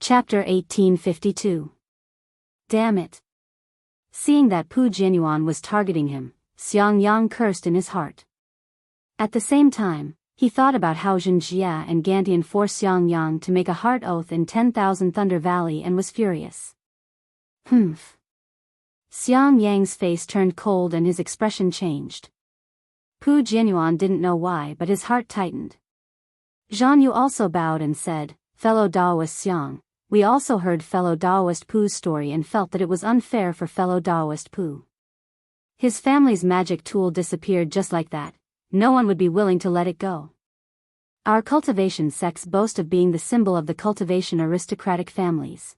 Chapter 1852. Damn it. Seeing that Pu Jianyuan was targeting him, Xiangyang cursed in his heart. At the same time, he thought about how Zhenjia and Gantian forced Xiangyang to make a heart oath in 10,000 Thunder Valley and was furious. Humph. Xiangyang's face turned cold and his expression changed. Pu Jianyuan didn't know why, but his heart tightened. Jianghu also bowed and said, "Fellow Daoist Xiang, we also heard fellow Daoist Pu's story and felt that it was unfair for fellow Daoist Pu. His family's magic tool disappeared just like that. No one would be willing to let it go. Our cultivation sects boast of being the symbol of the cultivation aristocratic families.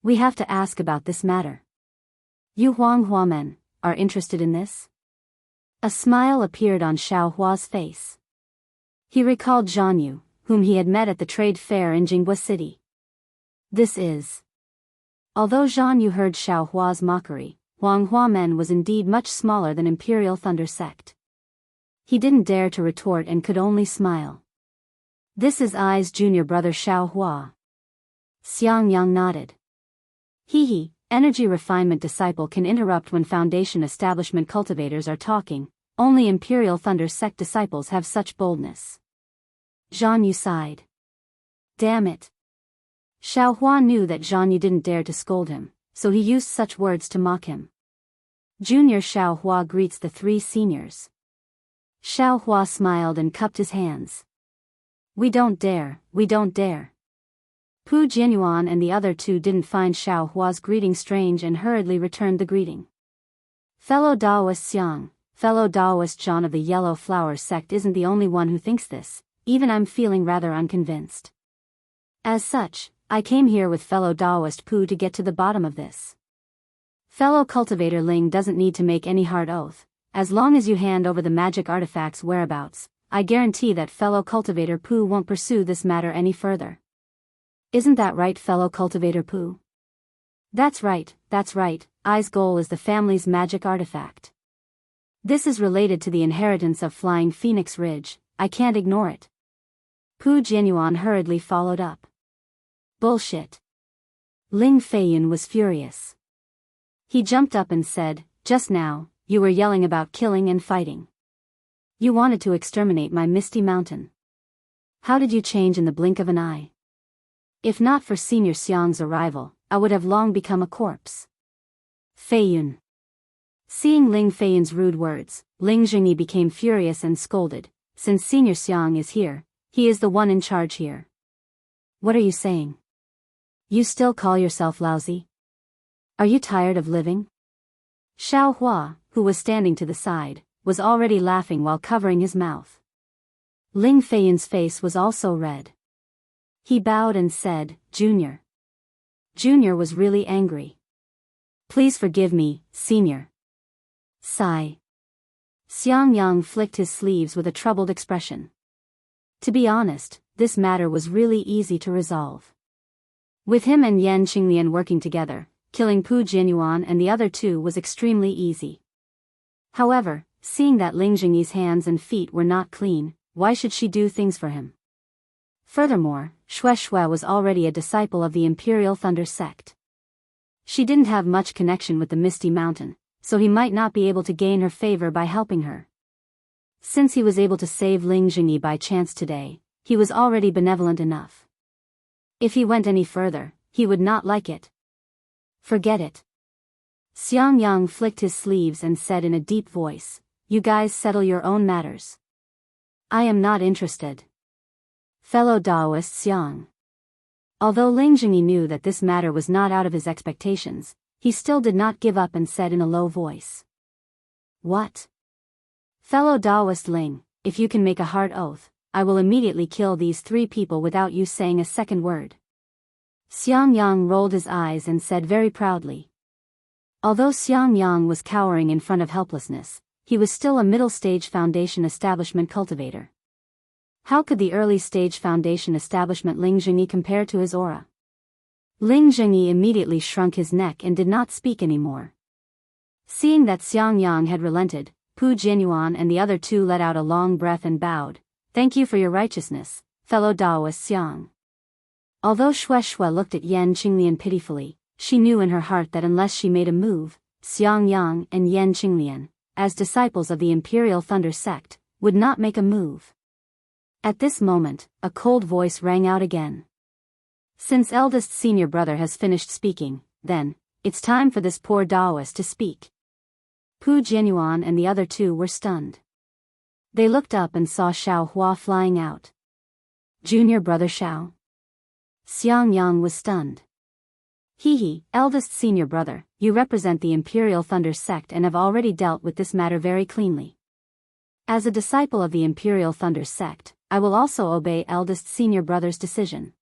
We have to ask about this matter. You Huanghua men are interested in this?" A smile appeared on Xiaohua's face. He recalled Jianghu, whom he had met at the trade fair in Jianghu City. This is. Although Jianghu heard Xiaohua's mockery, Huanghua men was indeed much smaller than Imperial Thunder Sect. He didn't dare to retort and could only smile. This is I's junior brother Xiaohua. Xiangyang nodded. Hee, energy refinement disciple can interrupt when Foundation establishment cultivators are talking, only Imperial Thunder Sect disciples have such boldness. Jianghu sighed. Damn it. Xiaohua knew that Jianghu didn't dare to scold him, so he used such words to mock him. Junior Xiaohua greets the three seniors. Xiaohua smiled and cupped his hands. We don't dare, we don't dare. Pu Jianyuan and the other two didn't find Xiaohua's greeting strange and hurriedly returned the greeting. Fellow Daoist Xiang, fellow Daoist Zhan of the Yellow Flower Sect isn't the only one who thinks this, even I'm feeling rather unconvinced. As such, I came here with fellow Daoist Pu to get to the bottom of this. Fellow Cultivator Ling doesn't need to make any hard oath. As long as you hand over the magic artifact's whereabouts, I guarantee that fellow Cultivator Pu won't pursue this matter any further. Isn't that right, fellow Cultivator Pu? That's right, I's goal is the family's magic artifact. This is related to the inheritance of Flying Phoenix Ridge, I can't ignore it. Pu Jianyuan hurriedly followed up. Bullshit. Ling Feiyun was furious. He jumped up and said, just now, you were yelling about killing and fighting. You wanted to exterminate my Misty Mountain. How did you change in the blink of an eye? If not for Senior Xiang's arrival, I would have long become a corpse. Feiyun. Seeing Ling Feiyun's rude words, Ling Jingyi became furious and scolded. Since Senior Xiang is here, he is the one in charge here. What are you saying? You still call yourself lousy? Are you tired of living? Xiaohua, who was standing to the side, was already laughing while covering his mouth. Ling Feiyun's face was also red. He bowed and said, Junior. Junior was really angry. Please forgive me, Senior. Sigh. Xiangyang flicked his sleeves with a troubled expression. To be honest, this matter was really easy to resolve. With him and Yan Qinglian working together, killing Pu Jianyuan and the other two was extremely easy. However, seeing that Ling Jingyi's hands and feet were not clean, why should she do things for him? Furthermore, Xue was already a disciple of the Imperial Thunder Sect. She didn't have much connection with the Misty Mountain, so he might not be able to gain her favor by helping her. Since he was able to save Ling Jingyi by chance today, he was already benevolent enough. If he went any further, he would not like it. Forget it. Xiangyang flicked his sleeves and said in a deep voice, You guys settle your own matters. I am not interested. Fellow Daoist Xiang. Although Ling Jingyi knew that this matter was not out of his expectations, he still did not give up and said in a low voice. What? Fellow Daoist Ling, if you can make a hard oath, I will immediately kill these three people without you saying a second word. Xiangyang rolled his eyes and said very proudly. Although Xiangyang was cowering in front of helplessness, he was still a middle-stage Foundation establishment cultivator. How could the early-stage Foundation establishment Ling Jingyi compare to his aura? Ling Jingyi immediately shrunk his neck and did not speak anymore. Seeing that Xiangyang had relented, Pu Jianyuan and the other two let out a long breath and bowed. Thank you for your righteousness, fellow Daoist Xiang. Although Shueshue looked at Yan Qinglian pitifully, she knew in her heart that unless she made a move, Xiangyang and Yan Qinglian, as disciples of the Imperial Thunder Sect, would not make a move. At this moment, a cold voice rang out again. Since eldest senior brother has finished speaking, then, it's time for this poor Daoist to speak. Pu Jianyuan and the other two were stunned. They looked up and saw Xiao Hua flying out. Junior brother Xiao. Xiangyang was stunned. He, eldest senior brother, you represent the Imperial Thunder Sect and have already dealt with this matter very cleanly. As a disciple of the Imperial Thunder Sect, I will also obey eldest senior brother's decision.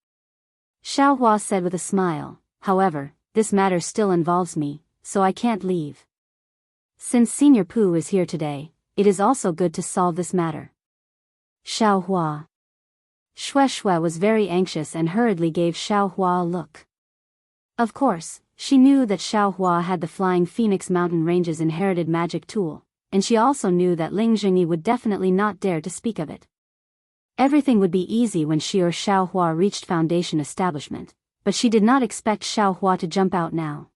Xiao Hua said with a smile, however, this matter still involves me, so I can't leave. Since Senior Pu is here today, it is also good to solve this matter. Xiao Hua. Shueshue was very anxious and hurriedly gave Xiao Hua a look. Of course, she knew that Xiao Hua had the Flying Phoenix Mountain Range's inherited magic tool, and she also knew that Ling Jingyi would definitely not dare to speak of it. Everything would be easy when she or Xiao Hua reached Foundation establishment, but she did not expect Xiao Hua to jump out now.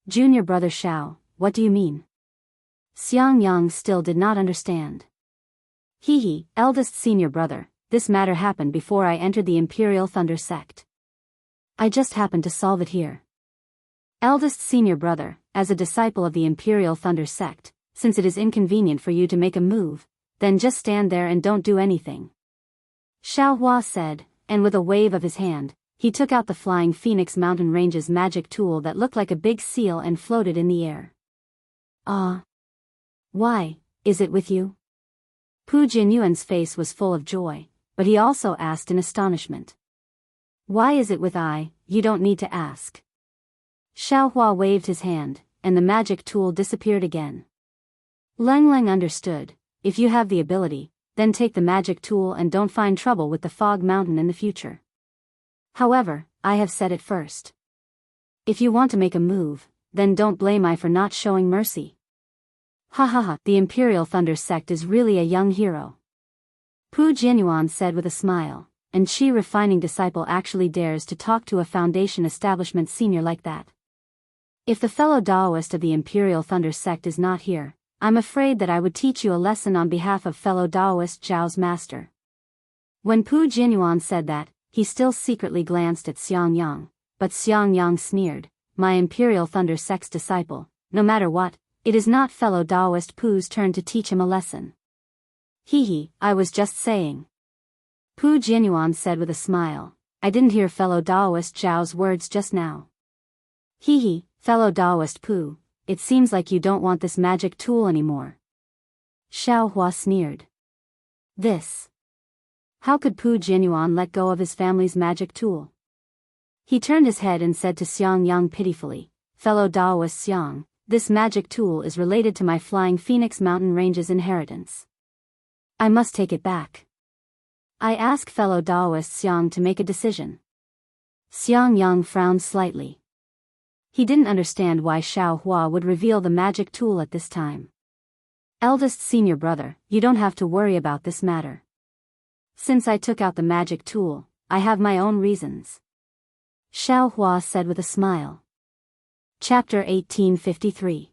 Junior brother Xiao, what do you mean? Xiangyang still did not understand. Eldest senior brother, this matter happened before I entered the Imperial Thunder Sect. I just happened to solve it here. Eldest senior brother, as a disciple of the Imperial Thunder Sect, since it is inconvenient for you to make a move, then just stand there and don't do anything. Xiao Hua said, and with a wave of his hand, he took out the Flying Phoenix Mountain Range's magic tool that looked like a big seal and floated in the air. Why, is it with you? Pu Jianyuan's face was full of joy, but he also asked in astonishment. Why is it with I? You don't need to ask. Xiao Hua waved his hand, and the magic tool disappeared again. Leng Leng understood, if you have the ability, then take the magic tool and don't find trouble with the Fog Mountain in the future. However, I have said it first. If you want to make a move, then don't blame I for not showing mercy. The Imperial Thunder Sect is really a young hero. Pu Jianyuan said with a smile, and she refining disciple actually dares to talk to a Foundation establishment senior like that. If the fellow Daoist of the Imperial Thunder Sect is not here, I'm afraid that I would teach you a lesson on behalf of fellow Daoist Zhao's master. When Pu Jianyuan said that, he still secretly glanced at Xiangyang, but Xiangyang sneered, my Imperial Thunder Sect's disciple, no matter what, it is not fellow Daoist Pu's turn to teach him a lesson. I was just saying. Pu Jianyuan said with a smile, I didn't hear fellow Daoist Zhao's words just now. Fellow Daoist Pu, it seems like you don't want this magic tool anymore. Xiao Hua sneered. This. How could Pu Jianyuan let go of his family's magic tool? He turned his head and said to Xiangyang pitifully, fellow Daoist Xiang, this magic tool is related to my Flying Phoenix Mountain Range's inheritance. I must take it back. I ask fellow Daoist Xiang to make a decision. Xiangyang frowned slightly. He didn't understand why Xiao Hua would reveal the magic tool at this time. Eldest senior brother, you don't have to worry about this matter. Since I took out the magic tool, I have my own reasons. Xiao Hua said with a smile. Chapter 1853.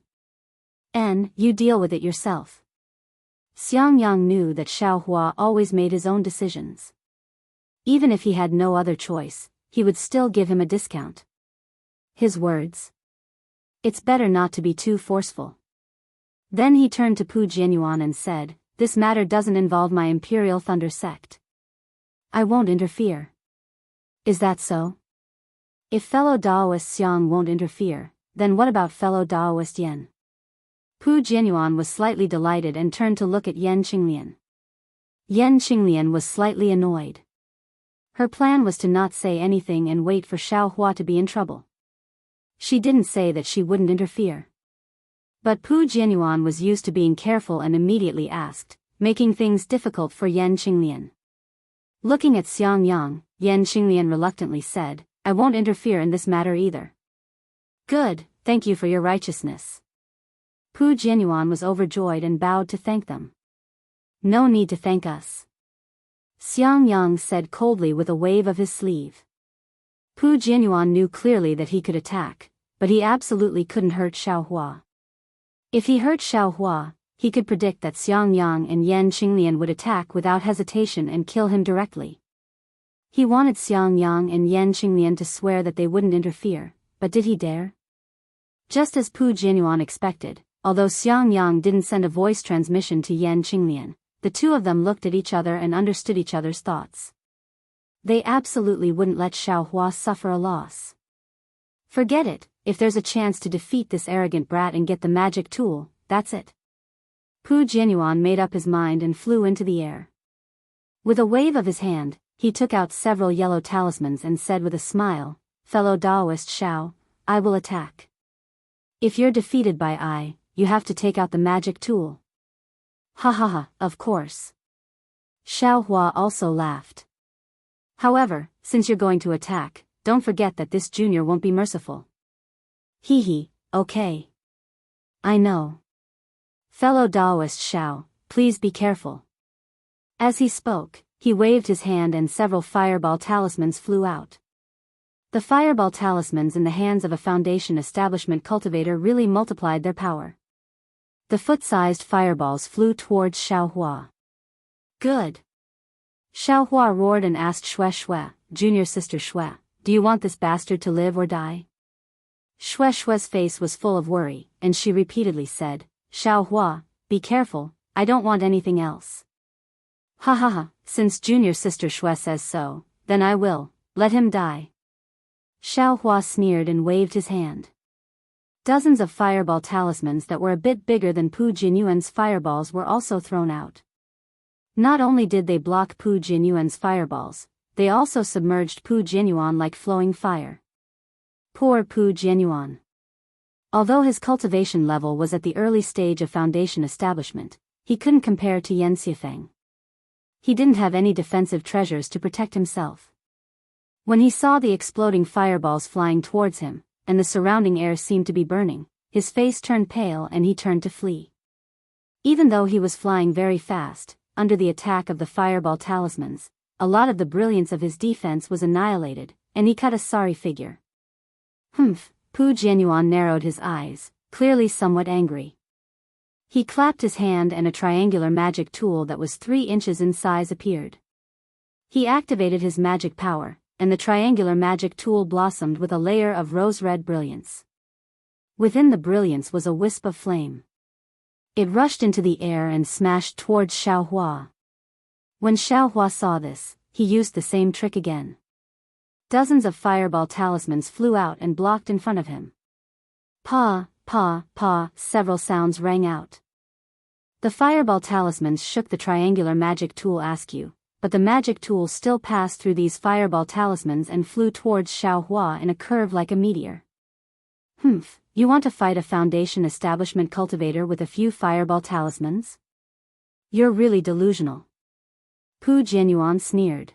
You deal with it yourself. Xiangyang knew that Xiao Hua always made his own decisions. Even if he had no other choice, he would still give him a discount. His words. It's better not to be too forceful. Then he turned to Pu Jianyuan and said, this matter doesn't involve my Imperial Thunder Sect. I won't interfere. Is that so? If fellow Daoist Xiang won't interfere, then what about fellow Daoist Yan? Pu Jianyuan was slightly delighted and turned to look at Yan Qinglian. Yan Qinglian was slightly annoyed. Her plan was to not say anything and wait for Xiao Hua to be in trouble. She didn't say that she wouldn't interfere. But Pu Jianyuan was used to being careful and immediately asked, making things difficult for Yan Qinglian. Looking at Xiangyang, Yan Qinglian reluctantly said, I won't interfere in this matter either. Good, thank you for your righteousness. Pu Jianyuan was overjoyed and bowed to thank them. No need to thank us. Xiangyang said coldly with a wave of his sleeve. Pu Jianyuan knew clearly that he could attack, but he absolutely couldn't hurt Xiaohua. If he hurt Xiaohua, he could predict that Xiangyang and Yan Qinglian would attack without hesitation and kill him directly. He wanted Xiangyang and Yan Qinglian to swear that they wouldn't interfere, but did he dare? Just as Pu Jianyuan expected, although Xiangyang didn't send a voice transmission to Yan Qinglian, the two of them looked at each other and understood each other's thoughts. They absolutely wouldn't let Xiaohua suffer a loss. Forget it, if there's a chance to defeat this arrogant brat and get the magic tool, that's it. Pu Jianyuan made up his mind and flew into the air. With a wave of his hand, he took out several yellow talismans and said with a smile, "Fellow Daoist Xiao, I will attack. If you're defeated by I, you have to take out the magic tool." Ha ha ha, of course. Xiaohua also laughed. "However, since you're going to attack, don't forget that this junior won't be merciful." Hee hee, okay. I know. Fellow Daoist Xiao, please be careful. As he spoke, he waved his hand and several fireball talismans flew out. The fireball talismans in the hands of a Foundation establishment cultivator really multiplied their power. The foot-sized fireballs flew towards Xiaohua. Good. Xiaohua roared and asked Shui, junior sister Shui, "Do you want this bastard to live or die?" Shui's face was full of worry, and she repeatedly said, "Xiaohua, be careful, I don't want anything else." Ha ha ha, since junior sister Shui says so, then I will, let him die. Xiaohua sneered and waved his hand. Dozens of fireball talismans that were a bit bigger than Pu Jianyuan's fireballs were also thrown out. Not only did they block Pu Jianyuan's fireballs, they also submerged Pu Jianyuan like flowing fire. Poor Pu Jianyuan. Although his cultivation level was at the early stage of Foundation establishment, he couldn't compare to Yan Xifeng. He didn't have any defensive treasures to protect himself. When he saw the exploding fireballs flying towards him, and the surrounding air seemed to be burning, his face turned pale and he turned to flee. Even though he was flying very fast, under the attack of the fireball talismans, a lot of the brilliance of his defense was annihilated, and he cut a sorry figure. Humph, Pu Jianyuan narrowed his eyes, clearly somewhat angry. He clapped his hand and a triangular magic tool that was 3 inches in size appeared. He activated his magic power, and the triangular magic tool blossomed with a layer of rose-red brilliance. Within the brilliance was a wisp of flame. It rushed into the air and smashed towards Xiaohua. When Xiaohua saw this, he used the same trick again. Dozens of fireball talismans flew out and blocked in front of him. Pa, pa, pa, several sounds rang out. The fireball talismans shook the triangular magic tool askew, but the magic tool still passed through these fireball talismans and flew towards Xiaohua in a curve like a meteor. Humph, you want to fight a Foundation establishment cultivator with a few fireball talismans? You're really delusional. Pu Jianyuan sneered.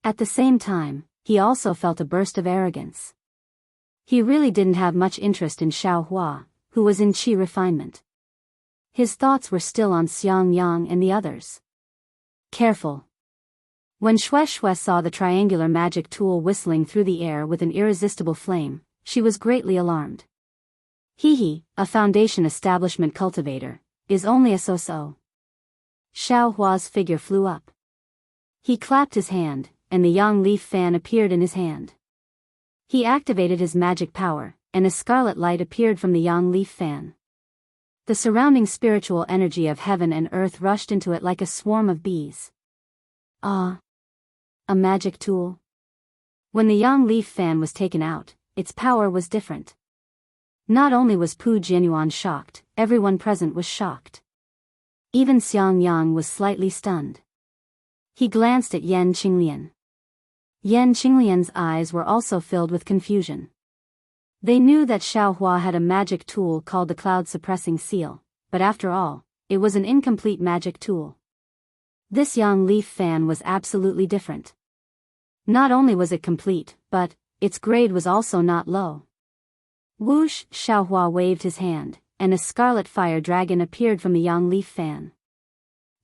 At the same time, he also felt a burst of arrogance. He really didn't have much interest in Xiaohua, who was in qi refinement. His thoughts were still on Xiangyang and the others. Careful. When Shui saw the triangular magic tool whistling through the air with an irresistible flame, she was greatly alarmed. Hee, a Foundation establishment cultivator, is only a so-so. Xiaohua's figure flew up. He clapped his hand, and the yang leaf fan appeared in his hand. He activated his magic power, and a scarlet light appeared from the yang leaf fan. The surrounding spiritual energy of heaven and earth rushed into it like a swarm of bees. Ah! A magic tool. When the yang leaf fan was taken out, its power was different. Not only was Pu Jianyuan shocked, everyone present was shocked. Even Xiangyang was slightly stunned. He glanced at Yan Qinglian. Yan Qinglian's eyes were also filled with confusion. They knew that Xiaohua had a magic tool called the Cloud-Suppressing Seal, but after all, it was an incomplete magic tool. This yang leaf fan was absolutely different. Not only was it complete, but its grade was also not low. Whoosh! Xiaohua waved his hand, and a scarlet fire dragon appeared from the yang leaf fan.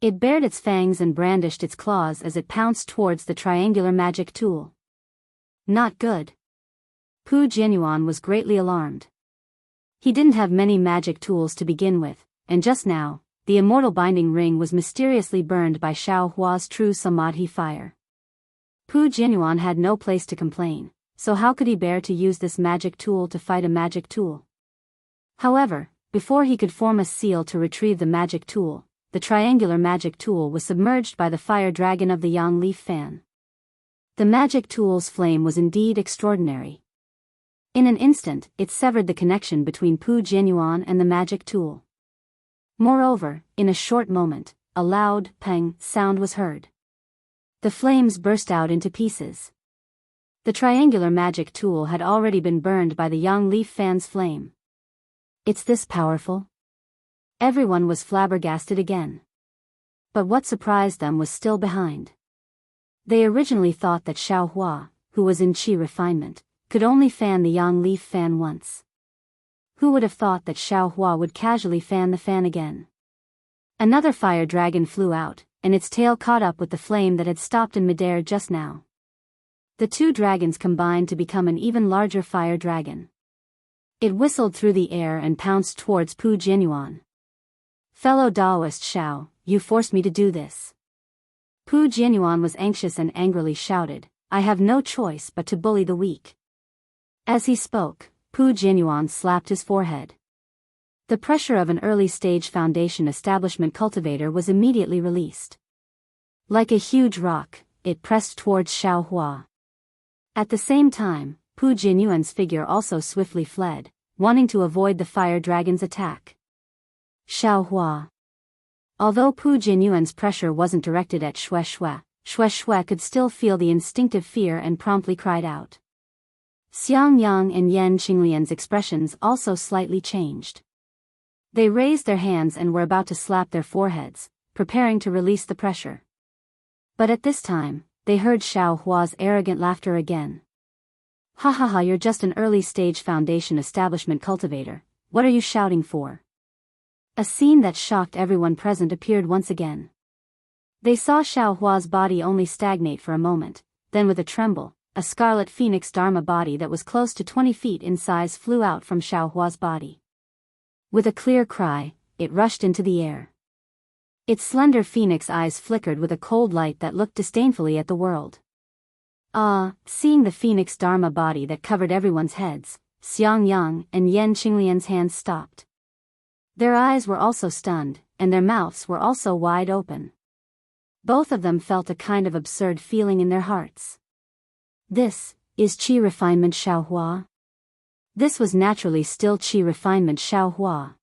It bared its fangs and brandished its claws as it pounced towards the triangular magic tool. Not good. Pu Jianyuan was greatly alarmed. He didn't have many magic tools to begin with, and just now, the immortal binding ring was mysteriously burned by Xiao Hua's true samadhi fire. Pu Jianyuan had no place to complain, so how could he bear to use this magic tool to fight a magic tool? However, before he could form a seal to retrieve the magic tool, the triangular magic tool was submerged by the fire dragon of the yang leaf fan. The magic tool's flame was indeed extraordinary. In an instant, it severed the connection between Pu Jianyuan and the magic tool. Moreover, in a short moment, a loud pang sound was heard. The flames burst out into pieces. The triangular magic tool had already been burned by the yang leaf fan's flame. It's this powerful? Everyone was flabbergasted again. But what surprised them was still behind. They originally thought that Xiao Hua, who was in qi refinement, could only fan the yang leaf fan once. Who would have thought that Xiao Hua would casually fan the fan again? Another fire dragon flew out, and its tail caught up with the flame that had stopped in midair just now. The two dragons combined to become an even larger fire dragon. It whistled through the air and pounced towards Pu Jianyuan. Fellow Daoist Xiao, you forced me to do this. Pu Jianyuan was anxious and angrily shouted, I have no choice but to bully the weak. As he spoke, Pu Jianyuan slapped his forehead. The pressure of an early-stage foundation establishment cultivator was immediately released. Like a huge rock, it pressed towards Xiao Hua. At the same time, Pu Jianyuan's figure also swiftly fled, wanting to avoid the fire dragon's attack. Xiao Hua. Although Pu Jianyuan's pressure wasn't directed at Xue could still feel the instinctive fear and promptly cried out. Xiang Yang and Yan Qinglian's expressions also slightly changed. They raised their hands and were about to slap their foreheads, preparing to release the pressure. But at this time, they heard Xiao Hua's arrogant laughter again. Ha ha ha, you're just an early-stage foundation establishment cultivator, what are you shouting for? A scene that shocked everyone present appeared once again. They saw Xiao Hua's body only stagnate for a moment, then with a tremble, a scarlet phoenix dharma body that was close to 20 feet in size flew out from Xiao Hua's body. With a clear cry, it rushed into the air. Its slender phoenix eyes flickered with a cold light that looked disdainfully at the world. Seeing the phoenix dharma body that covered everyone's heads, Xiang Yang and Yan Qinglian's hands stopped. Their eyes were also stunned, and their mouths were also wide open. Both of them felt a kind of absurd feeling in their hearts. This is qi refinement Xiao Hua? This was naturally still qi refinement Xiao Hua.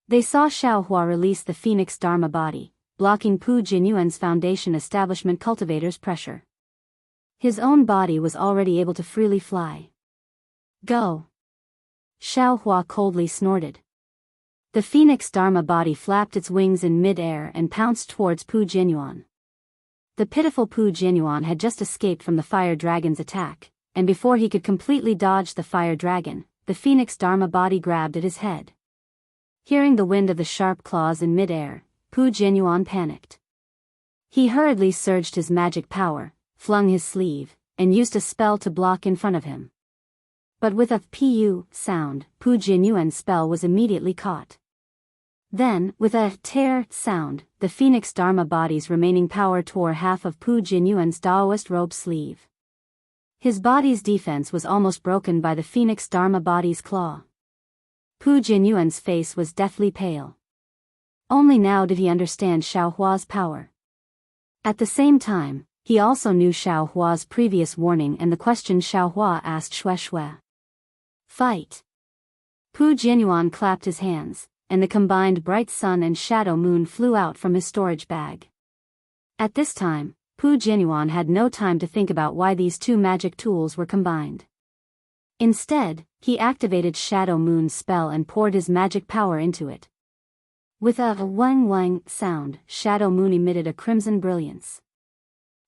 They saw Xiao Hua release the phoenix dharma body, blocking Pu Jianyuan's foundation establishment cultivator's pressure. His own body was already able to freely fly. Go! Xiao Hua coldly snorted. The phoenix dharma body flapped its wings in mid-air and pounced towards Pu Jianyuan. The pitiful Pu Jianyuan had just escaped from the fire dragon's attack, and before he could completely dodge the fire dragon, the phoenix dharma body grabbed at his head. Hearing the wind of the sharp claws in mid-air, Pu Jianyuan panicked. He hurriedly surged his magic power, flung his sleeve, and used a spell to block in front of him. But with a pu sound, Pu Jianyuan's spell was immediately caught. Then, with a tear sound, the phoenix dharma body's remaining power tore half of Pu Jianyuan's Daoist robe sleeve. His body's defense was almost broken by the phoenix dharma body's claw. Pu Jianyuan's face was deathly pale. Only now did he understand Xiao Hua's power. At the same time, he also knew Xiao Hua's previous warning and the question Xiao Hua asked Xue. Fight! Pu Jianyuan clapped his hands, and the combined bright sun and shadow moon flew out from his storage bag. At this time, Pu Jianyuan had no time to think about why these two magic tools were combined. Instead, he activated Shadow Moon's spell and poured his magic power into it. With a wang wang sound, Shadow Moon emitted a crimson brilliance.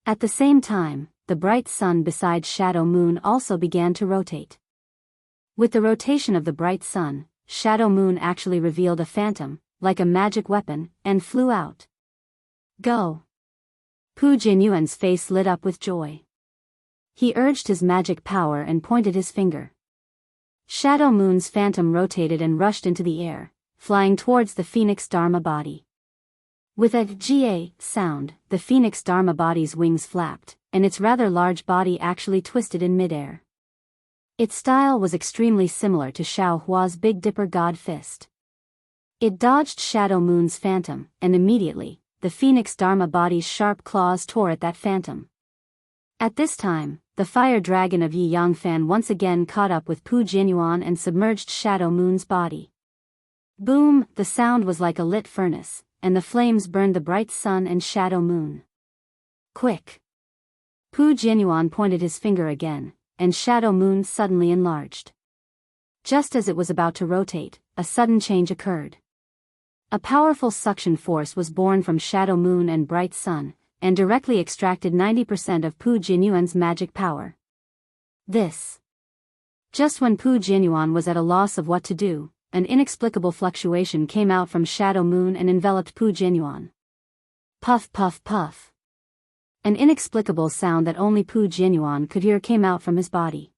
At the same time, the bright sun beside Shadow Moon also began to rotate. With the rotation of the bright sun, Shadow Moon actually revealed a phantom, like a magic weapon, and flew out. Go! Pu Jianyuan's face lit up with joy. He urged his magic power and pointed his finger. Shadow Moon's phantom rotated and rushed into the air, flying towards the Phoenix Dharma body. With a "ga" sound, the Phoenix Dharma body's wings flapped, and its rather large body actually twisted in midair. Its style was extremely similar to Xiao Hua's Big Dipper God Fist. It dodged Shadow Moon's phantom, and immediately, the Phoenix Dharma body's sharp claws tore at that phantom. At this time, the fire dragon of Yi Yangfan once again caught up with Pu Jianyuan and submerged Shadow Moon's body. Boom! The sound was like a lit furnace, and the flames burned the bright sun and Shadow Moon. Quick! Pu Jianyuan pointed his finger again, and Shadow Moon suddenly enlarged. Just as it was about to rotate, a sudden change occurred. A powerful suction force was born from Shadow Moon and Bright Sun, and directly extracted 90% of Pu Jianyuan's magic power. Just when Pu Jianyuan was at a loss of what to do, an inexplicable fluctuation came out from Shadow Moon and enveloped Pu Jianyuan. Puff puff puff. An inexplicable sound that only Pu Jianyuan could hear came out from his body.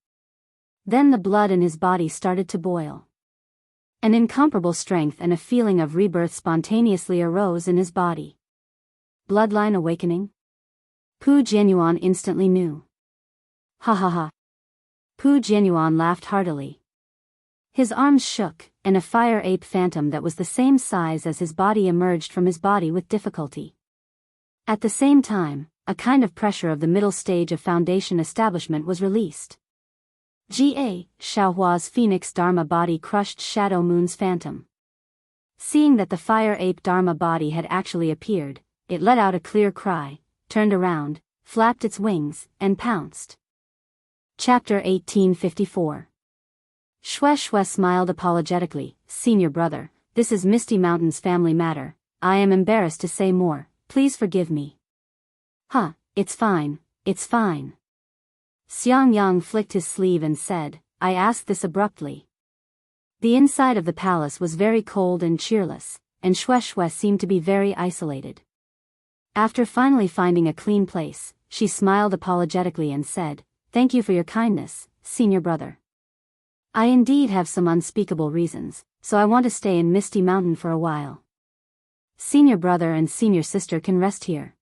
Then the blood in his body started to boil. An incomparable strength and a feeling of rebirth spontaneously arose in his body. Bloodline awakening? Pu Jianyuan instantly knew. Ha ha ha. Pu Jianyuan laughed heartily. His arms shook, and a fire ape phantom that was the same size as his body emerged from his body with difficulty. At the same time, a kind of pressure of the middle stage of foundation establishment was released. Xiao Hua's Phoenix Dharma body crushed Shadow Moon's phantom. Seeing that the fire ape Dharma body had actually appeared, it let out a clear cry, turned around, flapped its wings, and pounced. Chapter 1854. Shui smiled apologetically. Senior brother, this is Misty Mountain's family matter. I am embarrassed to say more, please forgive me. Huh, it's fine, it's fine. Xiangyang flicked his sleeve and said, I asked this abruptly. The inside of the palace was very cold and cheerless, and Shui seemed to be very isolated. After finally finding a clean place, she smiled apologetically and said, Thank you for your kindness, senior brother. I indeed have some unspeakable reasons, so I want to stay in Misty Mountain for a while. Senior brother and senior sister can rest here.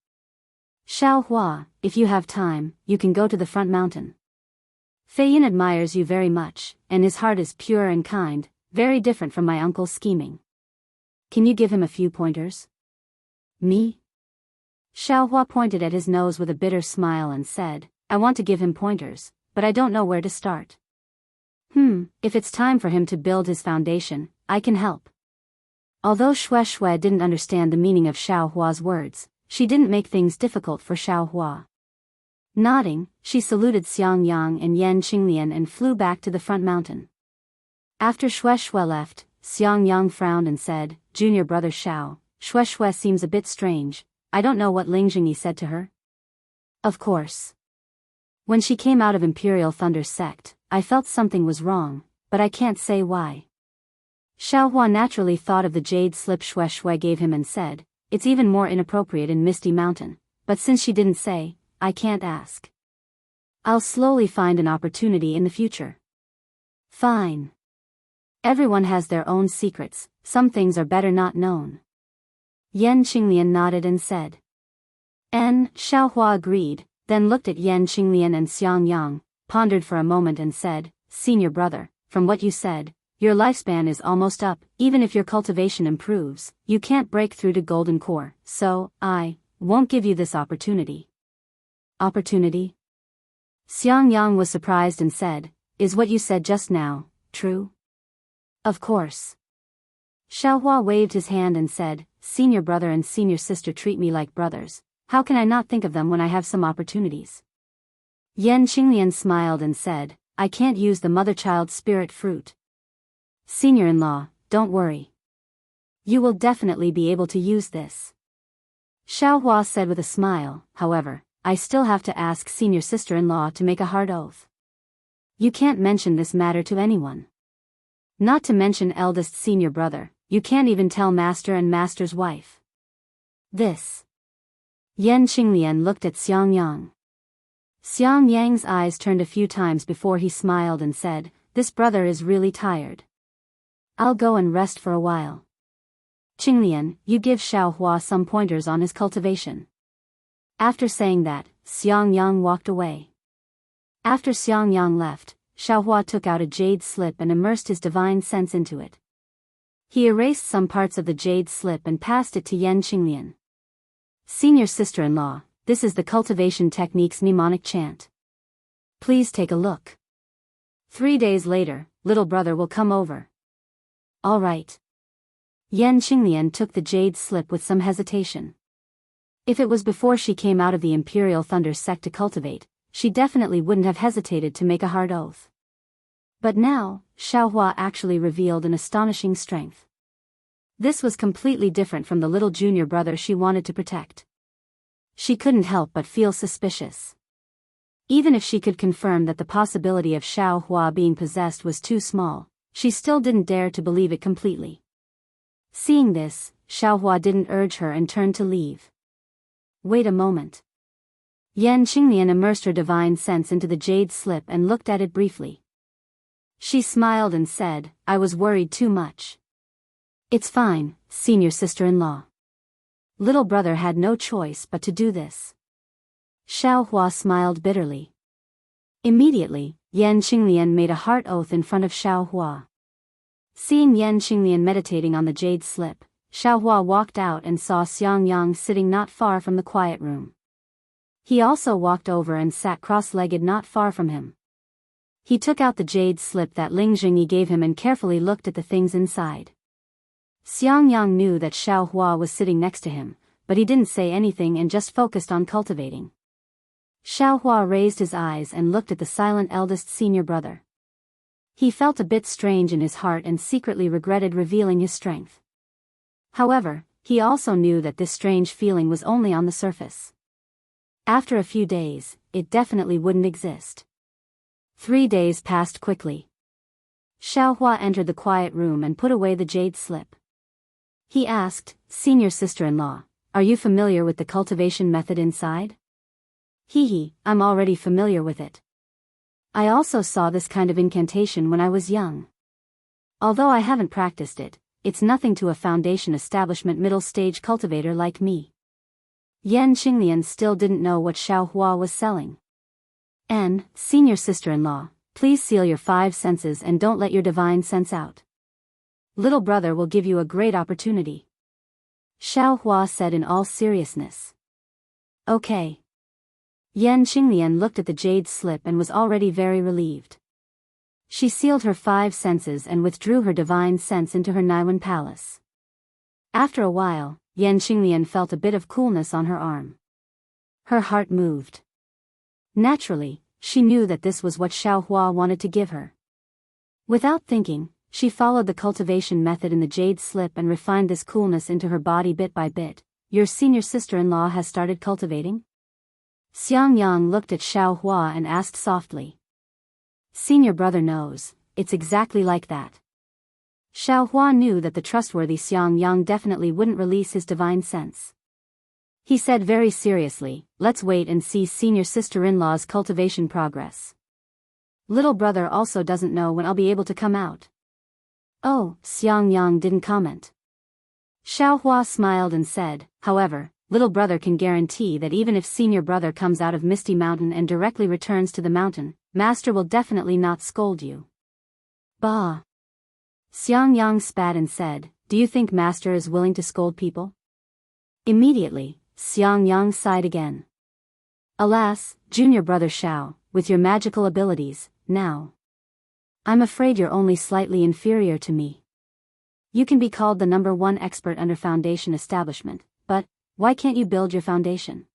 Xiao Hua, if you have time, you can go to the front mountain. Fei Yin admires you very much, and his heart is pure and kind, very different from my uncle's scheming. Can you give him a few pointers? Me? Xiao Hua pointed at his nose with a bitter smile and said, I want to give him pointers, but I don't know where to start. If it's time for him to build his foundation, I can help. Although Shui didn't understand the meaning of Xiao Hua's words, she didn't make things difficult for Xiao Hua. Nodding, she saluted Xiangyang and Yan Qinglian and flew back to the front mountain. After Shui left, Xiangyang frowned and said, Junior brother Xiao, Shui seems a bit strange. I don't know what Ling Jingyi said to her. Of course. When she came out of Imperial Thunder sect, I felt something was wrong, but I can't say why. Xiao Hua naturally thought of the jade slip Shui gave him and said, it's even more inappropriate in Misty Mountain, but since she didn't say, I can't ask. I'll slowly find an opportunity in the future. Fine. Everyone has their own secrets, some things are better not known. Yan Qinglian nodded and said. Xiao Hua agreed, then looked at Yan Qinglian and Xiangyang, pondered for a moment and said, Senior brother, from what you said, your lifespan is almost up, even if your cultivation improves, you can't break through to Golden Core, so, I won't give you this opportunity. Opportunity? Xiangyang was surprised and said, is what you said just now, true? Of course. Xiao Hua waved his hand and said, Senior brother and senior sister treat me like brothers, how can I not think of them when I have some opportunities? Yan Qinglian smiled and said, I can't use the mother-child spirit fruit. Senior-in-law, don't worry. You will definitely be able to use this. Xiao Hua said with a smile, however, I still have to ask senior sister-in-law to make a hard oath. You can't mention this matter to anyone. Not to mention eldest senior brother, you can't even tell master and master's wife. This. Yan Qinglian looked at Xiangyang. Xiang Yang's eyes turned a few times before he smiled and said, "This brother is really tired. I'll go and rest for a while. Qinglian, you give Xiaohua some pointers on his cultivation." After saying that, Xiang Yang walked away. After Xiang Yang left, Xiaohua took out a jade slip and immersed his divine sense into it. He erased some parts of the jade slip and passed it to Yan Qinglian. "Senior sister-in-law, this is the cultivation technique's mnemonic chant. Please take a look. 3 days later, little brother will come over." "All right." Yan Qinglian took the jade slip with some hesitation. If it was before she came out of the Imperial Thunder sect to cultivate, she definitely wouldn't have hesitated to make a hard oath. But now, Xiaohua actually revealed an astonishing strength. This was completely different from the little junior brother she wanted to protect. She couldn't help but feel suspicious. Even if she could confirm that the possibility of Xiaohua being possessed was too small, she still didn't dare to believe it completely. Seeing this, Xiaohua didn't urge her and turned to leave. "Wait a moment." Yan Qinglian immersed her divine sense into the jade slip and looked at it briefly. She smiled and said, "I was worried too much." "It's fine, senior sister-in-law." Little brother had no choice but to do this. Xiaohua smiled bitterly. Immediately, Yan Qinglian made a heart oath in front of Xiaohua. Seeing Yan Qinglian meditating on the jade slip, Xiaohua walked out and saw Xiang Yang sitting not far from the quiet room. He also walked over and sat cross-legged not far from him. He took out the jade slip that Ling Jingyi gave him and carefully looked at the things inside. Xiang Yang knew that Xiaohua was sitting next to him, but he didn't say anything and just focused on cultivating. Xiaohua raised his eyes and looked at the silent eldest senior brother. He felt a bit strange in his heart and secretly regretted revealing his strength. However, he also knew that this strange feeling was only on the surface. After a few days, it definitely wouldn't exist. 3 days passed quickly. Xiaohua entered the quiet room and put away the jade slip. He asked, "Senior sister-in-law, are you familiar with the cultivation method inside?" "Hee, I'm already familiar with it. I also saw this kind of incantation when I was young. Although I haven't practiced it, it's nothing to a foundation establishment middle-stage cultivator like me." Yan Qinglian still didn't know what Xiaohua was selling. "And, senior sister-in-law, please seal your 5 senses and don't let your divine sense out. Little brother will give you a great opportunity," Xiaohua said in all seriousness. "Okay." Yan Qinglian looked at the jade slip and was already very relieved. She sealed her 5 senses and withdrew her divine sense into her Naiwan palace. After a while, Yan Qinglian felt a bit of coolness on her arm. Her heart moved. Naturally, she knew that this was what Xiaohua wanted to give her. Without thinking, she followed the cultivation method in the jade slip and refined this coolness into her body bit by bit. "Your senior sister-in-law has started cultivating?" Xiang Yang looked at Xiaohua and asked softly. "Senior brother knows, it's exactly like that." Xiaohua knew that the trustworthy Xiang Yang definitely wouldn't release his divine sense. He said very seriously, "Let's wait and see senior sister-in-law's cultivation progress. Little brother also doesn't know when I'll be able to come out." "Oh," Xiang Yang didn't comment. Xiaohua smiled and said, "However, little brother can guarantee that even if senior brother comes out of Misty Mountain and directly returns to the mountain, master will definitely not scold you." "Bah." Xiang Yang spat and said, "Do you think master is willing to scold people?" Immediately, Xiang Yang sighed again. "Alas, junior brother Xiao, with your magical abilities, now. I'm afraid you're only slightly inferior to me. You can be called the #1 expert under foundation establishment, but why can't you build your foundation?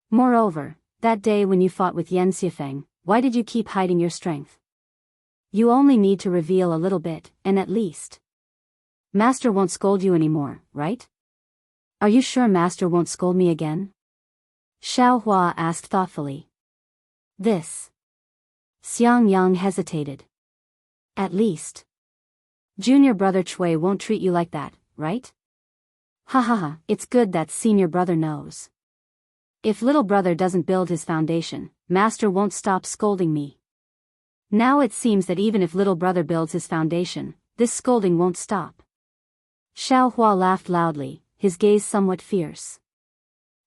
Moreover, that day when you fought with Yan Xifeng, why did you keep hiding your strength? You only need to reveal a little bit, and at least master won't scold you anymore, right? Are you sure master won't scold me again?" Xiaohua asked thoughtfully. "This." Xiang Yang hesitated. "At least junior brother Chui won't treat you like that, right?" "Ha ha ha, it's good that senior brother knows. If little brother doesn't build his foundation, Master won't stop scolding me. Now it seems that even if little brother builds his foundation, this scolding won't stop. Xiao Hua laughed loudly, his gaze somewhat fierce.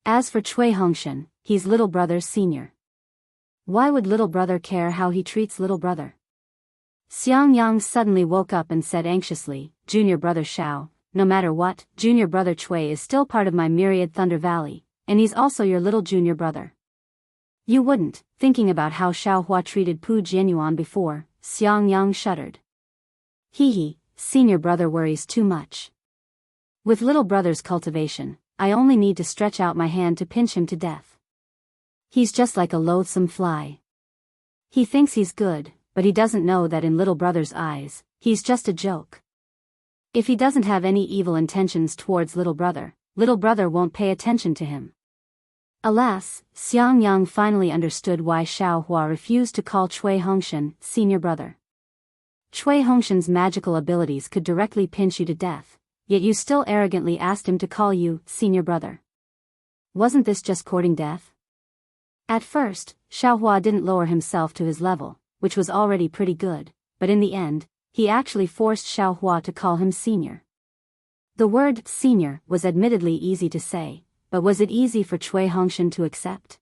As for Cui Hongshan, he's little brother's senior. Why would little brother care how he treats little brother? Xiangyang suddenly woke up and said anxiously, Junior brother Xiao, no matter what, junior brother Cui is still part of my myriad Thunder Valley, and he's also your little junior brother. You wouldn't, thinking about how Xiao Hua treated Pu Jianyuan before, Xiangyang shuddered. Hee, senior brother worries too much. With little brother's cultivation, I only need to stretch out my hand to pinch him to death. He's just like a loathsome fly. He thinks he's good, but he doesn't know that in little brother's eyes, he's just a joke. If he doesn't have any evil intentions towards little brother won't pay attention to him. Alas, Xiangyang finally understood why Xiao Hua refused to call Cui Hongshan senior brother. Cui Hongshan's magical abilities could directly pinch you to death, yet you still arrogantly asked him to call you senior brother. Wasn't this just courting death? At first, Xiao Hua didn't lower himself to his level, which was already pretty good, but in the end, he actually forced Xiao Hua to call him senior. The word senior was admittedly easy to say, but was it easy for Cui Hongshan to accept?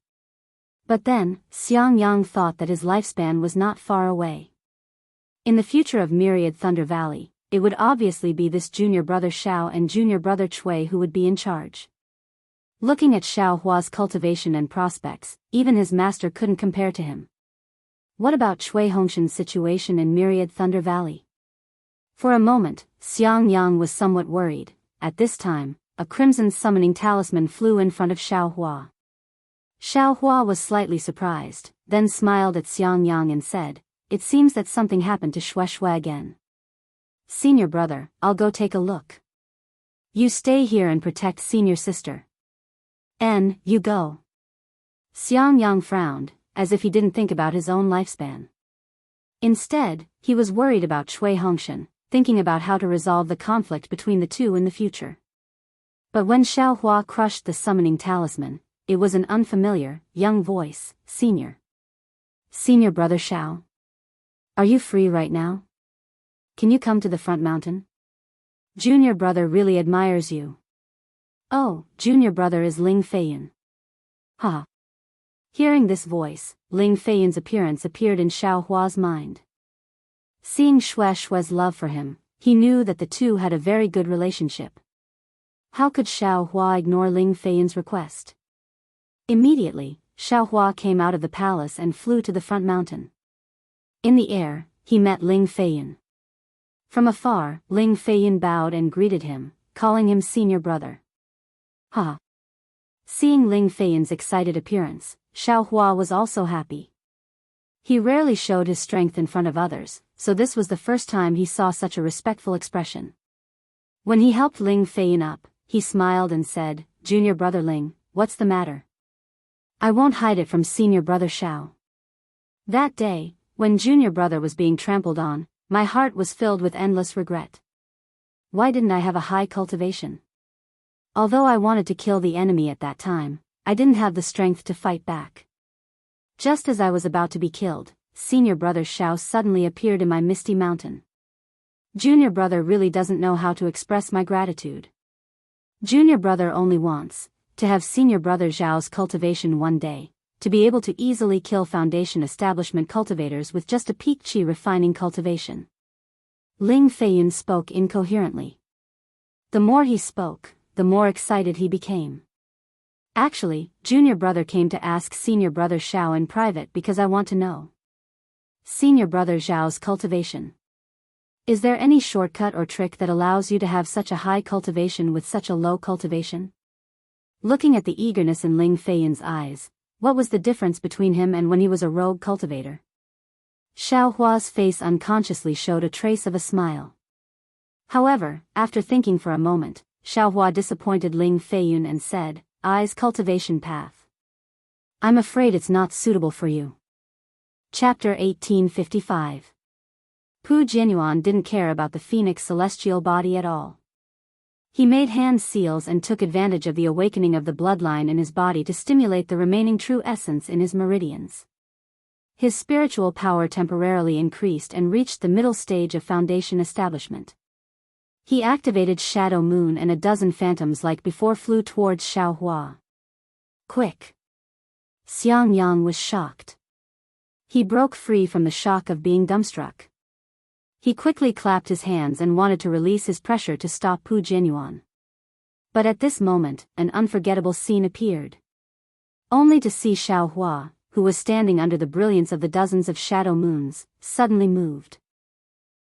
But then, Xiangyang thought that his lifespan was not far away. In the future of Myriad Thunder Valley, it would obviously be this junior brother Xiao and junior brother Cui who would be in charge. Looking at Xiao Hua's cultivation and prospects, even his master couldn't compare to him. What about Cui Hongshan's situation in Myriad Thunder Valley? For a moment, Xiangyang was somewhat worried. At this time, a crimson summoning talisman flew in front of Xiao Hua. Xiao Hua was slightly surprised, then smiled at Xiangyang and said, It seems that something happened to Shui again. Senior brother, I'll go take a look. You stay here and protect senior sister. You go. Xiangyang frowned, as if he didn't think about his own lifespan. Instead, he was worried about Cui Hongshan, thinking about how to resolve the conflict between the two in the future. But when Xiao Hua crushed the summoning talisman, it was an unfamiliar, young voice, Senior brother Xiao. Are you free right now? Can you come to the front mountain? Junior brother really admires you. Oh, junior brother is Ling Feiyan. Ha. Hearing this voice, Ling Feiyan's appearance appeared in Xiao Hua's mind. Seeing Shui's love for him, he knew that the two had a very good relationship. How could Xiao Hua ignore Ling Feiyan's request? Immediately, Xiao Hua came out of the palace and flew to the front mountain. In the air, he met Ling Feiyan. From afar, Ling Feiyan bowed and greeted him, calling him senior brother. Ha! Seeing Ling Feiyan's excited appearance, Xiao Hua was also happy. He rarely showed his strength in front of others, so this was the first time he saw such a respectful expression. When he helped Ling Feiyan up, he smiled and said, Junior brother Ling, what's the matter? I won't hide it from senior brother Xiao. That day, when junior brother was being trampled on, my heart was filled with endless regret. Why didn't I have a high cultivation? Although I wanted to kill the enemy at that time, I didn't have the strength to fight back. Just as I was about to be killed, senior brother Xiao suddenly appeared in my misty mountain. Junior brother really doesn't know how to express my gratitude. Junior brother only wants to have senior brother Zhao's cultivation one day, to be able to easily kill foundation establishment cultivators with just a peak qi refining cultivation. Ling Feiyan spoke incoherently. The more he spoke, the more excited he became. Actually, junior brother came to ask senior brother Xiao in private because I want to know. Senior brother Zhao's cultivation. Is there any shortcut or trick that allows you to have such a high cultivation with such a low cultivation? Looking at the eagerness in Ling Feiyan's eyes, what was the difference between him and when he was a rogue cultivator? Xiao Hua's face unconsciously showed a trace of a smile. However, after thinking for a moment, Xiao Hua disappointed Ling Feiyan and said, Eyes cultivation path. I'm afraid it's not suitable for you. Chapter 1855. Pu Jianyuan didn't care about the phoenix celestial body at all. He made hand seals and took advantage of the awakening of the bloodline in his body to stimulate the remaining true essence in his meridians. His spiritual power temporarily increased and reached the middle stage of foundation establishment. He activated Shadow Moon, and a dozen phantoms like before flew towards Xiaohua. Quick! Xiangyang was shocked. He broke free from the shock of being dumbstruck. He quickly clapped his hands and wanted to release his pressure to stop Pu Jianyuan. But at this moment, an unforgettable scene appeared. Only to see Xiaohua, who was standing under the brilliance of the dozens of shadow moons, suddenly moved.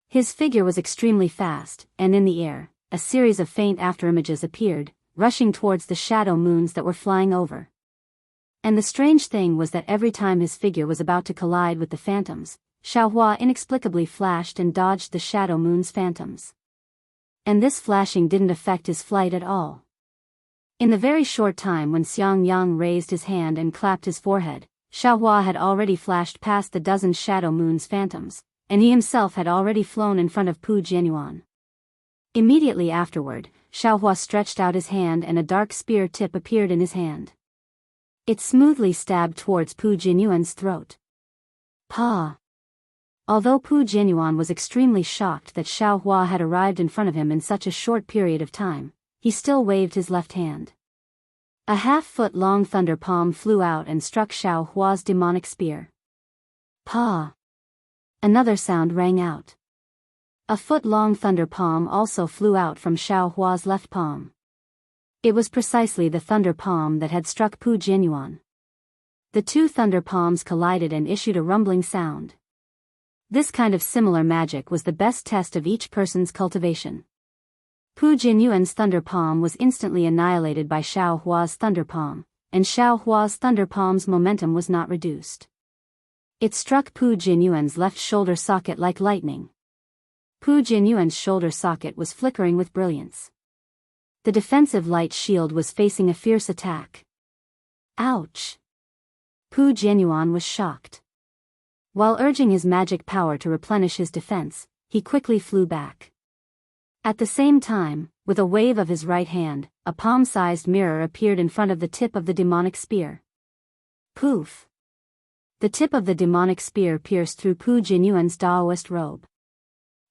His figure was extremely fast, and in the air, a series of faint afterimages appeared, rushing towards the shadow moons that were flying over. And the strange thing was that every time his figure was about to collide with the phantoms, Xiaohua inexplicably flashed and dodged the shadow moon's phantoms. And this flashing didn't affect his flight at all. In the very short time when Xiangyang raised his hand and clapped his forehead, Xiaohua had already flashed past the dozen shadow moon's phantoms, and he himself had already flown in front of Pu Jianyuan. Immediately afterward, Xiaohua stretched out his hand and a dark spear tip appeared in his hand. It smoothly stabbed towards Pu Jianyuan's throat. Pa! Although Pu Jianyuan was extremely shocked that Xiaohua had arrived in front of him in such a short period of time, he still waved his left hand. A half-foot-long thunder palm flew out and struck Xiaohua's demonic spear. Pa! Another sound rang out. A foot-long thunder palm also flew out from Xiaohua's left palm. It was precisely the thunder palm that had struck Pu Jianyuan. The two thunder palms collided and issued a rumbling sound. This kind of similar magic was the best test of each person's cultivation. Pu Jianyuan's thunder palm was instantly annihilated by Xiaohua's thunder palm, and Xiaohua's thunder palm's momentum was not reduced. It struck Pu Jianyuan's left shoulder socket like lightning. Pu Jianyuan's shoulder socket was flickering with brilliance. The defensive light shield was facing a fierce attack. Ouch! Pu Jianyuan was shocked. While urging his magic power to replenish his defense, he quickly flew back. At the same time, with a wave of his right hand, a palm-sized mirror appeared in front of the tip of the demonic spear. Poof! The tip of the demonic spear pierced through Pu Jianyuan's Daoist robe.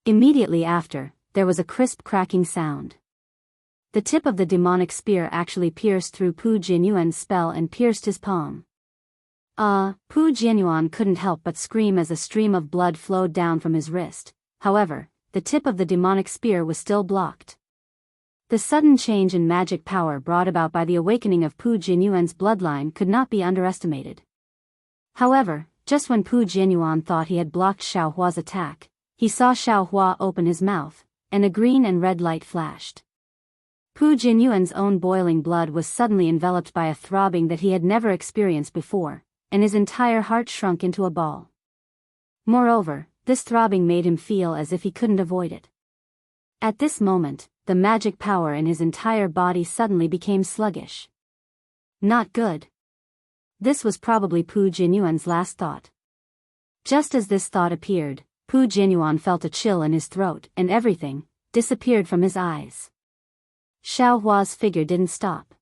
Immediately after, there was a crisp cracking sound. The tip of the demonic spear actually pierced through Pu Jianyuan's spell and pierced his palm. Pu Jianyuan couldn't help but scream as a stream of blood flowed down from his wrist. However, the tip of the demonic spear was still blocked. The sudden change in magic power brought about by the awakening of Pu Jianyuan's bloodline could not be underestimated. However, just when Pu Jianyuan thought he had blocked Xiaohua's attack, he saw Xiaohua open his mouth, and a green and red light flashed. Pu Jianyuan's own boiling blood was suddenly enveloped by a throbbing that he had never experienced before, and his entire heart shrunk into a ball. Moreover, this throbbing made him feel as if he couldn't avoid it. At this moment, the magic power in his entire body suddenly became sluggish. Not good. This was probably Pu Jianyuan's last thought. Just as this thought appeared, Pu Jianyuan felt a chill in his throat and everything disappeared from his eyes. Xiaohua's figure didn't stop.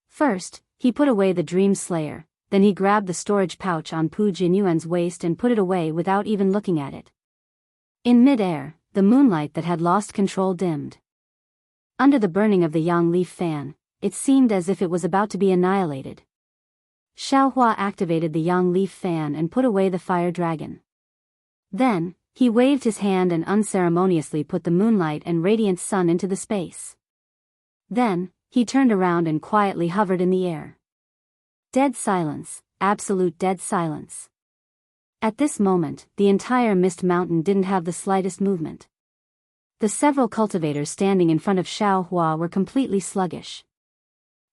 First, he put away the Dream Slayer, then he grabbed the storage pouch on Pu Jianyuan's waist and put it away without even looking at it. In mid-air, the moonlight that had lost control dimmed. Under the burning of the yang leaf fan, it seemed as if it was about to be annihilated. Xiaohua activated the yang leaf fan and put away the fire dragon. Then, he waved his hand and unceremoniously put the moonlight and radiant sun into the space. Then, he turned around and quietly hovered in the air. Dead silence, absolute dead silence. At this moment, the entire mist mountain didn't have the slightest movement. The several cultivators standing in front of Xiaohua were completely sluggish.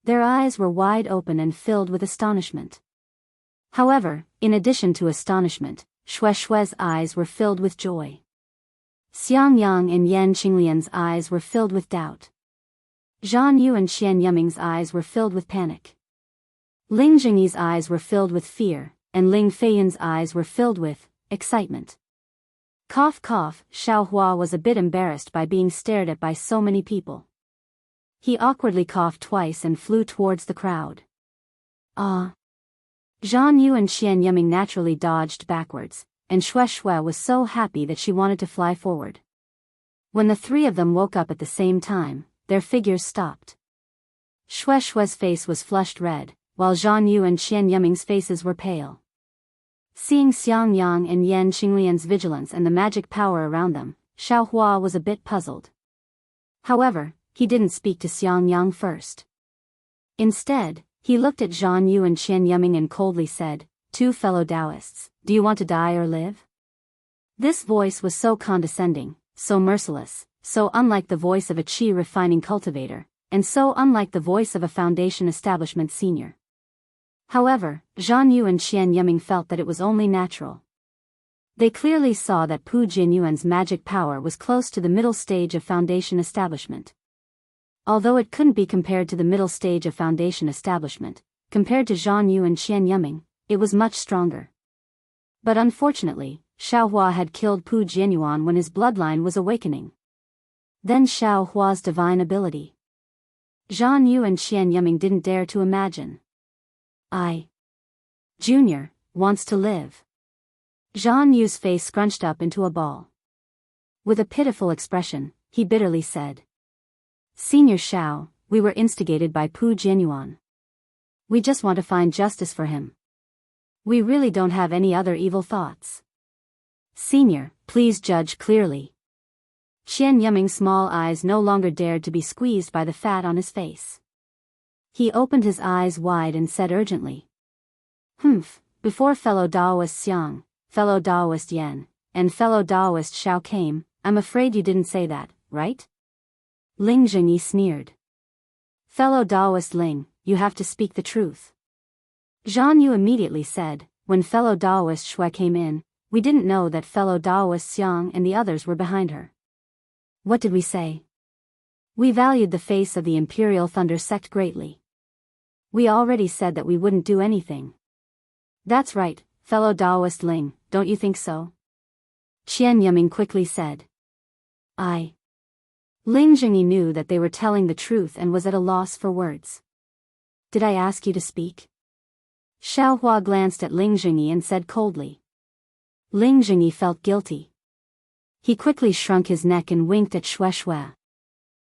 Their eyes were wide open and filled with astonishment. However, in addition to astonishment, Shue's eyes were filled with joy. Xiangyang and Yan Qinglian's eyes were filled with doubt. Zhan Yu and Xian Yuming's eyes were filled with panic. Ling Jingyi's eyes were filled with fear, and Ling Feiyan's eyes were filled with excitement. Cough cough, Xiaohua was a bit embarrassed by being stared at by so many people. He awkwardly coughed twice and flew towards the crowd. Zhan Yu and Qian Yiming naturally dodged backwards, and Shui was so happy that she wanted to fly forward. When the three of them woke up at the same time, their figures stopped. Shui's face was flushed red, while Zhan Yu and Qian Yiming's faces were pale. Seeing Xiang Yang and Yan Qinglian's vigilance and the magic power around them, Xiaohua was a bit puzzled. However, he didn't speak to Xiang Yang first. Instead, he looked at Zhan Yu and Qian Yiming and coldly said, "Two fellow Daoists, do you want to die or live?" This voice was so condescending, so merciless, so unlike the voice of a qi refining cultivator, and so unlike the voice of a Foundation establishment senior. However, Zhan Yu and Qian Yiming felt that it was only natural. They clearly saw that Pu Jianyuan's magic power was close to the middle stage of Foundation establishment. Although it couldn't be compared to the middle stage of Foundation establishment, compared to Zhan Yu and Qian Yiming, it was much stronger. But unfortunately, Xiaohua had killed Pu Jianyuan when his bloodline was awakening. Then Xiaohua's divine ability. Zhan Yu and Qian Yiming didn't dare to imagine. Junior wants to live. Zhan Yu's face scrunched up into a ball. With a pitiful expression, he bitterly said, "Senior Xiao, we were instigated by Pu Jianyuan. We just want to find justice for him. We really don't have any other evil thoughts. Senior, please judge clearly." Qian Yiming's small eyes no longer dared to be squeezed by the fat on his face. He opened his eyes wide and said urgently, "Before fellow Daoist Xiang, fellow Daoist Yan, and fellow Daoist Xiao came, I'm afraid you didn't say that, right?" Ling Zhengyi sneered. "Fellow Daoist Ling, you have to speak the truth." Zhan Yu immediately said, "When fellow Daoist Shui came in, we didn't know that fellow Daoist Xiang and the others were behind her." "What did we say?" "We valued the face of the Imperial Thunder sect greatly. We already said that we wouldn't do anything." "That's right, fellow Daoist Ling, don't you think so?" Qian Yiming quickly said. Ling Zhengyi knew that they were telling the truth and was at a loss for words. "Did I ask you to speak?" Xiaohua glanced at Ling Zhengyi and said coldly. Ling Zhengyi felt guilty. He quickly shrunk his neck and winked at Shui.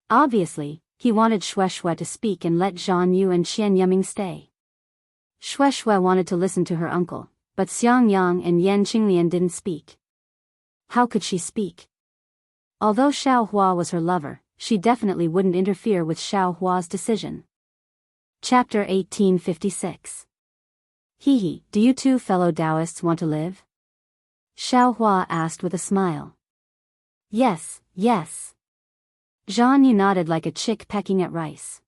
Obviously, he wanted Shui to speak and let Zhan Yu and Qian Yiming stay. Shui wanted to listen to her uncle, but Xiang Yang and Yan Qinglian didn't speak. How could she speak? Although Xiaohua was her lover, she definitely wouldn't interfere with Xiaohua's decision. Chapter 1856. Do you two fellow Daoists want to live?" Xiaohua asked with a smile. Yes. Zhan Yu nodded like a chick pecking at rice.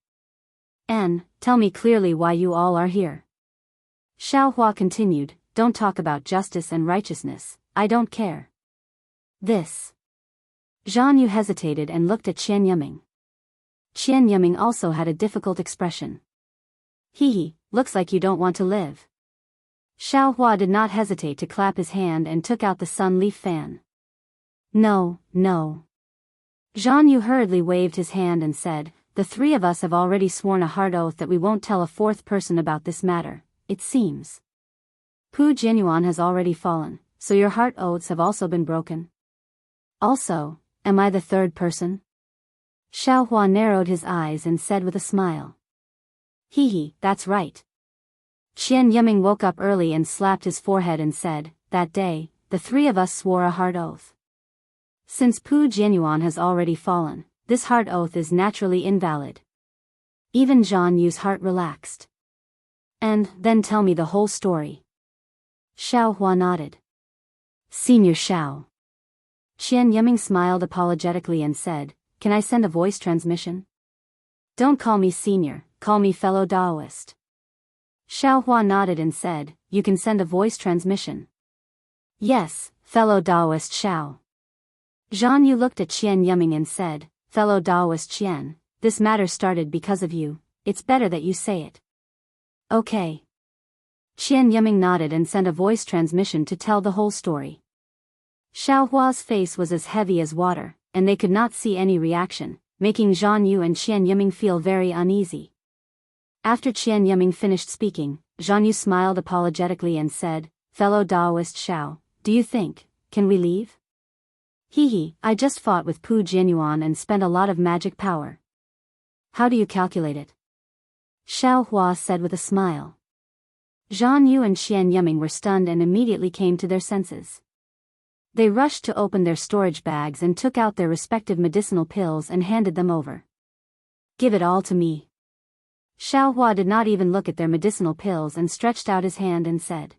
Tell me clearly why you all are here." Xiaohua continued, "Don't talk about justice and righteousness, I don't care. This." Zhan Yu hesitated and looked at Qian Yiming. Qian Yiming also had a difficult expression. Looks like you don't want to live." Xiaohua did not hesitate to clap his hand and took out the sun leaf fan. No. Zhan Yu hurriedly waved his hand and said, "The three of us have already sworn a hard oath that we won't tell a fourth person about this matter, it seems. Pu Jianyuan has already fallen, so your heart oaths have also been broken. Also, am I the third person?" Xiaohua narrowed his eyes and said with a smile. That's right." Qian Yiming woke up early and slapped his forehead and said, "That day, the three of us swore a hard oath. Since Pu Jianyuan has already fallen, this hard oath is naturally invalid." Even Zhan Yu's heart relaxed. "And then tell me the whole story." Xiaohua nodded. "Senior Xiao." Qian Yiming smiled apologetically and said, "Can I send a voice transmission?" "Don't call me senior, call me fellow Daoist." Xiaohua nodded and said, "You can send a voice transmission." "Yes, fellow Daoist Xiao." Zhan Yu looked at Qian Yiming and said, "Fellow Daoist Qian, this matter started because of you, it's better that you say it." "Okay." Qian Yiming nodded and sent a voice transmission to tell the whole story. Xiaohua's face was as heavy as water, and they could not see any reaction, making Zhan Yu and Qian Yiming feel very uneasy. After Qian Yiming finished speaking, Jianghu smiled apologetically and said, "Fellow Daoist Xiao, do you think, can we leave?" "Hee, I just fought with Pu Jianyuan and spent a lot of magic power." "How do you calculate it?" Xiao Hua said with a smile. Zhan Yu and Xian Yiming were stunned and immediately came to their senses. They rushed to open their storage bags and took out their respective medicinal pills and handed them over. "Give it all to me." Xiao Hua did not even look at their medicinal pills and stretched out his hand and said,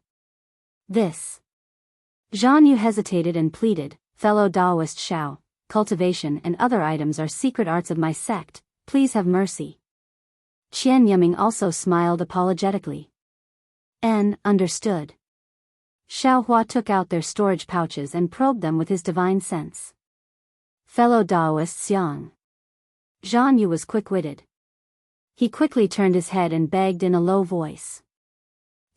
"This." Zhan Yu hesitated and pleaded, "Fellow Daoist Xiao, cultivation and other items are secret arts of my sect, please have mercy." Qian Yiming also smiled apologetically. Understood." Xiao Hua took out their storage pouches and probed them with his divine sense. "Fellow Daoist Xiang." Zhan Yu was quick-witted. He quickly turned his head and begged in a low voice.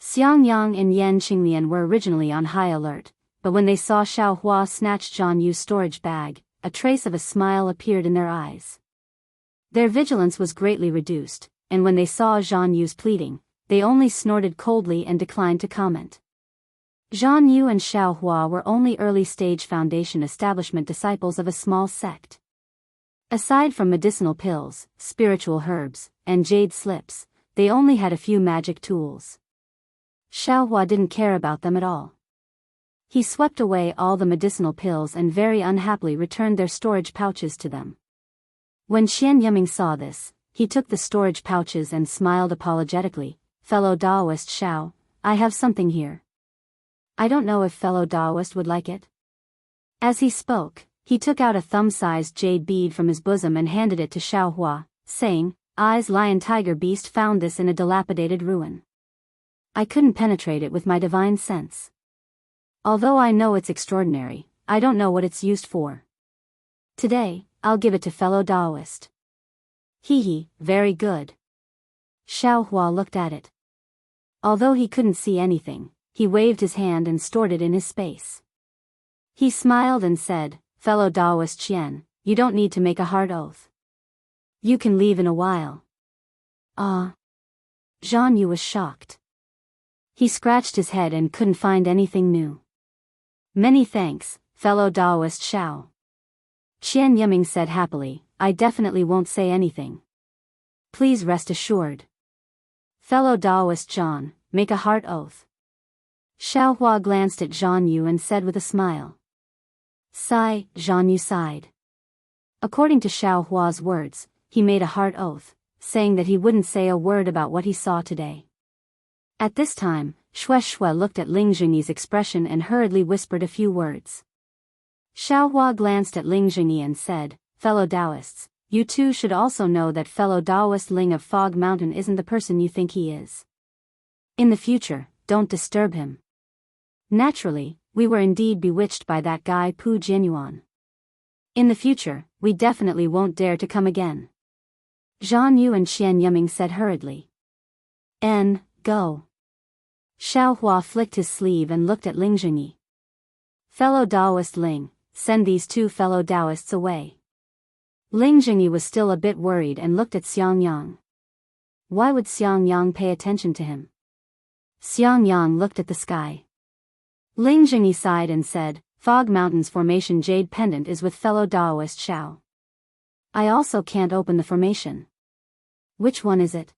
Xiang Yang and Yan Qinglian were originally on high alert, but when they saw Xiao Hua snatch Zhan Yu's storage bag, a trace of a smile appeared in their eyes. Their vigilance was greatly reduced, and when they saw Zhan Yu's pleading, they only snorted coldly and declined to comment. Zhan Yu and Xiao Hua were only early-stage foundation establishment disciples of a small sect. Aside from medicinal pills, spiritual herbs, and jade slips, they only had a few magic tools. Xiao Hua didn't care about them at all. He swept away all the medicinal pills and very unhappily returned their storage pouches to them. When Qian Yiming saw this, he took the storage pouches and smiled apologetically, "Fellow Daoist Xiao, I have something here. I don't know if fellow Daoist would like it." As he spoke, he took out a thumb-sized jade bead from his bosom and handed it to Xiao Hua, saying, "Eyes Lion Tiger Beast found this in a dilapidated ruin. I couldn't penetrate it with my divine sense. Although I know it's extraordinary, I don't know what it's used for. Today, I'll give it to fellow Daoist." "Hee, very good." Xiao Hua looked at it. Although he couldn't see anything, he waved his hand and stored it in his space. He smiled and said, "Fellow Daoist Qian, you don't need to make a hard oath. You can leave in a while." "Ah." Zhan Yu was shocked. He scratched his head and couldn't find anything new. "Many thanks, fellow Daoist Xiao." Qian Yiming said happily, "I definitely won't say anything. Please rest assured." "Fellow Daoist Zhan, make a heart oath." Xiao Hua glanced at Zhan Yu and said with a smile. "Sigh." Zhan Yu sighed. According to Xiao Hua's words, he made a heart oath, saying that he wouldn't say a word about what he saw today. At this time, Shui looked at Ling Jingyi's expression and hurriedly whispered a few words. Xiao Hua glanced at Ling Jingyi and said, "Fellow Daoists, you too should also know that fellow Daoist Ling of Fog Mountain isn't the person you think he is. In the future, don't disturb him. Naturally, we were indeed bewitched by that guy Pu Jianyuan. In the future, we definitely won't dare to come again." Zhan Yu and Qian Yiming said hurriedly. Go." Xiao Hua flicked his sleeve and looked at Ling Jingyi. "Fellow Daoist Ling, send these two fellow Daoists away." Ling Jingyi was still a bit worried and looked at Xiang Yang. Why would Xiang Yang pay attention to him? Xiang Yang looked at the sky. Ling Jingyi sighed and said, "Fog Mountain's formation jade pendant is with fellow Daoist Xiao. I also can't open the formation." "Which one is it?"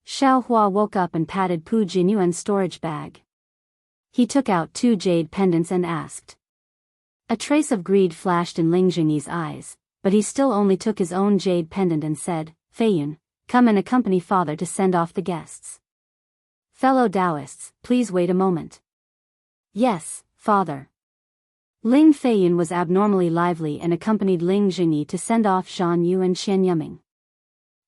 Xiao Hua woke up and patted Pu Jinyuan's storage bag. He took out 2 jade pendants and asked. A trace of greed flashed in Ling Jingyi's eyes, but he still only took his own jade pendant and said, "Feiyun, come and accompany father to send off the guests. Fellow Daoists, please wait a moment." "Yes, father." Ling Feiyun was abnormally lively and accompanied Ling Jingyi to send off Zhan Yu and Qian Yiming.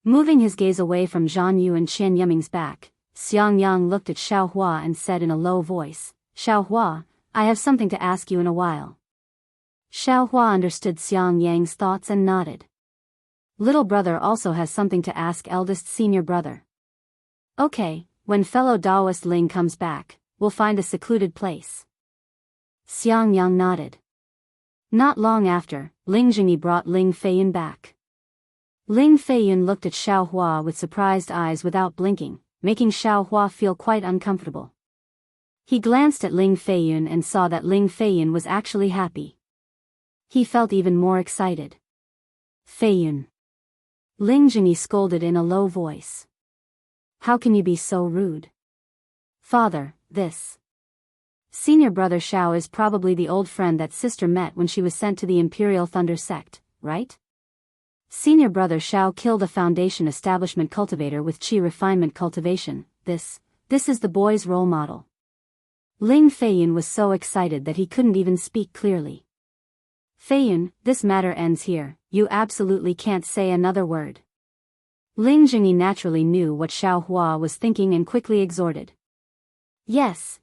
Moving his gaze away from Zhan Yu and Qian Yiming's back, Xiang Yang looked at Xiao Hua and said in a low voice, "Xiao Hua, I have something to ask you in a while." Xiao Hua understood Xiang Yang's thoughts and nodded. Little brother also has something to ask eldest senior brother. "Okay, when fellow Daoist Ling comes back, we'll find a secluded place." Xiang Yang nodded. Not long after, Ling Jingyi brought Ling Feiyun back. Ling Feiyun looked at Xiao Hua with surprised eyes without blinking, making Xiaohua feel quite uncomfortable. He glanced at Ling Feiyun and saw that Ling Feiyun was actually happy. He felt even more excited. Feiyun. Ling Jingyi scolded in a low voice. How can you be so rude? Father, this senior brother Xiao is probably the old friend that sister met when she was sent to the Imperial Thunder sect, right? Senior brother Xiao killed a foundation establishment cultivator with chi refinement cultivation. This is the boy's role model. Ling Feiyun was so excited that he couldn't even speak clearly. Feiyun, this matter ends here, you absolutely can't say another word. Ling Jingyi naturally knew what Xiaohua was thinking and quickly exhorted. Yes,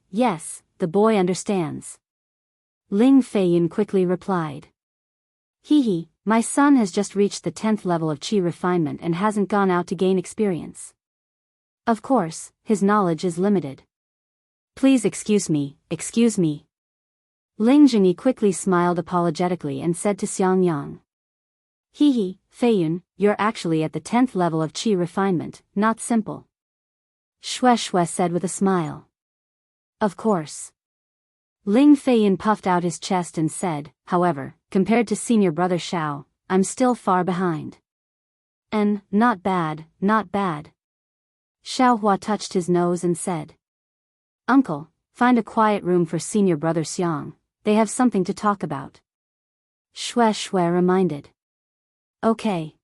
the boy understands. Ling Feiyun quickly replied. My son has just reached the 10th level of chi refinement and hasn't gone out to gain experience. Of course, his knowledge is limited. Please excuse me. Ling Jingyi quickly smiled apologetically and said to Xiangyang. Feiyun, you're actually at the 10th level of chi refinement, not simple. Shui said with a smile. Of course. Ling Feiyun puffed out his chest and said, however, compared to senior brother Xiao, I'm still far behind. And, not bad. Xiaohua touched his nose and said. Uncle, find a quiet room for senior brother Xiang, they have something to talk about. Shui reminded. Okay.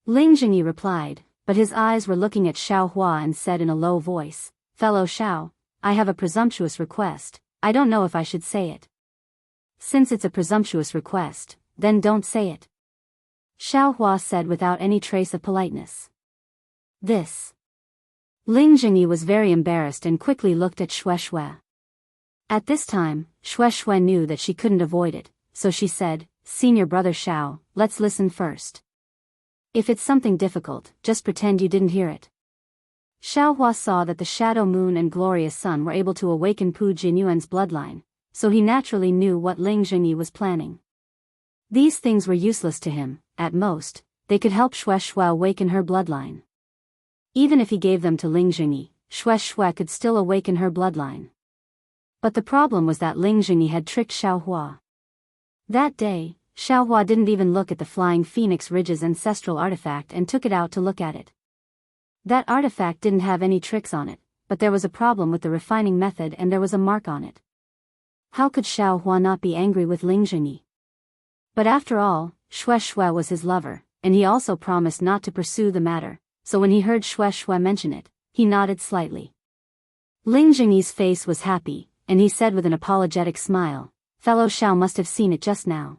Ling Jingyi replied, but his eyes were looking at Xiaohua and said in a low voice, Fellow Xiao, I have a presumptuous request, I don't know if I should say it. Since it's a presumptuous request, then don't say it. Xiaohua said without any trace of politeness. This. Ling Jingyi was very embarrassed and quickly looked at Shui. At this time, Shui knew that she couldn't avoid it, so she said, Senior brother Xiao, let's listen first. If it's something difficult, just pretend you didn't hear it. Xiaohua saw that the shadow moon and glorious sun were able to awaken Pu Jinyuan's bloodline, so he naturally knew what Ling Jingyi was planning. These things were useless to him, at most, they could help Shui awaken her bloodline. Even if he gave them to Ling Jingyi, Shui could still awaken her bloodline. But the problem was that Ling Jingyi had tricked Xiaohua. That day, Xiaohua didn't even look at the Flying Phoenix Ridge's ancestral artifact and took it out to look at it. That artifact didn't have any tricks on it, but there was a problem with the refining method and there was a mark on it. How could Xiaohua not be angry with Ling Jingyi? But after all, Shui was his lover, and he also promised not to pursue the matter, so when he heard Shui mention it, he nodded slightly. Ling Jingyi's face was happy, and he said with an apologetic smile, Fellow Xiao must have seen it just now.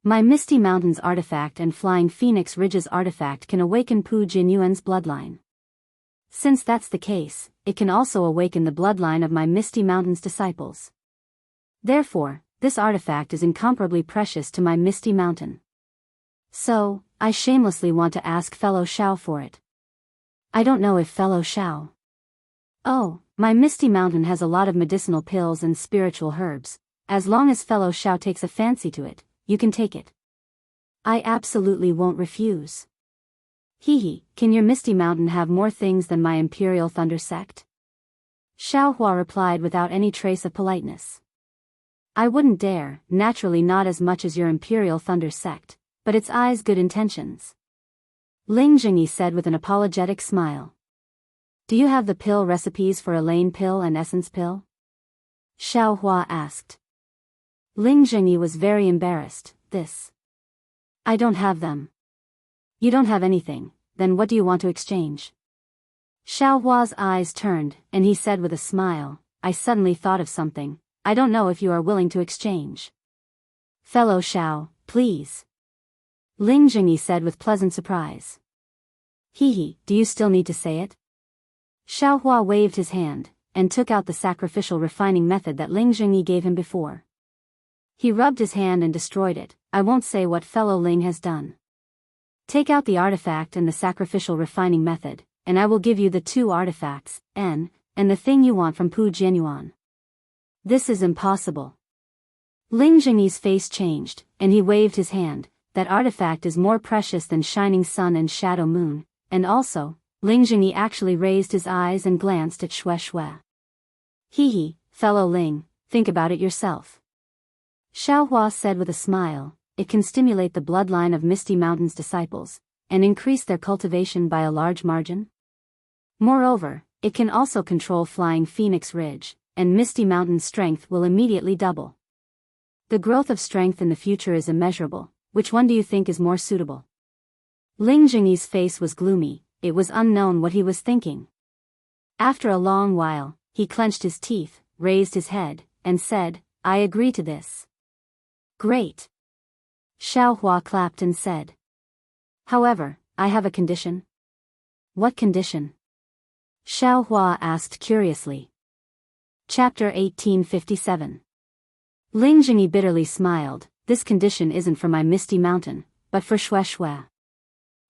My Misty Mountains artifact and Flying Phoenix Ridge's artifact can awaken Pu Jinyuan's bloodline. Since that's the case, it can also awaken the bloodline of my Misty Mountains disciples. Therefore, this artifact is incomparably precious to my Misty Mountain. So, I shamelessly want to ask Fellow Xiao for it. I don't know if Fellow Xiao. Oh, my Misty Mountain has a lot of medicinal pills and spiritual herbs. As long as Fellow Xiao takes a fancy to it, you can take it. I absolutely won't refuse. Can your Misty Mountain have more things than my Imperial Thunder sect? Xiaohua replied without any trace of politeness. I wouldn't dare, naturally not as much as your Imperial Thunder sect, but its eyes good intentions. Ling Jingyi said with an apologetic smile. Do you have the pill recipes for Elaine pill and Essence pill? Xiaohua asked. Ling Jingyi was very embarrassed, I don't have them. You don't have anything, then what do you want to exchange? Xiaohua's eyes turned, and he said with a smile, I suddenly thought of something, I don't know if you are willing to exchange. Fellow Xiao, please. Ling Jingyi said with pleasant surprise. Do you still need to say it? Xiaohua waved his hand, and took out the sacrificial refining method that Ling Jingyi gave him before. He rubbed his hand and destroyed it. I won't say what fellow Ling has done. Take out the artifact and the sacrificial refining method, and I will give you the two artifacts, and the thing you want from Pu Jianyuan. This is impossible. Ling Jingyi's face changed, and he waved his hand. That artifact is more precious than Shining Sun and Shadow Moon, and also, Ling Jingyi actually raised his eyes and glanced at Xue Xue. Hee, fellow Ling, think about it yourself. Xiao Hua said with a smile, it can stimulate the bloodline of Misty Mountain's disciples, and increase their cultivation by a large margin. Moreover, it can also control Flying Phoenix Ridge, and Misty Mountain's strength will immediately double. The growth of strength in the future is immeasurable. Which one do you think is more suitable? Ling Jingyi's face was gloomy. It was unknown what he was thinking. After a long while, he clenched his teeth, raised his head, and said, I agree to this. Great. Xiao Hua clapped and said. However, I have a condition. What condition? Xiao Hua asked curiously. Chapter 1857. Ling Jingyi bitterly smiled, this condition isn't for my Misty Mountain, but for Xue Xue.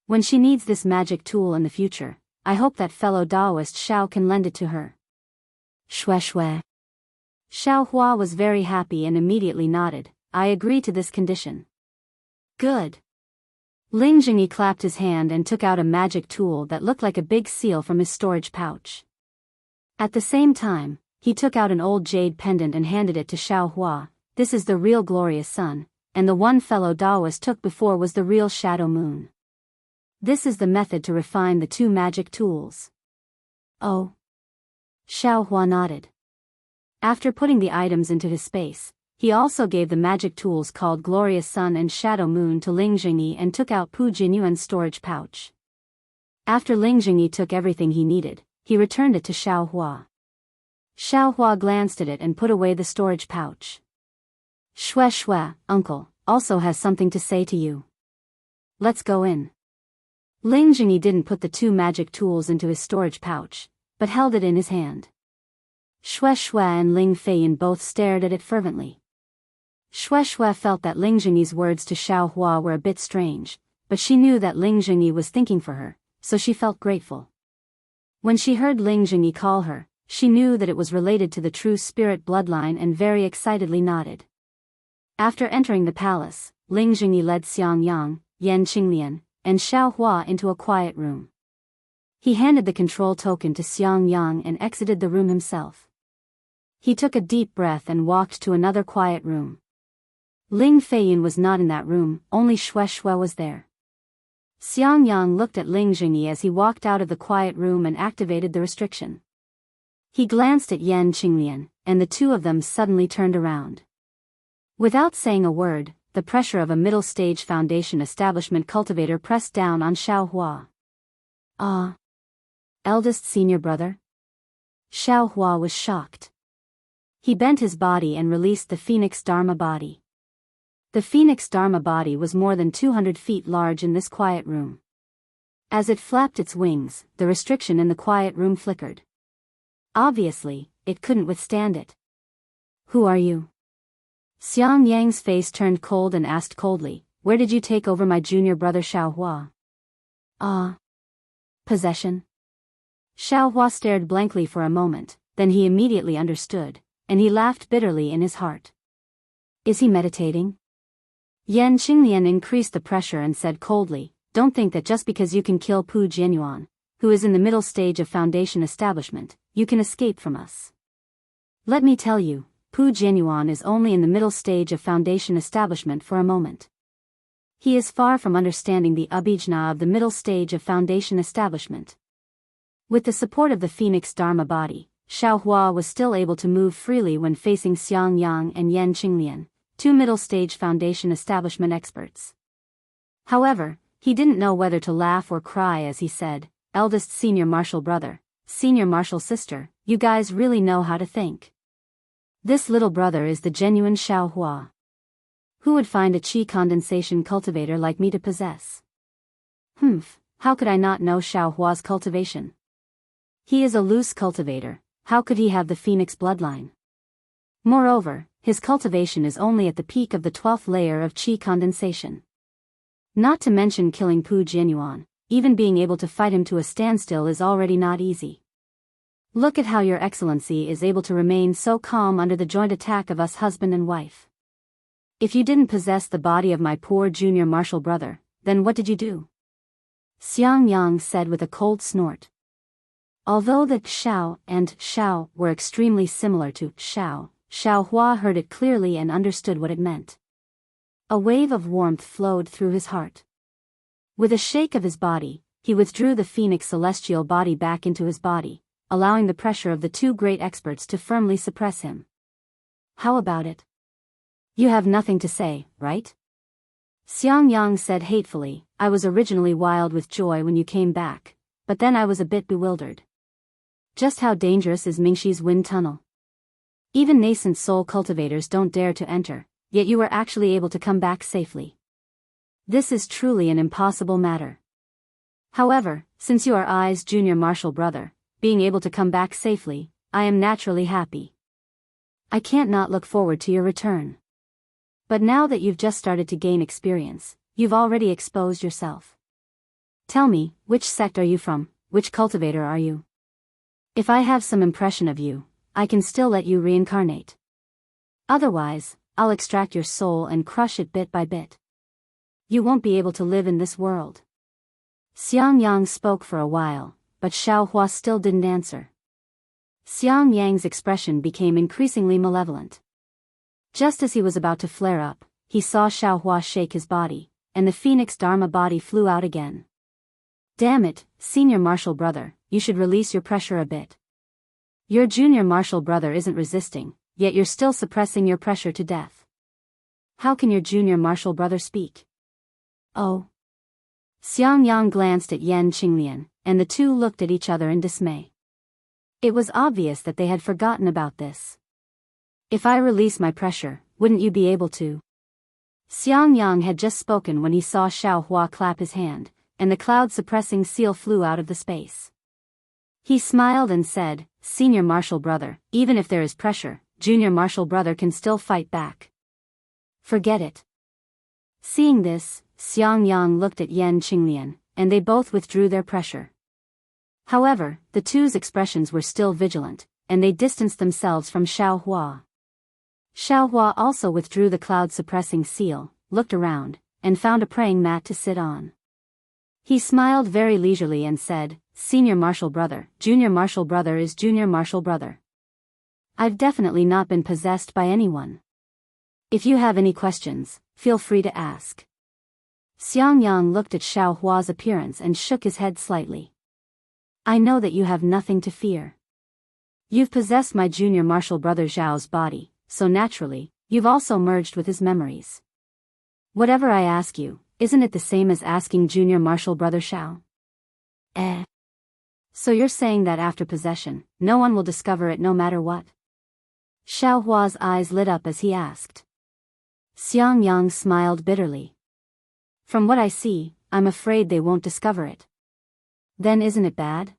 When she needs this magic tool in the future, I hope that fellow Daoist Xiao can lend it to her. Xue Xue. Xiao Hua was very happy and immediately nodded, I agree to this condition. Good. Ling Jingyi clapped his hand and took out a magic tool that looked like a big seal from his storage pouch. At the same time, he took out an old jade pendant and handed it to Xiao Hua. This is the real glorious sun, and the one fellow Daoist took before was the real shadow moon. This is the method to refine the two magic tools. Oh. Xiao Hua nodded. After putting the items into his space, he also gave the magic tools called Glorious Sun and Shadow Moon to Ling Jingyi and took out Pu Jinyuan's storage pouch. After Ling Jingyi took everything he needed, he returned it to Xiao Hua. Xiao Hua glanced at it and put away the storage pouch. Xue Xue, uncle, also has something to say to you. Let's go in. Ling Jingyi didn't put the two magic tools into his storage pouch, but held it in his hand. Xue Xue and Ling Feiyin both stared at it fervently. Xue Xue felt that Ling Jingyi's words to Xiao Hua were a bit strange, but she knew that Ling Jingyi was thinking for her, so she felt grateful. When she heard Ling Jingyi call her, she knew that it was related to the true spirit bloodline and very excitedly nodded. After entering the palace, Ling Jingyi led Xiang Yang, Yan Qinglian, and Xiao Hua into a quiet room. He handed the control token to Xiang Yang and exited the room himself. He took a deep breath and walked to another quiet room. Ling Feiyin was not in that room, only Xue Xue was there. Xiang Yang looked at Ling Jingyi as he walked out of the quiet room and activated the restriction. He glanced at Yan Qinglian, and the two of them suddenly turned around. Without saying a word, the pressure of a middle-stage foundation establishment cultivator pressed down on Xiao Hua. Ah. Eldest senior brother? Xiao Hua was shocked. He bent his body and released the Phoenix Dharma body. The Phoenix Dharma body was more than 200 feet large in this quiet room. As it flapped its wings, the restriction in the quiet room flickered. Obviously, it couldn't withstand it. Who are you? Xiang Yang's face turned cold and asked coldly, where did you take over my junior brother Xiao Hua? Ah. Possession? Xiao Hua stared blankly for a moment, then he immediately understood, and he laughed bitterly in his heart. Is he meditating? Yan Qinglian increased the pressure and said coldly, don't think that just because you can kill Pu Jianyuan, who is in the middle stage of foundation establishment, you can escape from us. Let me tell you, Pu Jianyuan is only in the middle stage of foundation establishment for a moment. He is far from understanding the abhijna of the middle stage of foundation establishment. With the support of the Phoenix Dharma body, Xiao Hua was still able to move freely when facing Xiang Yang and Yan Qinglian, two middle stage foundation establishment experts. However, he didn't know whether to laugh or cry as he said, eldest senior martial brother, senior martial sister, you guys really know how to think. This little brother is the genuine Xiao Hua. Who would find a qi condensation cultivator like me to possess? How could I not know Xiao Hua's cultivation? He is a loose cultivator, how could he have the phoenix bloodline? Moreover, his cultivation is only at the peak of the 12th layer of qi condensation. Not to mention killing Pu Jianyuan, even being able to fight him to a standstill is already not easy. Look at how your excellency is able to remain so calm under the joint attack of us husband and wife. If you didn't possess the body of my poor junior martial brother, then what did you do? Xiangyang said with a cold snort. Although the Xiao and Xiao were extremely similar to Xiao, Xiaohua heard it clearly and understood what it meant. A wave of warmth flowed through his heart. With a shake of his body, he withdrew the phoenix celestial body back into his body, allowing the pressure of the two great experts to firmly suppress him. How about it? You have nothing to say, right? Xiangyang said hatefully, I was originally wild with joy when you came back, but then I was a bit bewildered. Just how dangerous is Mingxi's wind tunnel? Even nascent soul cultivators don't dare to enter, yet you were actually able to come back safely. This is truly an impossible matter. However, since you are Ai's junior martial brother, being able to come back safely, I am naturally happy. I can't not look forward to your return. But now that you've just started to gain experience, you've already exposed yourself. Tell me, which sect are you from, which cultivator are you? If I have some impression of you, I can still let you reincarnate. Otherwise, I'll extract your soul and crush it bit by bit. You won't be able to live in this world. Xiangyang spoke for a while, but Xiaohua still didn't answer. Xiangyang's expression became increasingly malevolent. Just as he was about to flare up, he saw Xiaohua shake his body, and the Phoenix Dharma body flew out again. Damn it, senior martial brother, you should release your pressure a bit. Your junior martial brother isn't resisting, yet you're still suppressing your pressure to death. How can your junior martial brother speak? Oh. Xiangyang glanced at Yan Qinglian, and the two looked at each other in dismay. It was obvious that they had forgotten about this. If I release my pressure, wouldn't you be able to? Xiangyang had just spoken when he saw Xiaohua clap his hand, and the cloud-suppressing seal flew out of the space. He smiled and said, Senior martial brother, even if there is pressure, junior martial brother can still fight back. Forget it. Seeing this, Xiangyang looked at Yan Qinglian, and they both withdrew their pressure. However, the two's expressions were still vigilant, and they distanced themselves from Xiaohua. Xiaohua also withdrew the cloud-suppressing seal, looked around, and found a praying mat to sit on. He smiled very leisurely and said, Senior martial brother, junior martial brother is junior martial brother. I've definitely not been possessed by anyone. If you have any questions, feel free to ask. Xiangyang looked at Xiaohua's appearance and shook his head slightly. I know that you have nothing to fear. You've possessed my junior martial brother Zhao's body, so naturally, you've also merged with his memories. Whatever I ask you, isn't it the same as asking junior martial brother Xiao? So you're saying that after possession, no one will discover it no matter what? Xiaohua's eyes lit up as he asked. Xiangyang smiled bitterly. From what I see, I'm afraid they won't discover it. Then isn't it bad?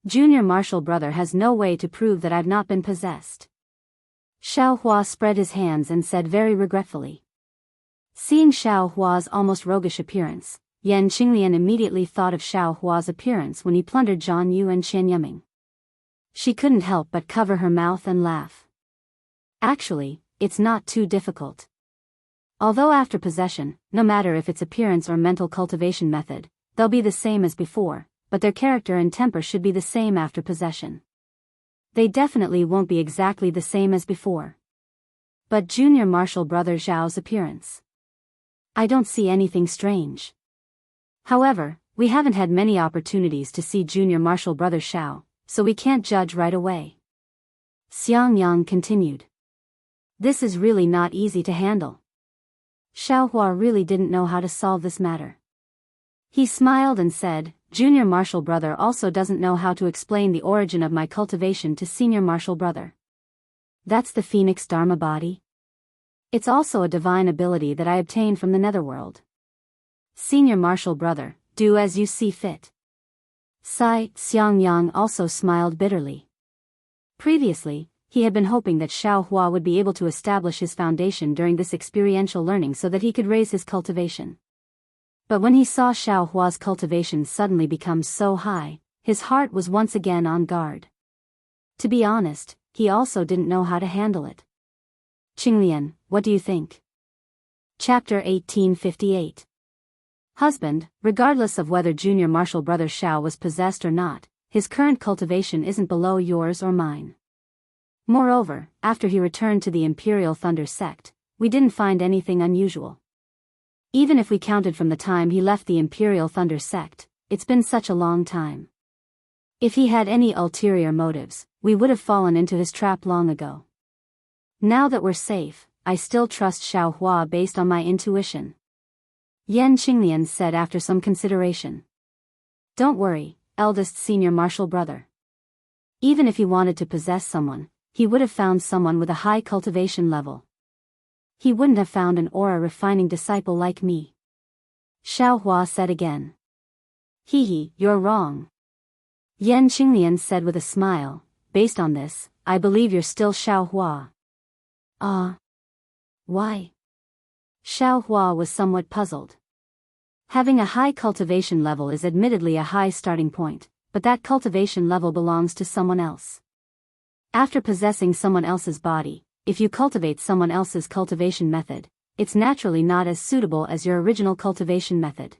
Junior martial brother has no way to prove that I've not been possessed. Xiaohua spread his hands and said very regretfully. Seeing Xiaohua's almost roguish appearance, Yan Qinglian immediately thought of Xiaohua's appearance when he plundered Zhan Yu and Qian Yiming. She couldn't help but cover her mouth and laugh. Actually, it's not too difficult. Although after possession, no matter if it's appearance or mental cultivation method, they'll be the same as before, but their character and temper should be the same after possession. They definitely won't be exactly the same as before. But junior martial brother Zhao's appearance. I don't see anything strange. However, we haven't had many opportunities to see junior martial brother Xiao, so we can't judge right away. Xiangyang continued. This is really not easy to handle. Xiaohua really didn't know how to solve this matter. He smiled and said, Junior martial brother also doesn't know how to explain the origin of my cultivation to senior martial brother. That's the Phoenix Dharma body. It's also a divine ability that I obtained from the netherworld. Senior martial brother, do as you see fit. Xiangyang also smiled bitterly. Previously, he had been hoping that Xiaohua would be able to establish his foundation during this experiential learning so that he could raise his cultivation. But when he saw Xiaohua's cultivation suddenly become so high, his heart was once again on guard. To be honest, he also didn't know how to handle it. Qinglian, what do you think? Chapter 1858. Husband, regardless of whether junior martial brother Xiao was possessed or not, his current cultivation isn't below yours or mine. Moreover, after he returned to the Imperial Thunder sect, we didn't find anything unusual. Even if we counted from the time he left the Imperial Thunder sect, it's been such a long time. If he had any ulterior motives, we would have fallen into his trap long ago. Now that we're safe, I still trust Xiao Hua based on my intuition. Yan Qinglian said after some consideration. Don't worry, eldest senior martial brother. Even if he wanted to possess someone, he would have found someone with a high cultivation level. He wouldn't have found an aura-refining disciple like me. Xiao Hua said again. Hee, you're wrong. Yan Qinglian said with a smile, based on this, I believe you're still Xiao Hua. Why? Xiao Hua was somewhat puzzled. Having a high cultivation level is admittedly a high starting point, but that cultivation level belongs to someone else. After possessing someone else's body, if you cultivate someone else's cultivation method, it's naturally not as suitable as your original cultivation method.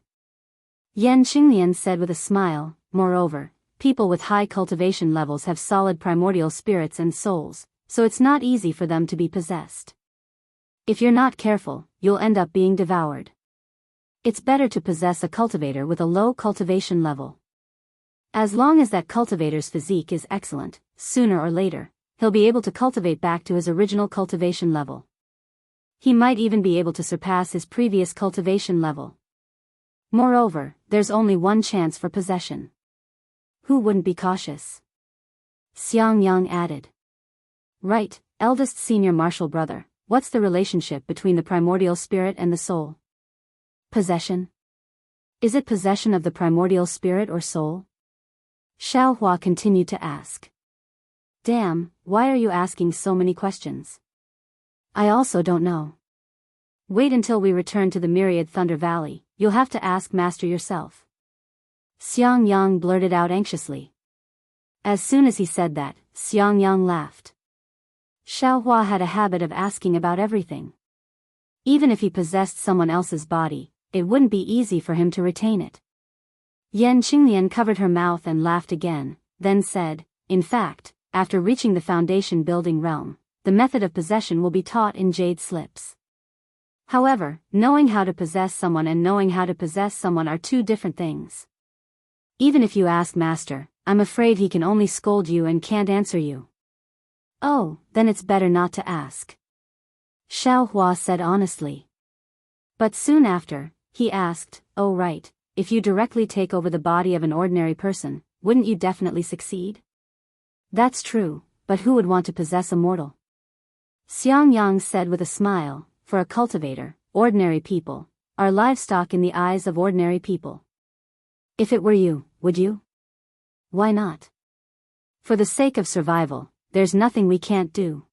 Yan Qinglian said with a smile, moreover, people with high cultivation levels have solid primordial spirits and souls, so it's not easy for them to be possessed. If you're not careful, you'll end up being devoured. It's better to possess a cultivator with a low cultivation level. As long as that cultivator's physique is excellent, sooner or later, he'll be able to cultivate back to his original cultivation level. He might even be able to surpass his previous cultivation level. Moreover, there's only one chance for possession. Who wouldn't be cautious? Xiangyang added. Right, eldest senior martial brother, what's the relationship between the primordial spirit and the soul? Possession? Is it possession of the primordial spirit or soul? Xiao Hua continued to ask. Damn, why are you asking so many questions? I also don't know. Wait until we return to the Myriad Thunder Valley, you'll have to ask Master yourself. Xiangyang blurted out anxiously. As soon as he said that, Xiangyang laughed. Xiao Hua had a habit of asking about everything. Even if he possessed someone else's body, it wouldn't be easy for him to retain it. Yan Qinglian covered her mouth and laughed again, then said, in fact, after reaching the foundation building realm, the method of possession will be taught in jade slips. However, knowing how to possess someone and knowing how to possess someone are two different things. Even if you ask Master, I'm afraid he can only scold you and can't answer you. Oh, then it's better not to ask. Xiao Hua said honestly. But soon after, he asked, oh right, if you directly take over the body of an ordinary person, wouldn't you definitely succeed? That's true, but who would want to possess a mortal? Xiangyang said with a smile, for a cultivator, ordinary people are livestock in the eyes of ordinary people. If it were you, would you? Why not? For the sake of survival, there's nothing we can't do.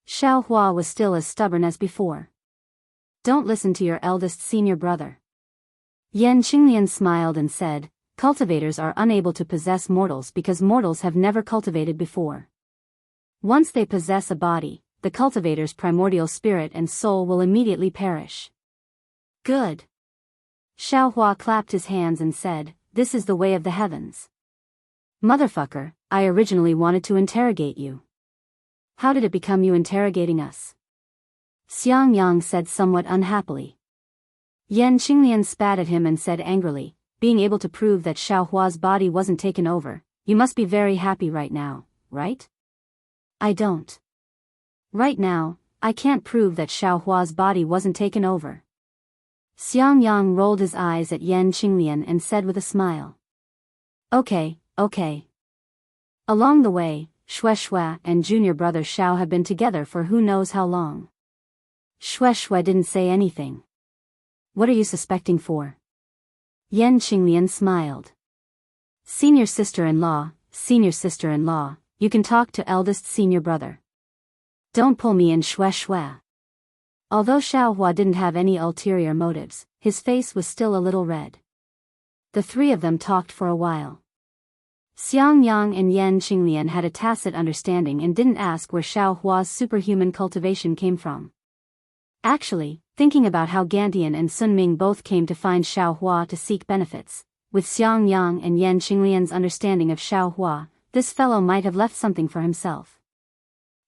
Xiao Hua was still as stubborn as before. Don't listen to your eldest senior brother. Yan Qinglian smiled and said, cultivators are unable to possess mortals because mortals have never cultivated before. Once they possess a body, the cultivator's primordial spirit and soul will immediately perish. Good. Xiao Hua clapped his hands and said, this is the way of the heavens. Motherfucker, I originally wanted to interrogate you. How did it become you interrogating us? Xiangyang said somewhat unhappily. Yan Qinglian spat at him and said angrily, being able to prove that Xiao Hua's body wasn't taken over, you must be very happy right now, right? I don't. Right now, I can't prove that Xiao Hua's body wasn't taken over. Xiangyang rolled his eyes at Yan Qinglian and said with a smile. Okay. Along the way, Shui and junior brother Xiao have been together for who knows how long. Shui didn't say anything. What are you suspecting for? Yan Qinglian smiled. Senior sister-in-law, you can talk to eldest senior brother. Don't pull me in Shui. Although Xiao Hua didn't have any ulterior motives, his face was still a little red. The three of them talked for a while. Xiangyang and Yan Qinglian had a tacit understanding and didn't ask where Xiao Hua's superhuman cultivation came from. Actually, Thinking about how Gantian and Sun Ming both came to find Xiao Hua to seek benefits, with Xiang Yang and Yan Qinglian's understanding of Xiao Hua, this fellow might have left something for himself.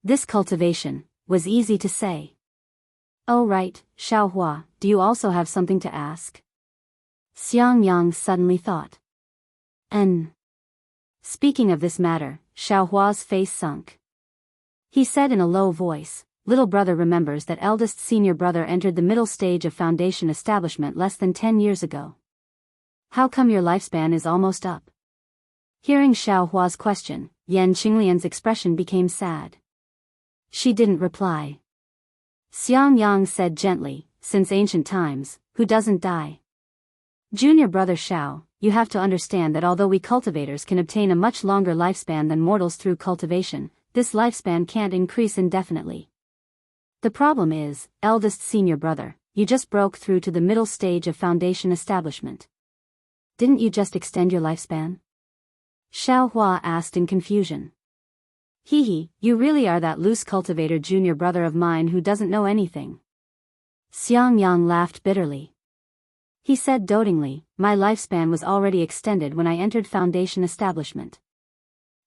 This cultivation was easy to say. Oh right, Xiao Hua, do you also have something to ask? Xiang Yang suddenly thought. Speaking of this matter, Xiao Hua's face sunk. He said in a low voice, little brother remembers that eldest senior brother entered the middle stage of foundation establishment less than 10 years ago. How come your lifespan is almost up? Hearing Xiao Hua's question, Yan Qinglian's expression became sad. She didn't reply. Xiang Yang said gently, since ancient times, who doesn't die? Junior brother Xiao, you have to understand that although we cultivators can obtain a much longer lifespan than mortals through cultivation, this lifespan can't increase indefinitely. The problem is, eldest senior brother, you just broke through to the middle stage of foundation establishment. Didn't you just extend your lifespan? Xiao Hua asked in confusion. Hee, you really are that loose cultivator junior brother of mine who doesn't know anything. Xiang Yang laughed bitterly. He said dotingly, my lifespan was already extended when I entered foundation establishment.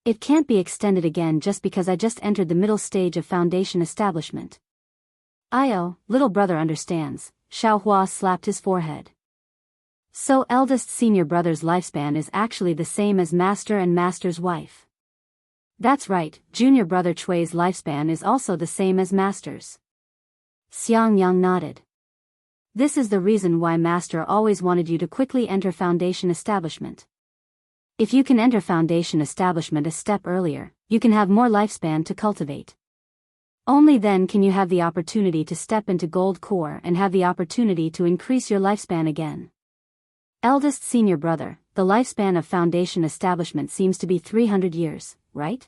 It can't be extended again just because I just entered the middle stage of foundation establishment. Little brother understands, Xiao Hua slapped his forehead. So eldest senior brother's lifespan is actually the same as master and master's wife. That's right, junior brother Chui's lifespan is also the same as master's. Xiang Yang nodded. This is the reason why master always wanted you to quickly enter foundation establishment. If you can enter foundation establishment a step earlier, you can have more lifespan to cultivate. Only then can you have the opportunity to step into gold core and have the opportunity to increase your lifespan again. Eldest senior brother, the lifespan of foundation establishment seems to be 300 years, right?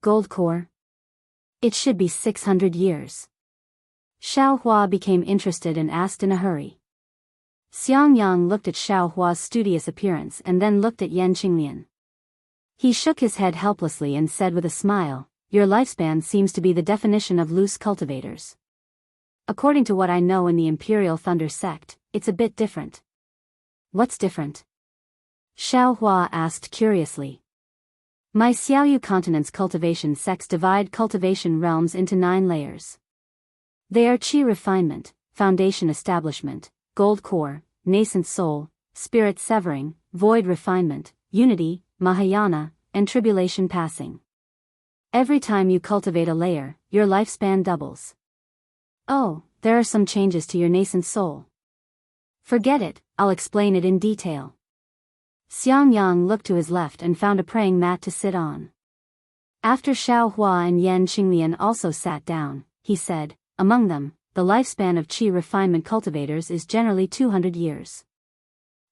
Gold core? It should be 600 years. Xiao Hua became interested and asked in a hurry. Xiang Yang looked at Xiao Hua's studious appearance and then looked at Yan Qinglian. He shook his head helplessly and said with a smile, your lifespan seems to be the definition of loose cultivators. According to what I know in the Imperial Thunder sect, it's a bit different. What's different? Xiao Hua asked curiously. My Xiaoyu continent's cultivation sects divide cultivation realms into 9 layers. They are Qi refinement, foundation establishment, gold core, nascent soul, spirit severing, void refinement, unity, Mahayana, and tribulation passing. Every time you cultivate a layer, your lifespan doubles. Oh, there are some changes to your nascent soul. Forget it, I'll explain it in detail. Xiang Yang looked to his left and found a praying mat to sit on. After Xiao Hua and Yan Qinglian also sat down, he said, among them, the lifespan of Qi refinement cultivators is generally 200 years.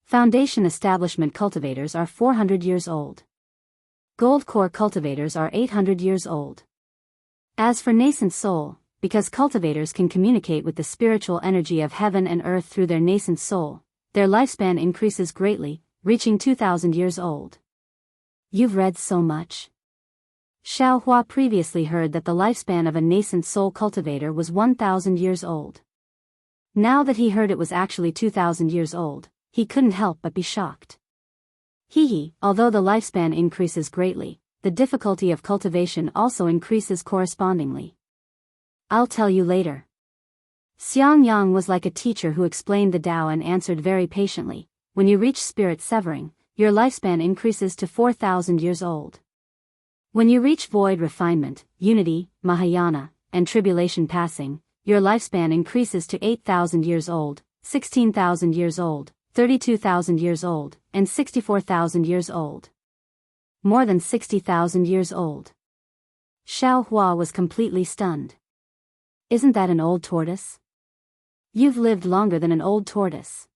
Foundation establishment cultivators are 400 years old. Gold core cultivators are 800 years old. As for nascent soul, because cultivators can communicate with the spiritual energy of heaven and earth through their nascent soul, their lifespan increases greatly, reaching 2,000 years old. You've read so much. Xiao Hua previously heard that the lifespan of a nascent soul cultivator was 1,000 years old. Now that he heard it was actually 2,000 years old, he couldn't help but be shocked. Although the lifespan increases greatly, the difficulty of cultivation also increases correspondingly. I'll tell you later. Xiang Yang was like a teacher who explained the Tao and answered very patiently, when you reach spirit severing, your lifespan increases to 4,000 years old. When you reach void refinement, unity, Mahayana, and tribulation passing, your lifespan increases to 8,000 years old, 16,000 years old, 32,000 years old, and 64,000 years old. More than 60,000 years old. Xiao Hua was completely stunned. Isn't that an old tortoise? You've lived longer than an old tortoise.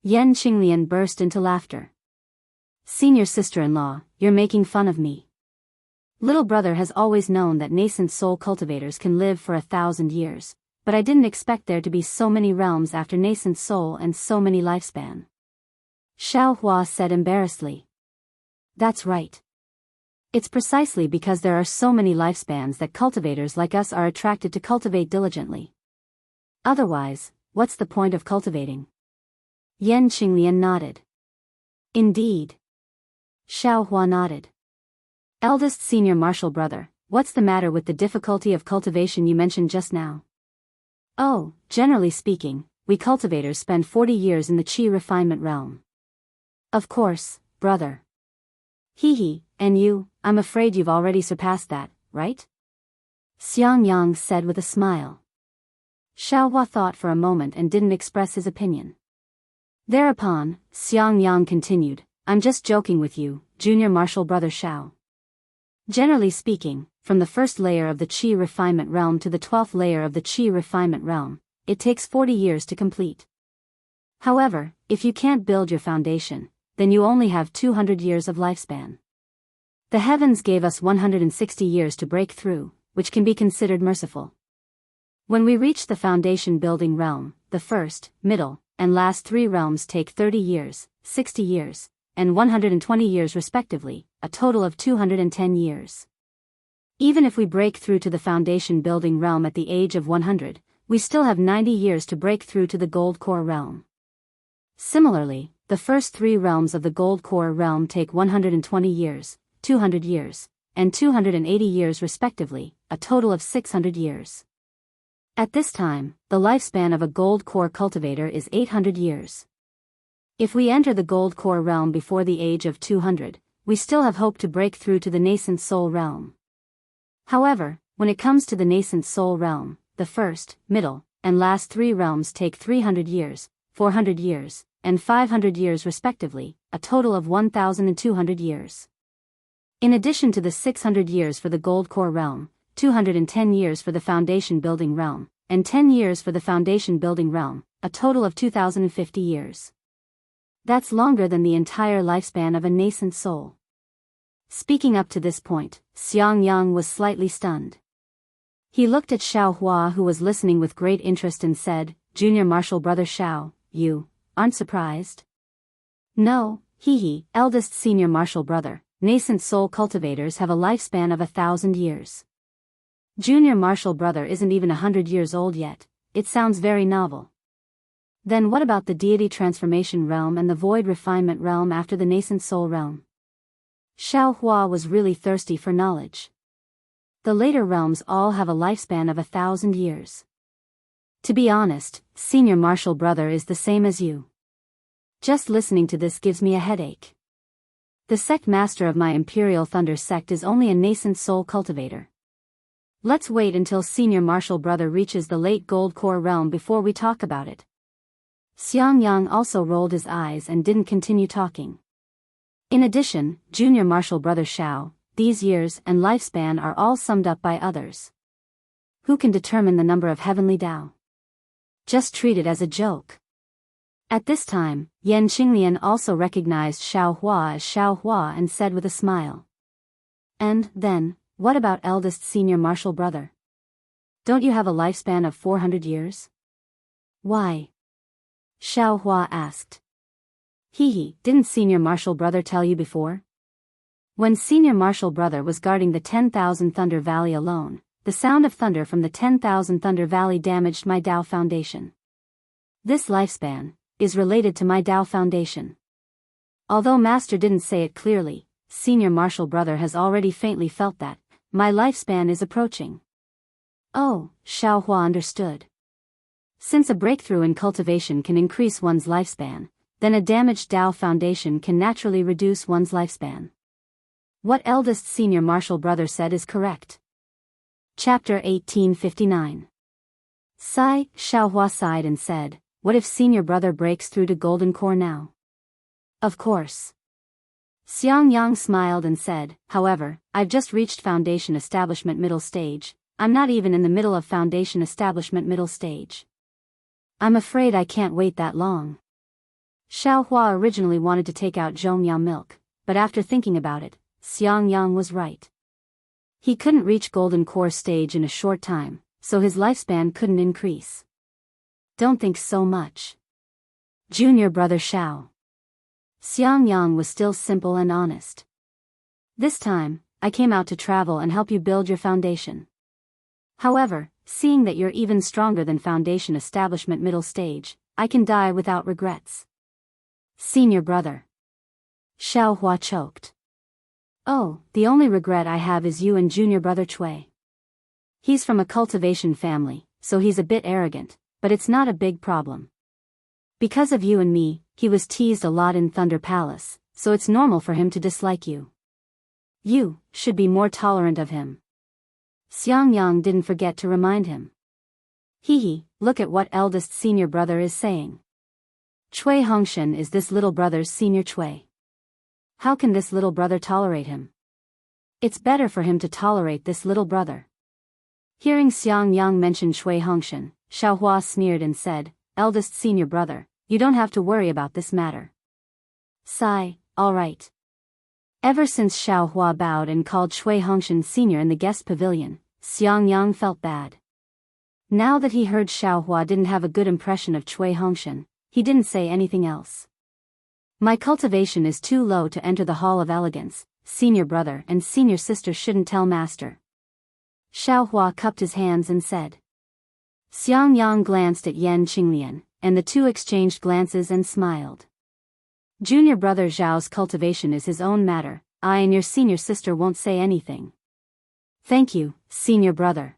Yan Qinglian burst into laughter. Senior sister-in-law, you're making fun of me. Little brother has always known that nascent soul cultivators can live for 1,000 years, but I didn't expect there to be so many realms after nascent soul and so many lifespan. Xiao Hua said embarrassedly. That's right. It's precisely because there are so many lifespans that cultivators like us are attracted to cultivate diligently. Otherwise, what's the point of cultivating? Yan Qinglian nodded. Indeed. Xiao Hua nodded. Eldest senior martial brother, what's the matter with the difficulty of cultivation you mentioned just now? Oh, generally speaking, we cultivators spend 40 years in the qi refinement realm. Of course, brother. Hee, and you, I'm afraid you've already surpassed that, right? Xiangyang said with a smile. Xiaohua thought for a moment and didn't express his opinion. Thereupon, Xiangyang continued, I'm just joking with you, junior martial brother Xiao. Generally speaking, from the first layer of the qi refinement realm to the 12th layer of the qi refinement realm, it takes 40 years to complete. However, if you can't build your foundation, then you only have 200 years of lifespan. The heavens gave us 160 years to break through, which can be considered merciful. When we reach the foundation building realm, the first, middle, and last 3 realms take 30 years, 60 years, and 120 years respectively, a total of 210 years. Even if we break through to the foundation building realm at the age of 100, we still have 90 years to break through to the gold core realm. Similarly, the first 3 realms of the gold core realm take 120 years, 200 years, and 280 years respectively, a total of 600 years. At this time, the lifespan of a gold core cultivator is 800 years. If we enter the gold core realm before the age of 200, we still have hope to break through to the nascent soul realm. However, when it comes to the nascent soul realm, the first, middle, and last 3 realms take 300 years, 400 years, and 500 years respectively, a total of 1,200 years. In addition to the 600 years for the gold core realm, 210 years for the foundation building realm, and 10 years for the foundation building realm, a total of 2,050 years. That's longer than the entire lifespan of a nascent soul. Speaking up to this point, Xiangyang was slightly stunned. He looked at Xiao Hua, who was listening with great interest, and said, Junior martial brother Xiao, you aren't surprised? No, eldest senior martial brother, nascent soul cultivators have a lifespan of 1,000 years. Junior martial brother isn't even 100 years old yet. It sounds very novel. Then what about the deity transformation realm and the void refinement realm after the nascent soul realm? Xiao Hua was really thirsty for knowledge. The later realms all have a lifespan of 1,000 years. To be honest, senior martial brother is the same as you. Just listening to this gives me a headache. The sect master of my Imperial Thunder sect is only a nascent soul cultivator. Let's wait until senior martial brother reaches the late gold core realm before we talk about it. Xiangyang also rolled his eyes and didn't continue talking. In addition, junior martial brother Xiao, these years and lifespan are all summed up by others. Who can determine the number of heavenly Tao? Just treat it as a joke. At this time, Yan Qinglian also recognized Xiao Hua as Xiao Hua and said with a smile. And then, what about eldest senior martial brother? Don't you have a lifespan of 400 years? Why? Xiao Hua asked. Didn't senior martial brother tell you before? When senior martial brother was guarding the 10,000 Thunder Valley alone, the sound of thunder from the 10,000 Thunder Valley damaged my Dao foundation. This lifespan is related to my Dao foundation. Although master didn't say it clearly, senior martial brother has already faintly felt that my lifespan is approaching. Oh, Xiao Hua understood. Since a breakthrough in cultivation can increase one's lifespan, then a damaged Dao foundation can naturally reduce one's lifespan. What eldest senior martial brother said is correct. Chapter 1859. Xiao Hua sighed and said, what if senior brother breaks through to golden core now? Of course. Xiangyang smiled and said, however, I've just reached foundation establishment middle stage. I'm not even in the middle of foundation establishment middle stage. I'm afraid I can't wait that long. Xiao Hua originally wanted to take out Zhongyao milk, but after thinking about it, Xiangyang was right. He couldn't reach golden core stage in a short time, so his lifespan couldn't increase. Don't think so much. Junior brother Xiao. Xiangyang was still simple and honest. This time, I came out to travel and help you build your foundation. However, seeing that you're even stronger than Foundation Establishment middle stage, I can die without regrets. Senior brother. Xiao Hua choked. Oh, the only regret I have is you and junior brother Cui. He's from a cultivation family, so he's a bit arrogant, but it's not a big problem. Because of you and me, he was teased a lot in Thunder Palace, so it's normal for him to dislike you. You should be more tolerant of him. Xiangyang didn't forget to remind him. Hee, look at what eldest senior brother is saying. Cui Hongshan is this little brother's senior Cui. How can this little brother tolerate him? It's better for him to tolerate this little brother. Hearing Xiangyang mention Cui Hongshan, Xiao Hua sneered and said, eldest senior brother, you don't have to worry about this matter. Sigh, all right. Ever since Xiao Hua bowed and called Cui Hongshan senior in the guest pavilion, Xiangyang felt bad. Now that he heard Xiao Hua didn't have a good impression of Cui Hongshan, he didn't say anything else. My cultivation is too low to enter the Hall of Elegance, senior brother and senior sister shouldn't tell master. Xiao Hua cupped his hands and said. Xiangyang glanced at Yan Qinglian, and the two exchanged glances and smiled. Junior brother Zhao's cultivation is his own matter, I and your senior sister won't say anything. Thank you, senior brother.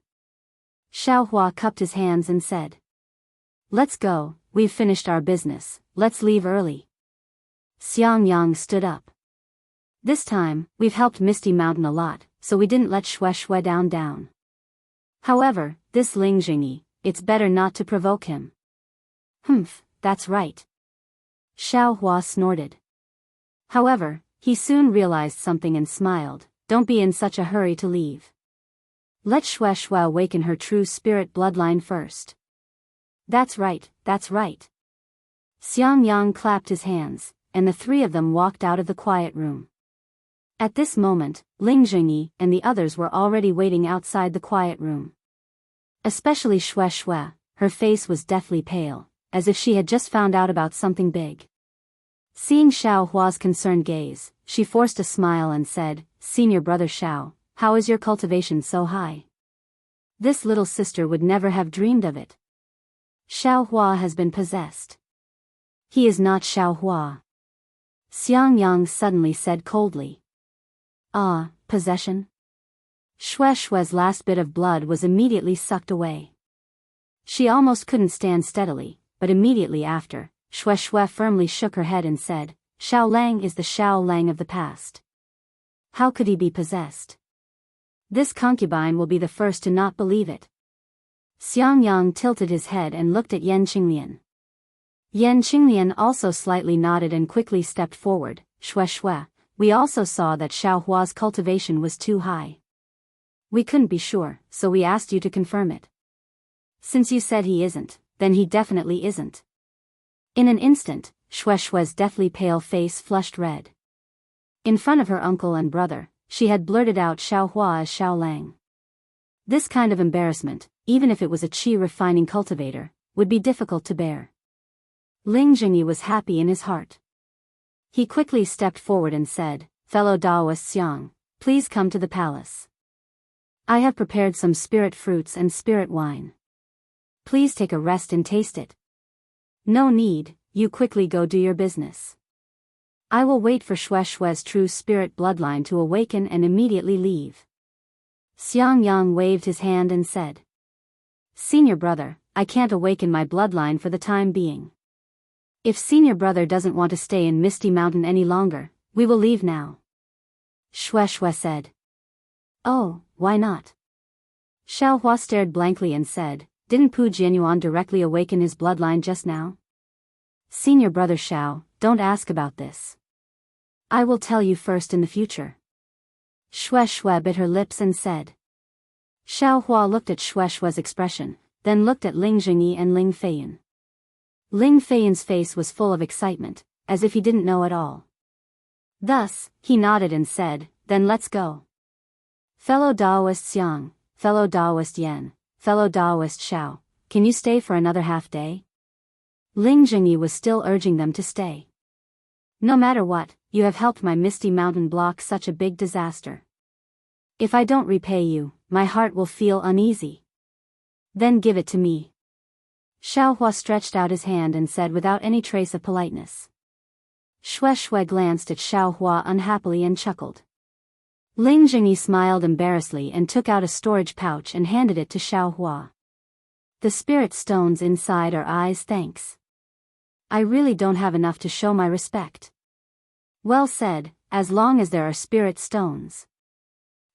Xiao Hua cupped his hands and said. Let's go, we've finished our business, let's leave early. Xiangyang stood up. This time, we've helped Misty Mountain a lot, so we didn't let Shui down. However, this Ling Jingyi, it's better not to provoke him. Humph, that's right. Xiao Hua snorted. However, he soon realized something and smiled, don't be in such a hurry to leave. Let Shui awaken her true spirit bloodline first. That's right, that's right. Xiangyang clapped his hands, and the three of them walked out of the quiet room. At this moment, Ling Jingyi and the others were already waiting outside the quiet room. Especially Shui, her face was deathly pale, as if she had just found out about something big. Seeing Xiao Hua's concerned gaze, she forced a smile and said, Senior brother Xiao, how is your cultivation so high? This little sister would never have dreamed of it. Xiao Hua has been possessed. He is not Xiao Hua. Xiangyang suddenly said coldly. Ah, possession? Shui's last bit of blood was immediately sucked away. She almost couldn't stand steadily, but immediately after, Shui firmly shook her head and said, Xiao Lang is the Xiao Lang of the past. How could he be possessed? This concubine will be the first to not believe it. Xiangyang tilted his head and looked at Yan Qinglian. Yan Qinglian also slightly nodded and quickly stepped forward. Shui, we also saw that Xiao Hua's cultivation was too high. We couldn't be sure, so we asked you to confirm it. Since you said he isn't, then he definitely isn't. In an instant, Shui's deathly pale face flushed red. In front of her uncle and brother, she had blurted out Xiao Hua as Xiao Lang. This kind of embarrassment, even if it was a qi refining cultivator, would be difficult to bear. Ling Jingyi was happy in his heart. He quickly stepped forward and said, Fellow Daoist Xiang, please come to the palace. I have prepared some spirit fruits and spirit wine. Please take a rest and taste it. No need, you quickly go do your business. I will wait for Shui's true spirit bloodline to awaken and immediately leave. Xiangyang waved his hand and said. Senior brother, I can't awaken my bloodline for the time being. If senior brother doesn't want to stay in Misty Mountain any longer, we will leave now. Shui said. Oh, why not? Xiao Hua stared blankly and said, didn't Pu Jianyuan directly awaken his bloodline just now? Senior brother Xiao, don't ask about this. I will tell you first in the future. Shui bit her lips and said. Xiao Hua looked at Shui's expression, then looked at Ling Jingyi and Ling Feiyan. Ling Feiyan's face was full of excitement, as if he didn't know at all. Thus, he nodded and said, then let's go. Fellow Daoist Xiang, fellow Daoist Yan, fellow Daoist Xiao, can you stay for another half day? Ling Jingyi was still urging them to stay. No matter what, you have helped my Misty Mountain block such a big disaster. If I don't repay you, my heart will feel uneasy. Then give it to me. Xiaohua stretched out his hand and said without any trace of politeness. Shui glanced at Xiaohua unhappily and chuckled. Ling Jingyi smiled embarrassedly and took out a storage pouch and handed it to Xiaohua. The spirit stones inside are eyes, thanks. I really don't have enough to show my respect. Well said, as long as there are spirit stones.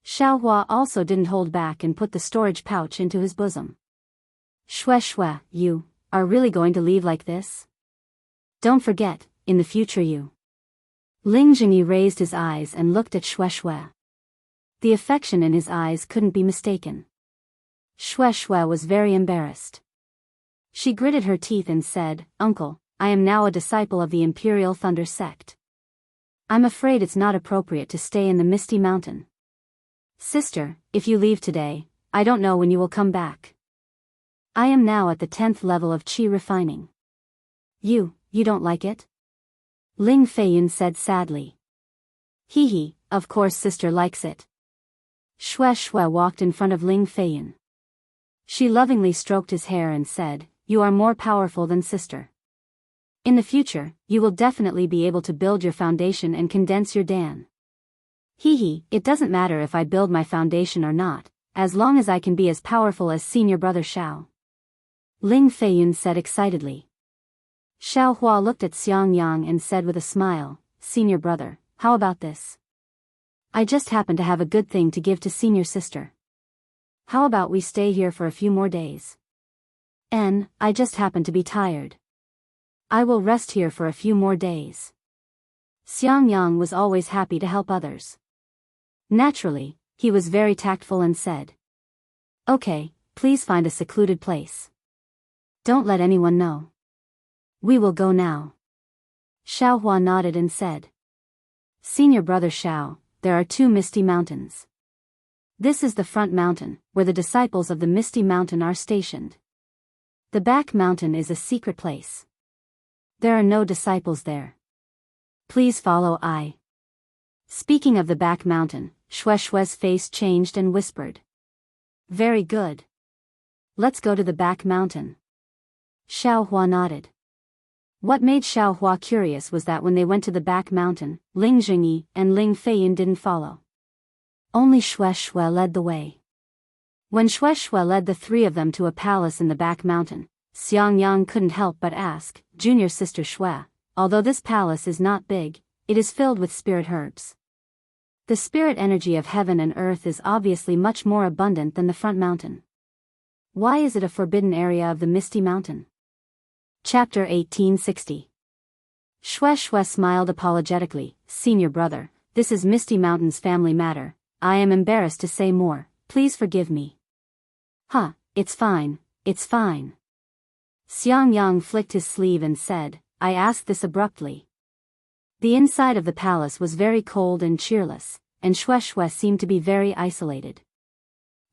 Xiaohua also didn't hold back and put the storage pouch into his bosom. Shui, you are really going to leave like this? Don't forget, in the future you. Ling Jingyi raised his eyes and looked at Shui. The affection in his eyes couldn't be mistaken. Shui was very embarrassed. She gritted her teeth and said, Uncle, I am now a disciple of the Imperial Thunder sect. I'm afraid it's not appropriate to stay in the Misty Mountain. Sister, if you leave today, I don't know when you will come back. I am now at the 10th level of Qi refining. You don't like it? Ling Feiyin said sadly. Hee, of course sister likes it. Shui walked in front of Ling Feiyin. She lovingly stroked his hair and said, You are more powerful than sister. In the future, you will definitely be able to build your foundation and condense your Dan. Hee, it doesn't matter if I build my foundation or not, as long as I can be as powerful as senior brother Xiao. Ling Feiyin said excitedly. Xiaohua looked at Xiangyang and said with a smile, Senior brother, how about this? I just happen to have a good thing to give to senior sister. How about we stay here for a few more days? I just happen to be tired. I will rest here for a few more days. Xiangyang was always happy to help others. Naturally, he was very tactful and said. Okay, please find a secluded place. Don't let anyone know. We will go now. Xiaohua nodded and said. Senior brother Xiao, there are 2 Misty Mountains. This is the front mountain, where the disciples of the Misty Mountain are stationed. The back mountain is a secret place. There are no disciples there. Please follow I. Speaking of the back mountain, Shui's face changed and whispered. Very good. Let's go to the back mountain. Xiaohua nodded. What made Xiaohua curious was that when they went to the back mountain, Ling Jingyi and Ling Feiyin didn't follow. Only Shui led the way. When Shui led the 3 of them to a palace in the back mountain, Xiangyang couldn't help but ask, Junior sister Shui, although this palace is not big, it is filled with spirit herbs. The spirit energy of heaven and earth is obviously much more abundant than the front mountain. Why is it a forbidden area of the Misty Mountain? Chapter 1860. Shui smiled apologetically, Senior brother, this is Misty Mountain's family matter, I am embarrassed to say more, please forgive me. It's fine, it's fine. Xiangyang flicked his sleeve and said, I asked this abruptly. The inside of the palace was very cold and cheerless, and Shui seemed to be very isolated.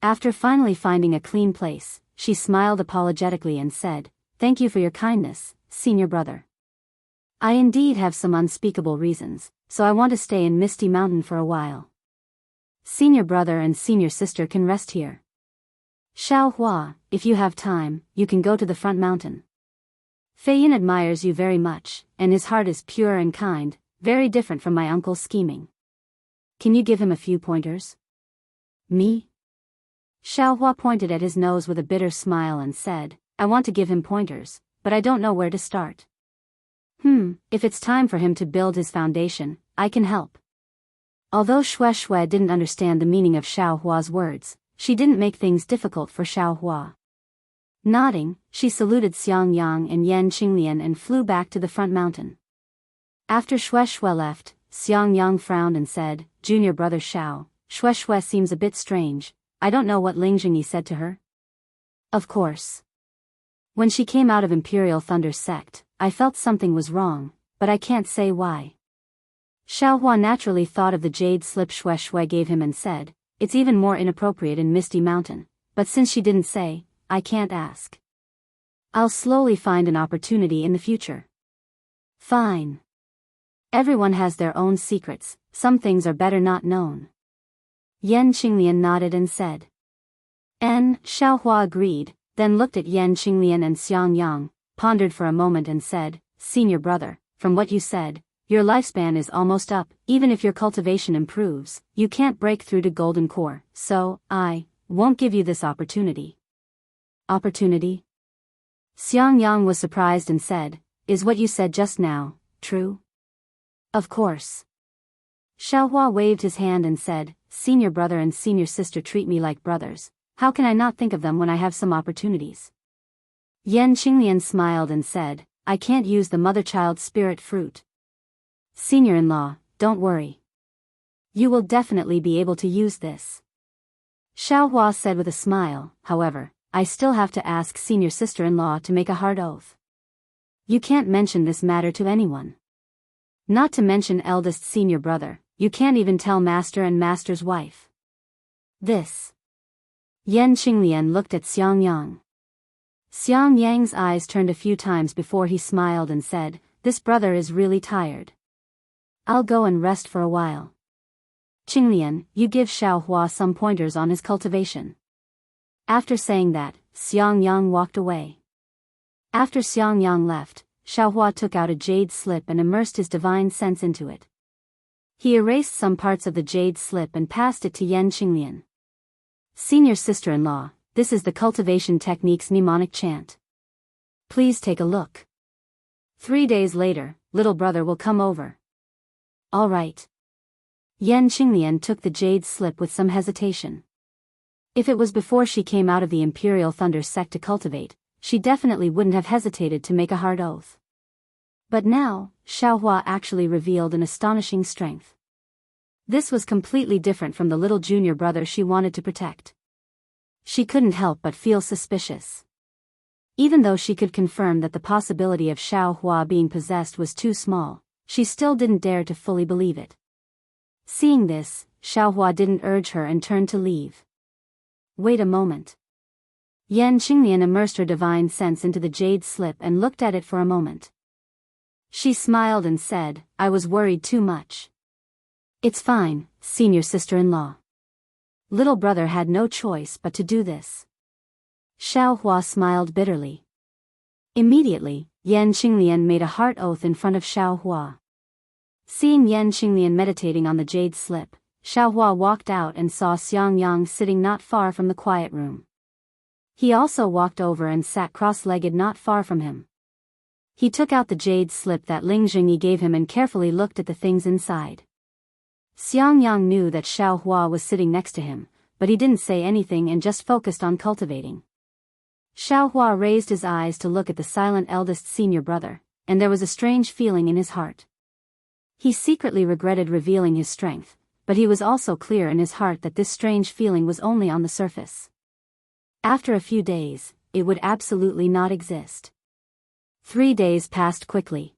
After finally finding a clean place, she smiled apologetically and said, Thank you for your kindness, senior brother. I indeed have some unspeakable reasons, so I want to stay in Misty Mountain for a while. Senior brother and senior sister can rest here. Xiaohua, if you have time, you can go to the front mountain. Feiyin admires you very much, and his heart is pure and kind, very different from my uncle's scheming. Can you give him a few pointers? Me? Xiaohua pointed at his nose with a bitter smile and said, I want to give him pointers, but I don't know where to start. If it's time for him to build his foundation, I can help. Although Shui didn't understand the meaning of Xiaohua's words, she didn't make things difficult for Xiaohua. Nodding, she saluted Xiangyang and Yan Qinglian and flew back to the front mountain. After Shui left, Xiangyang frowned and said, Junior brother Xiao, Shui seems a bit strange, I don't know what Ling Jingyi said to her. Of course. When she came out of Imperial Thunder sect, I felt something was wrong, but I can't say why. Xiaohua naturally thought of the jade slip Shui gave him and said, It's even more inappropriate in Misty Mountain, but since she didn't say, I can't ask. I'll slowly find an opportunity in the future. Fine. Everyone has their own secrets, some things are better not known. Yan Qinglian nodded and said. Xiaohua agreed, then looked at Yan Qinglian and Xiang Yang, pondered for a moment and said, "Senior brother, from what you said, your lifespan is almost up. Even if your cultivation improves, you can't break through to golden core, so I won't give you this opportunity." Opportunity? Xiang Yang was surprised and said, "Is what you said just now true?" "Of course." Xiaohua waved his hand and said, "Senior brother and senior sister treat me like brothers. How can I not think of them when I have some opportunities?" Yan Qinglian smiled and said, "I can't use the mother-child spirit fruit." "Senior-in-law, don't worry. You will definitely be able to use this." Xiaohua said with a smile, "However, I still have to ask senior sister-in-law to make a hard oath. You can't mention this matter to anyone. Not to mention eldest senior brother, you can't even tell master and master's wife." This. Yan Qinglian looked at Xiang Yang. Xiang Yang's eyes turned a few times before he smiled and said, "This brother is really tired. I'll go and rest for a while. Qinglian, you give Xiaohua some pointers on his cultivation." After saying that, Xiang Yang walked away. After Xiang Yang left, Xiaohua took out a jade slip and immersed his divine sense into it. He erased some parts of the jade slip and passed it to Yan Qinglian. "Senior sister-in-law, this is the cultivation technique's mnemonic chant. Please take a look. 3 days later, little brother will come over." "All right." Yan Qinglian took the jade slip with some hesitation. If it was before she came out of the Imperial Thunder sect to cultivate, she definitely wouldn't have hesitated to make a hard oath. But now, Xiaohua actually revealed an astonishing strength. This was completely different from the little junior brother she wanted to protect. She couldn't help but feel suspicious. Even though she could confirm that the possibility of Xiaohua being possessed was too small, she still didn't dare to fully believe it. Seeing this, Xiaohua didn't urge her and turned to leave. "Wait a moment." Yan Qinglian immersed her divine sense into the jade slip and looked at it for a moment. She smiled and said, "I was worried too much." "It's fine, senior sister-in-law." Little brother had no choice but to do this. Xiaohua smiled bitterly. Immediately, Yan Qinglian made a heart oath in front of Xiaohua. Seeing Yan Qinglian meditating on the jade slip, Xiaohua walked out and saw Xiang Yang sitting not far from the quiet room. He also walked over and sat cross-legged not far from him. He took out the jade slip that Ling Jingyi gave him and carefully looked at the things inside. Xiang Yang knew that Xiaohua was sitting next to him, but he didn't say anything and just focused on cultivating. Xiaohua raised his eyes to look at the silent eldest senior brother, and there was a strange feeling in his heart. He secretly regretted revealing his strength, but he was also clear in his heart that this strange feeling was only on the surface. After a few days, it would absolutely not exist. 3 days passed quickly.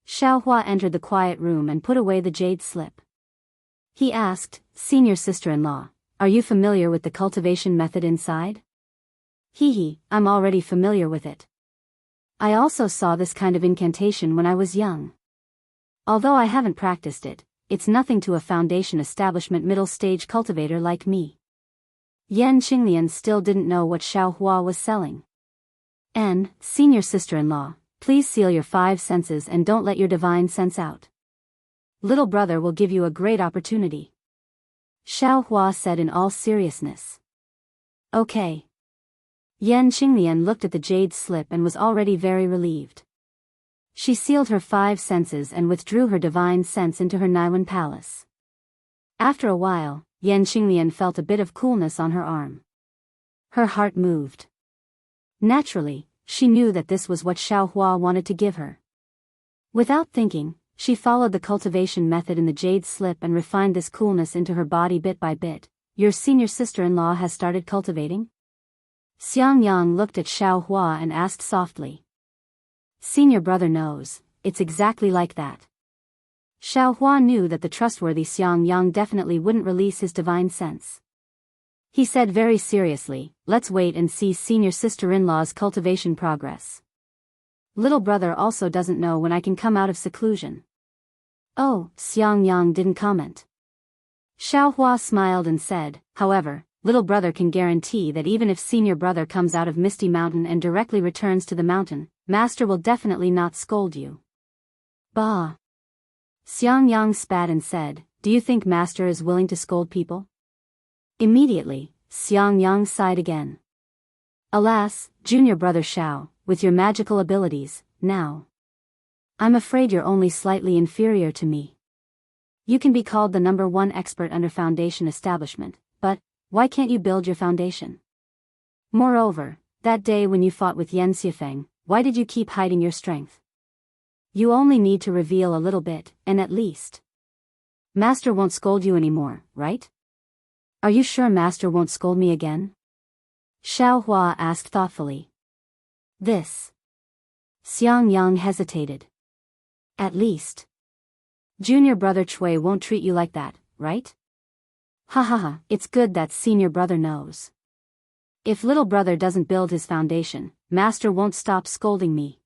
Xiaohua entered the quiet room and put away the jade slip. He asked, "Senior sister-in-law, are you familiar with the cultivation method inside?" "Hee, I'm already familiar with it. I also saw this kind of incantation when I was young. Although I haven't practiced it, it's nothing to a foundation establishment middle-stage cultivator like me." Yan Qinglian still didn't know what Xiaohua was selling. "And, senior sister-in-law, please seal your 5 senses and don't let your divine sense out. Little brother will give you a great opportunity," Xiaohua said in all seriousness. "Okay." Yan Qinglian looked at the jade slip and was already very relieved. She sealed her 5 senses and withdrew her divine sense into her Naiwan palace. After a while, Yan Qinglian felt a bit of coolness on her arm. Her heart moved. Naturally, she knew that this was what Xiaohua wanted to give her. Without thinking, she followed the cultivation method in the jade slip and refined this coolness into her body bit by bit. "Your senior sister-in-law has started cultivating?" Xiang Yang looked at Xiaohua and asked softly. "Senior brother knows, it's exactly like that." Xiaohua knew that the trustworthy Xiang Yang definitely wouldn't release his divine sense. He said very seriously, "Let's wait and see senior sister-in-law's cultivation progress. Little brother also doesn't know when I can come out of seclusion." "Oh," Xiang Yang didn't comment. Xiaohua smiled and said, "However, little brother can guarantee that even if senior brother comes out of Misty Mountain and directly returns to the mountain, master will definitely not scold you. Bah! Xiangyang spat and said, do you think master is willing to scold people? Immediately, Xiangyang sighed again. Alas, junior brother Xiao, with your magical abilities, now. I'm afraid you're only slightly inferior to me. You can be called the #1 expert under foundation establishment, but why can't you build your foundation? Moreover, that day when you fought with Yan Xifeng, why did you keep hiding your strength? You only need to reveal a little bit, and at least. Master won't scold you anymore, right? Are you sure master won't scold me again? Xiao Hua asked thoughtfully. This. Xiangyang hesitated. At least. Junior brother Chui won't treat you like that, right? Ha ha ha, it's good that senior brother knows. If little brother doesn't build his foundation, master won't stop scolding me.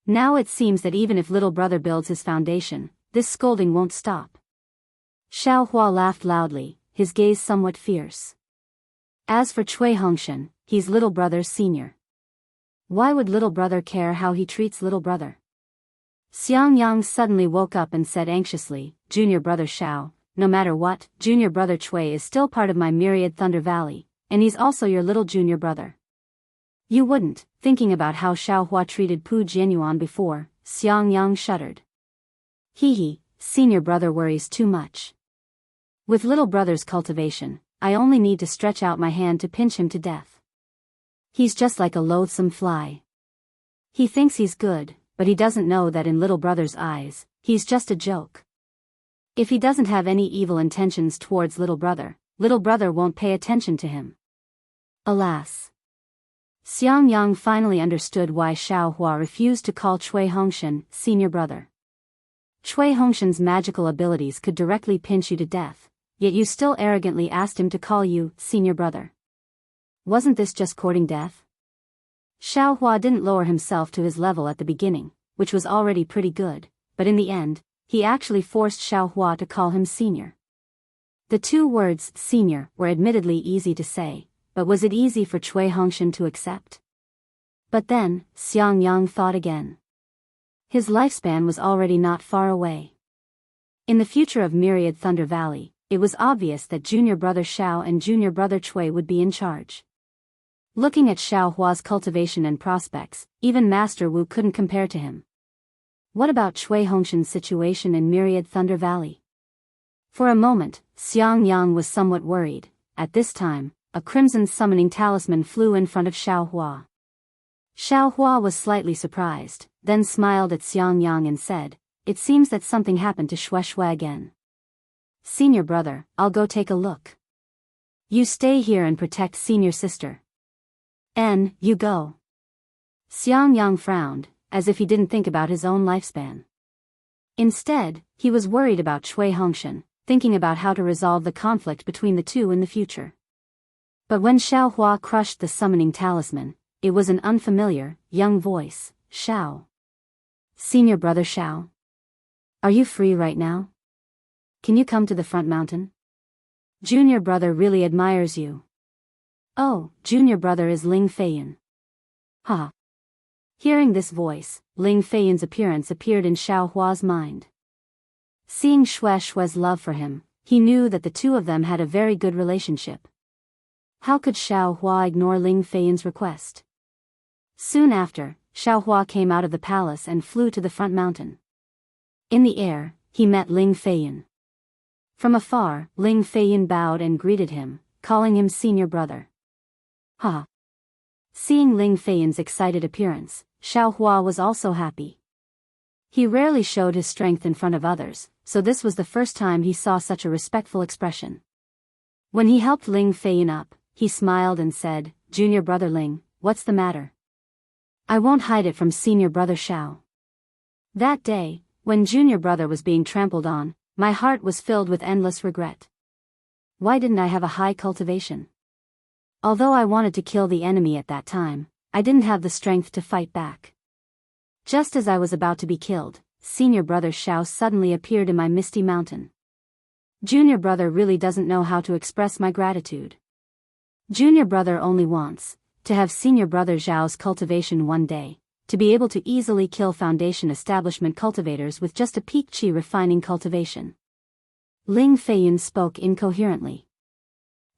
Now it seems that even if little brother builds his foundation, this scolding won't stop. Xiao Hua laughed loudly, his gaze somewhat fierce. As for Cui Hongshan, he's little brother's senior. Why would little brother care how he treats little brother? Xiangyang suddenly woke up and said anxiously, Junior brother Xiao, no matter what, junior brother Cui is still part of my myriad Thunder Valley, and he's also your little junior brother. You wouldn't, thinking about how Xiao Hua treated Pu Jianyuan before, Xiangyang shuddered. Hee, senior brother worries too much. With little brother's cultivation, I only need to stretch out my hand to pinch him to death. He's just like a loathsome fly. He thinks he's good, but he doesn't know that in little brother's eyes, he's just a joke. If he doesn't have any evil intentions towards little brother won't pay attention to him. Alas. Xiangyang finally understood why Xiao Hua refused to call Cui Hongshan senior brother. Cui Hongshan's magical abilities could directly pinch you to death, yet you still arrogantly asked him to call you senior brother. Wasn't this just courting death? Xiao Hua didn't lower himself to his level at the beginning, which was already pretty good, but in the end, he actually forced Xiao Hua to call him senior. The two words senior were admittedly easy to say, but was it easy for Cui Hongshan to accept? But then, Xiangyang thought again. His lifespan was already not far away. In the future of Myriad Thunder Valley, it was obvious that junior brother Xiao and junior brother Cui would be in charge. Looking at Xiao Hua's cultivation and prospects, even Master Wu couldn't compare to him. What about Cui Hongshan's situation in Myriad Thunder Valley? For a moment, Xiangyang was somewhat worried. At this time, a crimson summoning talisman flew in front of Xiao Hua. Xiao Hua was slightly surprised, then smiled at Xiangyang and said, it seems that something happened to Xue Xue again. Senior brother, I'll go take a look. You stay here and protect senior sister. You go. Xiangyang frowned, as if he didn't think about his own lifespan. Instead, he was worried about Cui Hongshan, thinking about how to resolve the conflict between the two in the future. But when Xiao Hua crushed the summoning talisman, it was an unfamiliar, young voice, Xiao. Senior brother Xiao. Are you free right now? Can you come to the front mountain? Junior brother really admires you. Oh, junior brother is Ling Feiyan. Ha. Hearing this voice, Ling Feiyan's appearance appeared in Xiao Hua's mind. Seeing Xue Xue's love for him, he knew that the two of them had a very good relationship. How could Xiao Hua ignore Ling Feiyan's request? Soon after, Xiao Hua came out of the palace and flew to the front mountain. In the air, he met Ling Feiyan. From afar, Ling Feiyan bowed and greeted him, calling him senior brother. Ha! Seeing Ling Feiyan's excited appearance, Xiao Hua was also happy. He rarely showed his strength in front of others, so this was the first time he saw such a respectful expression. When he helped Ling Feiyan up, he smiled and said, Junior brother Ling, what's the matter? I won't hide it from senior brother Xiao. That day, when junior brother was being trampled on, my heart was filled with endless regret. Why didn't I have a high cultivation? Although I wanted to kill the enemy at that time, I didn't have the strength to fight back. Just as I was about to be killed, senior brother Xiao suddenly appeared in my misty mountain. Junior brother really doesn't know how to express my gratitude. Junior brother only wants to have senior brother Zhao's cultivation one day, to be able to easily kill Foundation establishment cultivators with just a peak chi refining cultivation. Ling Feiyun spoke incoherently.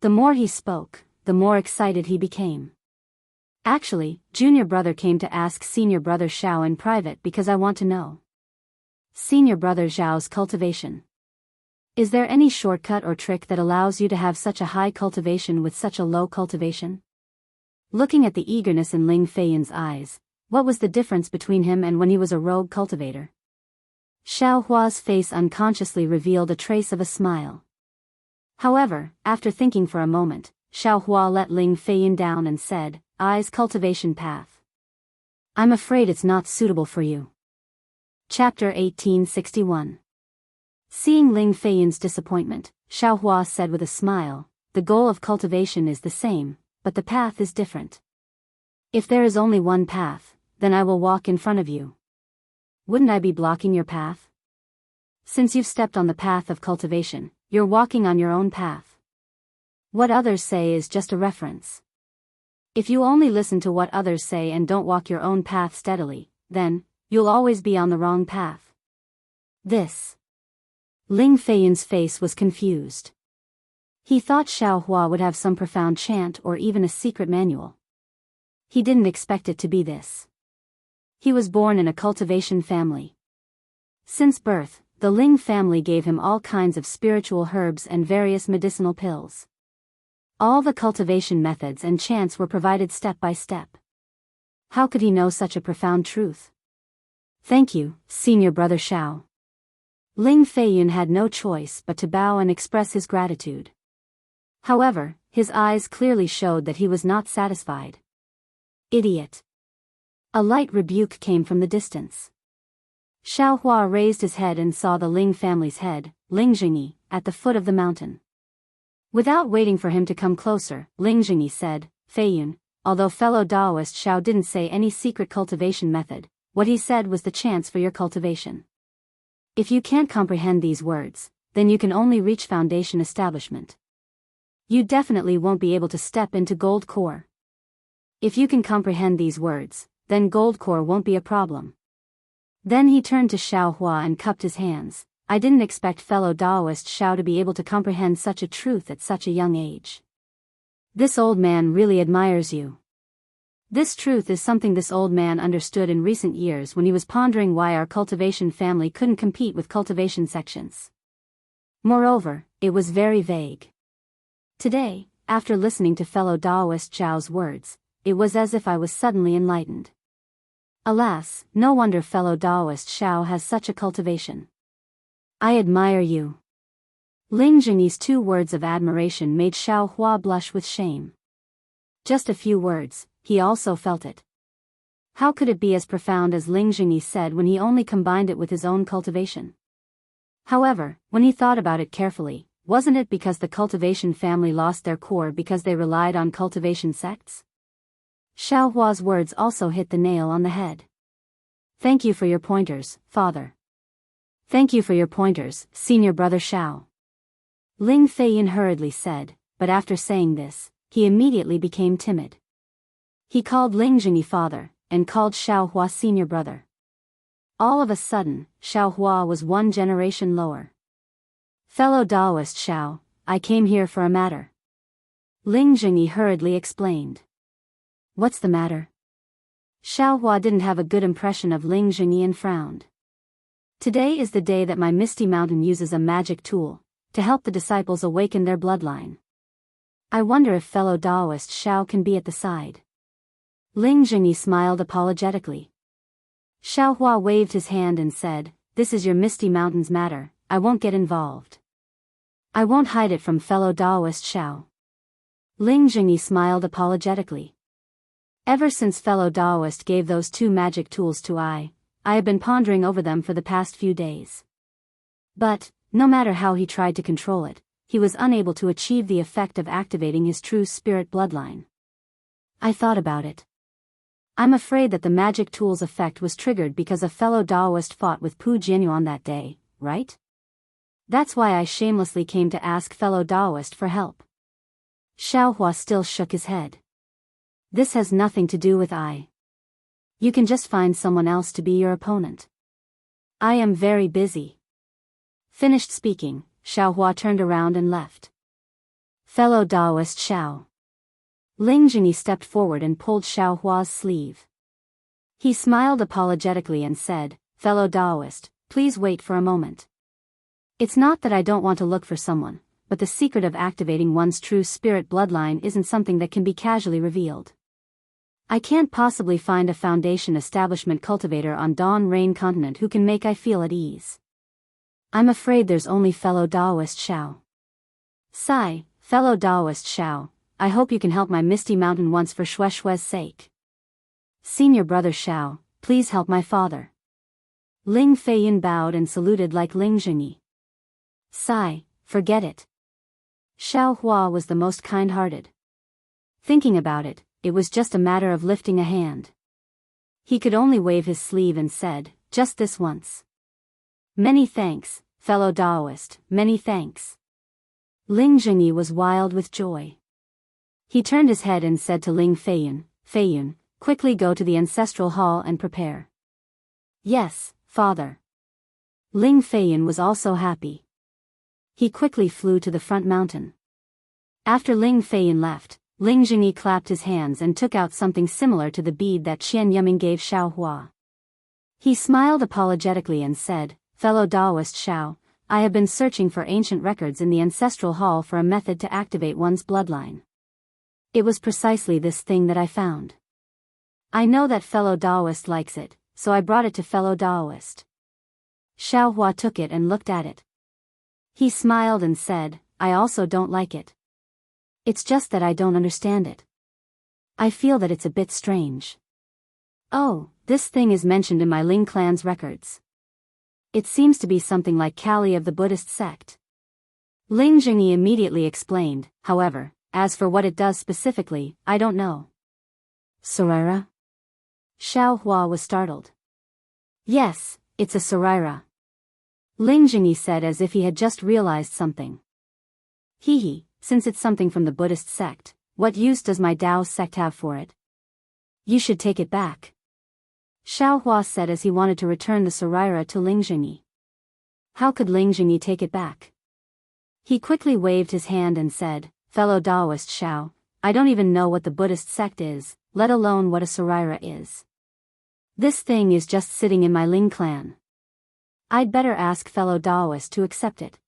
The more he spoke, the more excited he became. Actually, junior brother came to ask senior brother Xiao in private because I want to know. Senior brother Zhao's cultivation. Is there any shortcut or trick that allows you to have such a high cultivation with such a low cultivation? Looking at the eagerness in Ling Feiyun's eyes, what was the difference between him and when he was a rogue cultivator? Xiao Hua's face unconsciously revealed a trace of a smile. However, after thinking for a moment, Xiao Hua let Ling Feiyun down and said, "Eyes cultivation path. I'm afraid it's not suitable for you." Chapter 1861. Seeing Ling Feiyun's disappointment, Xiao Hua said with a smile, "The goal of cultivation is the same, but the path is different. If there is only one path, then I will walk in front of you. Wouldn't I be blocking your path? Since you've stepped on the path of cultivation, you're walking on your own path. What others say is just a reference. If you only listen to what others say and don't walk your own path steadily, then you'll always be on the wrong path." This. Ling Feiyun's face was confused. He thought Xiao Hua would have some profound chant or even a secret manual. He didn't expect it to be this. He was born in a cultivation family. Since birth, the Ling family gave him all kinds of spiritual herbs and various medicinal pills. All the cultivation methods and chants were provided step by step. How could he know such a profound truth? "Thank you, senior brother Xiao." Ling Feiyun had no choice but to bow and express his gratitude. However, his eyes clearly showed that he was not satisfied. "Idiot." A light rebuke came from the distance. Xiao Hua raised his head and saw the Ling family's head, Ling Jingyi, at the foot of the mountain. Without waiting for him to come closer, Ling Jingyi said, "Feiyun, although fellow Daoist Xiao didn't say any secret cultivation method, what he said was the chance for your cultivation. If you can't comprehend these words, then you can only reach Foundation establishment. You definitely won't be able to step into Gold Core. If you can comprehend these words, then Gold Core won't be a problem." Then he turned to Xiao Hua and cupped his hands. "I didn't expect fellow Daoist Xiao to be able to comprehend such a truth at such a young age. This old man really admires you." This truth is something this old man understood in recent years when he was pondering why our cultivation family couldn't compete with cultivation sections. Moreover, it was very vague. Today, after listening to fellow Daoist Zhao's words, it was as if I was suddenly enlightened. Alas, no wonder fellow Daoist Xiao has such a cultivation. "I admire you." Ling Jingyi's 2 words of admiration made Xiao Hua blush with shame. Just a few words, he also felt it. How could it be as profound as Ling Jingyi said when he only combined it with his own cultivation? However, when he thought about it carefully, wasn't it because the cultivation family lost their core because they relied on cultivation sects? Xiao Hua's words also hit the nail on the head. "Thank you for your pointers, father." "Thank you for your pointers, senior brother Xiao." Ling Feiyun hurriedly said, but after saying this, he immediately became timid. He called Ling Jingyi father, and called Xiao Hua senior brother. All of a sudden, Xiao Hua was 1 generation lower. "Fellow Daoist Xiao, I came here for a matter." Ling Jingyi hurriedly explained. "What's the matter?" Xiao Hua didn't have a good impression of Ling Jingyi and frowned. "Today is the day that my Misty Mountain uses a magic tool to help the disciples awaken their bloodline. I wonder if fellow Daoist Xiao can be at the side." Ling Jingyi smiled apologetically. Xiao Hua waved his hand and said, "This is your Misty Mountain's matter, I won't get involved. I won't hide it from fellow Daoist Xiao." Ling Jingyi smiled apologetically. "Ever since fellow Daoist gave those 2 magic tools to I have been pondering over them for the past few days. But, no matter how he tried to control it, he was unable to achieve the effect of activating his true spirit bloodline. I thought about it. I'm afraid that the magic tool's effect was triggered because a fellow Daoist fought with Pu Jianyuan that day, right? That's why I shamelessly came to ask fellow Daoist for help." Xiaohua still shook his head. This has nothing to do with I. You can just find someone else to be your opponent. I am very busy. Finished speaking, Xiaohua turned around and left. Fellow Daoist Xiao. Ling Jingyi stepped forward and pulled Xiaohua's sleeve. He smiled apologetically and said, Fellow Daoist, please wait for a moment. It's not that I don't want to look for someone, but the secret of activating one's true spirit bloodline isn't something that can be casually revealed. I can't possibly find a Foundation establishment cultivator on Dawn Rain continent who can make I feel at ease. I'm afraid there's only fellow Daoist Xiao. Sigh, fellow Daoist Xiao, I hope you can help my Misty Mountain once for Shue's sake. Senior brother Xiao, please help my father. Ling Feiyin bowed and saluted like Ling Jingyi. Sigh, forget it. Xiao Hua was the most kind-hearted. Thinking about it, it was just a matter of lifting a hand. He could only wave his sleeve and said, just this once. Many thanks, fellow Daoist, many thanks. Ling Jingyi was wild with joy. He turned his head and said to Ling Feiyin, Feiyin, quickly go to the ancestral hall and prepare. Yes, father. Ling Feiyin was also happy. He quickly flew to the front mountain. After Ling Feiyin left, Ling Jingyi clapped his hands and took out something similar to the bead that Qian Yiming gave Xiao Hua. He smiled apologetically and said, Fellow Daoist Xiao, I have been searching for ancient records in the ancestral hall for a method to activate one's bloodline. It was precisely this thing that I found. I know that fellow Daoist likes it, so I brought it to fellow Daoist. Xiao Hua took it and looked at it. He smiled and said, I also don't like it. It's just that I don't understand it. I feel that it's a bit strange. Oh, this thing is mentioned in my Ling clan's records. It seems to be something like Kali of the Buddhist sect. Ling Jingyi immediately explained, however, as for what it does specifically, I don't know. Saraira? Xiao Hua was startled. Yes, it's a Saraira. Ling Jingyi said as if he had just realized something. Hee, since it's something from the Buddhist sect, what use does my Dao sect have for it? You should take it back. Xiao Hua said as he wanted to return the Saraira to Ling Jingyi. How could Ling Jingyi take it back? He quickly waved his hand and said, Fellow Daoist Xiao, I don't even know what the Buddhist sect is, let alone what a Saraira is. This thing is just sitting in my Ling clan. I'd better ask fellow Daoist to accept it.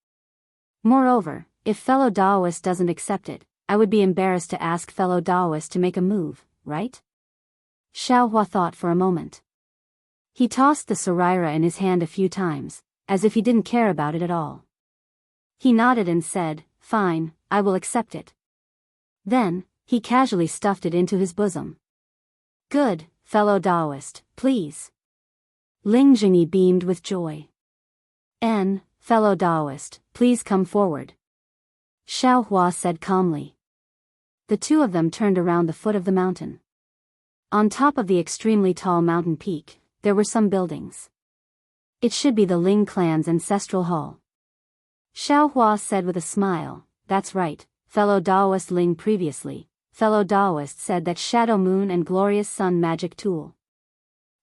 Moreover, if fellow Daoist doesn't accept it, I would be embarrassed to ask fellow Daoist to make a move, right? Xiao Hua thought for a moment. He tossed the Saraira in his hand a few times, as if he didn't care about it at all. He nodded and said, Fine, I will accept it. Then, he casually stuffed it into his bosom. Good, fellow Daoist, please. Ling Jingyi beamed with joy. Fellow Daoist, please come forward. Xiao Hua said calmly. The two of them turned around the foot of the mountain. On top of the extremely tall mountain peak, there were some buildings. It should be the Ling clan's ancestral hall. Xiao Hua said with a smile, That's right, fellow Daoist Ling previously, fellow Daoist said that Shadow Moon and Glorious Sun magic tool.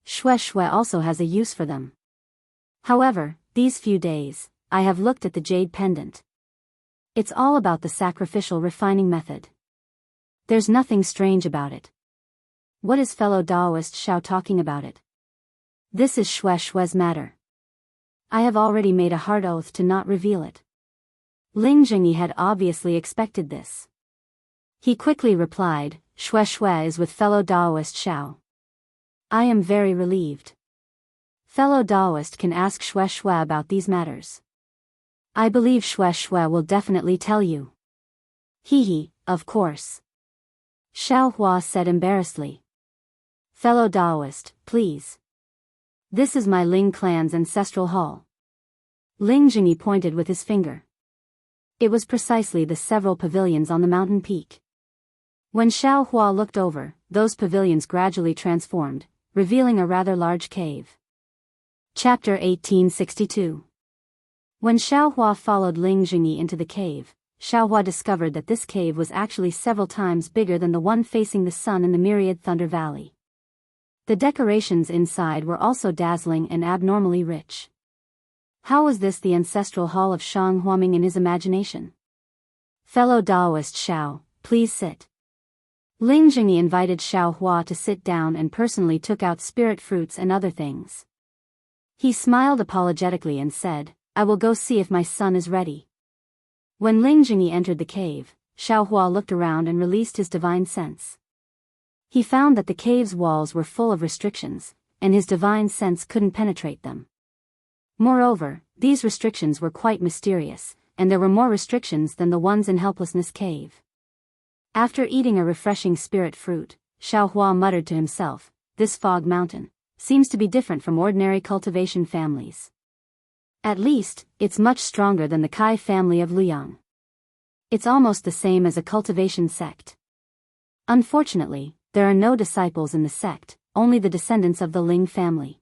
Shui also has a use for them. However, these few days, I have looked at the jade pendant. It's all about the sacrificial refining method. There's nothing strange about it. What is fellow Daoist Xiao talking about it? This is Shui's matter. I have already made a hard oath to not reveal it. Ling Jingyi had obviously expected this. He quickly replied, Shui is with fellow Daoist Xiao. I am very relieved. Fellow Daoist can ask Shui about these matters. I believe Shui will definitely tell you. Of course. Xiao Hua said embarrassedly. Fellow Daoist, please. This is my Ling clan's ancestral hall. Ling Jingyi pointed with his finger. It was precisely the several pavilions on the mountain peak. When Xiao Hua looked over, those pavilions gradually transformed, revealing a rather large cave. Chapter 1862. When Xiao Hua followed Ling Jingyi into the cave, Xiaohua discovered that this cave was actually several times bigger than the one facing the sun in the myriad Thunder Valley. The decorations inside were also dazzling and abnormally rich. How was this the ancestral hall of Shang Huaming in his imagination? Fellow Daoist Xiao, please sit. Ling Jingyi invited Xiaohua to sit down and personally took out spirit fruits and other things. He smiled apologetically and said, I will go see if my son is ready. When Ling Jingyi entered the cave, Xiaohua looked around and released his divine sense. He found that the cave's walls were full of restrictions, and his divine sense couldn't penetrate them. Moreover, these restrictions were quite mysterious, and there were more restrictions than the ones in Helplessness Cave. After eating a refreshing spirit fruit, Xiaohua muttered to himself, this fog mountain seems to be different from ordinary cultivation families. At least, it's much stronger than the Kai family of Luyang. It's almost the same as a cultivation sect. Unfortunately, there are no disciples in the sect, only the descendants of the Ling family.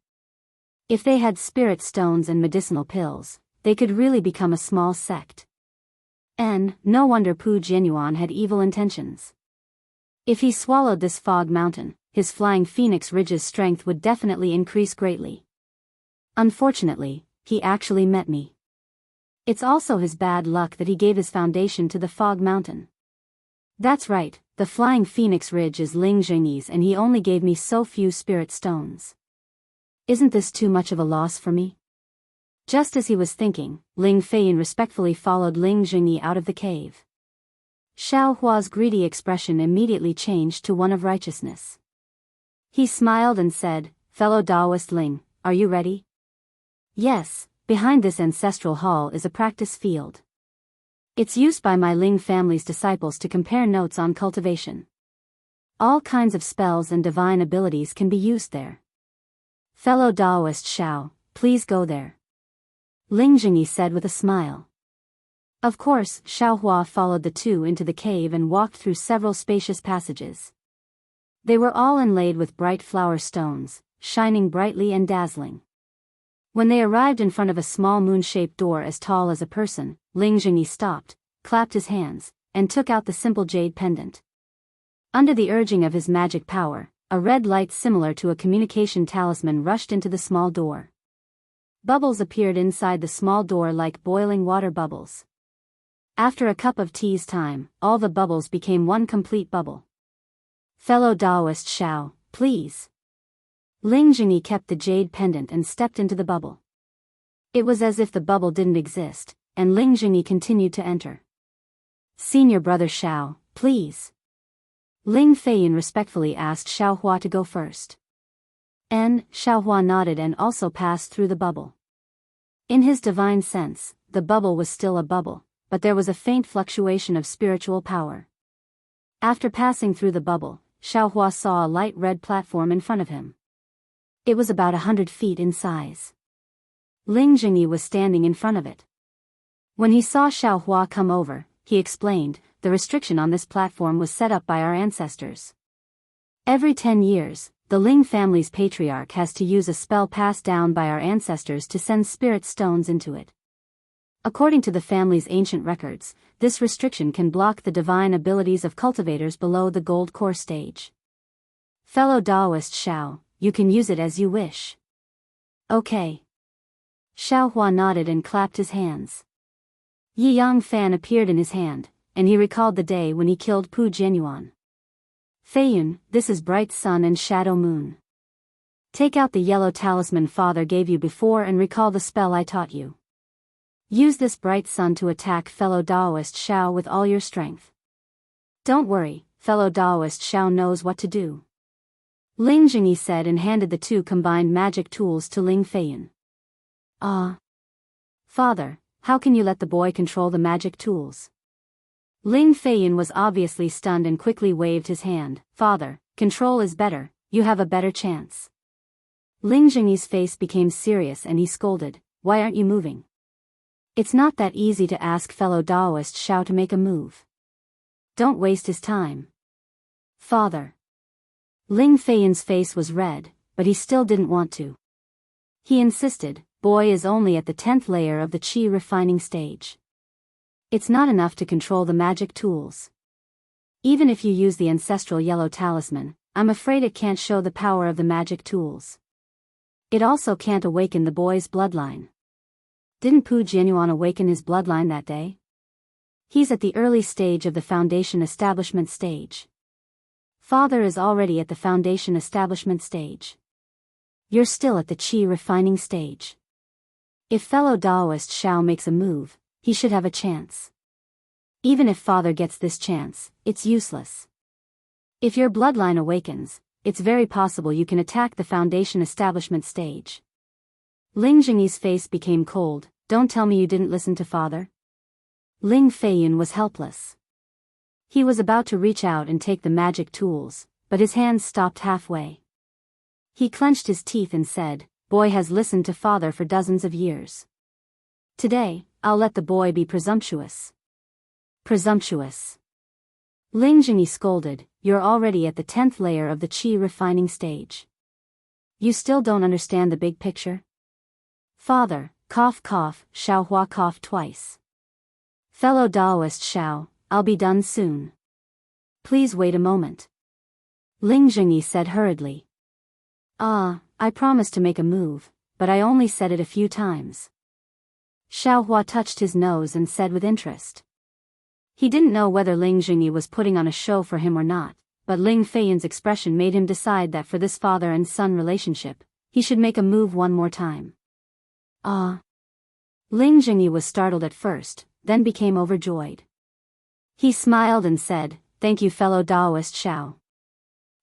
If they had spirit stones and medicinal pills, they could really become a small sect. And no wonder Pu Jianyuan had evil intentions. If he swallowed this fog mountain, his flying phoenix ridge's strength would definitely increase greatly. Unfortunately, he actually met me. It's also his bad luck that he gave his foundation to the fog mountain. That's right, the flying phoenix ridge is Ling Jingyi's and he only gave me so few spirit stones. Isn't this too much of a loss for me? Just as he was thinking, Ling Feiyin respectfully followed Ling Jingyi out of the cave. Xiaohua's greedy expression immediately changed to one of righteousness. He smiled and said, Fellow Daoist Ling, are you ready? Yes, behind this ancestral hall is a practice field. It's used by my Ling family's disciples to compare notes on cultivation. All kinds of spells and divine abilities can be used there. Fellow Daoist Xiao, please go there. Ling Jingyi said with a smile. Of course, Xiaohua followed the two into the cave and walked through several spacious passages. They were all inlaid with bright flower stones, shining brightly and dazzling. When they arrived in front of a small moon-shaped door as tall as a person, Ling Jingyi stopped, clapped his hands, and took out the simple jade pendant. Under the urging of his magic power, a red light similar to a communication talisman rushed into the small door. Bubbles appeared inside the small door like boiling water bubbles. After a cup of tea's time, all the bubbles became one complete bubble. Fellow Daoist Xiao, please. Ling Jingyi kept the jade pendant and stepped into the bubble. It was as if the bubble didn't exist, and Ling Jingyi continued to enter. Senior brother Xiao, please. Ling Feiyin respectfully asked Xiaohua to go first. And Xiaohua nodded and also passed through the bubble. In his divine sense, the bubble was still a bubble, but there was a faint fluctuation of spiritual power. After passing through the bubble, Xiaohua saw a light red platform in front of him. It was about 100 feet in size. Ling Jingyi was standing in front of it. When he saw Xiaohua come over, he explained, the restriction on this platform was set up by our ancestors. Every 10 years, the Ling family's patriarch has to use a spell passed down by our ancestors to send spirit stones into it. According to the family's ancient records, this restriction can block the divine abilities of cultivators below the gold core stage. Fellow Daoist Xiao, you can use it as you wish. Okay. Xiaohua nodded and clapped his hands. Yi Yang fan appeared in his hand, and he recalled the day when he killed Pu Jianyuan. Feiyun, this is bright sun and shadow moon. Take out the yellow talisman father gave you before and recall the spell I taught you. Use this bright sun to attack fellow Daoist Xiao with all your strength. Don't worry, fellow Daoist Xiao knows what to do. Ling Jingyi said and handed the two combined magic tools to Ling Feiyin. Ah. Father, how can you let the boy control the magic tools? Ling Feiyin was obviously stunned and quickly waved his hand. Father, control is better, you have a better chance. Ling Jingyi's face became serious and he scolded, why aren't you moving? It's not that easy to ask fellow Daoist Xiao to make a move. Don't waste his time. Father. Ling Feiyin's face was red, but he still didn't want to. He insisted, boy is only at the 10th layer of the qi refining stage. It's not enough to control the magic tools. Even if you use the ancestral yellow talisman, I'm afraid it can't show the power of the magic tools. It also can't awaken the boy's bloodline. Didn't Pu Jianyuan awaken his bloodline that day? He's at the early stage of the foundation establishment stage. Father is already at the foundation establishment stage. You're still at the qi refining stage. If fellow Daoist Xiao makes a move, he should have a chance. Even if father gets this chance, it's useless. If your bloodline awakens, it's very possible you can attack the foundation establishment stage. Ling Jingyi's face became cold. Don't tell me you didn't listen to father. Ling Feiyun was helpless. He was about to reach out and take the magic tools, but his hands stopped halfway. He clenched his teeth and said, "Boy has listened to father for dozens of years. Today, I'll let the boy be presumptuous." Presumptuous. Ling Jingyi scolded, "You're already at the 10th layer of the qi refining stage. You still don't understand the big picture?" Father, cough cough, Xiaohua coughed twice. Fellow Daoist Xiao, I'll be done soon. Please wait a moment. Ling Jingyi said hurriedly. I promised to make a move, but I only said it a few times. Xiaohua touched his nose and said with interest. He didn't know whether Ling Jingyi was putting on a show for him or not, but Ling Feiyun's expression made him decide that for this father and son relationship, he should make a move one more time. Ling Jingyi was startled at first, then became overjoyed. He smiled and said, "Thank you fellow Daoist Xiao.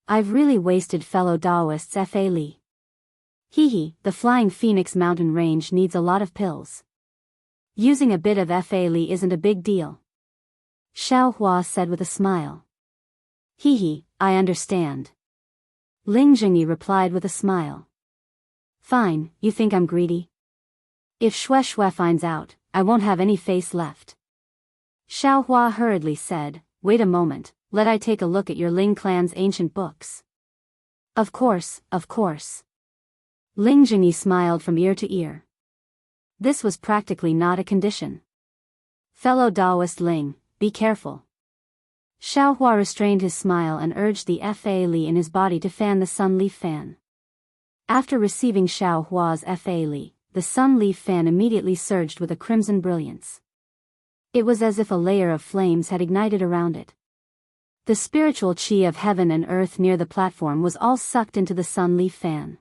I've really wasted fellow Daoist's Fa Li. Hehe, the Flying Phoenix mountain range needs a lot of pills. Using a bit of Fa Li isn't a big deal." Xiaohua said with a smile. Hehe, I understand. Ling Jingyi replied with a smile. Fine, you think I'm greedy? If Xue finds out, I won't have any face left. Xiaohua hurriedly said, "Wait a moment, let I take a look at your Ling clan's ancient books." Of course, of course. Ling Jingyi smiled from ear to ear. This was practically not a condition. Fellow Daoist Ling, be careful. Xiaohua restrained his smile and urged the Fa Li in his body to fan the sun leaf fan. After receiving Xiaohua's Fa Li, the sun leaf fan immediately surged with a crimson brilliance. It was as if a layer of flames had ignited around it. The spiritual qi of heaven and earth near the platform was all sucked into the sun leaf fan.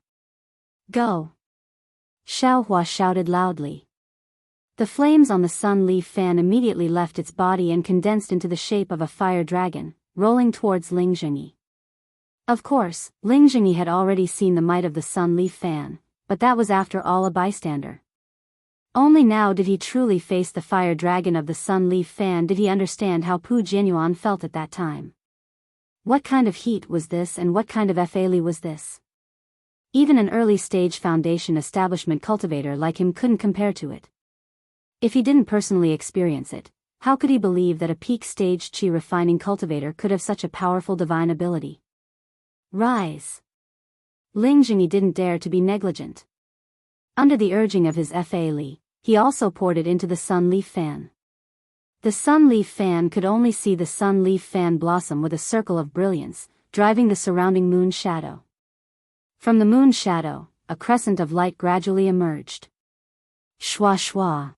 Go! Xiaohua shouted loudly. The flames on the sun leaf fan immediately left its body and condensed into the shape of a fire dragon, rolling towards Ling Jingyi. Of course, Ling Jingyi had already seen the might of the sun leaf fan, but that was after all a bystander. Only now did he truly face the fire dragon of the sun leaf fan did he understand how Pu Jianyuan felt at that time. What kind of heat was this and what kind of Fa Li was this? Even an early-stage foundation establishment cultivator like him couldn't compare to it. If he didn't personally experience it, how could he believe that a peak-stage qi refining cultivator could have such a powerful divine ability? Rise! Ling Jingyi didn't dare to be negligent. Under the urging of his Fa Li, he also poured it into the sun leaf fan. The sun leaf fan could only see the sun leaf fan blossom with a circle of brilliance, driving the surrounding moon shadow. From the moon shadow, a crescent of light gradually emerged. Shua shua.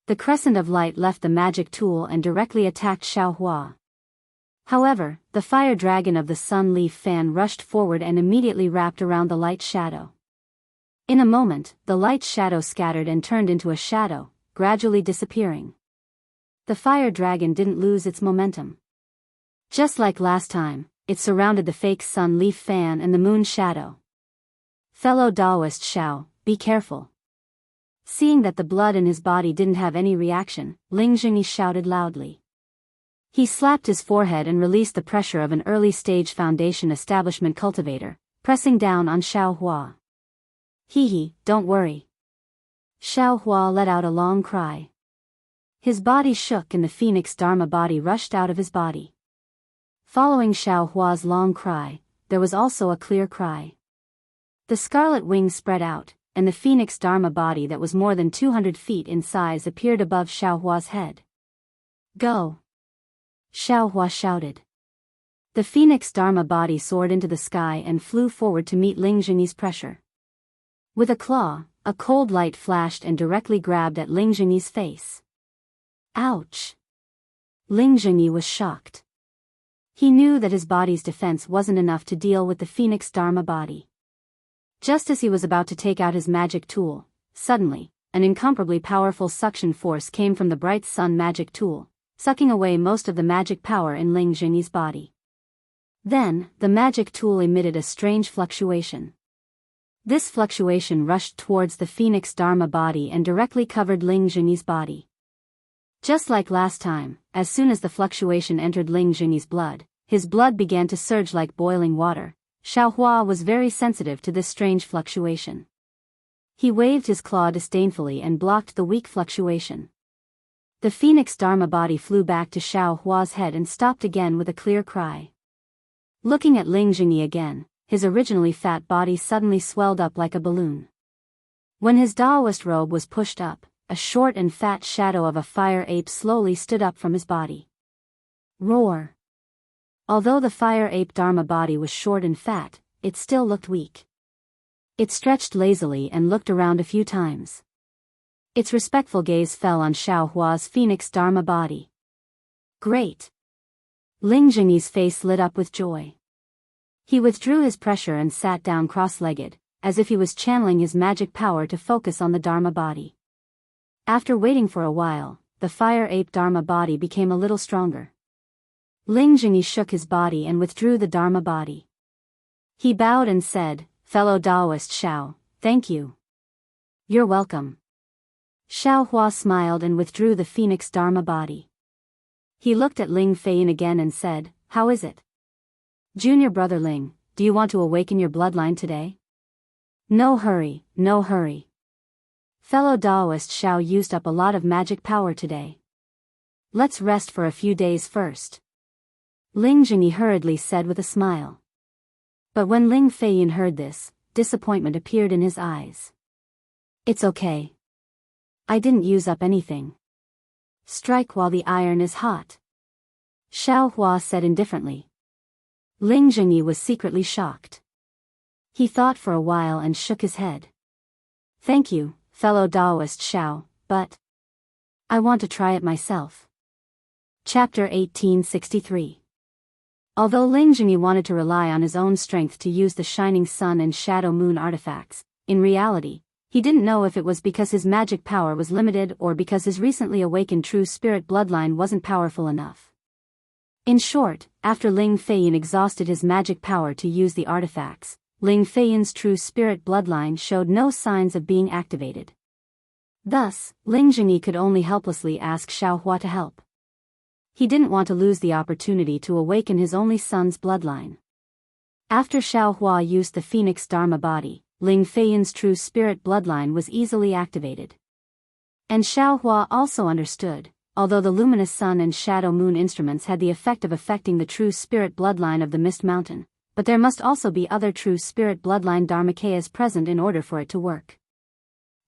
The crescent of light left the magic tool and directly attacked Xiaohua. However, the fire dragon of the sun leaf fan rushed forward and immediately wrapped around the light shadow. In a moment, the light shadow scattered and turned into a shadow, gradually disappearing. The fire dragon didn't lose its momentum. Just like last time, it surrounded the fake sun leaf fan and the moon shadow. Fellow Daoist Xiao, be careful. Seeing that the blood in his body didn't have any reaction, Ling Jingyi shouted loudly. He slapped his forehead and released the pressure of an early-stage foundation establishment cultivator, pressing down on Xiaohua. Hehe, don't worry. Xiaohua let out a long cry. His body shook and the phoenix dharma body rushed out of his body. Following Xiaohua's long cry, there was also a clear cry. The scarlet wings spread out, and the phoenix dharma body that was more than 200 feet in size appeared above Xiaohua's head. Go! Xiaohua shouted. The phoenix Dharma body soared into the sky and flew forward to meet Ling Jingyi's pressure. With a claw, a cold light flashed and directly grabbed at Ling Jingyi's face. Ouch! Ling Jingyi was shocked. He knew that his body's defense wasn't enough to deal with the phoenix Dharma body. Just as he was about to take out his magic tool, suddenly, an incomparably powerful suction force came from the bright sun magic tool, sucking away most of the magic power in Ling Jingyi's body. Then, the magic tool emitted a strange fluctuation. This fluctuation rushed towards the phoenix Dharma body and directly covered Ling Jingyi's body. Just like last time, as soon as the fluctuation entered Ling Jingyi's blood, his blood began to surge like boiling water. Xiaohua was very sensitive to this strange fluctuation. He waved his claw disdainfully and blocked the weak fluctuation. The phoenix Dharma body flew back to Xiaohua's head and stopped again with a clear cry. Looking at Ling Jingyi again, his originally fat body suddenly swelled up like a balloon. When his Daoist robe was pushed up, a short and fat shadow of a fire ape slowly stood up from his body. Roar! Although the fire ape Dharma body was short and fat, it still looked weak. It stretched lazily and looked around a few times. Its respectful gaze fell on Xiaohua's phoenix Dharma body. Great! Ling Jingyi's face lit up with joy. He withdrew his pressure and sat down cross-legged, as if he was channeling his magic power to focus on the Dharma body. After waiting for a while, the fire ape Dharma body became a little stronger. Ling Jingyi shook his body and withdrew the Dharma body. He bowed and said, "Fellow Daoist Xiao, thank you." "You're welcome." Xiaohua smiled and withdrew the phoenix Dharma body. He looked at Ling Feiyin again and said, "How is it? Junior brother Ling, do you want to awaken your bloodline today?" "No hurry, no hurry. Fellow Daoist Xiao used up a lot of magic power today. Let's rest for a few days first," Ling Jingyi hurriedly said with a smile. But when Ling Feiyin heard this, disappointment appeared in his eyes. "It's okay. I didn't use up anything. Strike while the iron is hot," Xiaohua said indifferently. Ling Jingyi was secretly shocked. He thought for a while and shook his head. "Thank you, fellow Daoist Xiao, but I want to try it myself." Chapter 1863. Although Ling Jingyi wanted to rely on his own strength to use the Shining Sun and Shadow Moon artifacts, in reality, he didn't know if it was because his magic power was limited or because his recently awakened true spirit bloodline wasn't powerful enough. In short, after Ling Feiyin exhausted his magic power to use the artifacts, Ling Feiyin's true spirit bloodline showed no signs of being activated. Thus, Ling Jingyi could only helplessly ask Xiaohua to help. He didn't want to lose the opportunity to awaken his only son's bloodline. After Xiaohua used the phoenix Dharma body, Ling Feiyin's true spirit bloodline was easily activated. And Xiaohua also understood, although the luminous sun and shadow moon instruments had the effect of affecting the true spirit bloodline of the Mist Mountain, but there must also be other true spirit bloodline Dharmakayas present in order for it to work.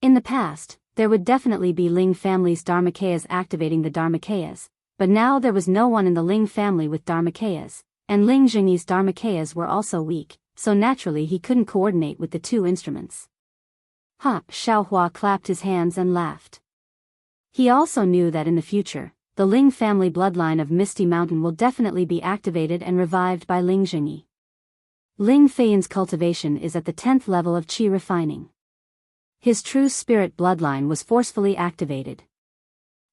In the past, there would definitely be Ling family's Dharmakayas activating the Dharmakayas, but now there was no one in the Ling family with Dharmakayas, and Ling Jingyi's Dharmakayas were also weak, so naturally he couldn't coordinate with the two instruments. Xiaohua clapped his hands and laughed. He also knew that in the future, the Ling family bloodline of Misty Mountain will definitely be activated and revived by Ling Jingyi. Ling Feiyin's cultivation is at the 10th level of qi refining. His true spirit bloodline was forcefully activated.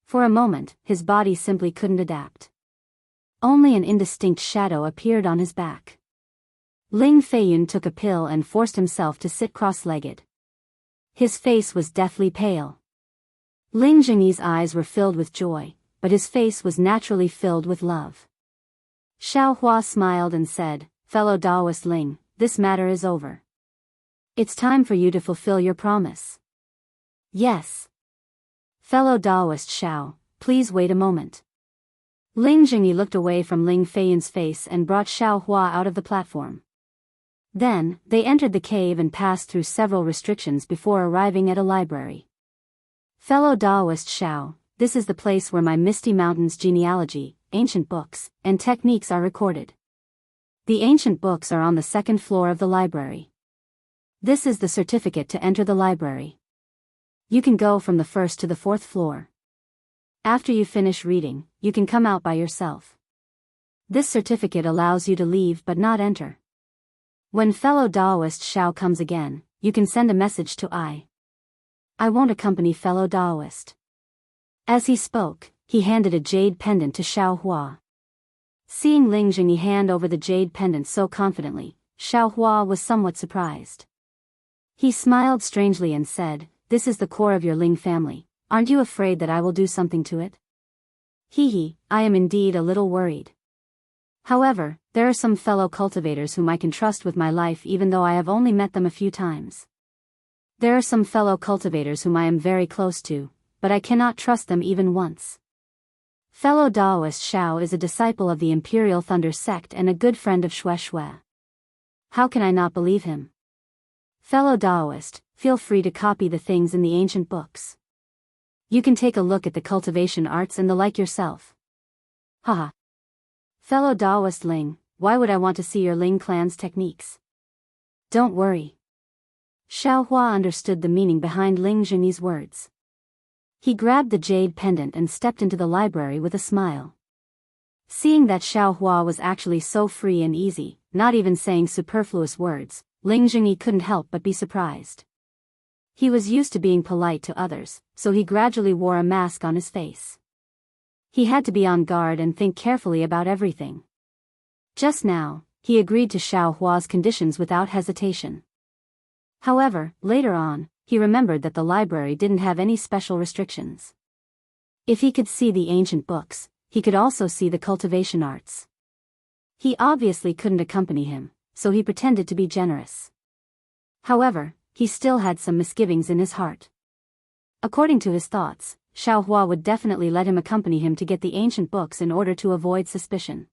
For a moment, his body simply couldn't adapt. Only an indistinct shadow appeared on his back. Ling Feiyin took a pill and forced himself to sit cross-legged. His face was deathly pale. Ling Jingyi's eyes were filled with joy, but his face was naturally filled with love. Xiaohua smiled and said, "Fellow Daoist Ling, this matter is over. It's time for you to fulfill your promise." "Yes. Fellow Daoist Xiao, please wait a moment." Ling Jingyi looked away from Ling Feiyin's face and brought Xiaohua out of the platform. Then, they entered the cave and passed through several restrictions before arriving at a library. "Fellow Daoist Xiao, this is the place where my Misty Mountains genealogy, ancient books, and techniques are recorded. The ancient books are on the second floor of the library. This is the certificate to enter the library. You can go from the first to the fourth floor. After you finish reading, you can come out by yourself. This certificate allows you to leave but not enter. When fellow Daoist Xiao comes again, you can send a message to I won't accompany fellow Daoist. As he spoke, he handed a jade pendant to Xiao Hua. Seeing Ling Jingyi hand over the jade pendant so confidently, Xiao Hua was somewhat surprised. He smiled strangely and said, "This is the core of your Ling family. Aren't you afraid that I will do something to it?" "Hee, I am indeed a little worried. However, there are some fellow cultivators whom I can trust with my life even though I have only met them a few times. There are some fellow cultivators whom I am very close to, but I cannot trust them even once." Fellow Daoist Xiao is a disciple of the Imperial Thunder sect and a good friend of Xue Xue. How can I not believe him? Fellow Daoist, feel free to copy the things in the ancient books. You can take a look at the cultivation arts and the like yourself. Haha. Fellow Daoist Ling, why would I want to see your Ling clan's techniques? Don't worry. Xiao Hua understood the meaning behind Ling Jingyi's words. He grabbed the jade pendant and stepped into the library with a smile. Seeing that Xiao Hua was actually so free and easy, not even saying superfluous words, Ling Jingyi couldn't help but be surprised. He was used to being polite to others, so he gradually wore a mask on his face. He had to be on guard and think carefully about everything. Just now, he agreed to Xiao Hua's conditions without hesitation. However, later on, he remembered that the library didn't have any special restrictions. If he could see the ancient books, he could also see the cultivation arts. He obviously couldn't accompany him, so he pretended to be generous. However, he still had some misgivings in his heart. According to his thoughts, Xiao Hua would definitely let him accompany him to get the ancient books in order to avoid suspicion.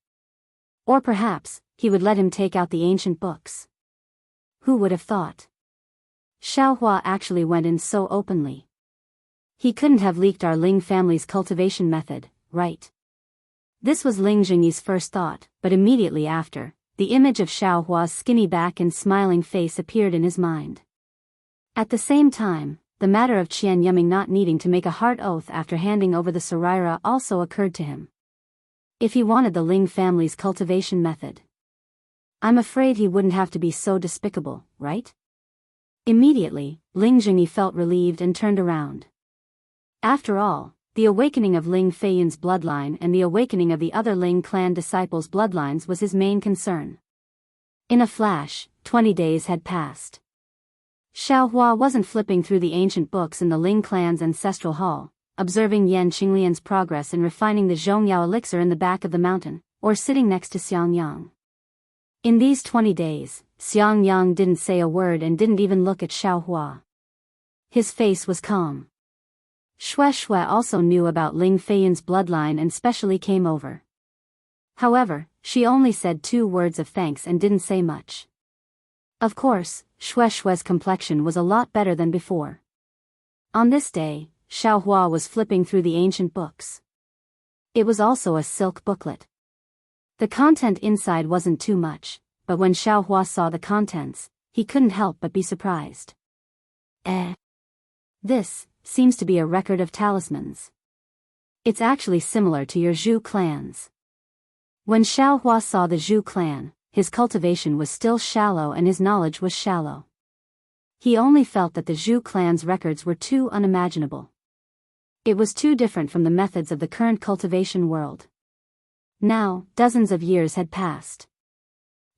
Or perhaps, he would let him take out the ancient books. Who would have thought? Xiao Hua actually went in so openly. He couldn't have leaked our Ling family's cultivation method, right? This was Ling Jingyi's first thought, but immediately after, the image of Xiao Hua's skinny back and smiling face appeared in his mind. At the same time, the matter of Qian Yuming not needing to make a heart oath after handing over the Saraira also occurred to him. If he wanted the Ling family's cultivation method, I'm afraid he wouldn't have to be so despicable, right? Immediately, Ling Jingyi felt relieved and turned around. After all, the awakening of Ling Feiyun's bloodline and the awakening of the other Ling clan disciples' bloodlines was his main concern. In a flash, 20 days had passed. Xiao Hua wasn't flipping through the ancient books in the Ling clan's ancestral hall, observing Yan Qinglian's progress in refining the Zhongyao elixir in the back of the mountain, or sitting next to Xiangyang. In these 20 days, Xiangyang didn't say a word and didn't even look at Xiao Hua. His face was calm. Xue Xue also knew about Ling Feiyun's bloodline and specially came over. However, she only said 2 words of thanks and didn't say much. Of course, Xue Xue's complexion was a lot better than before. On this day, Xiao Hua was flipping through the ancient books. It was also a silk booklet. The content inside wasn't too much, but when Xiao Hua saw the contents, he couldn't help but be surprised. This seems to be a record of talismans. It's actually similar to your Zhu clans. When Xiao Hua saw the Zhu clan, his cultivation was still shallow and his knowledge was shallow. He only felt that the Zhu clan's records were too unimaginable. It was too different from the methods of the current cultivation world. Now, dozens of years had passed.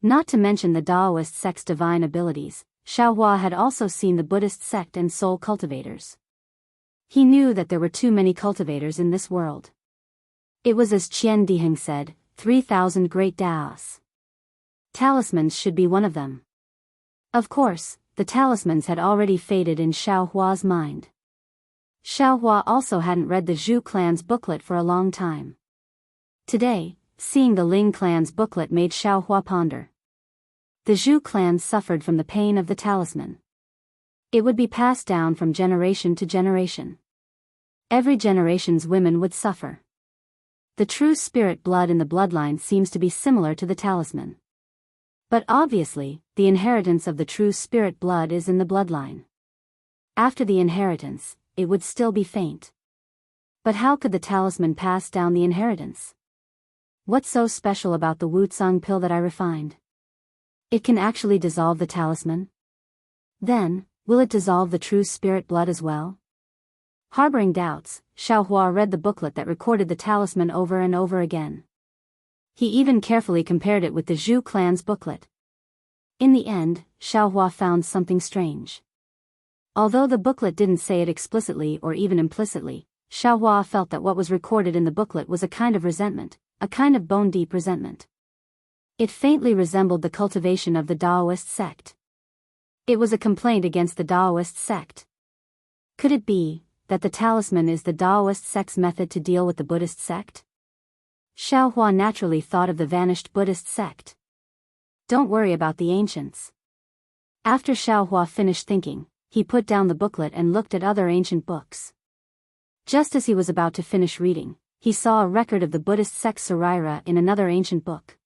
Not to mention the Daoist sect's divine abilities, Xiao Hua had also seen the Buddhist sect and soul cultivators. He knew that there were too many cultivators in this world. It was as Qian Diheng said, 3,000 great Daos. Talismans should be one of them. Of course, the talismans had already faded in Xiao Hua's mind. Xiao Hua also hadn't read the Zhu clan's booklet for a long time. Today, seeing the Ling clan's booklet made Xiao Hua ponder. The Zhu clan suffered from the pain of the talisman. It would be passed down from generation to generation. every generation's women would suffer. The true spirit blood in the bloodline seems to be similar to the talisman. But obviously, the inheritance of the true spirit blood is in the bloodline. After the inheritance, it would still be faint. But how could the talisman pass down the inheritance? What's so special about the Wuxia pill that I refined? It can actually dissolve the talisman? Then, will it dissolve the true spirit blood as well? Harboring doubts, Xiaohua read the booklet that recorded the talisman over and over again. He even carefully compared it with the Zhu clan's booklet. In the end, Xiaohua found something strange. Although the booklet didn't say it explicitly or even implicitly, Xiaohua felt that what was recorded in the booklet was a kind of resentment, a kind of bone-deep resentment. It faintly resembled the cultivation of the Daoist sect. It was a complaint against the Daoist sect. Could it be that the talisman is the Daoist sect's method to deal with the Buddhist sect? Xiaohua naturally thought of the vanished Buddhist sect. Don't worry about the ancients. After Xiaohua finished thinking, he put down the booklet and looked at other ancient books. Just as he was about to finish reading, he saw a record of the Buddhist sect Saraira in another ancient book.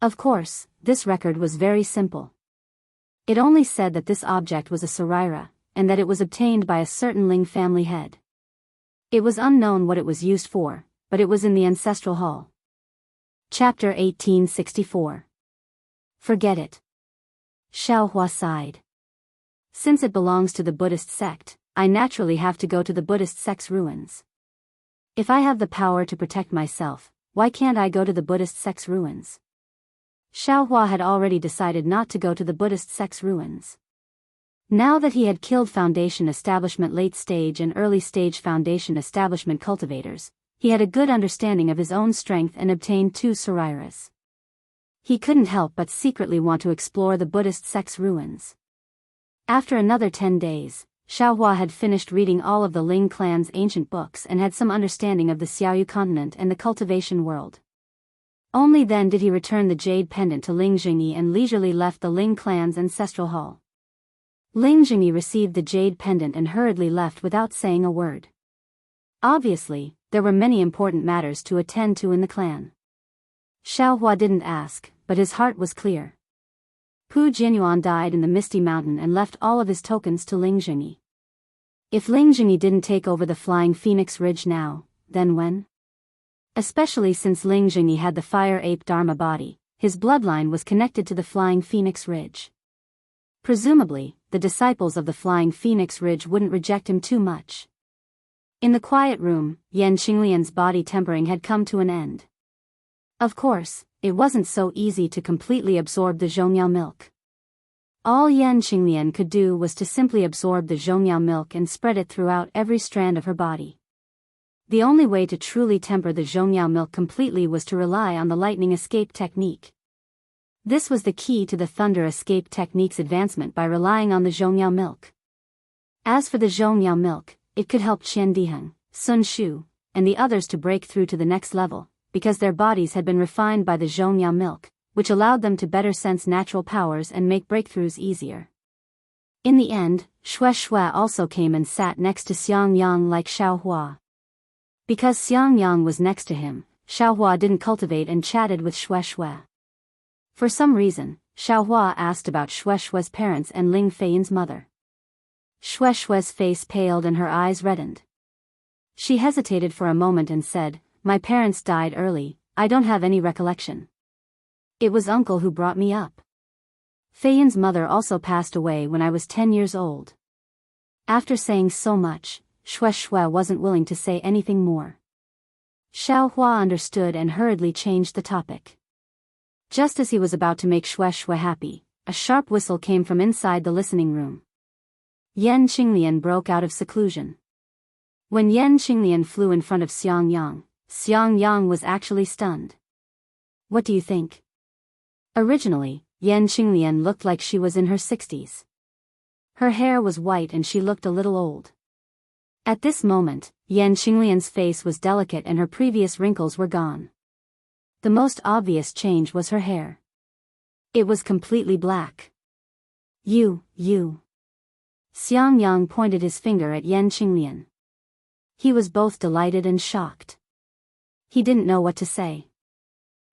Of course, this record was very simple. It only said that this object was a Saraira, and that it was obtained by a certain Ling family head. It was unknown what it was used for, but it was in the ancestral hall. Chapter 1864. Forget it. Xiaohua sighed. Since it belongs to the Buddhist sect, I naturally have to go to the Buddhist sect's ruins. If I have the power to protect myself, why can't I go to the Buddhist sect's ruins? Xiaohua had already decided not to go to the Buddhist sect's ruins. Now that he had killed Foundation Establishment late stage and early stage Foundation Establishment cultivators, he had a good understanding of his own strength and obtained 2 Sarairas. He couldn't help but secretly want to explore the Buddhist sect's ruins. After another 10 days, Xiaohua had finished reading all of the Ling clan's ancient books and had some understanding of the Xiaoyu continent and the cultivation world. Only then did he return the jade pendant to Ling Jingyi and leisurely left the Ling clan's ancestral hall. Ling Jingyi received the jade pendant and hurriedly left without saying a word. Obviously, there were many important matters to attend to in the clan. Xiaohua didn't ask, but his heart was clear. Pu Jianyuan died in the Misty Mountain and left all of his tokens to Ling Jingyi. If Ling Jingyi didn't take over the Flying Phoenix Ridge now, then when? Especially since Ling Jingyi had the Fire Ape Dharma body, his bloodline was connected to the Flying Phoenix Ridge. Presumably, the disciples of the Flying Phoenix Ridge wouldn't reject him too much. In the quiet room, Yan Qinglian's body tempering had come to an end. Of course, it wasn't so easy to completely absorb the zhongyao milk. All Yan Qinglian could do was to simply absorb the zhongyao milk and spread it throughout every strand of her body. The only way to truly temper the zhongyao milk completely was to rely on the lightning escape technique. This was the key to the thunder escape technique's advancement by relying on the zhongyao milk. As for the zhongyao milk, it could help Qian Diheng, Sun Shu, and the others to break through to the next level, because their bodies had been refined by the zhongyao milk, which allowed them to better sense natural powers and make breakthroughs easier. In the end, Shui also came and sat next to Xiangyang like Xiaohua. Because Xiangyang was next to him, Xiaohua didn't cultivate and chatted with Shui. For some reason, Xiaohua asked about Shui's parents and Ling Feiyin's mother. Shui's face paled and her eyes reddened. She hesitated for a moment and said, "My parents died early, I don't have any recollection. It was uncle who brought me up. Feiyin's mother also passed away when I was 10 years old." After saying so much, Shui wasn't willing to say anything more. Xiaohua understood and hurriedly changed the topic. Just as he was about to make Shui happy, a sharp whistle came from inside the listening room. Yan Qinglian broke out of seclusion. When Yan Qinglian flew in front of Xiangyang was actually stunned. What do you think? Originally, Yan Qinglian looked like she was in her 60s. Her hair was white and she looked a little old. At this moment, Yan Qinglian's face was delicate and her previous wrinkles were gone. The most obvious change was her hair. It was completely black. You. Xiangyang pointed his finger at Yan Qinglian. He was both delighted and shocked. He didn't know what to say.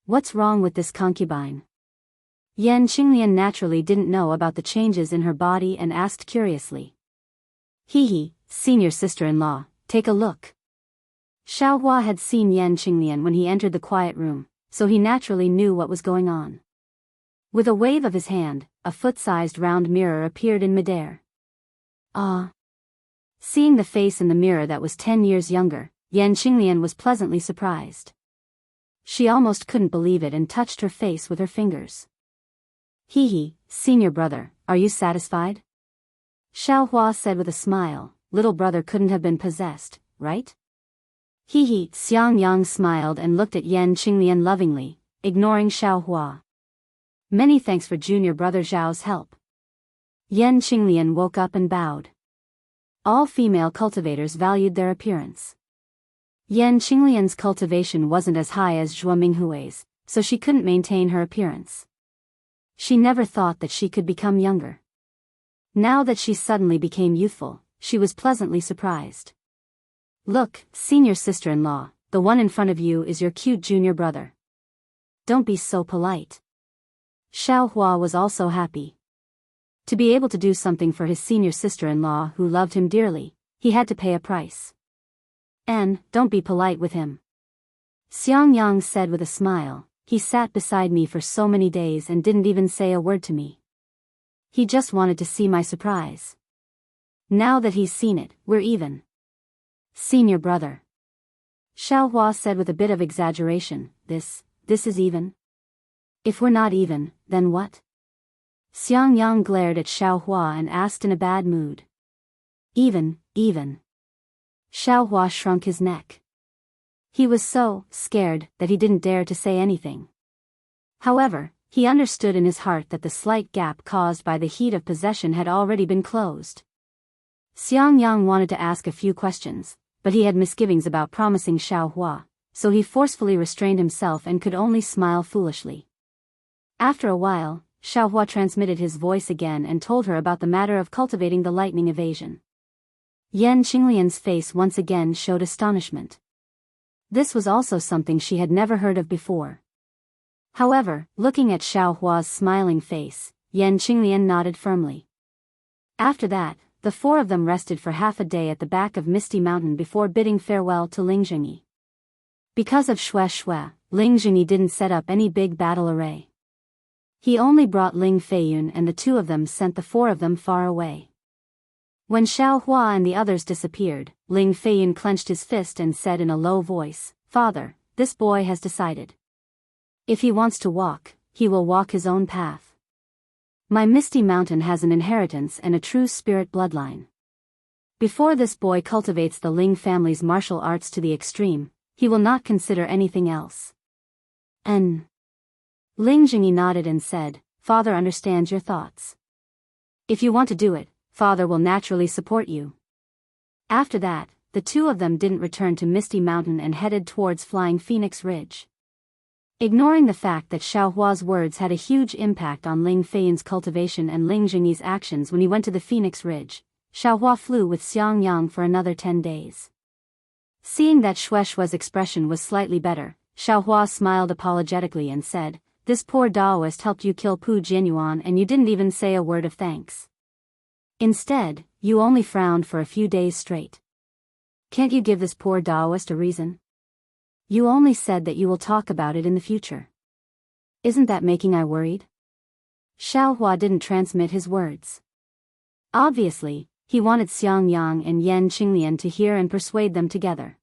What's wrong with this concubine? Yan Qinglian naturally didn't know about the changes in her body and asked curiously. He, senior sister-in-law, take a look. Xiaohua had seen Yan Qinglian when he entered the quiet room, so he naturally knew what was going on. With a wave of his hand, a foot-sized round mirror appeared in midair. Ah! Seeing the face in the mirror that was 10 years younger, Yan Qinglian was pleasantly surprised. She almost couldn't believe it and touched her face with her fingers. Senior brother, are you satisfied? Xiaohua said with a smile. Little brother couldn't have been possessed, right? Xiangyang smiled and looked at Yan Qinglian lovingly, ignoring Xiaohua. Many thanks for junior brother Zhao's help. Yan Qinglian woke up and bowed. All female cultivators valued their appearance. Yan Qinglian's cultivation wasn't as high as Zhuo Minghui's, so she couldn't maintain her appearance. She never thought that she could become younger. Now that she suddenly became youthful, she was pleasantly surprised. Look, senior sister-in-law, the one in front of you is your cute junior brother. Don't be so polite. Xiaohua was also happy. To be able to do something for his senior sister-in-law who loved him dearly, he had to pay a price. And, don't be polite with him. Xiangyang said with a smile. He sat beside me for so many days and didn't even say a word to me. He just wanted to see my surprise. Now that he's seen it, we're even. Senior brother. Xiaohua said with a bit of exaggeration, this is even? If we're not even, then what? Xiangyang glared at Xiaohua and asked in a bad mood. Even. Xiaohua shrunk his neck. He was so scared that he didn't dare to say anything. However, he understood in his heart that the slight gap caused by the heat of possession had already been closed. Xiangyang wanted to ask a few questions, but he had misgivings about promising Xiaohua, so he forcefully restrained himself and could only smile foolishly. After a while, Xiaohua transmitted his voice again and told her about the matter of cultivating the lightning evasion. Yan Qinglian's face once again showed astonishment. This was also something she had never heard of before. However, looking at Xiaohua's smiling face, Yan Qinglian nodded firmly. After that, the four of them rested for half a day at the back of Misty Mountain before bidding farewell to Lingjingyi. Because of Xue, Lingjingyi didn't set up any big battle array. He only brought Ling Feiyun and the two of them sent the four of them far away. When Xiaohua and the others disappeared, Ling Feiyun clenched his fist and said in a low voice, "Father, this boy has decided. If he wants to walk, he will walk his own path. My Misty Mountain has an inheritance and a true spirit bloodline. Before this boy cultivates the Ling family's martial arts to the extreme, he will not consider anything else." Ling Jingyi nodded and said, "Father understands your thoughts. If you want to do it, Father will naturally support you." After that, the two of them didn't return to Misty Mountain and headed towards Flying Phoenix Ridge. Ignoring the fact that Xiaohua's words had a huge impact on Ling Feiyun's cultivation and Ling Jingyi's actions when he went to the Phoenix Ridge, Xiaohua flew with Xiangyang for another 10 days. Seeing that Xue's expression was slightly better, Xiaohua smiled apologetically and said, "This poor Daoist helped you kill Pu Jianyuan and you didn't even say a word of thanks. Instead, you only frowned for a few days straight. Can't you give this poor Daoist a reason? You only said that you will talk about it in the future. Isn't that making I worried?" Xiaohua didn't transmit his words. Obviously, he wanted Xiangyang and Yan Qinglian to hear and persuade them together.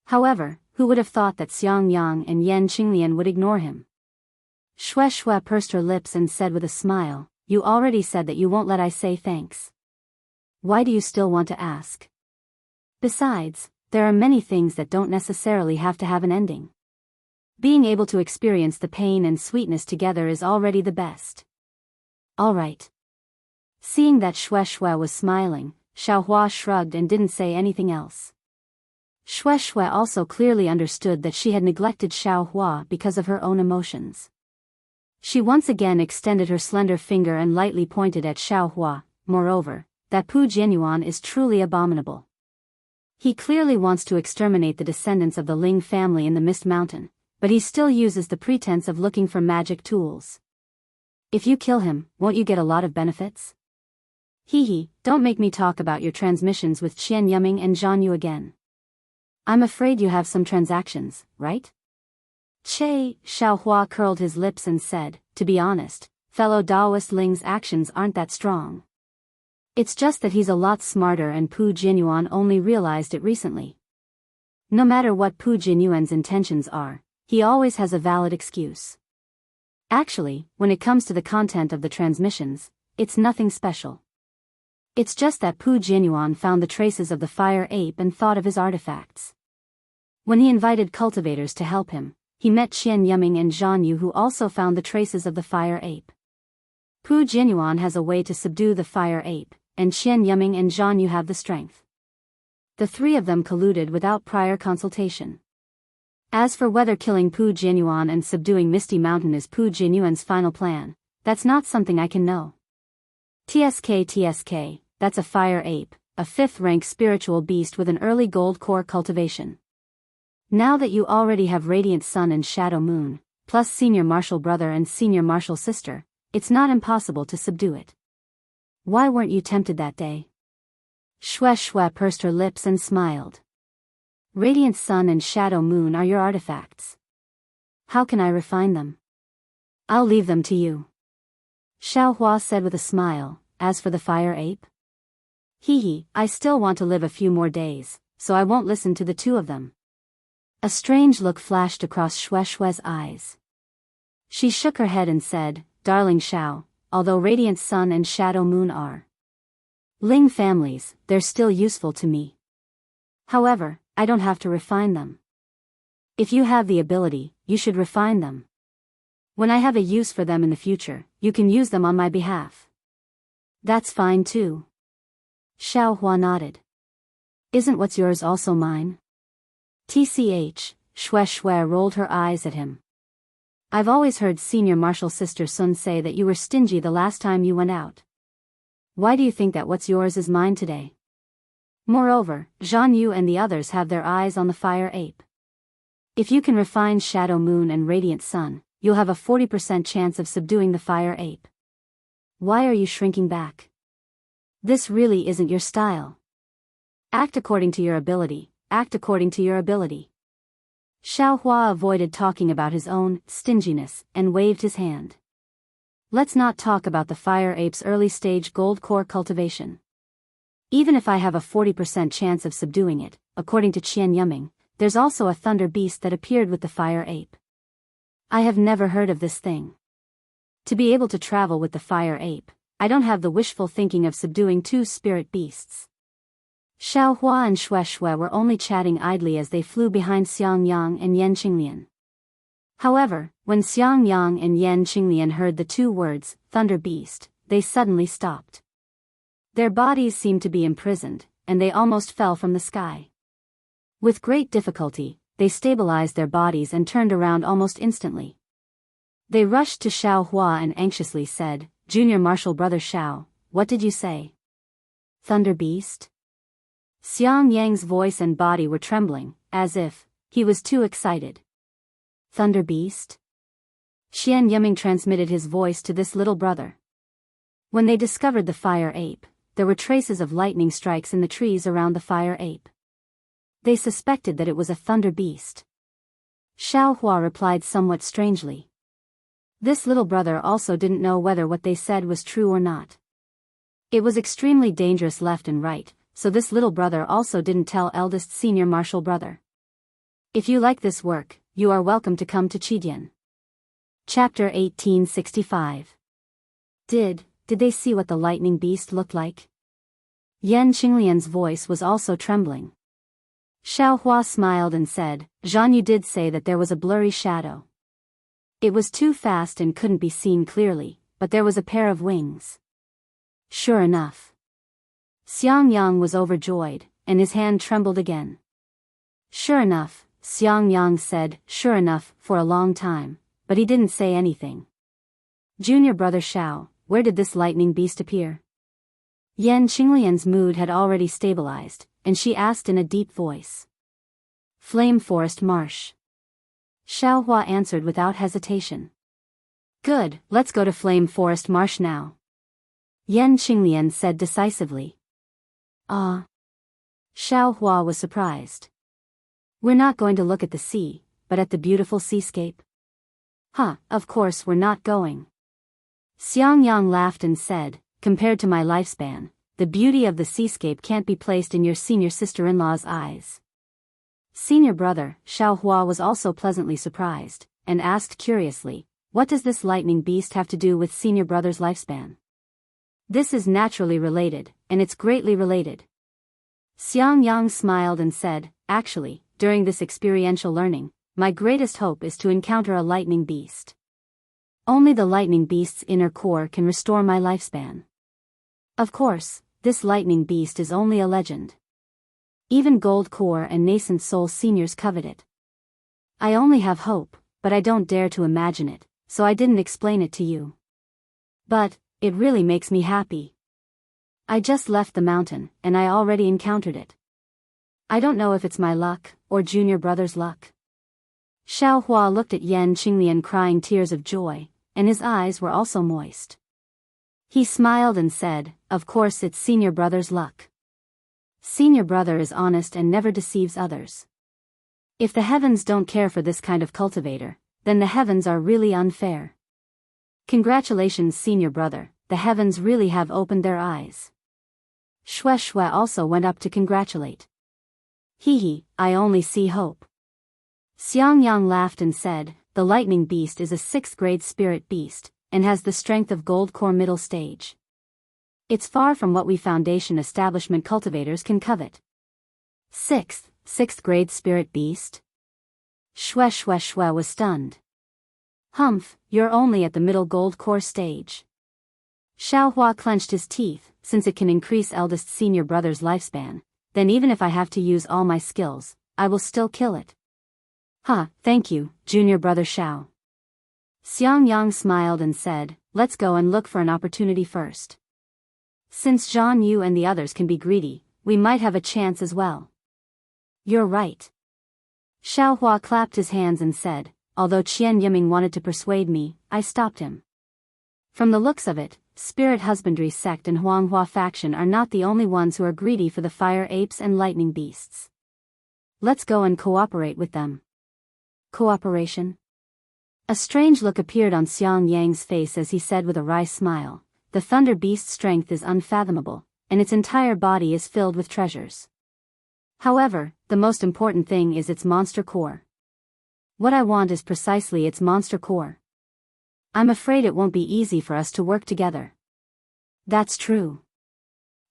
However, who would have thought that Xiangyang and Yan Qinglian would ignore him? Xue pursed her lips and said with a smile, "You already said that you won't let I say thanks. Why do you still want to ask? Besides, there are many things that don't necessarily have to have an ending. Being able to experience the pain and sweetness together is already the best." "All right." Seeing that Xue was smiling, Xiaohua shrugged and didn't say anything else. Xue also clearly understood that she had neglected Xiaohua because of her own emotions. She once again extended her slender finger and lightly pointed at Xiaohua. "Moreover, that Pu Jianyuan is truly abominable. He clearly wants to exterminate the descendants of the Ling family in the Mist Mountain, but he still uses the pretense of looking for magic tools. If you kill him, won't you get a lot of benefits? Hee, don't make me talk about your transmissions with Qian Yuming and Jianghu again. I'm afraid you have some transactions, right? Xiaohua curled his lips and said, to be honest, fellow Daoist Ling's actions aren't that strong. It's just that he's a lot smarter and Pu Jinyuan only realized it recently. No matter what Pu Jinyuan's intentions are, he always has a valid excuse. Actually, when it comes to the content of the transmissions, it's nothing special. It's just that Pu Jinyuan found the traces of the fire ape and thought of his artifacts. When he invited cultivators to help him, he met Qian Yuming and Jianghu who also found the traces of the fire ape. Pu Jinyuan has a way to subdue the fire ape, and Qian Yuming and Jianghu have the strength. The three of them colluded without prior consultation. As for whether killing Pu Jinyuan and subduing Misty Mountain is Pu Jinyuan's final plan, that's not something I can know. TSK, that's a fire ape, a 5th-rank spiritual beast with an early gold core cultivation. Now that you already have Radiant Sun and Shadow Moon, plus Senior Martial Brother and Senior Martial Sister, it's not impossible to subdue it. Why weren't you tempted that day? Shue pursed her lips and smiled. Radiant Sun and Shadow Moon are your artifacts. How can I refine them? I'll leave them to you. Xiaohua said with a smile. As for the fire ape? I still want to live a few more days, so I won't listen to the two of them. A strange look flashed across Shue's eyes. She shook her head and said, Darling Xiao, although Radiant Sun and Shadow Moon are Ling families, they're still useful to me. However, I don't have to refine them. If you have the ability, you should refine them. When I have a use for them in the future, you can use them on my behalf. That's fine too. Xiaohua nodded. Isn't what's yours also mine? TCH, Shue rolled her eyes at him. I've always heard Senior Martial Sister Sun say that you were stingy the last time you went out. Why do you think that what's yours is mine today? Moreover, Jianghu and the others have their eyes on the fire ape. If you can refine Shadow Moon and Radiant Sun, you'll have a 40% chance of subduing the fire ape. Why are you shrinking back? This really isn't your style. Act according to your ability, act according to your ability. Xiaohua avoided talking about his own stinginess and waved his hand. Let's not talk about the fire ape's early stage gold core cultivation. Even if I have a 40% chance of subduing it, according to Qian Yuming, there's also a thunder beast that appeared with the fire ape. I have never heard of this thing. To be able to travel with the fire ape, I don't have the wishful thinking of subduing two spirit beasts. Xiaohua and Shue were only chatting idly as they flew behind Xiangyang and Yan Qinglian. However, when Xiangyang and Yan Qinglian heard the two words, Thunder Beast, they suddenly stopped. Their bodies seemed to be imprisoned, and they almost fell from the sky. With great difficulty, they stabilized their bodies and turned around almost instantly. They rushed to Xiaohua and anxiously said, Junior Martial Brother Xiao, what did you say? Thunder Beast? Xiangyang's voice and body were trembling, as if he was too excited. Thunder Beast? Qian Yuming transmitted his voice to this little brother. When they discovered the fire ape, there were traces of lightning strikes in the trees around the fire ape. They suspected that it was a thunder beast. Xiaohua replied somewhat strangely. This little brother also didn't know whether what they said was true or not. It was extremely dangerous left and right, so this little brother also didn't tell eldest Senior Martial Brother. If you like this work, you are welcome to come to Qidian. Chapter 1865. Did they see what the lightning beast looked like? Yan Qinglian's voice was also trembling. Xiaohua smiled and said, Jianghu did say that there was a blurry shadow. It was too fast and couldn't be seen clearly, but there was a pair of wings. Sure enough. Xiangyang was overjoyed, and his hand trembled again. Sure enough, Xiangyang said, sure enough, for a long time, but he didn't say anything. Junior Brother Xiao, where did this lightning beast appear? Yan Qinglian's mood had already stabilized, and she asked in a deep voice. Flame Forest Marsh. Xiaohua answered without hesitation. Good, let's go to Flame Forest Marsh now. Yan Qinglian said decisively. Ah. Xiaohua was surprised. We're not going to look at the sea, but at the beautiful seascape? Huh, of course we're not going. Xiangyang laughed and said, compared to my lifespan, the beauty of the seascape can't be placed in your senior sister-in-law's eyes. Senior brother, Xiaohua was also pleasantly surprised, and asked curiously, what does this lightning beast have to do with senior brother's lifespan? This is naturally related, and it's greatly related. Xiangyang smiled and said, actually, during this experiential learning, my greatest hope is to encounter a lightning beast. Only the lightning beast's inner core can restore my lifespan. Of course, this lightning beast is only a legend. Even Gold Core and Nascent Soul seniors covet it. I only have hope, but I don't dare to imagine it, so I didn't explain it to you. But, it really makes me happy. I just left the mountain, and I already encountered it. I don't know if it's my luck, or junior brother's luck. Xiaohua looked at Yan Qinglian crying tears of joy, and his eyes were also moist. He smiled and said, of course it's senior brother's luck. Senior brother is honest and never deceives others. If the heavens don't care for this kind of cultivator, then the heavens are really unfair. Congratulations senior brother, the heavens really have opened their eyes. Shue also went up to congratulate. Hee, I only see hope. Xiangyang laughed and said, the lightning beast is a 6th grade spirit beast, and has the strength of Gold Core middle stage. It's far from what we foundation establishment cultivators can covet. 6th grade spirit beast? Shue was stunned. Humph, you're only at the middle Gold Core stage. Xiaohua clenched his teeth, since it can increase eldest senior brother's lifespan, then even if I have to use all my skills, I will still kill it. Thank you, junior brother Xiao. Xiangyang smiled and said, let's go and look for an opportunity first. Since Zhan Yu and the others can be greedy, we might have a chance as well. You're right. Xiaohua clapped his hands and said, although Qian Yiming wanted to persuade me, I stopped him. From the looks of it, Spirit Husbandry sect and Huanghua faction are not the only ones who are greedy for the fire apes and lightning beasts. Let's go and cooperate with them. Cooperation? A strange look appeared on Xiangyang's face as he said with a wry smile, the thunder beast's strength is unfathomable, and its entire body is filled with treasures. However, the most important thing is its monster core. What I want is precisely its monster core. I'm afraid it won't be easy for us to work together. That's true.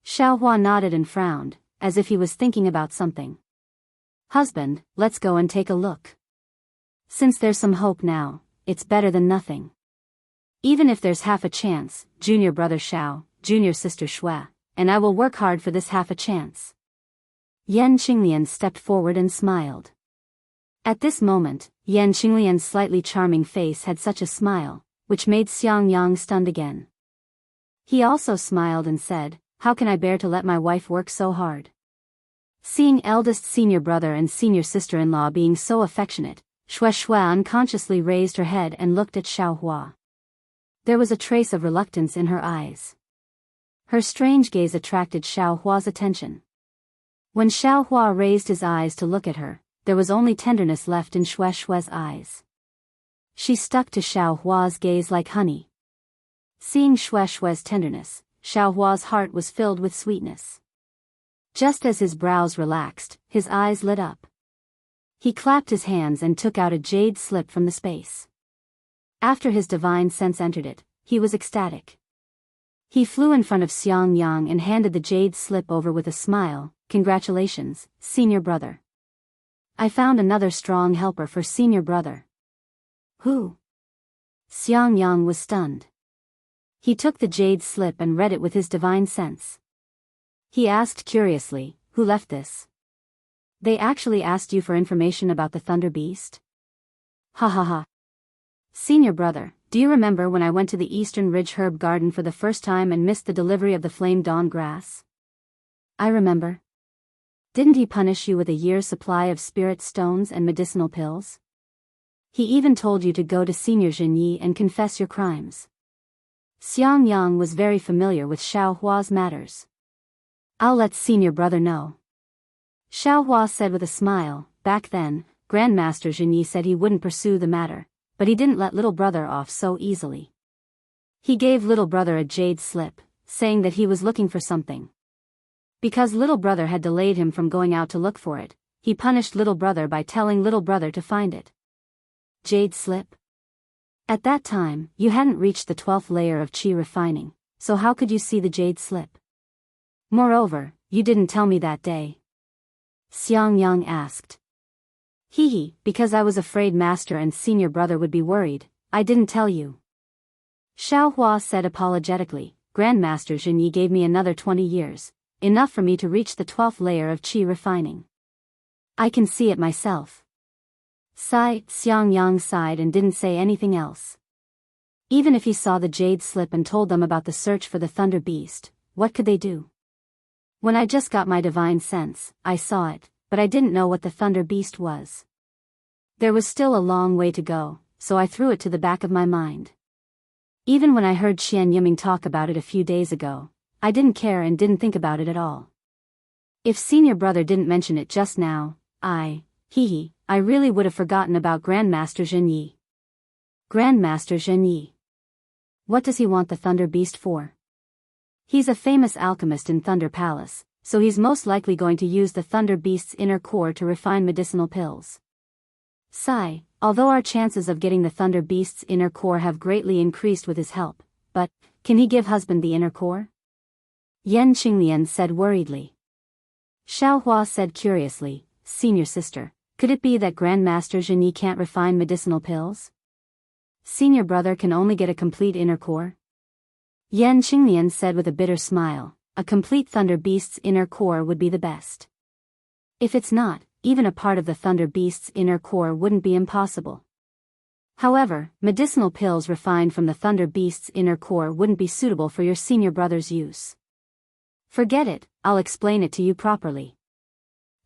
Xiaohua nodded and frowned, as if he was thinking about something. Husband, let's go and take a look. Since there's some hope now, it's better than nothing. Even if there's half a chance, junior brother Xiao, junior sister Shui, and I will work hard for this half a chance. Yan Qinglian stepped forward and smiled. At this moment, Yan Qinglian's slightly charming face had such a smile, which made Xiangyang stunned again. He also smiled and said, how can I bear to let my wife work so hard? Seeing eldest senior brother and senior sister-in-law being so affectionate, Shui unconsciously raised her head and looked at Xiaohua. There was a trace of reluctance in her eyes. Her strange gaze attracted Xiaohua's attention. When Xiaohua raised his eyes to look at her, there was only tenderness left in Shui's eyes. She stuck to Xiaohua's gaze like honey. Seeing Shui's tenderness, Xiaohua's heart was filled with sweetness. Just as his brows relaxed, his eyes lit up. He clapped his hands and took out a jade slip from the space. After his divine sense entered it, he was ecstatic. He flew in front of Xiangyang and handed the jade slip over with a smile. Congratulations, senior brother. I found another strong helper for senior brother. Who? Xiangyang was stunned. He took the jade slip and read it with his divine sense. He asked curiously, who left this? They actually asked you for information about the Thunder Beast? Ha ha ha. Senior brother, do you remember when I went to the Eastern Ridge Herb Garden for the first time and missed the delivery of the Flame Dawn grass? I remember. Didn't he punish you with a year's supply of spirit stones and medicinal pills? He even told you to go to Senior Zhenyi and confess your crimes. Xiangyang was very familiar with Xiaohua's matters. I'll let senior brother know. Xiaohua said with a smile. Back then, Grandmaster Zhenyi said he wouldn't pursue the matter, but he didn't let little brother off so easily. He gave little brother a jade slip, saying that he was looking for something. Because little brother had delayed him from going out to look for it, he punished little brother by telling little brother to find it. Jade slip? At that time, you hadn't reached the 12th layer of qi refining, so how could you see the jade slip? Moreover, you didn't tell me that day. Xiangyang asked. Because I was afraid master and senior brother would be worried, I didn't tell you. Xiaohua said apologetically. Grandmaster Zhenyi gave me another 20 years, enough for me to reach the 12th layer of qi refining. I can see it myself. Xiangyang sighed and didn't say anything else. Even if he saw the jade slip and told them about the search for the thunder beast, what could they do? When I just got my divine sense, I saw it, but I didn't know what the thunder beast was. There was still a long way to go, so I threw it to the back of my mind. Even when I heard Qian Yiming talk about it a few days ago, I didn't care and didn't think about it at all. If senior brother didn't mention it just now, I really would have forgotten about Grandmaster Zhenyi. Grandmaster Zhenyi. What does he want the thunder beast for? He's a famous alchemist in Thunder Palace, so he's most likely going to use the thunder beast's inner core to refine medicinal pills. Although our chances of getting the thunder beast's inner core have greatly increased with his help, but, can he give husband the inner core? Yan Qinglian said worriedly. Xiaohua said curiously, senior sister, could it be that Grandmaster Zhenyi can't refine medicinal pills? Senior brother can only get a complete inner core? Yan Qinglian said with a bitter smile, a complete thunder beast's inner core would be the best. If it's not, even a part of the thunder beast's inner core wouldn't be impossible. However, medicinal pills refined from the thunder beast's inner core wouldn't be suitable for your senior brother's use. Forget it, I'll explain it to you properly.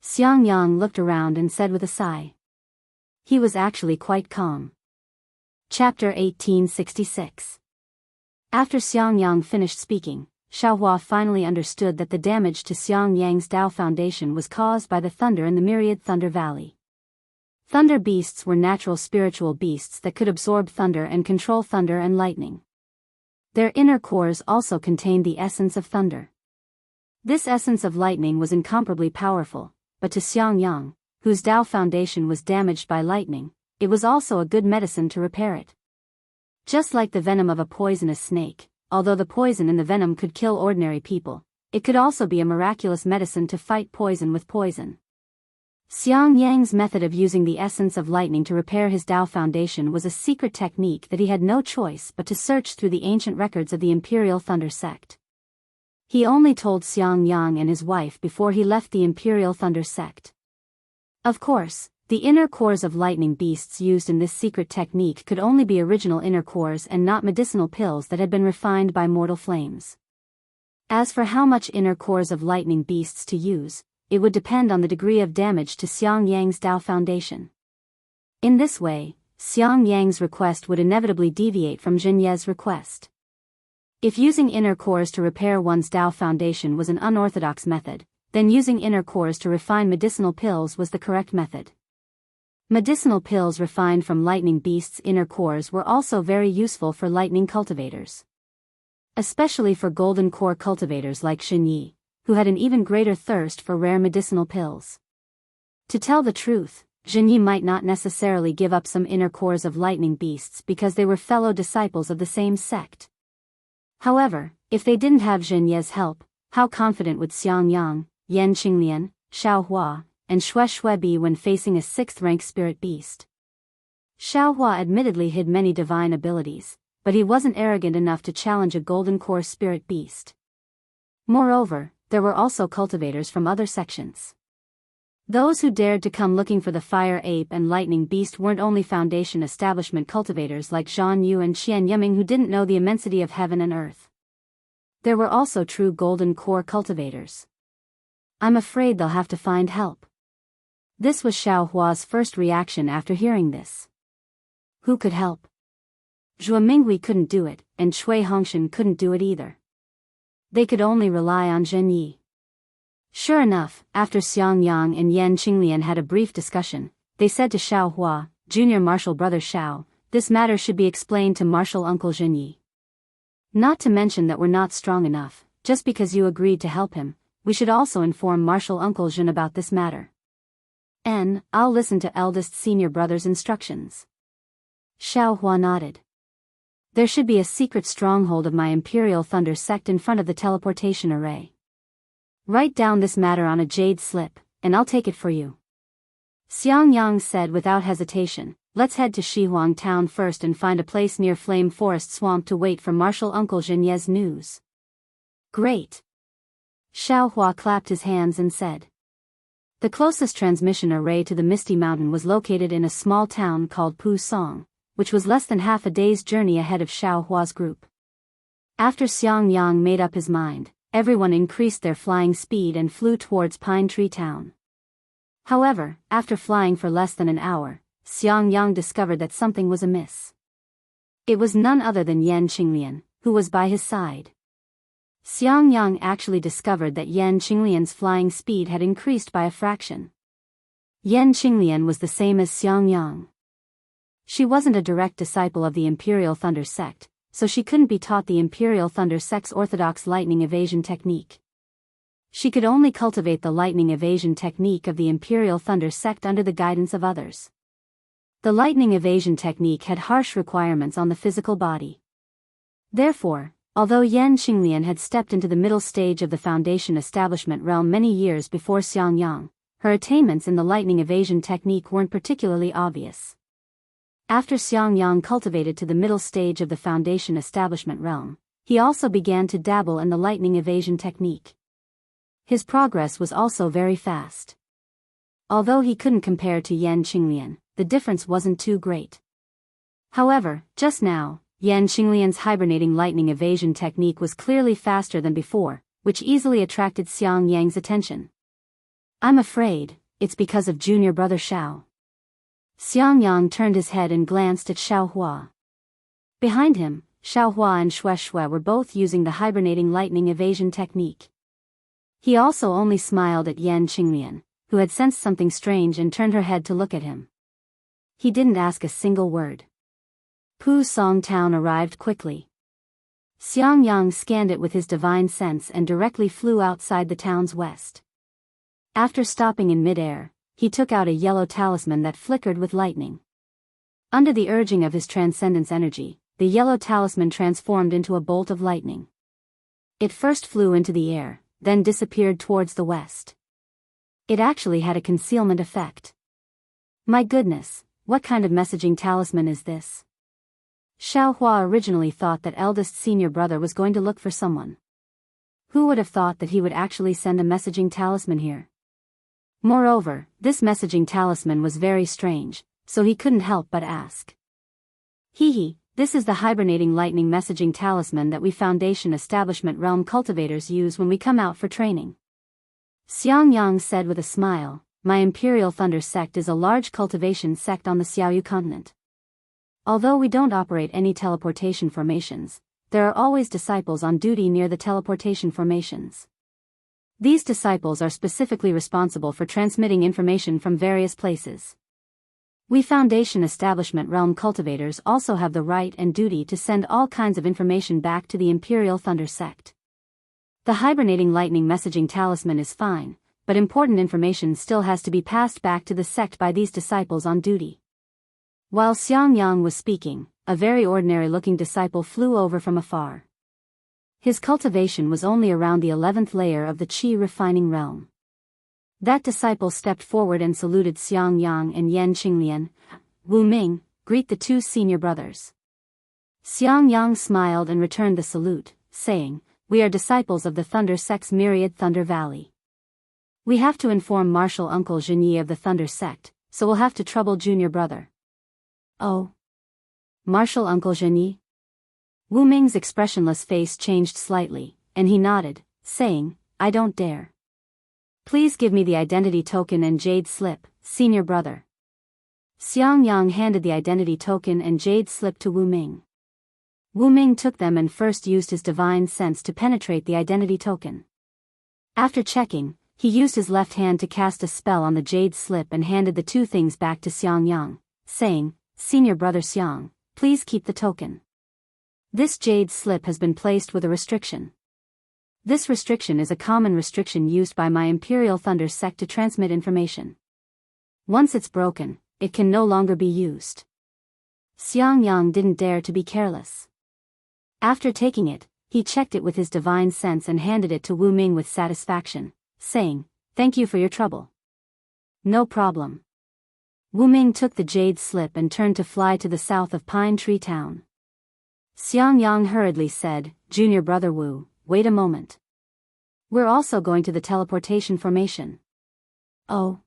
Xiangyang looked around and said with a sigh. He was actually quite calm. Chapter 1866. After Xiangyang finished speaking, Xiaohua finally understood that the damage to Xiangyang's Dao Foundation was caused by the thunder in the myriad Thunder Valley. Thunder beasts were natural spiritual beasts that could absorb thunder and control thunder and lightning. Their inner cores also contained the essence of thunder. This essence of lightning was incomparably powerful, but to Xiangyang, whose Dao Foundation was damaged by lightning, it was also a good medicine to repair it. Just like the venom of a poisonous snake, although the poison in the venom could kill ordinary people, it could also be a miraculous medicine to fight poison with poison. Xiangyang's method of using the essence of lightning to repair his Dao Foundation was a secret technique that he had no choice but to search through the ancient records of the Imperial Thunder Sect. He only told Xiangyang and his wife before he left the Imperial Thunder Sect. Of course, the inner cores of lightning beasts used in this secret technique could only be original inner cores and not medicinal pills that had been refined by mortal flames. As for how much inner cores of lightning beasts to use, it would depend on the degree of damage to Xiangyang's Dao Foundation. In this way, Xiangyang's request would inevitably deviate from Zhenye's request. If using inner cores to repair one's Dao Foundation was an unorthodox method, then using inner cores to refine medicinal pills was the correct method. Medicinal pills refined from lightning beasts' inner cores were also very useful for lightning cultivators. Especially for golden core cultivators like Zhenyi, who had an even greater thirst for rare medicinal pills. To tell the truth, Zhenyi might not necessarily give up some inner cores of lightning beasts because they were fellow disciples of the same sect. However, if they didn't have Zhenye's help, how confident would Xiangyang, Yan Qinglian, Xiaohua, and Xue be when facing a 6th-rank spirit beast? Xiaohua admittedly hid many divine abilities, but he wasn't arrogant enough to challenge a golden core spirit beast. Moreover, there were also cultivators from other sections. Those who dared to come looking for the fire ape and lightning beast weren't only Foundation establishment cultivators like Zhan Yu and Qian Yiming who didn't know the immensity of heaven and earth. There were also true golden core cultivators. I'm afraid they'll have to find help. This was Xiao Hua's first reaction after hearing this. Who could help? Zhuo Minghui couldn't do it, and Cui Hongshan couldn't do it either. They could only rely on Zhen Yi. Sure enough, after Xiang Yang and Yan Qinglian had a brief discussion, they said to Xiao Hua, junior martial brother Xiao, this matter should be explained to martial uncle Zhen Yi. Not to mention that we're not strong enough, just because you agreed to help him, we should also inform martial uncle Zhen about this matter. I'll listen to eldest senior brother's instructions. Xiao Hua nodded. There should be a secret stronghold of my Imperial Thunder sect in front of the teleportation array. Write down this matter on a jade slip, and I'll take it for you. Xiang Yang said without hesitation, let's head to Shihuang town first and find a place near Flame Forest Swamp to wait for martial uncle Zhenye's news. Great. Xiao Hua clapped his hands and said. The closest transmission array to the Misty Mountain was located in a small town called Pu Song, which was less than half a day's journey ahead of Xiao Hua's group. After Xiang Yang made up his mind, everyone increased their flying speed and flew towards Pine Tree Town. However, after flying for less than an hour, Xiang Yang discovered that something was amiss. It was none other than Yan Qinglian, who was by his side. Xiang Yang actually discovered that Yan Qinglian's flying speed had increased by a fraction. Yan Qinglian was the same as Xiang Yang. She wasn't a direct disciple of the Imperial Thunder sect, so she couldn't be taught the Imperial Thunder sect's orthodox lightning evasion technique. She could only cultivate the lightning evasion technique of the Imperial Thunder sect under the guidance of others. The lightning evasion technique had harsh requirements on the physical body. Therefore, although Yan Qinglian had stepped into the middle stage of the Foundation establishment realm many years before Xiang Yang, her attainments in the lightning evasion technique weren't particularly obvious. After Xiang Yang cultivated to the middle stage of the Foundation establishment realm, he also began to dabble in the lightning evasion technique. His progress was also very fast. Although he couldn't compare to Yan Qinglian, the difference wasn't too great. However, just now, Yan Qinglian's hibernating lightning evasion technique was clearly faster than before, which easily attracted Xiang Yang's attention. I'm afraid, it's because of junior brother Xiao. Xiang Yang turned his head and glanced at Xiao Hua. Behind him, Xiao Hua and Xue Xue were both using the hibernating lightning evasion technique. He also only smiled at Yan Qinglian, who had sensed something strange and turned her head to look at him. He didn't ask a single word. Pu Song town arrived quickly. Xiang Yang scanned it with his divine sense and directly flew outside the town's west. After stopping in midair, he took out a yellow talisman that flickered with lightning. Under the urging of his transcendence energy, the yellow talisman transformed into a bolt of lightning. It first flew into the air, then disappeared towards the west. It actually had a concealment effect. My goodness, what kind of messaging talisman is this? Xiao Hua originally thought that eldest senior brother was going to look for someone. Who would have thought that he would actually send a messaging talisman here? Moreover, this messaging talisman was very strange, so he couldn't help but ask. This is the hibernating lightning messaging talisman that we Foundation Establishment Realm cultivators use when we come out for training. Xiang Yang said with a smile, my Imperial Thunder sect is a large cultivation sect on the Xiaoyu continent. Although we don't operate any teleportation formations, there are always disciples on duty near the teleportation formations. These disciples are specifically responsible for transmitting information from various places. We Foundation Establishment Realm cultivators also have the right and duty to send all kinds of information back to the Imperial Thunder sect. The hibernating lightning messaging talisman is fine, but important information still has to be passed back to the sect by these disciples on duty. While Xiang Yang was speaking, a very ordinary-looking disciple flew over from afar. His cultivation was only around the 11th layer of the Qi refining realm. That disciple stepped forward and saluted Xiang Yang and Yan Qinglian. Wu Ming, greet the two senior brothers. Xiang Yang smiled and returned the salute, saying, we are disciples of the Thunder sect's myriad Thunder Valley. We have to inform Martial Uncle Zhen Yi of the Thunder sect, so we'll have to trouble junior brother. Oh. Martial Uncle Zhen Yi? Wu Ming's expressionless face changed slightly, and he nodded, saying, I don't dare. Please give me the identity token and jade slip, senior brother. Xiangyang handed the identity token and jade slip to Wu Ming. Wu Ming took them and first used his divine sense to penetrate the identity token. After checking, he used his left hand to cast a spell on the jade slip and handed the two things back to Xiangyang, saying, Senior brother Xiang, please keep the token. This jade slip has been placed with a restriction. This restriction is a common restriction used by my Imperial Thunder sect to transmit information. Once it's broken, it can no longer be used. Xiangyang didn't dare to be careless. After taking it, he checked it with his divine sense and handed it to Wu Ming with satisfaction, saying, Thank you for your trouble. No problem. Wu Ming took the jade slip and turned to fly to the south of Pine Tree Town. Xiangyang hurriedly said, Junior brother Wu, wait a moment. We're also going to the teleportation formation. Oh.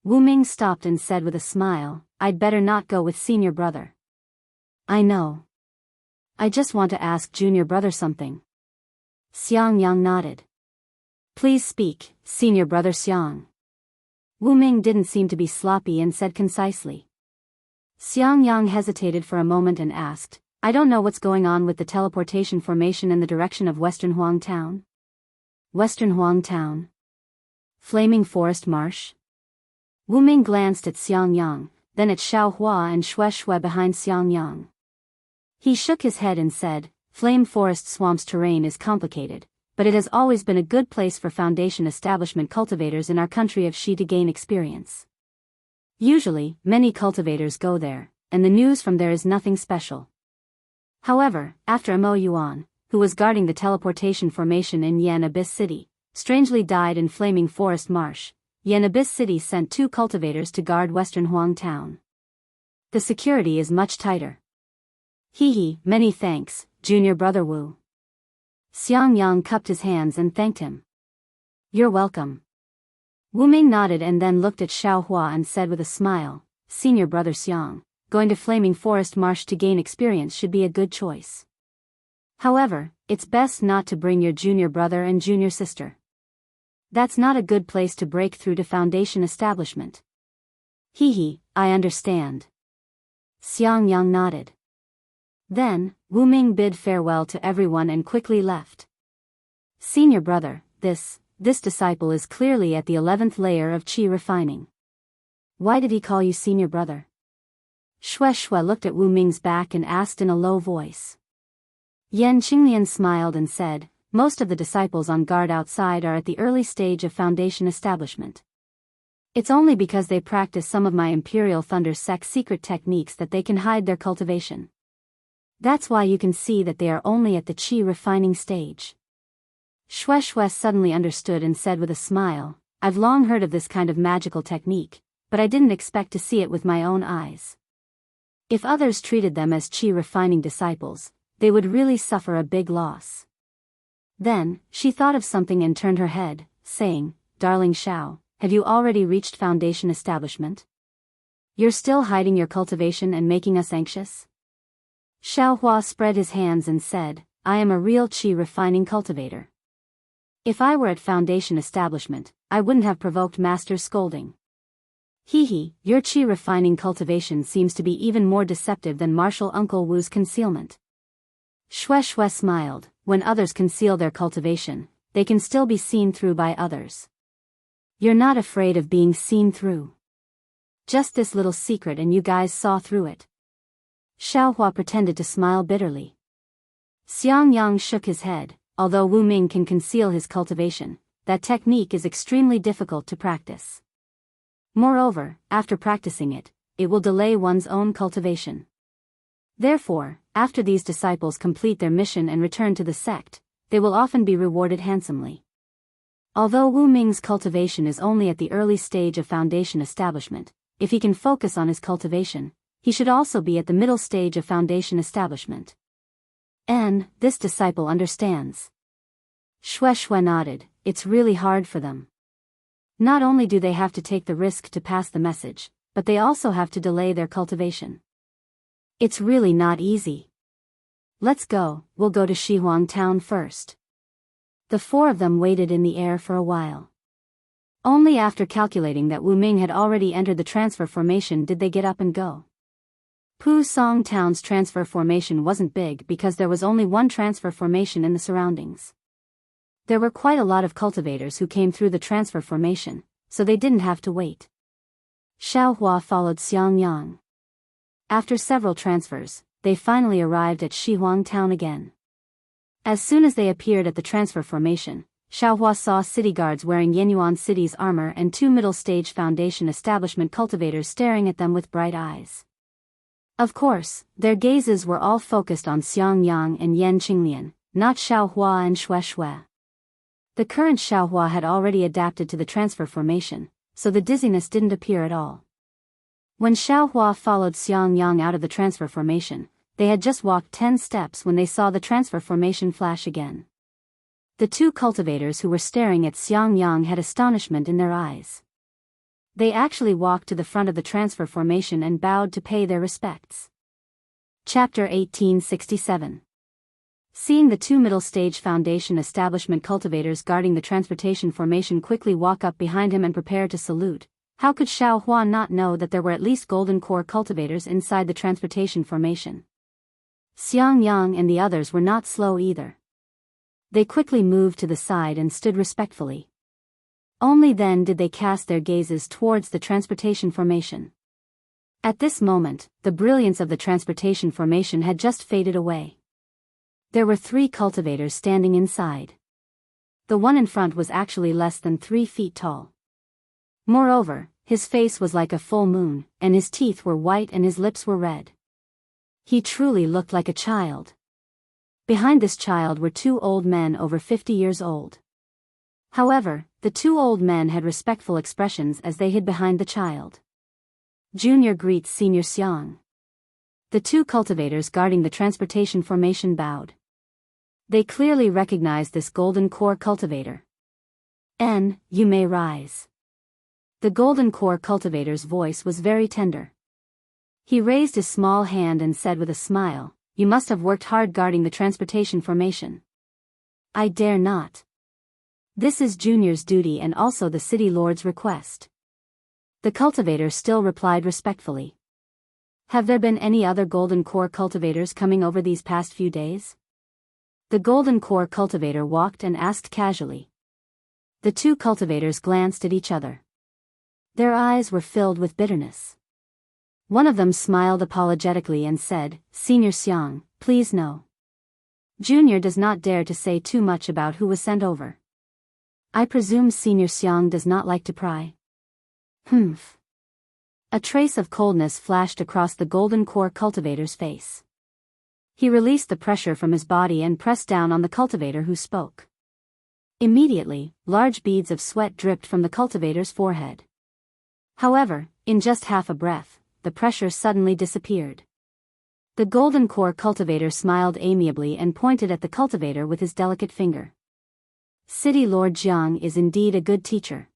Wu Ming stopped and said with a smile, I'd better not go with senior brother. I know. I just want to ask junior brother something. Xiangyang nodded. Please speak, senior brother Xiang. Wu Ming didn't seem to be sloppy and said concisely. Xiangyang hesitated for a moment and asked, I don't know what's going on with the teleportation formation in the direction of Western Huang Town. Western Huang Town? Flaming Forest Marsh? Wu Ming glanced at Xiangyang, then at Xiao Hua and Xue behind Xiangyang. He shook his head and said, Flame Forest Swamp's terrain is complicated, but it has always been a good place for Foundation establishment cultivators in our country of Shi to gain experience. Usually, many cultivators go there, and the news from there is nothing special. However, after Mo Yuan, who was guarding the teleportation formation in Yan Abyss City, strangely died in Flaming Forest Marsh, Yan Abyss City sent 2 cultivators to guard Western Huang Town. The security is much tighter. Many thanks, junior brother Wu. Xiangyang cupped his hands and thanked him. You're welcome. Wu Ming nodded and then looked at Xiao Hua and said with a smile, Senior brother Xiang, going to Flaming Forest Marsh to gain experience should be a good choice. However, it's best not to bring your junior brother and junior sister. That's not a good place to break through to Foundation establishment. I understand. Xiangyang nodded. Then, Wu Ming bid farewell to everyone and quickly left. Senior brother, this disciple is clearly at the 11th layer of Qi refining. Why did he call you senior brother? Xue looked at Wu Ming's back and asked in a low voice. Yan Qinglian smiled and said, most of the disciples on guard outside are at the early stage of Foundation establishment. It's only because they practice some of my Imperial Thunder sect secret techniques that they can hide their cultivation. That's why you can see that they are only at the Qi refining stage. Xue suddenly understood and said with a smile, I've long heard of this kind of magical technique, but I didn't expect to see it with my own eyes. If others treated them as Qi refining disciples, they would really suffer a big loss. Then, she thought of something and turned her head, saying, Darling Xiao, have you already reached Foundation establishment? You're still hiding your cultivation and making us anxious? Xiao Hua spread his hands and said, I am a real Qi refining cultivator. If I were at Foundation establishment, I wouldn't have provoked Master's scolding. Your Qi refining cultivation seems to be even more deceptive than Martial Uncle Wu's concealment. Xue smiled, when others conceal their cultivation, they can still be seen through by others. You're not afraid of being seen through. Just this little secret and you guys saw through it. Xiao Hua pretended to smile bitterly. Xiangyang shook his head, although Wu Ming can conceal his cultivation, that technique is extremely difficult to practice. Moreover, after practicing it, it will delay one's own cultivation. Therefore, after these disciples complete their mission and return to the sect, they will often be rewarded handsomely. Although Wu Ming's cultivation is only at the early stage of Foundation establishment, if he can focus on his cultivation, he should also be at the middle stage of Foundation establishment. This disciple understands. Xue nodded, it's really hard for them. Not only do they have to take the risk to pass the message, but they also have to delay their cultivation. It's really not easy. Let's go, we'll go to Shihuang Town first. The 4 of them waited in the air for a while. Only after calculating that Wu Ming had already entered the transfer formation did they get up and go. Pu Song Town's transfer formation wasn't big because there was only one transfer formation in the surroundings. There were quite a lot of cultivators who came through the transfer formation, so they didn't have to wait. Xiaohua followed Xiangyang. After several transfers, they finally arrived at Shihuang Town again. As soon as they appeared at the transfer formation, Xiaohua saw city guards wearing Yenyuan City's armor and two middle-stage Foundation establishment cultivators staring at them with bright eyes. Of course, their gazes were all focused on Xiangyang and Yan Qinglian, not Xiaohua and Shui. The current Xiaohua had already adapted to the transfer formation, so the dizziness didn't appear at all. When Xiaohua followed Xiangyang out of the transfer formation, they had just walked 10 steps when they saw the transfer formation flash again. The two cultivators who were staring at Xiangyang had astonishment in their eyes. They actually walked to the front of the transfer formation and bowed to pay their respects. Chapter 1867. Seeing the two middle-stage Foundation establishment cultivators guarding the transportation formation quickly walk up behind him and prepare to salute, how could Xiaohua not know that there were at least golden core cultivators inside the transportation formation? Xiangyang and the others were not slow either. They quickly moved to the side and stood respectfully. Only then did they cast their gazes towards the transportation formation. At this moment, the brilliance of the transportation formation had just faded away. There were 3 cultivators standing inside. The one in front was actually less than 3 feet tall. Moreover, his face was like a full moon, and his teeth were white and his lips were red. He truly looked like a child. Behind this child were 2 old men over 50 years old. However, the 2 old men had respectful expressions as they hid behind the child. Junior greets Senior Xiang. The 2 cultivators guarding the transportation formation bowed. They clearly recognized this golden core cultivator. You may rise. The golden core cultivator's voice was very tender. He raised his small hand and said with a smile, "You must have worked hard guarding the transportation formation." "I dare not. This is Junior's duty and also the city lord's request." The cultivator still replied respectfully. "Have there been any other golden core cultivators coming over these past few days?" The golden core cultivator walked and asked casually. The 2 cultivators glanced at each other. Their eyes were filled with bitterness. One of them smiled apologetically and said, "Senior Xiang, please no. Junior does not dare to say too much about who was sent over. I presume Senior Xiang does not like to pry." "Humph." A trace of coldness flashed across the golden core cultivator's face. He released the pressure from his body and pressed down on the cultivator who spoke. Immediately, large beads of sweat dripped from the cultivator's forehead. However, in just half a breath, the pressure suddenly disappeared. The golden core cultivator smiled amiably and pointed at the cultivator with his delicate finger. "City Lord Jiang is indeed a good teacher.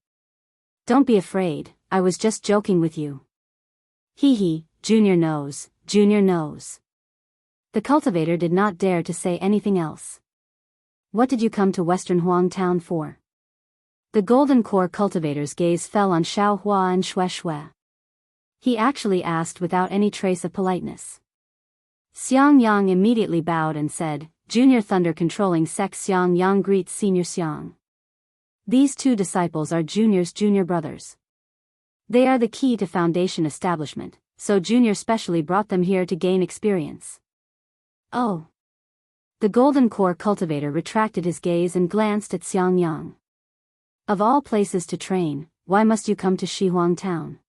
Don't be afraid, I was just joking with you." "Hee, Junior knows, Junior knows." The cultivator did not dare to say anything else. "What did you come to Western Huang Town for?" The golden core cultivator's gaze fell on Xiaohua and Shui. He actually asked without any trace of politeness. Xiangyang immediately bowed and said, "Junior Thunder Controlling Sec Xiangyang greets Senior Xiang. These 2 disciples are Junior's junior brothers. They are the key to Foundation establishment, so Junior specially brought them here to gain experience." "Oh." The golden core cultivator retracted his gaze and glanced at Xiangyang. "Of all places to train, why must you come to Shihuang Town?"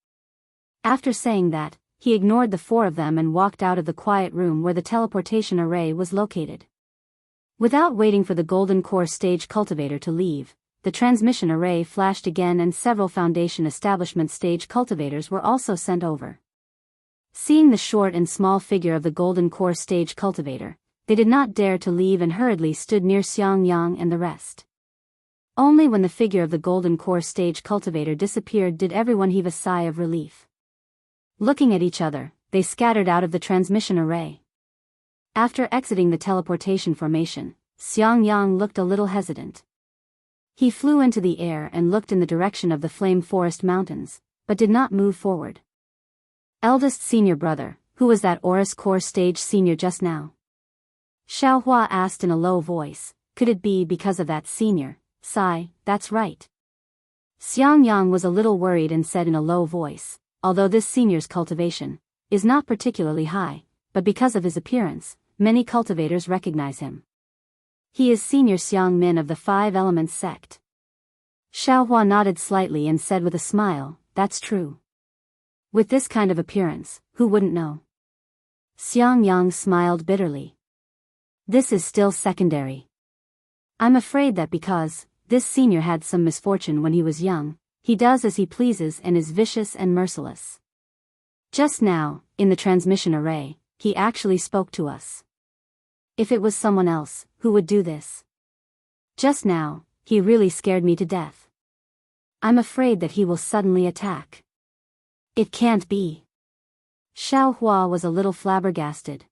After saying that, he ignored the 4 of them and walked out of the quiet room where the teleportation array was located. Without waiting for the golden core stage cultivator to leave, the transmission array flashed again and several Foundation establishment stage cultivators were also sent over. Seeing the short and small figure of the golden core stage cultivator, they did not dare to leave and hurriedly stood near Xiangyang and the rest. Only when the figure of the golden core stage cultivator disappeared did everyone heave a sigh of relief. Looking at each other, they scattered out of the transmission array. After exiting the teleportation formation, Xiangyang looked a little hesitant. He flew into the air and looked in the direction of the Flame Forest Mountains, but did not move forward. Eldest senior brother, who was that Oris Core stage senior just now? Xiaohua asked in a low voice. Could it be because of that senior? Sigh, that's right. Xiangyang was a little worried and said in a low voice, although this senior's cultivation is not particularly high, but because of his appearance, many cultivators recognize him. He is senior Xiang Min of the Five Elements sect. Xiaohua nodded slightly and said with a smile, that's true. With this kind of appearance, who wouldn't know? Xiangyang smiled bitterly. This is still secondary. I'm afraid that because this senior had some misfortune when he was young, he does as he pleases and is vicious and merciless. Just now, in the transmission array, he actually spoke to us. If it was someone else, who would do this? Just now, he really scared me to death. I'm afraid that he will suddenly attack. It can't be. Xiaohua was a little flabbergasted.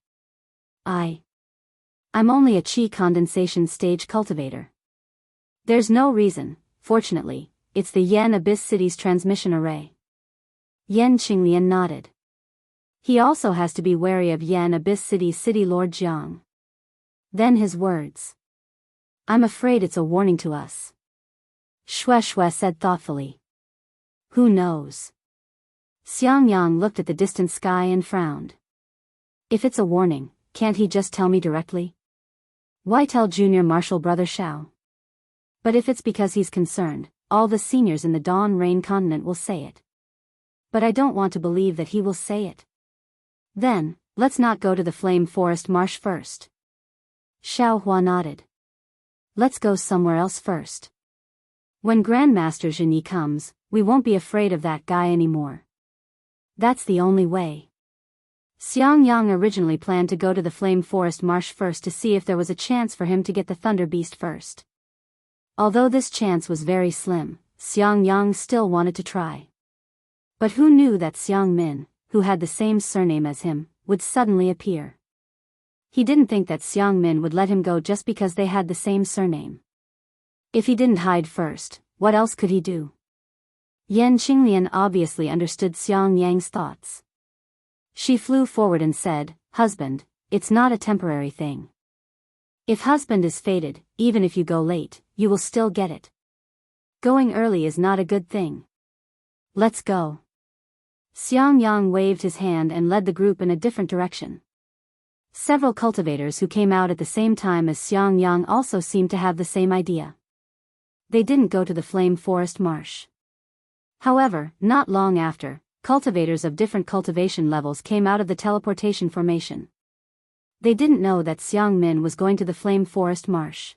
I'm only a qi condensation stage cultivator. There's no reason, fortunately, it's the Yan Abyss City's transmission array. Yan Qinglian nodded. He also has to be wary of Yan Abyss City's City Lord Jiang. Then his words. I'm afraid it's a warning to us. Shui said thoughtfully. Who knows? Xiangyang looked at the distant sky and frowned. If it's a warning, can't he just tell me directly? Why tell junior martial brother Xiao? But if it's because he's concerned, all the seniors in the Dawn Rain continent will say it. But I don't want to believe that he will say it. Then, let's not go to the Flame Forest Marsh first. Xiaohua nodded. Let's go somewhere else first. When Grandmaster Zhenyi comes, we won't be afraid of that guy anymore. That's the only way. Xiangyang originally planned to go to the Flame Forest Marsh first to see if there was a chance for him to get the Thunder Beast first. Although this chance was very slim, Xiangyang still wanted to try. But who knew that Xiang Min, who had the same surname as him, would suddenly appear? He didn't think that Xiang Min would let him go just because they had the same surname. If he didn't hide first, what else could he do? Yan Qinglian obviously understood Xiangyang's thoughts. She flew forward and said, Husband, it's not a temporary thing. If husband is fated, even if you go late, you will still get it. Going early is not a good thing. Let's go. Xiangyang waved his hand and led the group in a different direction. Several cultivators who came out at the same time as Xiangyang also seemed to have the same idea. They didn't go to the Flame Forest Marsh. However, not long after, cultivators of different cultivation levels came out of the teleportation formation. They didn't know that Xiang Min was going to the Flame Forest Marsh.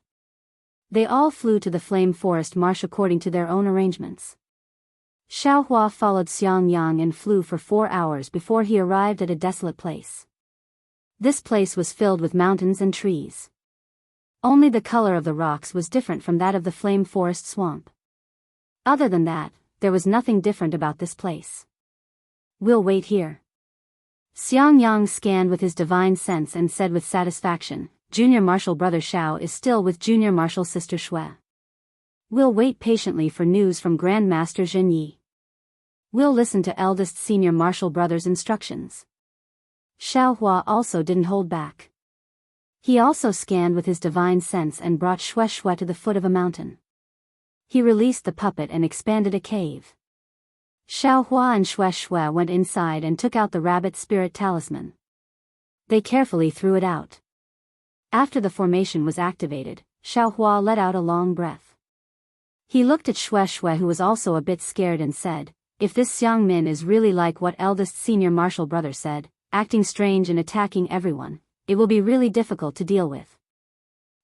They all flew to the Flame Forest Marsh according to their own arrangements. Xiaohua followed Xiangyang and flew for 4 hours before he arrived at a desolate place. This place was filled with mountains and trees. Only the color of the rocks was different from that of the Flame Forest Swamp. Other than that, there was nothing different about this place. We'll wait here. Xiangyang scanned with his divine sense and said with satisfaction, Junior Martial Brother Xiao is still with Junior Martial Sister Shui. We'll wait patiently for news from Grandmaster Zhenyi. We'll listen to eldest Senior Martial Brother's instructions. Xiaohua also didn't hold back. He also scanned with his divine sense and brought Shui to the foot of a mountain. He released the puppet and expanded a cave. Xiaohua and Shui went inside and took out the rabbit spirit talisman. They carefully threw it out. After the formation was activated, Xiaohua let out a long breath. He looked at Shui, who was also a bit scared, and said, if this Xiang Min is really like what eldest senior martial brother said, acting strange and attacking everyone, it will be really difficult to deal with.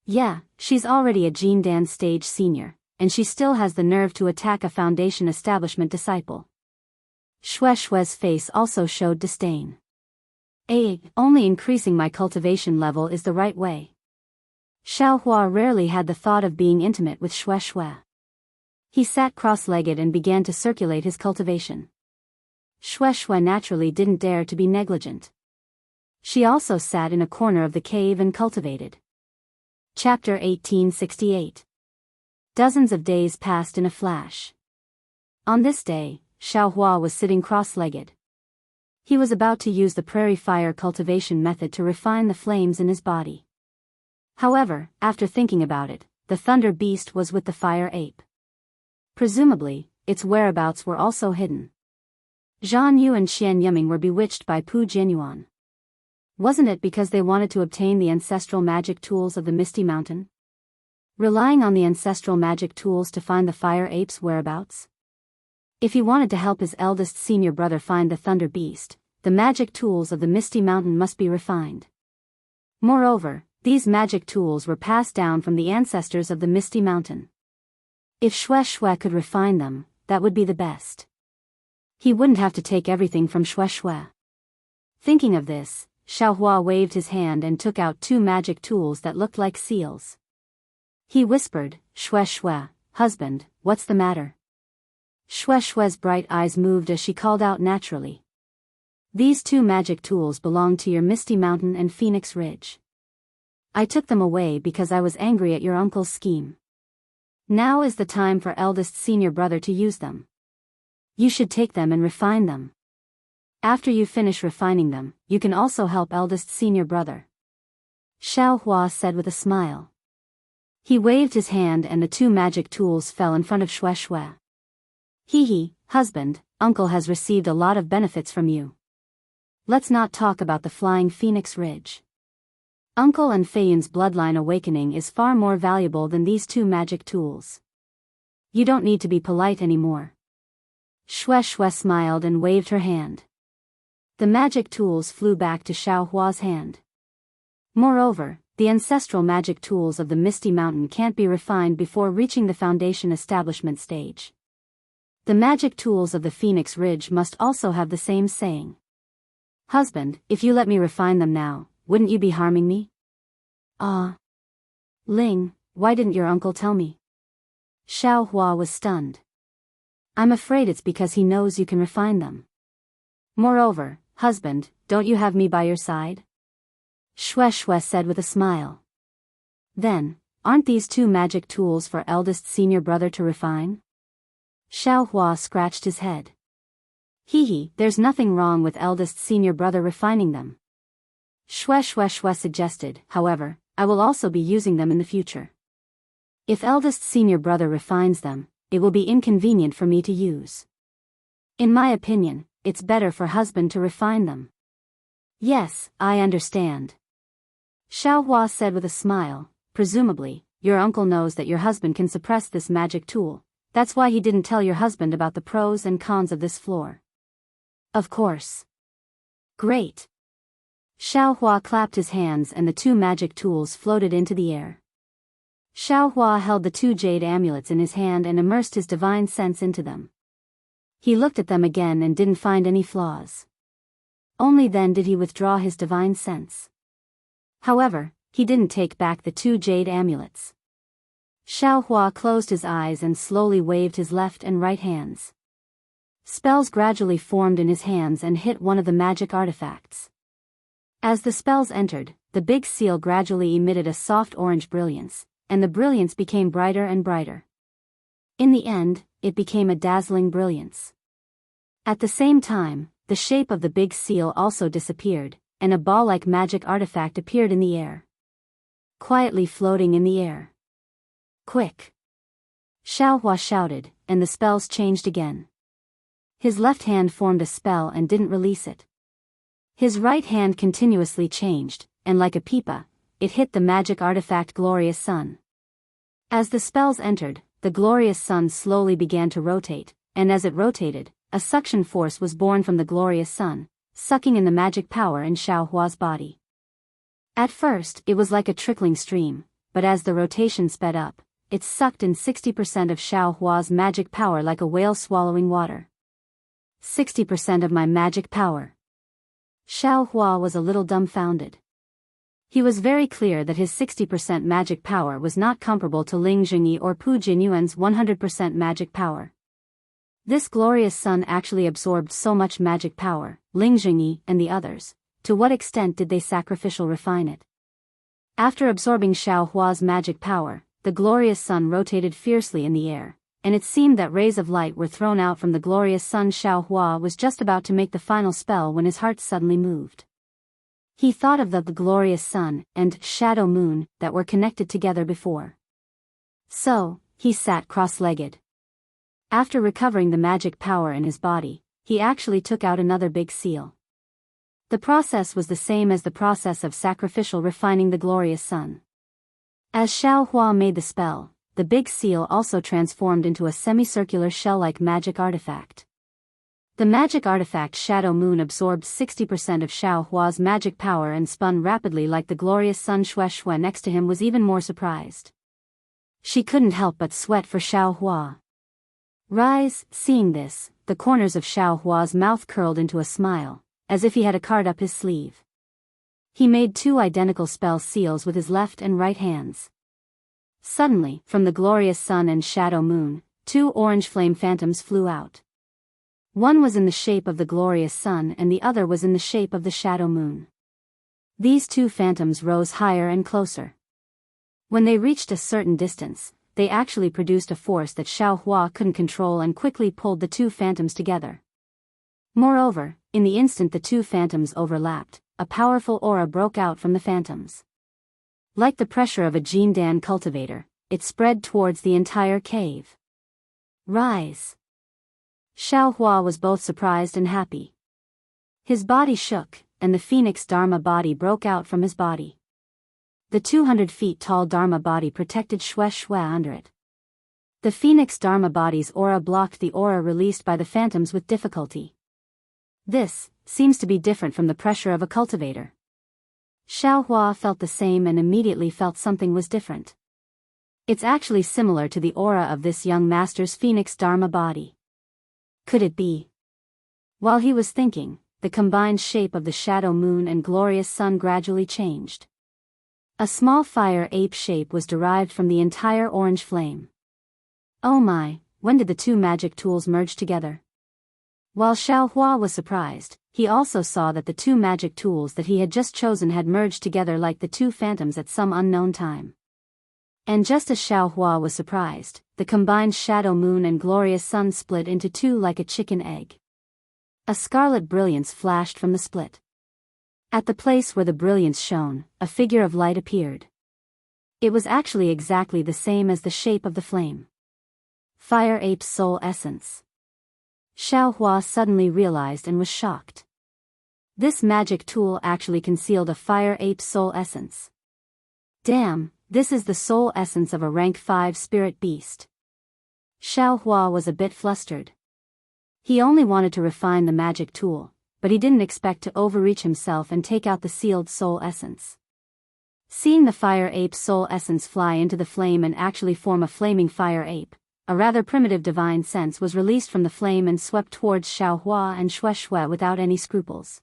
Yeah, she's already a Jindan stage senior, and she still has the nerve to attack a Foundation establishment disciple. Shui's face also showed disdain. Only increasing my cultivation level is the right way. Xiaohua rarely had the thought of being intimate with Shui. He sat cross-legged and began to circulate his cultivation. Shui naturally didn't dare to be negligent. She also sat in a corner of the cave and cultivated. Chapter 1868. Dozens of days passed in a flash. On this day, Xiao Hua was sitting cross-legged. He was about to use the prairie fire cultivation method to refine the flames in his body. However, after thinking about it, the thunder beast was with the fire ape. Presumably, its whereabouts were also hidden. Zhan Yu and Xian Yiming were bewitched by Pu Jianyuan. Wasn't it because they wanted to obtain the ancestral magic tools of the Misty Mountain? Relying on the ancestral magic tools to find the fire ape's whereabouts? If he wanted to help his eldest senior brother find the thunder beast, the magic tools of the Misty Mountain must be refined. Moreover, these magic tools were passed down from the ancestors of the Misty Mountain. If Xue could refine them, that would be the best. He wouldn't have to take everything from Xue. Thinking of this, Xiao Hua waved his hand and took out 2 magic tools that looked like seals. He whispered, Xue, husband, what's the matter? Xue's bright eyes moved as she called out naturally. These 2 magic tools belong to your Misty Mountain and Phoenix Ridge. I took them away because I was angry at your uncle's scheme. Now is the time for eldest senior brother to use them. You should take them and refine them. After you finish refining them, you can also help eldest senior brother. Xiao Hua said with a smile. He waved his hand and the 2 magic tools fell in front of Xue. Hee, husband, uncle has received a lot of benefits from you. Let's not talk about the flying Phoenix Ridge. Uncle and Feiyun's bloodline awakening is far more valuable than these 2 magic tools. You don't need to be polite anymore. Xue smiled and waved her hand. The magic tools flew back to Xiao Hua's hand. Moreover, the ancestral magic tools of the Misty Mountain can't be refined before reaching the foundation establishment stage. The magic tools of the Phoenix Ridge must also have the same saying. Husband, if you let me refine them now, wouldn't you be harming me? Ling, why didn't your uncle tell me? Xiao Hua was stunned. I'm afraid it's because he knows you can refine them. Moreover, husband, don't you have me by your side? Xue said with a smile. Then, aren't these 2 magic tools for eldest senior brother to refine? Xiao Hua scratched his head. There's nothing wrong with eldest senior brother refining them. Xue suggested, however, I will also be using them in the future. If eldest senior brother refines them, it will be inconvenient for me to use. In my opinion, it's better for husband to refine them. Yes, I understand. Xiao Hua said with a smile, presumably, your uncle knows that your husband can suppress this magic tool, that's why he didn't tell your husband about the pros and cons of this floor. Of course. Great. Xiao Hua clapped his hands and the 2 magic tools floated into the air. Xiao Hua held the 2 jade amulets in his hand and immersed his divine sense into them. He looked at them again and didn't find any flaws. Only then did he withdraw his divine sense. However, he didn't take back the 2 jade amulets. Xiao Hua closed his eyes and slowly waved his left and right hands. Spells gradually formed in his hands and hit one of the magic artifacts. As the spells entered, the big seal gradually emitted a soft orange brilliance, and the brilliance became brighter and brighter. In the end, it became a dazzling brilliance. At the same time, the shape of the big seal also disappeared, and a ball-like magic artifact appeared in the air. Quietly floating in the air. Quick! Xiao Hua shouted, and the spells changed again. His left hand formed a spell and didn't release it. His right hand continuously changed, and like a pipa, it hit the magic artifact Glorious Sun. As the spells entered, the Glorious Sun slowly began to rotate, and as it rotated, a suction force was born from the Glorious Sun, sucking in the magic power in Xiao Hua's body. At first, it was like a trickling stream, but as the rotation sped up, it sucked in 60% of Xiao Hua's magic power like a whale swallowing water. 60% of my magic power. Xiao Hua was a little dumbfounded. He was very clear that his 60% magic power was not comparable to Ling Zhengyi or Pu Jinyuan's 100% magic power. This Glorious Sun actually absorbed so much magic power, Ling Zhengyi and the others. To what extent did they sacrificial refine it? After absorbing Xiao Hua's magic power, the glorious sun rotated fiercely in the air, and it seemed that rays of light were thrown out from the glorious sun. Xiao Hua was just about to make the final spell when his heart suddenly moved. He thought of the glorious sun and shadow moon that were connected together before. So, he sat cross-legged. After recovering the magic power in his body, he actually took out another big seal. The process was the same as the process of sacrificial refining the glorious sun. As Xiao Hua made the spell, the big seal also transformed into a semicircular shell-like magic artifact. The magic artifact Shadow Moon absorbed 60% of Xiao Hua's magic power and spun rapidly like the glorious sun. Shui next to him was even more surprised. She couldn't help but sweat for Xiao Hua. Rise, seeing this, the corners of Xiao Hua's mouth curled into a smile, as if he had a card up his sleeve. He made 2 identical spell seals with his left and right hands. Suddenly, from the glorious sun and shadow moon, 2 orange flame phantoms flew out. One was in the shape of the glorious sun and the other was in the shape of the shadow moon. These 2 phantoms rose higher and closer. When they reached a certain distance, they actually produced a force that Xiao Hua couldn't control and quickly pulled the 2 phantoms together. Moreover, in the instant the 2 phantoms overlapped, a powerful aura broke out from the phantoms. Like the pressure of a Jindan cultivator, it spread towards the entire cave. Rise! Xiao Hua was both surprised and happy. His body shook, and the phoenix Dharma body broke out from his body. The 200 feet tall Dharma body protected Shui under it. The phoenix Dharma body's aura blocked the aura released by the phantoms with difficulty. This seems to be different from the pressure of a cultivator. Xiao Hua felt the same and immediately felt something was different. It's actually similar to the aura of this young master's phoenix Dharma body. Could it be? While he was thinking, the combined shape of the shadow moon and glorious sun gradually changed. A small fire ape shape was derived from the entire orange flame. Oh my, when did the 2 magic tools merge together? While Xiao Hua was surprised, he also saw that the 2 magic tools that he had just chosen had merged together like the 2 phantoms at some unknown time. And just as Xiao Hua was surprised, the combined shadow moon and glorious sun split into 2 like a chicken egg. A scarlet brilliance flashed from the split. At the place where the brilliance shone, a figure of light appeared. It was actually exactly the same as the shape of the flame. Fire Ape's soul essence. Xiao Hua suddenly realized and was shocked. This magic tool actually concealed a Fire Ape's soul essence. Damn, this is the soul essence of a rank 5 spirit beast. Xiao Hua was a bit flustered. He only wanted to refine the magic tool, but he didn't expect to overreach himself and take out the sealed soul essence. Seeing the Fire Ape's soul essence fly into the flame and actually form a flaming fire ape, a rather primitive divine sense was released from the flame and swept towards Xiao Hua and Shui without any scruples.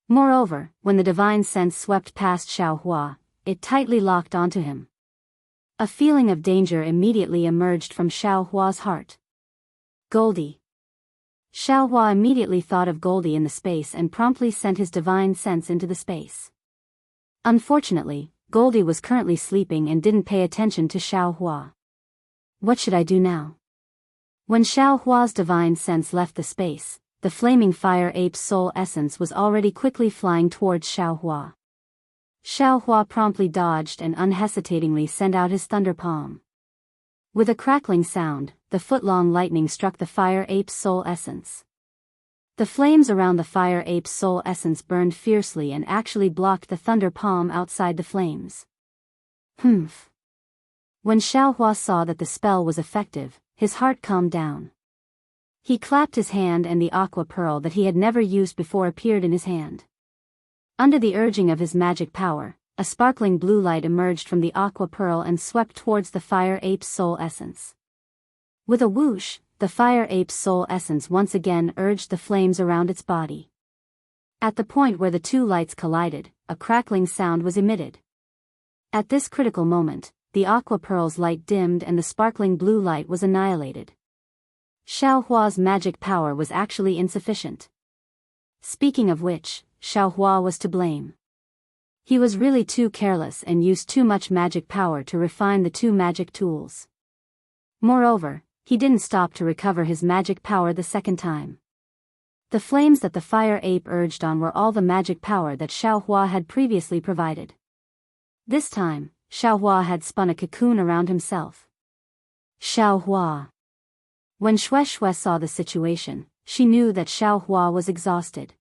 Moreover, when the divine sense swept past Xiao Hua, it tightly locked onto him. A feeling of danger immediately emerged from Xiao Hua's heart. Goldie. Xiao Hua immediately thought of Goldie in the space and promptly sent his divine sense into the space. Unfortunately, Goldie was currently sleeping and didn't pay attention to Xiao Hua. What should I do now? When Xiao Hua's divine sense left the space, the flaming fire ape's soul essence was already quickly flying towards Xiao Hua. Xiao Hua promptly dodged and unhesitatingly sent out his thunder palm. With a crackling sound, the foot-long lightning struck the fire ape's soul essence. The flames around the fire ape's soul essence burned fiercely and actually blocked the thunder palm outside the flames. Humph. When Xiao Hua saw that the spell was effective, his heart calmed down. He clapped his hand and the aqua pearl that he had never used before appeared in his hand. Under the urging of his magic power, a sparkling blue light emerged from the aqua pearl and swept towards the fire ape's soul essence. With a whoosh, the fire ape's soul essence once again urged the flames around its body. At the point where the 2 lights collided, a crackling sound was emitted. At this critical moment, the aqua pearl's light dimmed and the sparkling blue light was annihilated. Xiao Hua's magic power was actually insufficient. Speaking of which, Xiao Hua was to blame. He was really too careless and used too much magic power to refine the two magic tools. Moreover, he didn't stop to recover his magic power the second time. The flames that the fire ape urged on were all the magic power that Xiaohua had previously provided. This time, Xiaohua had spun a cocoon around himself. Xiaohua. When Xue saw the situation, she knew that Xiaohua was exhausted.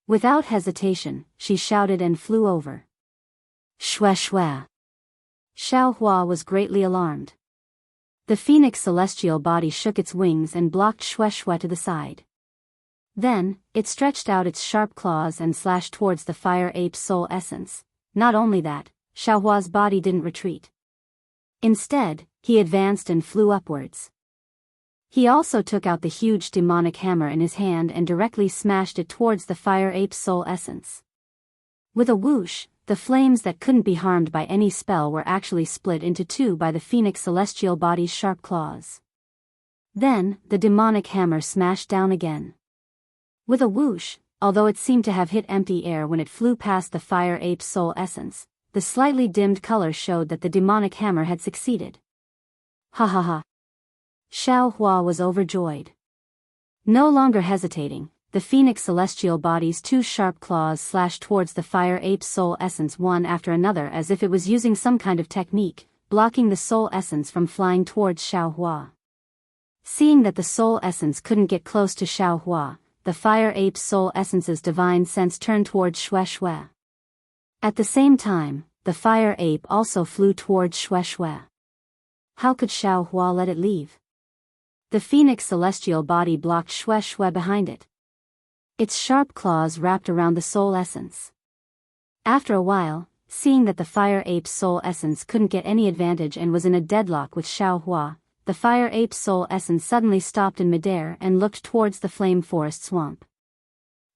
Without hesitation, she shouted and flew over. Xue. Xiaohua was greatly alarmed. The phoenix celestial body shook its wings and blocked Xue to the side. Then, it stretched out its sharp claws and slashed towards the fire ape's soul essence. Not only that, Xiaohua's body didn't retreat. Instead, he advanced and flew upwards. He also took out the huge demonic hammer in his hand and directly smashed it towards the fire ape's soul essence. With a whoosh, the flames that couldn't be harmed by any spell were actually split into two by the phoenix celestial body's sharp claws. Then, the demonic hammer smashed down again. With a whoosh, although it seemed to have hit empty air when it flew past the fire ape's soul essence, the slightly dimmed color showed that the demonic hammer had succeeded. Ha ha ha. Xiaohua was overjoyed. No longer hesitating, the phoenix celestial body's two sharp claws slashed towards the fire ape's soul essence one after another as if it was using some kind of technique, blocking the soul essence from flying towards Xiaohua. Seeing that the soul essence couldn't get close to Xiaohua, the fire ape's soul essence's divine sense turned towards Xue. At the same time, the fire ape also flew towards Xue. How could Xiaohua let it leave? The phoenix celestial body blocked Xue behind it. Its sharp claws wrapped around the soul essence. After a while, seeing that the fire ape's soul essence couldn't get any advantage and was in a deadlock with Xiaohua, the fire ape's soul essence suddenly stopped in midair and looked towards the flame forest swamp.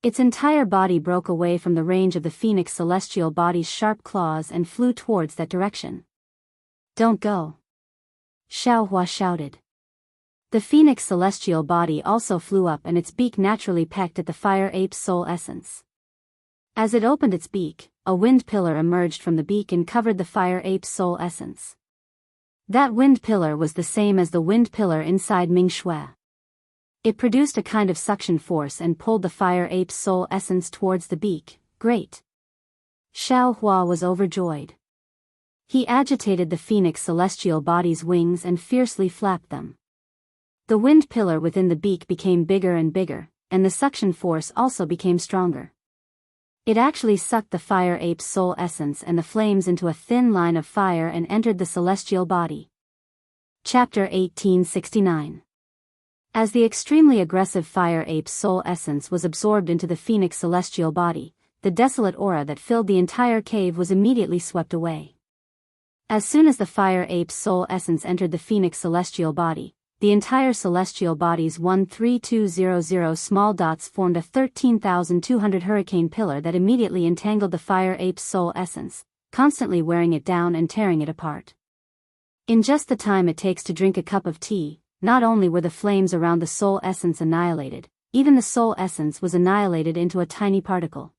Its entire body broke away from the range of the phoenix celestial body's sharp claws and flew towards that direction. Don't go. Xiaohua shouted. The phoenix celestial body also flew up and its beak naturally pecked at the fire ape's soul essence. As it opened its beak, a wind pillar emerged from the beak and covered the fire ape's soul essence. That wind pillar was the same as the wind pillar inside Ming Xue. It produced a kind of suction force and pulled the fire ape's soul essence towards the beak. Great. Xiaohua was overjoyed. He agitated the phoenix celestial body's wings and fiercely flapped them. The wind pillar within the beak became bigger and bigger, and the suction force also became stronger. It actually sucked the fire ape's soul essence and the flames into a thin line of fire and entered the celestial body. Chapter 1869. As the extremely aggressive fire ape's soul essence was absorbed into the phoenix celestial body, the desolate aura that filled the entire cave was immediately swept away. As soon as the fire ape's soul essence entered the phoenix celestial body, the entire celestial body's 13200 small dots formed a 13,200 hurricane pillar that immediately entangled the fire ape's soul essence, constantly wearing it down and tearing it apart. In just the time it takes to drink a cup of tea, not only were the flames around the soul essence annihilated, even the soul essence was annihilated into a tiny particle.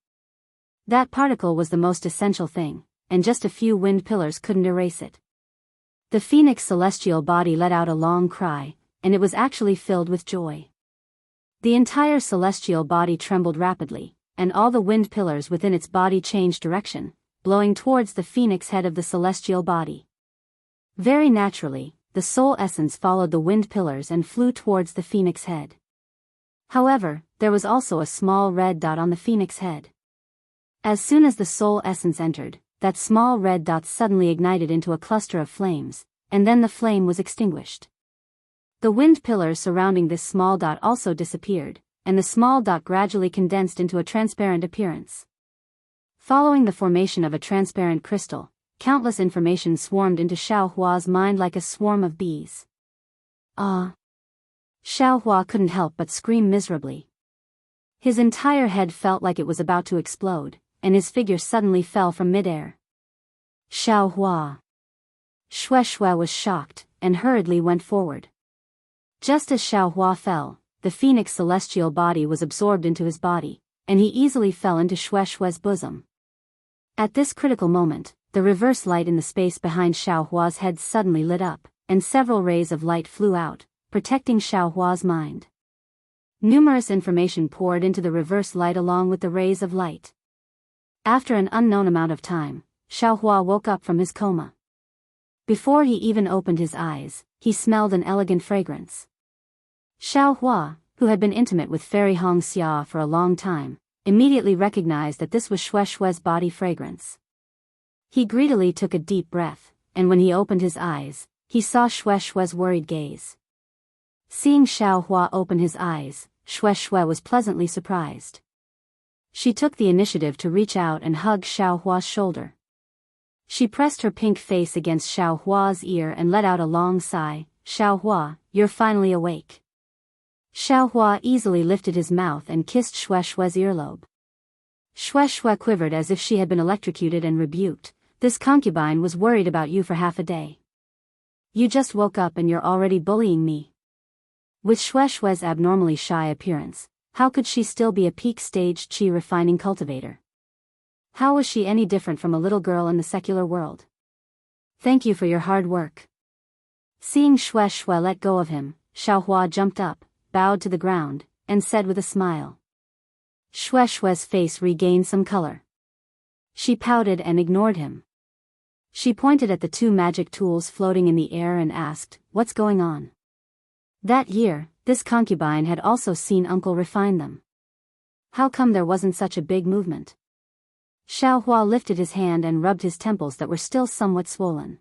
That particle was the most essential thing, and just a few wind pillars couldn't erase it. The phoenix celestial body let out a long cry, and it was actually filled with joy. The entire celestial body trembled rapidly, and all the wind pillars within its body changed direction, blowing towards the phoenix head of the celestial body. Very naturally, the soul essence followed the wind pillars and flew towards the phoenix head. However, there was also a small red dot on the phoenix head. As soon as the soul essence entered, that small red dot suddenly ignited into a cluster of flames, and then the flame was extinguished. The wind pillars surrounding this small dot also disappeared, and the small dot gradually condensed into a transparent appearance. Following the formation of a transparent crystal, countless information swarmed into Xiaohua's mind like a swarm of bees. Ah! Xiaohua couldn't help but scream miserably. His entire head felt like it was about to explode, and his figure suddenly fell from midair. Xiaohua! Xue was shocked, and hurriedly went forward. Just as Xiaohua fell, the phoenix celestial body was absorbed into his body, and he easily fell into Xue's bosom. At this critical moment, the reverse light in the space behind Xiaohua's head suddenly lit up, and several rays of light flew out, protecting Xiaohua's mind. Numerous information poured into the reverse light along with the rays of light. After an unknown amount of time, Xiaohua woke up from his coma. Before he even opened his eyes, he smelled an elegant fragrance. Xiaohua, who had been intimate with Fairy Hongxia for a long time, immediately recognized that this was Shueishue's body fragrance. He greedily took a deep breath, and when he opened his eyes, he saw Shueishue's worried gaze. Seeing Xiaohua open his eyes, Shueishue was pleasantly surprised. She took the initiative to reach out and hug Xiaohua's shoulder. She pressed her pink face against Xiaohua's ear and let out a long sigh. "Xiaohua, you're finally awake." Xiaohua easily lifted his mouth and kissed Shueishue's earlobe. Shueishue quivered as if she had been electrocuted and rebuked. "This concubine was worried about you for half a day. You just woke up and you're already bullying me." With Shueishue's abnormally shy appearance, how could she still be a peak-stage chi-refining cultivator? How was she any different from a little girl in the secular world? "Thank you for your hard work." Seeing Shueishue let go of him, Xiaohua jumped up, bowed to the ground, and said with a smile. Shueishue's face regained some color. She pouted and ignored him. She pointed at the two magic tools floating in the air and asked, "What's going on?" That year, this concubine had also seen Uncle refine them. How come there wasn't such a big movement? Xiaohua lifted his hand and rubbed his temples that were still somewhat swollen.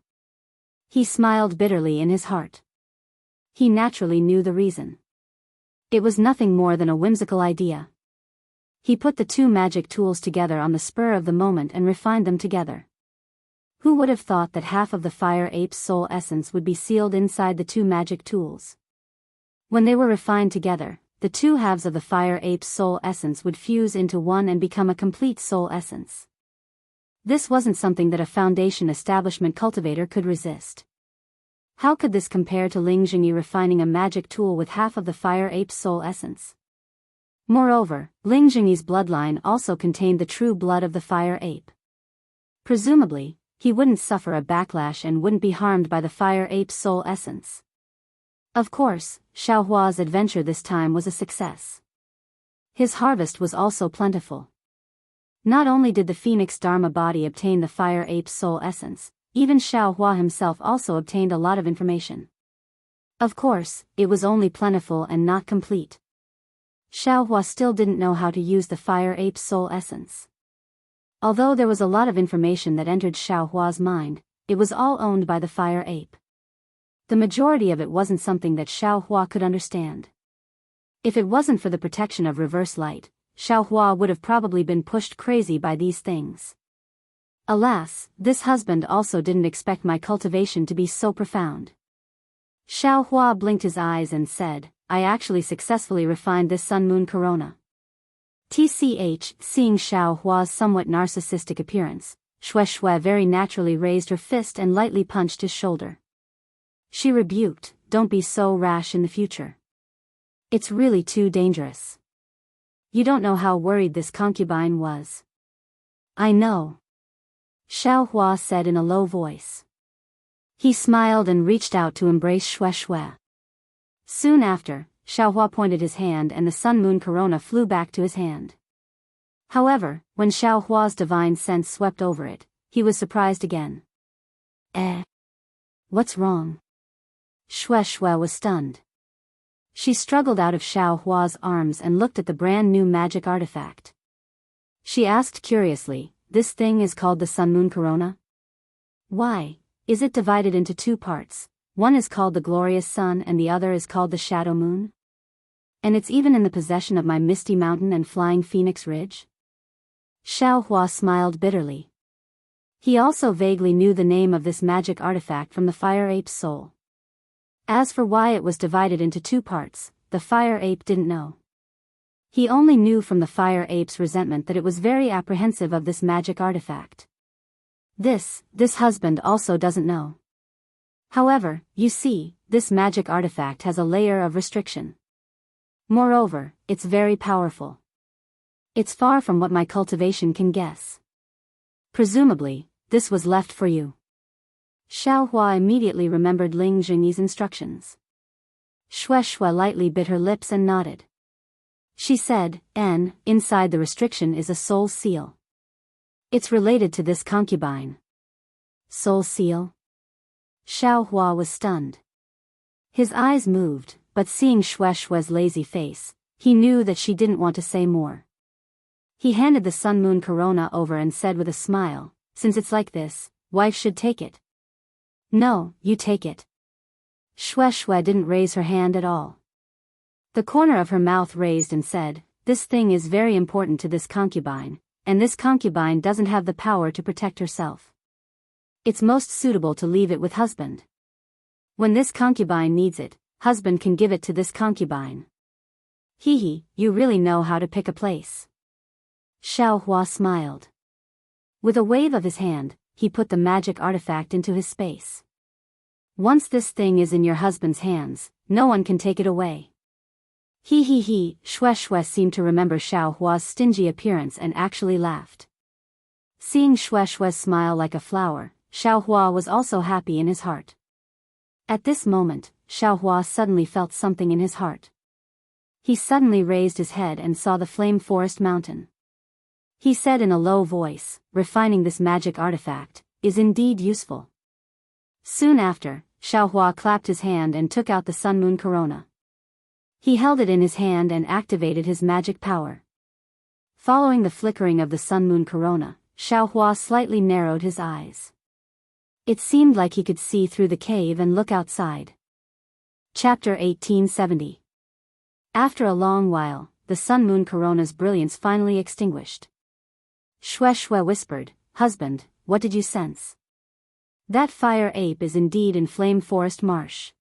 He smiled bitterly in his heart. He naturally knew the reason. It was nothing more than a whimsical idea. He put the two magic tools together on the spur of the moment and refined them together. Who would have thought that half of the fire ape's soul essence would be sealed inside the two magic tools? When they were refined together, the two halves of the fire ape's soul essence would fuse into one and become a complete soul essence. This wasn't something that a foundation establishment cultivator could resist. How could this compare to Ling Jingyi refining a magic tool with half of the fire ape's soul essence? Moreover, Ling Jingyi's bloodline also contained the true blood of the fire ape. Presumably, he wouldn't suffer a backlash and wouldn't be harmed by the fire ape's soul essence. Of course, Xiaohua's adventure this time was a success. His harvest was also plentiful. Not only did the Phoenix Dharma body obtain the fire ape's soul essence, even Xiaohua himself also obtained a lot of information. Of course, it was only plentiful and not complete. Xiaohua still didn't know how to use the fire ape's soul essence. Although there was a lot of information that entered Xiaohua's mind, it was all owned by the fire ape. The majority of it wasn't something that Xiaohua could understand. If it wasn't for the protection of reverse light, Xiaohua would have probably been pushed crazy by these things. Alas, this husband also didn't expect my cultivation to be so profound. Xiaohua blinked his eyes and said, "I actually successfully refined this sun-moon corona." Seeing Xiaohua's somewhat narcissistic appearance, Shueishue very naturally raised her fist and lightly punched his shoulder. She rebuked, "Don't be so rash in the future. It's really too dangerous. You don't know how worried this concubine was." "I know," Xiaohua said in a low voice. He smiled and reached out to embrace Shueishue. Soon after, Xiaohua pointed his hand and the sun-moon corona flew back to his hand. However, when Xiaohua's divine sense swept over it, he was surprised again. What's wrong?" Shueishue was stunned. She struggled out of Xiaohua's arms and looked at the brand new magic artifact. She asked curiously, "This thing is called the sun-moon corona? Why, is it divided into two parts? One is called the glorious sun and the other is called the shadow moon? And it's even in the possession of my Misty Mountain and Flying Phoenix Ridge?" Xiaohua smiled bitterly. He also vaguely knew the name of this magic artifact from the fire ape's soul. As for why it was divided into two parts, the fire ape didn't know. He only knew from the fire ape's resentment that it was very apprehensive of this magic artifact. This husband also doesn't know. However, you see, this magic artifact has a layer of restriction. Moreover, it's very powerful. It's far from what my cultivation can guess. Presumably, this was left for you. Xiaohua immediately remembered Ling Jingyi's instructions. Shueshue lightly bit her lips and nodded. She said, inside the restriction is a soul seal. It's related to this concubine. Soul seal? Xiaohua was stunned. His eyes moved, but seeing Shueshue's lazy face, he knew that she didn't want to say more. He handed the Sun Moon Corona over and said with a smile, since it's like this, wife should take it. No, you take it. Shueshue didn't raise her hand at all. The corner of her mouth raised and said, this thing is very important to this concubine, and this concubine doesn't have the power to protect herself. It's most suitable to leave it with husband. When this concubine needs it, husband can give it to this concubine. Hee, you really know how to pick a place. Xiaohua smiled. With a wave of his hand, he put the magic artifact into his space. Once this thing is in your husband's hands, no one can take it away. Shueshue seemed to remember Xiaohua's stingy appearance and actually laughed. Seeing Shueshue's smile like a flower, Xiaohua was also happy in his heart. At this moment, Xiaohua suddenly felt something in his heart. He suddenly raised his head and saw the flame forest mountain. He said in a low voice, refining this magic artifact is indeed useful. Soon after, Xiaohua clapped his hand and took out the Sun Moon Corona. He held it in his hand and activated his magic power. Following the flickering of the Sun Moon Corona, Xiaohua slightly narrowed his eyes. It seemed like he could see through the cave and look outside. Chapter 1870. After a long while, the Sun Moon Corona's brilliance finally extinguished. Shueshue whispered, husband, what did you sense? That fire ape is indeed in Flame Forest Marsh.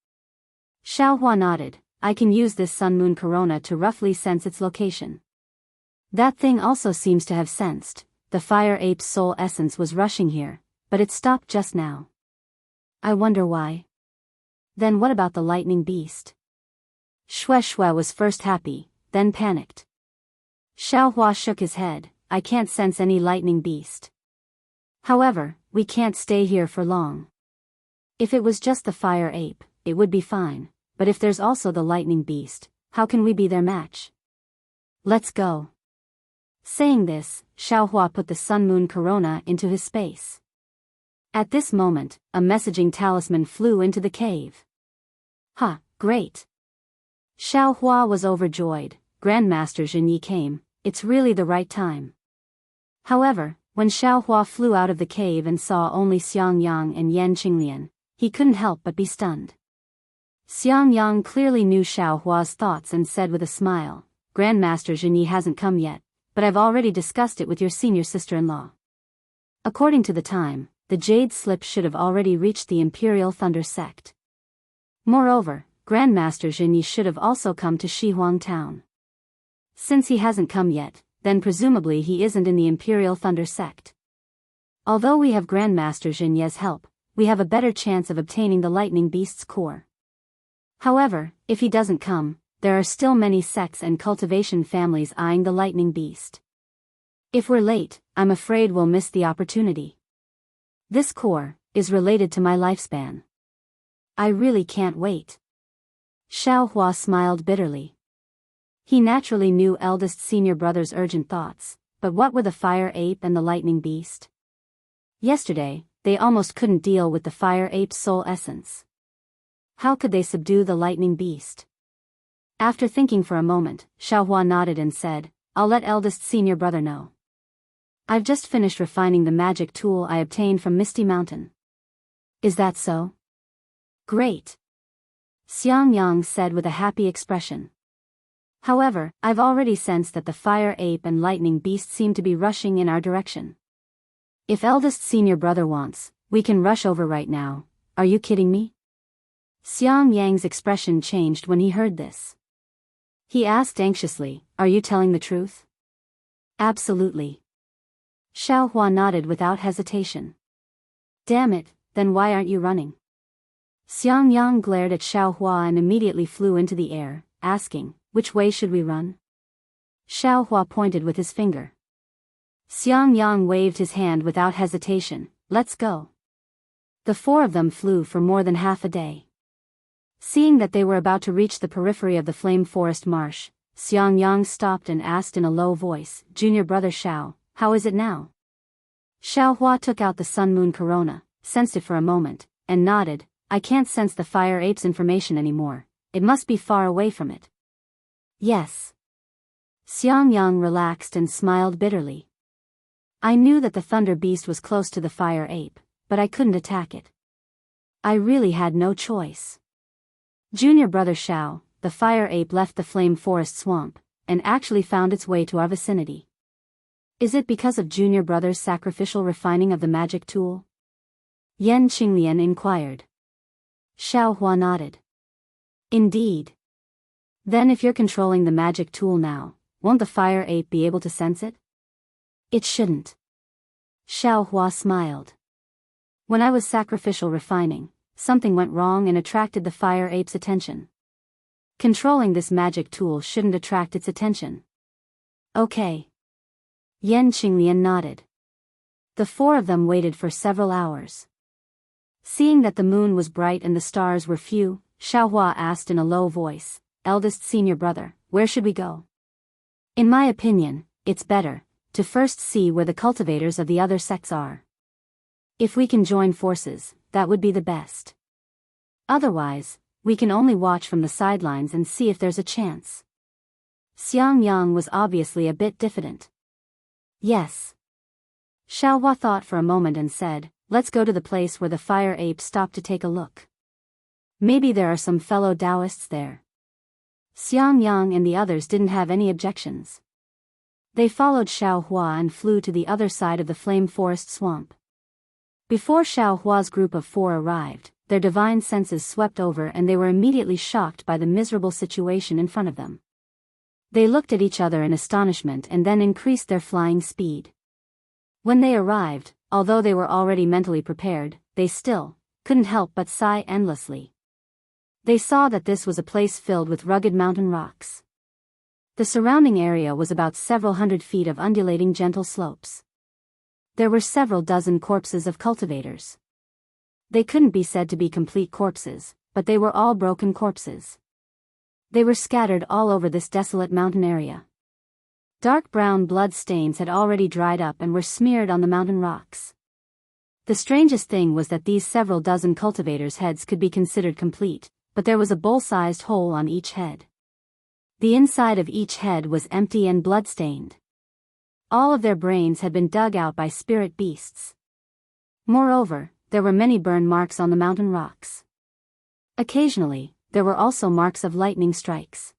Xiaohua nodded, I can use this Sun Moon Corona to roughly sense its location. That thing also seems to have sensed, the fire ape's soul essence was rushing here, but it stopped just now. I wonder why. Then what about the lightning beast? Shueshue was first happy, then panicked. Xiaohua shook his head, I can't sense any lightning beast. However, we can't stay here for long. If it was just the fire ape, it would be fine, but if there's also the lightning beast, how can we be their match? Let's go. Saying this, Xiaohua put the Sun Moon Corona into his space. At this moment, a messaging talisman flew into the cave. Great. Xiaohua was overjoyed, Grandmaster Jianghu came, it's really the right time. However, when Xiaohua flew out of the cave and saw only Xiangyang and Yan Qinglian, he couldn't help but be stunned. Xiangyang clearly knew Xiaohua's thoughts and said with a smile, Grandmaster Jianghu hasn't come yet, but I've already discussed it with your senior sister-in-law. According to the time, the jade slip should have already reached the Imperial Thunder Sect. Moreover, Grandmaster Jianghu should have also come to Shihuang Town. Since he hasn't come yet, then presumably he isn't in the Imperial Thunder Sect. Although we have Grandmaster Jianghu's help, we have a better chance of obtaining the Lightning Beast's core. However, if he doesn't come, there are still many sects and cultivation families eyeing the Lightning Beast. If we're late, I'm afraid we'll miss the opportunity. This core is related to my lifespan. I really can't wait. Xiaohua smiled bitterly. He naturally knew eldest senior brother's urgent thoughts, but what were the fire ape and the lightning beast? Yesterday, they almost couldn't deal with the fire ape's soul essence. How could they subdue the lightning beast? After thinking for a moment, Xiaohua nodded and said, I'll let eldest senior brother know. I've just finished refining the magic tool I obtained from Misty Mountain. Is that so? Great. Xiangyang said with a happy expression. However, I've already sensed that the fire ape and lightning beast seem to be rushing in our direction. If eldest senior brother wants, we can rush over right now. Are you kidding me? Xiangyang's expression changed when he heard this. He asked anxiously, Are you telling the truth? Absolutely. Xiaohua nodded without hesitation. Damn it, then why aren't you running? Xiangyang glared at Xiaohua and immediately flew into the air, asking, Which way should we run? Xiaohua pointed with his finger. Xiangyang waved his hand without hesitation. Let's go. The four of them flew for more than half a day. Seeing that they were about to reach the periphery of the flame forest marsh, Xiangyang stopped and asked in a low voice, Junior brother Xiao, how is it now? Xiaohua took out the sun-moon corona, sensed it for a moment, and nodded. I can't sense the fire ape's information anymore. It must be far away from it. Yes. Xiangyang relaxed and smiled bitterly. I knew that the thunder beast was close to the fire ape, but I couldn't attack it. I really had no choice. Junior brother Xiao, the fire ape left the flame forest swamp, and actually found its way to our vicinity. Is it because of Junior brother's sacrificial refining of the magic tool? Yan Qinglian inquired. Xiaohua nodded. Indeed. Then if you're controlling the magic tool now, won't the fire ape be able to sense it? It shouldn't. Xiaohua smiled. When I was sacrificial refining, something went wrong and attracted the fire ape's attention. Controlling this magic tool shouldn't attract its attention. Okay. Yan Qinglian nodded. The four of them waited for several hours. Seeing that the moon was bright and the stars were few, Xiaohua asked in a low voice, eldest senior brother, where should we go? In my opinion, it's better to first see where the cultivators of the other sects are. If we can join forces, that would be the best. Otherwise, we can only watch from the sidelines and see if there's a chance. Xiangyang was obviously a bit diffident. Yes. Xiaohua thought for a moment and said, let's go to the place where the fire ape stopped to take a look. Maybe there are some fellow Daoists there. Xiangyang and the others didn't have any objections. They followed Xiaohua and flew to the other side of the flame forest swamp. Before Xiaohua's group of four arrived, their divine senses swept over and they were immediately shocked by the miserable situation in front of them. They looked at each other in astonishment and then increased their flying speed. When they arrived, although they were already mentally prepared, they still couldn't help but sigh endlessly. They saw that this was a place filled with rugged mountain rocks. The surrounding area was about several hundred feet of undulating gentle slopes. There were several dozen corpses of cultivators. They couldn't be said to be complete corpses, but they were all broken corpses. They were scattered all over this desolate mountain area. Dark brown blood stains had already dried up and were smeared on the mountain rocks. The strangest thing was that these several dozen cultivators' heads could be considered complete, but there was a bowl-sized hole on each head. The inside of each head was empty and blood-stained. All of their brains had been dug out by spirit beasts. Moreover, there were many burn marks on the mountain rocks. Occasionally, there were also marks of lightning strikes.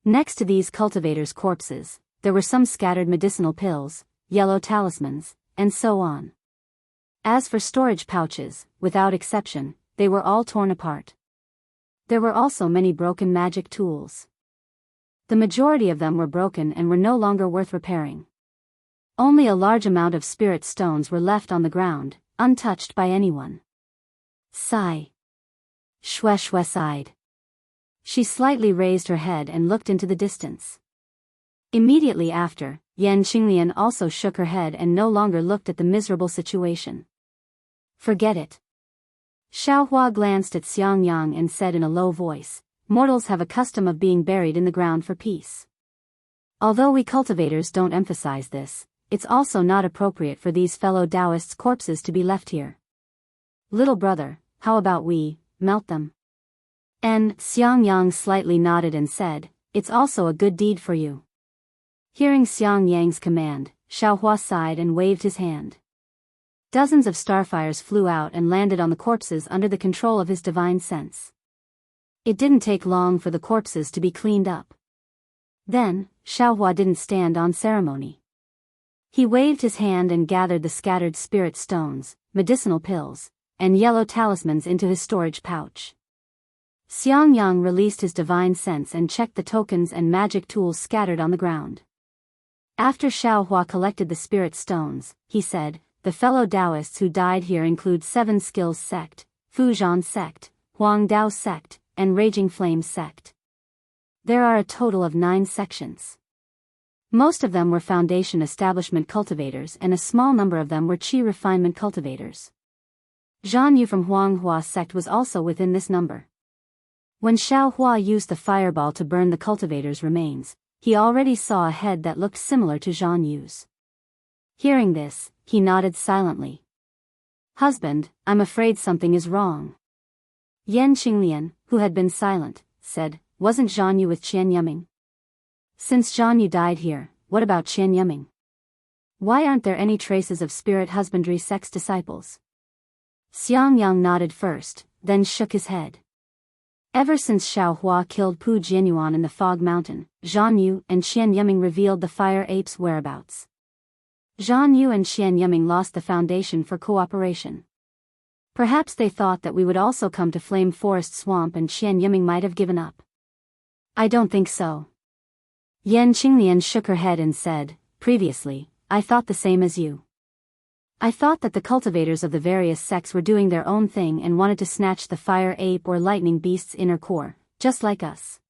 Next to these cultivators' corpses, there were some scattered medicinal pills, yellow talismans, and so on. As for storage pouches, without exception, they were all torn apart. There were also many broken magic tools. The majority of them were broken and were no longer worth repairing. Only a large amount of spirit stones were left on the ground, untouched by anyone. Sigh. Shue sighed. She slightly raised her head and looked into the distance. Immediately after, Yan Qinglian also shook her head and no longer looked at the miserable situation. Forget it. Xiaohua glanced at Xiangyang and said in a low voice, mortals have a custom of being buried in the ground for peace. Although we cultivators don't emphasize this, it's also not appropriate for these fellow Daoists' corpses to be left here. Little brother, how about we melt them? And Xiangyang slightly nodded and said, it's also a good deed for you. Hearing Xiangyang's command, Xiaohua sighed and waved his hand. Dozens of starfires flew out and landed on the corpses under the control of his divine sense. It didn't take long for the corpses to be cleaned up. Then, Xiaohua didn't stand on ceremony. He waved his hand and gathered the scattered spirit stones, medicinal pills, and yellow talismans into his storage pouch. Xiangyang released his divine sense and checked the tokens and magic tools scattered on the ground. After Xiaohua collected the spirit stones, he said, the fellow Daoists who died here include 7 Skills Sect, Fuzhan Sect, Huangdao Sect, and Raging Flame Sect. There are a total of 9 sections. Most of them were foundation establishment cultivators and a small number of them were qi refinement cultivators. Jianghu from Huanghua sect was also within this number. When Xiao Hua used the fireball to burn the cultivator's remains, he already saw a head that looked similar to Zhan Yu's. Hearing this, he nodded silently. "Husband, I'm afraid something is wrong." Yan Qinglian, who had been silent, said, "Wasn't Zhan Yu with Qian Yuming? Since Zhan Yu died here, what about Qian Yuming? Why aren't there any traces of spirit husbandry sex disciples?" Xiang Yang nodded first, then shook his head. Ever since Xiao Hua killed Pu Jianyuan in the Fog Mountain, Zhan Yu and Qian Yuming revealed the fire ape's whereabouts. Zhan Yu and Qian Yuming lost the foundation for cooperation. Perhaps they thought that we would also come to Flame Forest Swamp and Qian Yuming might have given up. "I don't think so." Yan Qinglian shook her head and said, "Previously, I thought the same as you. I thought that the cultivators of the various sects were doing their own thing and wanted to snatch the fire ape or lightning beast's inner core, just like us.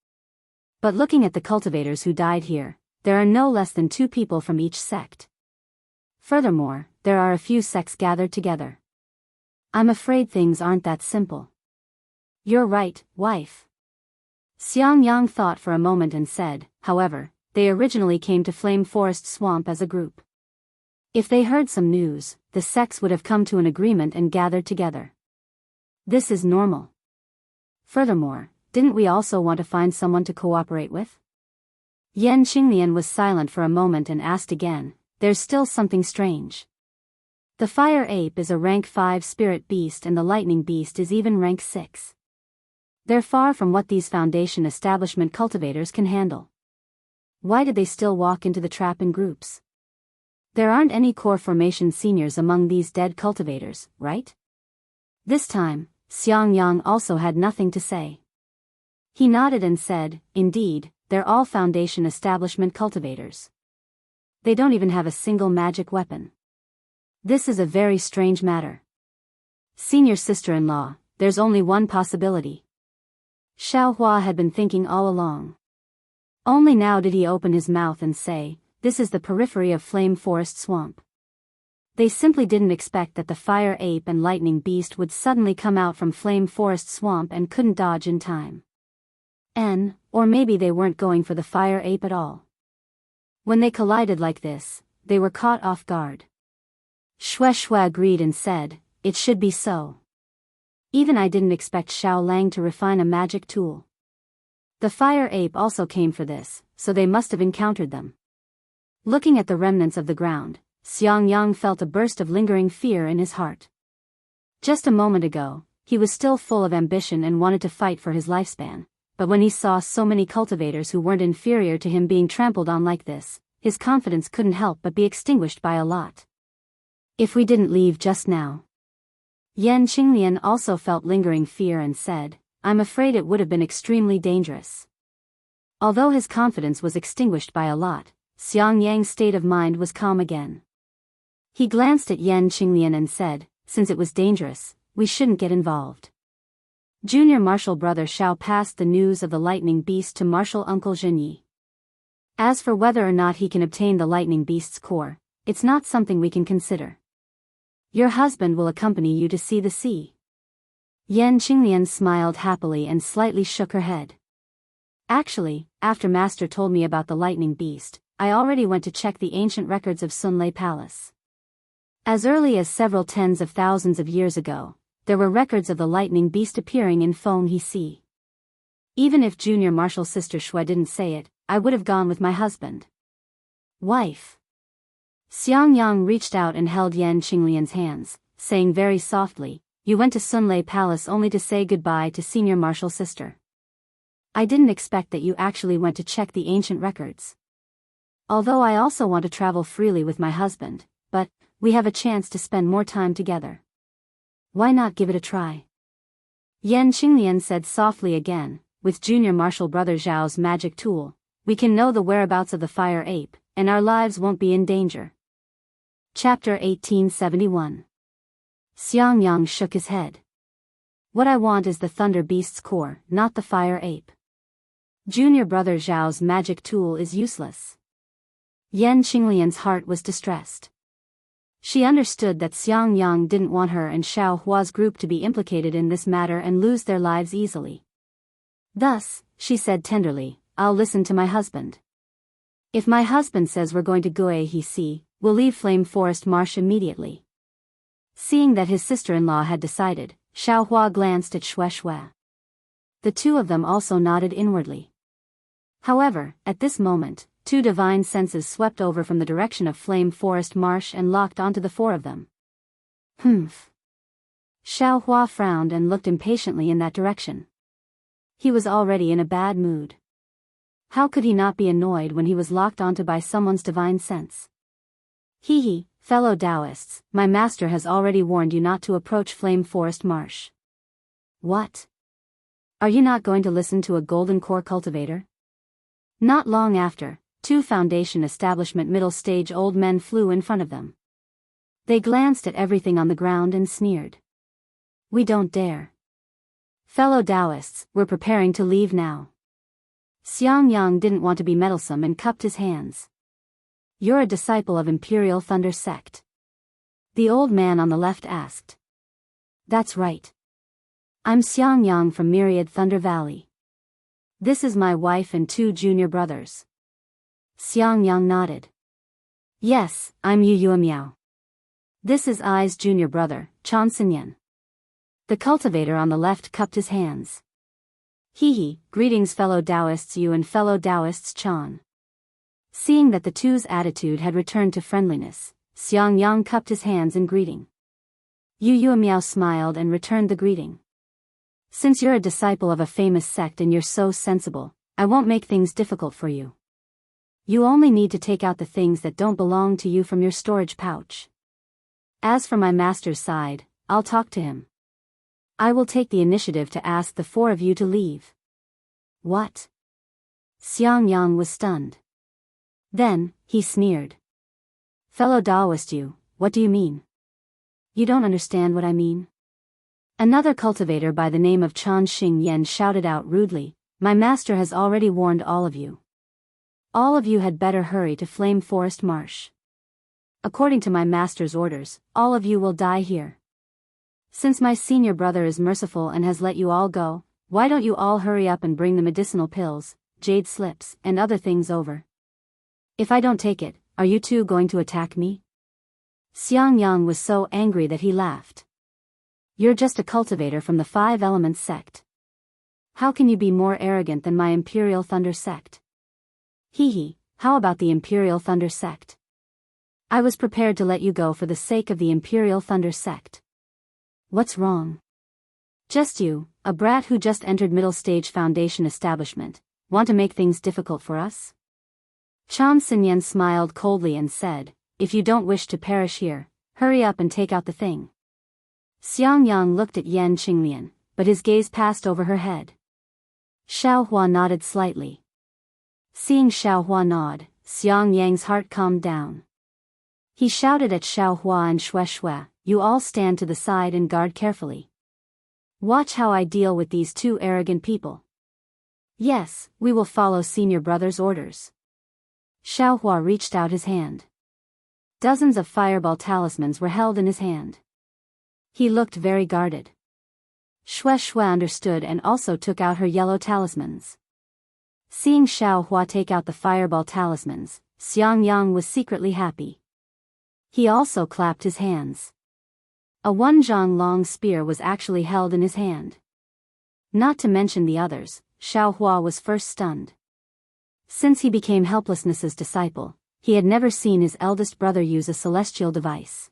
But looking at the cultivators who died here, there are no less than 2 people from each sect. Furthermore, there are a few sects gathered together. I'm afraid things aren't that simple." "You're right, wife." Xiang Yang thought for a moment and said, "However, they originally came to Flame Forest Swamp as a group. If they heard some news, the sects would have come to an agreement and gathered together. This is normal. Furthermore, didn't we also want to find someone to cooperate with?" Yan Qinglian was silent for a moment and asked again, "There's still something strange. The fire ape is a rank 5 spirit beast and the lightning beast is even rank 6. They're far from what these foundation establishment cultivators can handle. Why did they still walk into the trap in groups? There aren't any core formation seniors among these dead cultivators, right?" This time, Xiang Yang also had nothing to say. He nodded and said, "Indeed, they're all foundation establishment cultivators. They don't even have a single magic weapon. This is a very strange matter. Senior sister-in-law, there's only one possibility." Xiao Hua had been thinking all along. Only now did he open his mouth and say, "This is the periphery of Flame Forest Swamp." They simply didn't expect that the fire ape and lightning beast would suddenly come out from Flame Forest Swamp and couldn't dodge in time. Or maybe they weren't going for the fire ape at all. When they collided like this, they were caught off guard. Shui agreed and said, "It should be so. Even I didn't expect Xiao Lang to refine a magic tool. The fire ape also came for this, so they must have encountered them." Looking at the remnants of the ground, Xiang Yang felt a burst of lingering fear in his heart. Just a moment ago, he was still full of ambition and wanted to fight for his lifespan, but when he saw so many cultivators who weren't inferior to him being trampled on like this, his confidence couldn't help but be extinguished by a lot. "If we didn't leave just now." Yan Qinglian also felt lingering fear and said, "I'm afraid it would have been extremely dangerous." Although his confidence was extinguished by a lot, Xiang Yang's state of mind was calm again. He glanced at Yan Qinglian and said, "Since it was dangerous, we shouldn't get involved." Junior Marshal Brother Xiao passed the news of the lightning beast to Marshal Uncle Zhenyi. "As for whether or not he can obtain the lightning beast's core, it's not something we can consider. Your husband will accompany you to see the sea." Yan Qinglian smiled happily and slightly shook her head. "Actually, after Master told me about the lightning beast, I already went to check the ancient records of Sunlei Palace. As early as several tens of thousands of years ago, there were records of the lightning beast appearing in Fenghe Sea. Even if Junior Marshal Sister Shui didn't say it, I would have gone with my husband." "Wife." Xiang Yang reached out and held Yan Qinglian's hands, saying very softly, "You went to Sunlei Palace only to say goodbye to Senior Marshal Sister. I didn't expect that you actually went to check the ancient records. Although I also want to travel freely with my husband, but we have a chance to spend more time together. Why not give it a try?" Yan Qinglian said softly again, "With Junior Marshal Brother Zhao's magic tool, we can know the whereabouts of the fire ape, and our lives won't be in danger." Chapter 1871. Xiang Yang shook his head. "What I want is the thunder beast's core, not the fire ape. Junior Brother Zhao's magic tool is useless. Yan Qinglian's heart was distressed. She understood that Xiangyang didn't want her and Xiao Hua's group to be implicated in this matter and lose their lives easily. Thus, she said tenderly, I'll listen to my husband. If my husband says we're going to Guihe, we'll leave Flame Forest Marsh immediately. Seeing that his sister-in-law had decided, Xiao Hua glanced at Shui. The two of them also nodded inwardly. However, at this moment, two divine senses swept over from the direction of Flame Forest Marsh and locked onto the four of them. Humph. Xiao Hua frowned and looked impatiently in that direction. He was already in a bad mood. How could he not be annoyed when he was locked onto by someone's divine sense? Fellow Daoists, my master has already warned you not to approach Flame Forest Marsh. What? Are you not going to listen to a golden core cultivator? Not long after, two Foundation establishment middle-stage old men flew in front of them. They glanced at everything on the ground and sneered. We don't dare. Fellow Daoists, we're preparing to leave now. Xiangyang didn't want to be meddlesome and cupped his hands. You're a disciple of Imperial Thunder Sect? The old man on the left asked. That's right. I'm Xiangyang from Myriad Thunder Valley. This is my wife and two junior brothers. Xiangyang nodded. Yes, I'm Yu Miao. This is I's junior brother, Chan Xinyan. The cultivator on the left cupped his hands. Greetings fellow Daoists Yu and fellow Daoists Chan. Seeing that the two's attitude had returned to friendliness, Xiangyang cupped his hands in greeting. Yu Miao smiled and returned the greeting. Since you're a disciple of a famous sect and you're so sensible, I won't make things difficult for you. You only need to take out the things that don't belong to you from your storage pouch. As for my master's side, I'll talk to him. I will take the initiative to ask the four of you to leave. What? Xiangyang was stunned. Then, he sneered. Fellow Daoist Yu, what do you mean? You don't understand what I mean? Another cultivator by the name of Chan Xingyan shouted out rudely, my master has already warned all of you. All of you had better hurry to Flame Forest Marsh. According to my master's orders, all of you will die here. Since my senior brother is merciful and has let you all go, why don't you all hurry up and bring the medicinal pills, jade slips, and other things over? If I don't take it, are you two going to attack me? Xiangyang was so angry that he laughed. You're just a cultivator from the Five Elements sect. How can you be more arrogant than my Imperial Thunder sect? How about the Imperial Thunder sect? I was prepared to let you go for the sake of the Imperial Thunder sect. What's wrong? Just you, a brat who just entered middle stage Foundation establishment, want to make things difficult for us? Chan Xinyan smiled coldly and said, if you don't wish to perish here, hurry up and take out the thing. Xiangyang looked at Yan Qinglian, but his gaze passed over her head. Xiao Hua nodded slightly. Seeing Xiao Hua nod, Xiangyang's heart calmed down. He shouted at Xiao Hua and Shui, you all stand to the side and guard carefully. Watch how I deal with these two arrogant people. Yes, we will follow senior brother's orders. Xiao Hua reached out his hand. Dozens of fireball talismans were held in his hand. He looked very guarded. Shui understood and also took out her yellow talismans. Seeing Xiao Hua take out the fireball talismans, Xiangyang was secretly happy. He also clapped his hands. A 1 long spear was actually held in his hand. Not to mention the others, Xiao Hua was first stunned. Since he became Helplessness's disciple, he had never seen his eldest brother use a celestial device.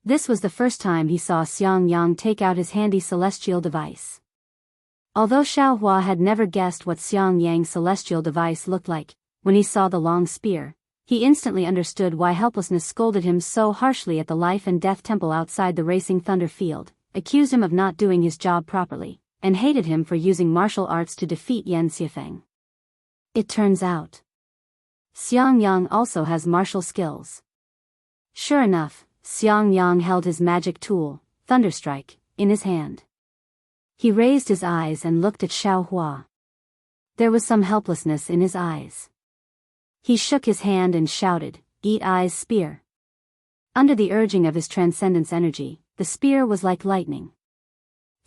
This was the first time he saw Xiangyang take out his handy celestial device. Although Xiao Hua had never guessed what Xiangyang's celestial device looked like, when he saw the long spear, he instantly understood why Helplessness scolded him so harshly at the Life and Death Temple outside the Racing Thunder Field, accused him of not doing his job properly, and hated him for using martial arts to defeat Yan Xifeng. It turns out, Xiangyang also has martial skills. Sure enough, Xiangyang held his magic tool, Thunderstrike, in his hand. He raised his eyes and looked at Xiao Hua. There was some helplessness in his eyes. He shook his hand and shouted, "Eat Eyes spear." Under the urging of his transcendence energy, the spear was like lightning.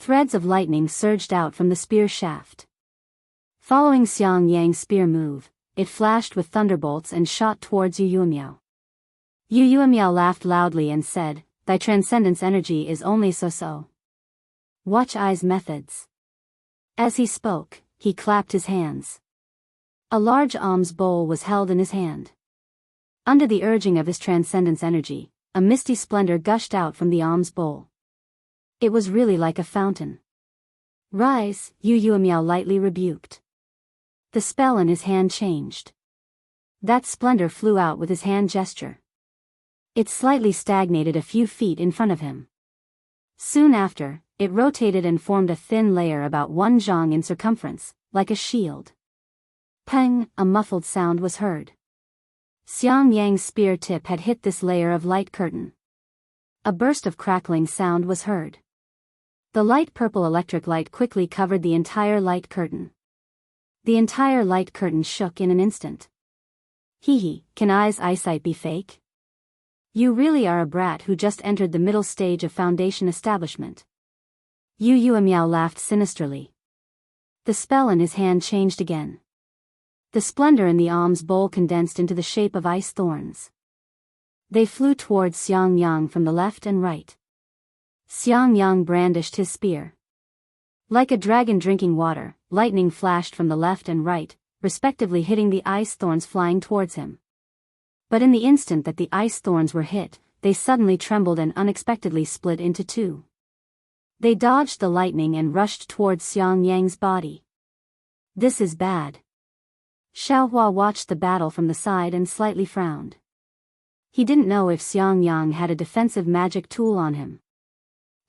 Threads of lightning surged out from the spear shaft. Following Xiang Yang's spear move, it flashed with thunderbolts and shot towards Yu Yuemiao. Yu Yuemiao laughed loudly and said, "Thy transcendence energy is only so-so. Watch Eyes methods." As he spoke, he clapped his hands. A large alms bowl was held in his hand. Under the urging of his transcendence energy, a misty splendor gushed out from the alms bowl. It was really like a fountain. "Rise," Yu Yuemiao lightly rebuked. The spell in his hand changed. That splendor flew out with his hand gesture. It slightly stagnated a few feet in front of him. Soon after, it rotated and formed a thin layer about 1 zhang in circumference, like a shield. Peng, a muffled sound was heard. Xiang Yang's spear tip had hit this layer of light curtain. A burst of crackling sound was heard. The light purple electric light quickly covered the entire light curtain. The entire light curtain shook in an instant. Hee, can Eyes' eyesight be fake? You really are a brat who just entered the middle stage of foundation establishment. Yu Yuemiao laughed sinisterly. The spell in his hand changed again. The splendor in the alms bowl condensed into the shape of ice thorns. They flew towards Xiang Yang from the left and right. Xiang Yang brandished his spear. Like a dragon drinking water, lightning flashed from the left and right, respectively hitting the ice thorns flying towards him. But in the instant that the ice thorns were hit, they suddenly trembled and unexpectedly split into two. They dodged the lightning and rushed towards Xiang Yang's body. "This is bad." Xiaohua watched the battle from the side and slightly frowned. He didn't know if Xiang Yang had a defensive magic tool on him.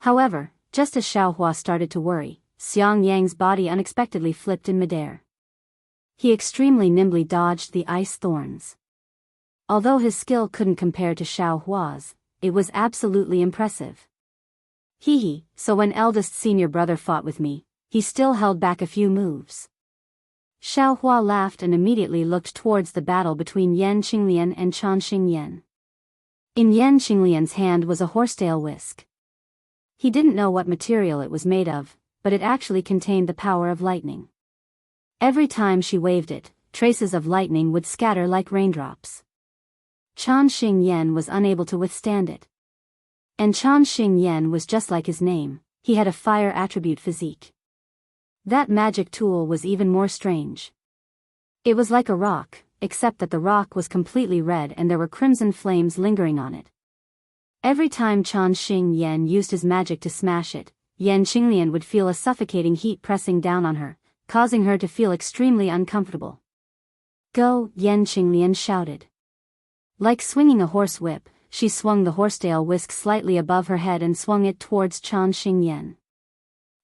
However, just as Xiaohua started to worry, Xiang Yang's body unexpectedly flipped in midair. He extremely nimbly dodged the ice thorns. Although his skill couldn't compare to Xiaohua's, it was absolutely impressive. So when eldest senior brother fought with me, he still held back a few moves. Xiaohua laughed and immediately looked towards the battle between Yan Qinglian and Chan Xingyan. In Yan Qinglian's hand was a horsetail whisk. He didn't know what material it was made of, but it actually contained the power of lightning. Every time she waved it, traces of lightning would scatter like raindrops. Chan Xingyan was unable to withstand it. And Chan Xingyan was just like his name, he had a fire attribute physique. That magic tool was even more strange. It was like a rock, except that the rock was completely red and there were crimson flames lingering on it. Every time Chan Xingyan used his magic to smash it, Yan Qinglian would feel a suffocating heat pressing down on her, causing her to feel extremely uncomfortable. "Go!" Yan Qinglian shouted. Like swinging a horse whip, she swung the horsetail whisk slightly above her head and swung it towards Chan Xingyan.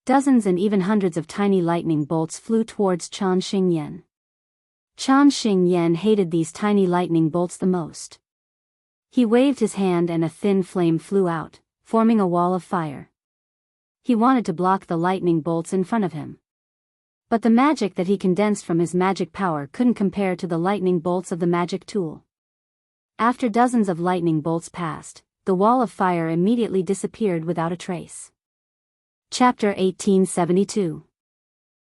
Dozens and even hundreds of tiny lightning bolts flew towards Chan Xingyan. Chan Xingyan hated these tiny lightning bolts the most. He waved his hand and a thin flame flew out, forming a wall of fire. He wanted to block the lightning bolts in front of him. But the magic that he condensed from his magic power couldn't compare to the lightning bolts of the magic tool. After dozens of lightning bolts passed, the wall of fire immediately disappeared without a trace. Chapter 1872.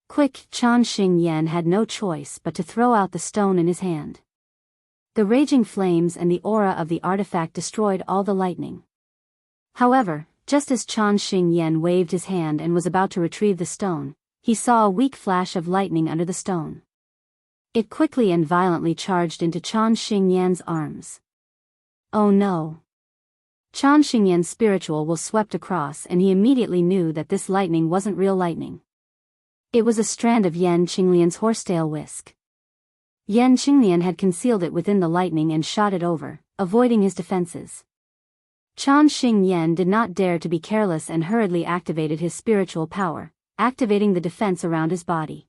Quick, Chan Xingyan had no choice but to throw out the stone in his hand. The raging flames and the aura of the artifact destroyed all the lightning. However, just as Chan Xingyan waved his hand and was about to retrieve the stone, he saw a weak flash of lightning under the stone. It quickly and violently charged into Chan Xingyan's arms. Oh no! Chan Xingyan's spiritual will swept across and he immediately knew that this lightning wasn't real lightning. It was a strand of Yan Qinglian's horsetail whisk. Yan Qinglian had concealed it within the lightning and shot it over, avoiding his defenses. Chan Xingyan did not dare to be careless and hurriedly activated his spiritual power, activating the defense around his body.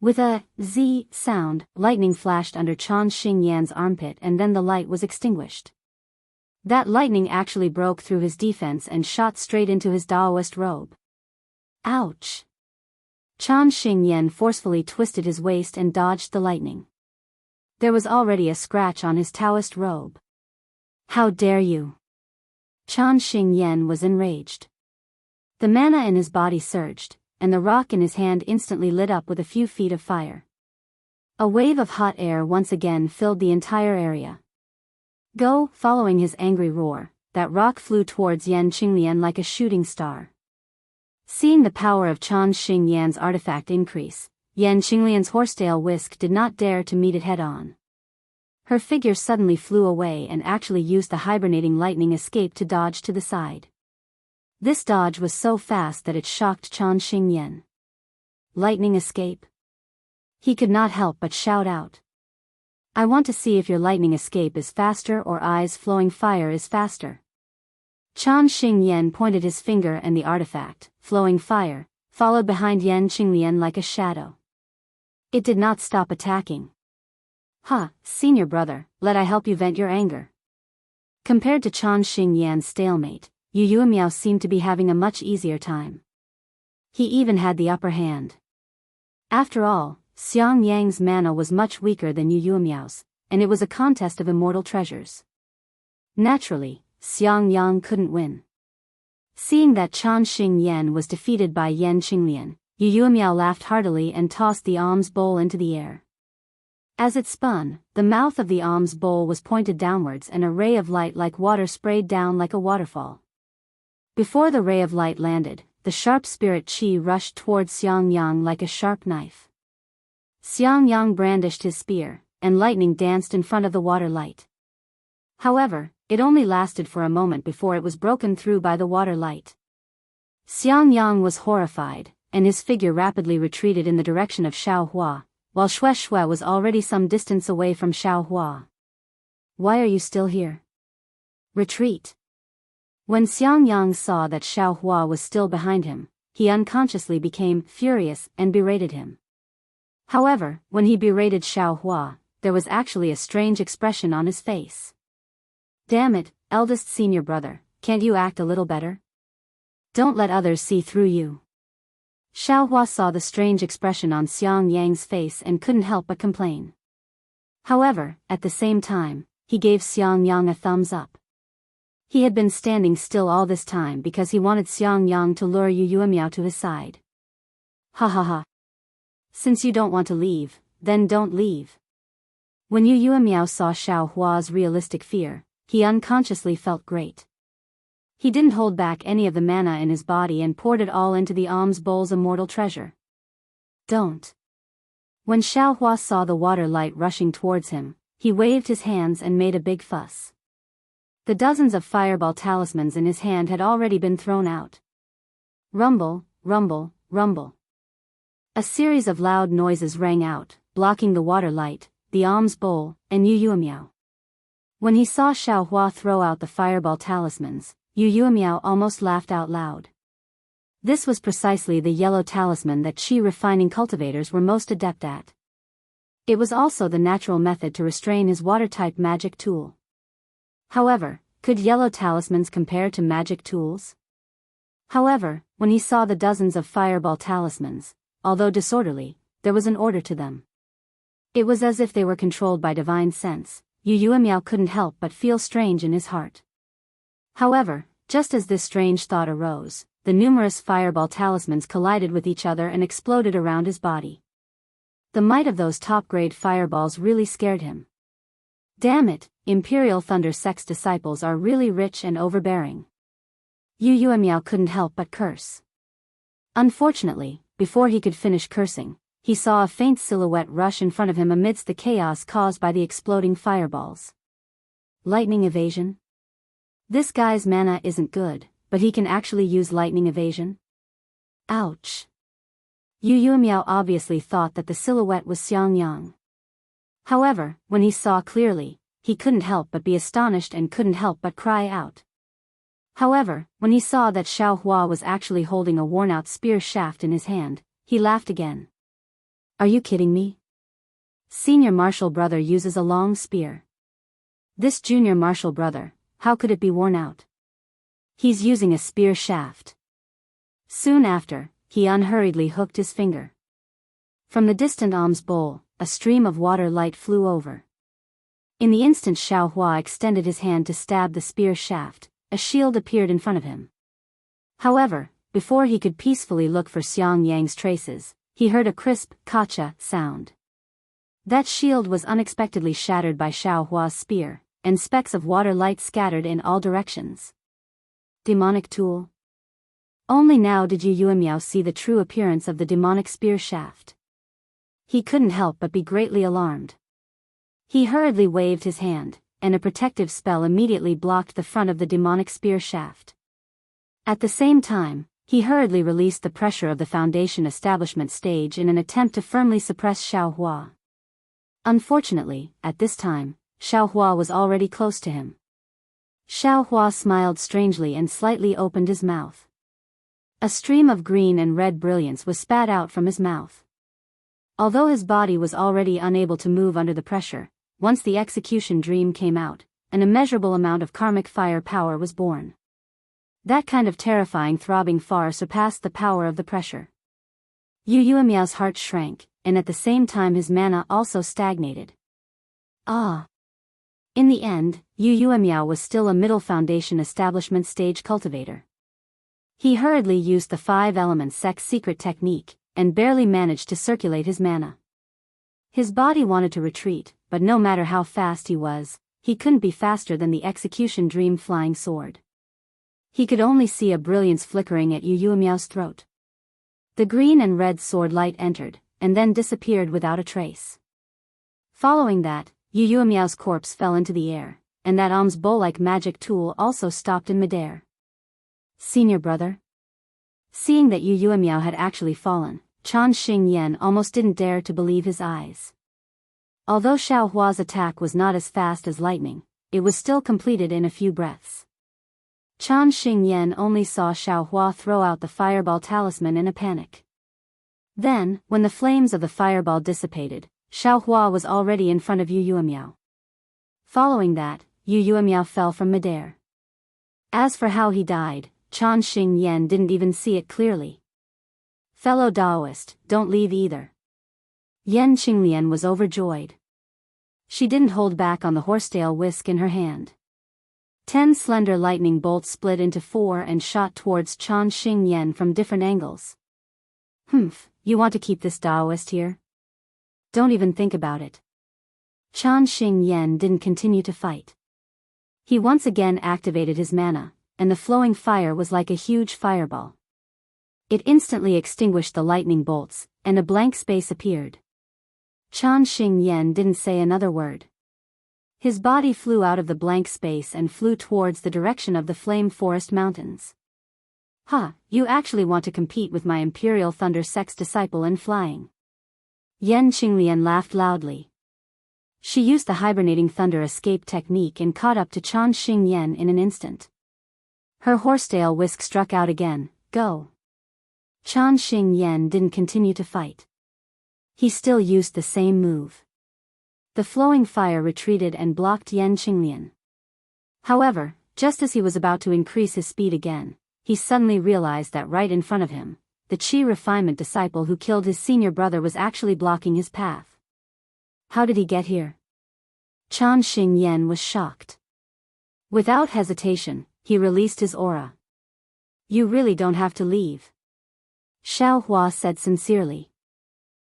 With a Z sound, lightning flashed under Chan Xingyan's armpit and then the light was extinguished. That lightning actually broke through his defense and shot straight into his Daoist robe. Ouch! Chan Xingyan forcefully twisted his waist and dodged the lightning. There was already a scratch on his Taoist robe. How dare you? Chan Xingyan was enraged. The mana in his body surged, and the rock in his hand instantly lit up with a few feet of fire. A wave of hot air once again filled the entire area. Go, following his angry roar, that rock flew towards Yan Qinglian like a shooting star. Seeing the power of Chan Xingyan's artifact increase, Yan Qinglian's horsetail whisk did not dare to meet it head-on. Her figure suddenly flew away and actually used the hibernating lightning escape to dodge to the side. This dodge was so fast that it shocked Chan Xingyan. Lightning escape? He could not help but shout out. I want to see if your lightning escape is faster or eyes flowing fire is faster. Chan Xingyan pointed his finger and the artifact, flowing fire, followed behind Yan Qinglian like a shadow. It did not stop attacking. Ha, senior brother, let I help you vent your anger. Compared to Chan Xingyan's stalemate, Yu Yuemiao seemed to be having a much easier time. He even had the upper hand. After all, Xiang Yang's mana was much weaker than Yu Yuemiao's, and it was a contest of immortal treasures. Naturally, Xiang Yang couldn't win. Seeing that Chan Xingyan was defeated by Yan Qinglian, Yu Yuemiao laughed heartily and tossed the alms bowl into the air. As it spun, the mouth of the alms bowl was pointed downwards and a ray of light like water sprayed down like a waterfall. Before the ray of light landed, the sharp spirit qi rushed towards Xiang Yang like a sharp knife. Xiang Yang brandished his spear, and lightning danced in front of the water light. However, it only lasted for a moment before it was broken through by the water light. Xiang Yang was horrified, and his figure rapidly retreated in the direction of Xiaohua, while Xue was already some distance away from Xiaohua. Why are you still here? Retreat. When Xiang Yang saw that Xiaohua was still behind him, he unconsciously became furious and berated him. However, when he berated Xiaohua, there was actually a strange expression on his face. Damn it, eldest senior brother, can't you act a little better? Don't let others see through you. Xiaohua saw the strange expression on Xiang Yang's face and couldn't help but complain. However, at the same time, he gave Xiang Yang a thumbs up. He had been standing still all this time because he wanted Xiang Yang to lure Yu Yuemiao to his side. Ha ha ha. Since you don't want to leave, then don't leave. When Yu Yuemiao saw Xiaohua's realistic fear, he unconsciously felt great. He didn't hold back any of the mana in his body and poured it all into the alms bowl's immortal treasure. Don't. When Xiaohua saw the water light rushing towards him, he waved his hands and made a big fuss. The dozens of fireball talismans in his hand had already been thrown out. Rumble, rumble, rumble. A series of loud noises rang out, blocking the water light, the alms bowl, and Yu Yuemiao. When he saw Xiaohua throw out the fireball talismans, Yu Yuemiao almost laughed out loud. This was precisely the yellow talisman that qi refining cultivators were most adept at. It was also the natural method to restrain his water-type magic tool. However, could yellow talismans compare to magic tools? However, when he saw the dozens of fireball talismans, although disorderly, there was an order to them. It was as if they were controlled by divine sense. Yu Yuemiao couldn't help but feel strange in his heart. However, just as this strange thought arose, the numerous fireball talismans collided with each other and exploded around his body. The might of those top-grade fireballs really scared him. Damn it, Imperial Thunder Sect's disciples are really rich and overbearing. Yu Yuemiao couldn't help but curse. Unfortunately, before he could finish cursing, he saw a faint silhouette rush in front of him amidst the chaos caused by the exploding fireballs. Lightning evasion? This guy's mana isn't good, but he can actually use lightning evasion? Ouch. Yu Yuemiao obviously thought that the silhouette was Xiang Yang. However, when he saw clearly, he couldn't help but be astonished and couldn't help but cry out. However, when he saw that Xiaohua was actually holding a worn-out spear shaft in his hand, he laughed again. Are you kidding me? Senior martial brother uses a long spear. This junior martial brother, how could it be worn out? He's using a spear shaft. Soon after, he unhurriedly hooked his finger. From the distant alms bowl, a stream of water light flew over. In the instant Xiao Hua extended his hand to stab the spear shaft, a shield appeared in front of him. However, before he could peacefully look for Xiang Yang's traces, he heard a crisp, "Kacha" sound. That shield was unexpectedly shattered by Xiao Hua's spear, and specks of water light scattered in all directions. Demonic tool? Only now did Yu Yuemiao see the true appearance of the demonic spear shaft. He couldn't help but be greatly alarmed. He hurriedly waved his hand, and a protective spell immediately blocked the front of the demonic spear shaft. At the same time, he hurriedly released the pressure of the Foundation establishment stage in an attempt to firmly suppress Xiao Hua. Unfortunately, at this time, Xiao Hua was already close to him. Xiao Hua smiled strangely and slightly opened his mouth. A stream of green and red brilliance was spat out from his mouth. Although his body was already unable to move under the pressure, once the execution dream came out, an immeasurable amount of karmic fire power was born. That kind of terrifying throbbing far surpassed the power of the pressure. Yu Yuemiao's heart shrank, and at the same time his mana also stagnated. In the end, Yu Yuemiao was still a middle Foundation establishment stage cultivator. He hurriedly used the 5 elements sex secret technique, and barely managed to circulate his mana. His body wanted to retreat, but no matter how fast he was, he couldn't be faster than the execution dream flying sword. He could only see a brilliance flickering at Yu Yuemiao's throat. The green and red sword light entered, and then disappeared without a trace. Following that, Yu Yuemiao's corpse fell into the air, and that alms bow-like magic tool also stopped in midair. Senior brother? Seeing that Yu Yuemiao had actually fallen, Chan Xingyan almost didn't dare to believe his eyes. Although Xiao Hua's attack was not as fast as lightning, it was still completed in a few breaths. Chan Xingyan only saw Xiao Hua throw out the fireball talisman in a panic. Then, when the flames of the fireball dissipated, Xiao Hua was already in front of Yu Yuemiao. Following that, Yu Yuemiao fell from midair. As for how he died, Chan Xingyan didn't even see it clearly. Fellow Daoist, don't leave either. Yan Qinglian was overjoyed. She didn't hold back on the horsetail whisk in her hand. 10 slender lightning bolts split into 4 and shot towards Chan Xingyan from different angles. You want to keep this Daoist here? Don't even think about it. Chan Xingyan didn't continue to fight. He once again activated his mana, and the flowing fire was like a huge fireball. It instantly extinguished the lightning bolts, and a blank space appeared. Chan Xingyan didn't say another word. His body flew out of the blank space and flew towards the direction of the Flame Forest Mountains. You actually want to compete with my Imperial Thunder Sex disciple in flying? Yan Qinglian laughed loudly. She used the hibernating thunder escape technique and caught up to Chan Xingyan in an instant. Her horsetail whisk struck out again, "Go!" Chan Xingyan didn't continue to fight. He still used the same move. The flowing fire retreated and blocked Yan Qinglian. However, just as he was about to increase his speed again, he suddenly realized that right in front of him, the Qi refinement disciple who killed his senior brother was actually blocking his path. How did he get here? Chan Xingyan was shocked. Without hesitation, he released his aura. "You really don't have to leave," Xiao Hua said sincerely.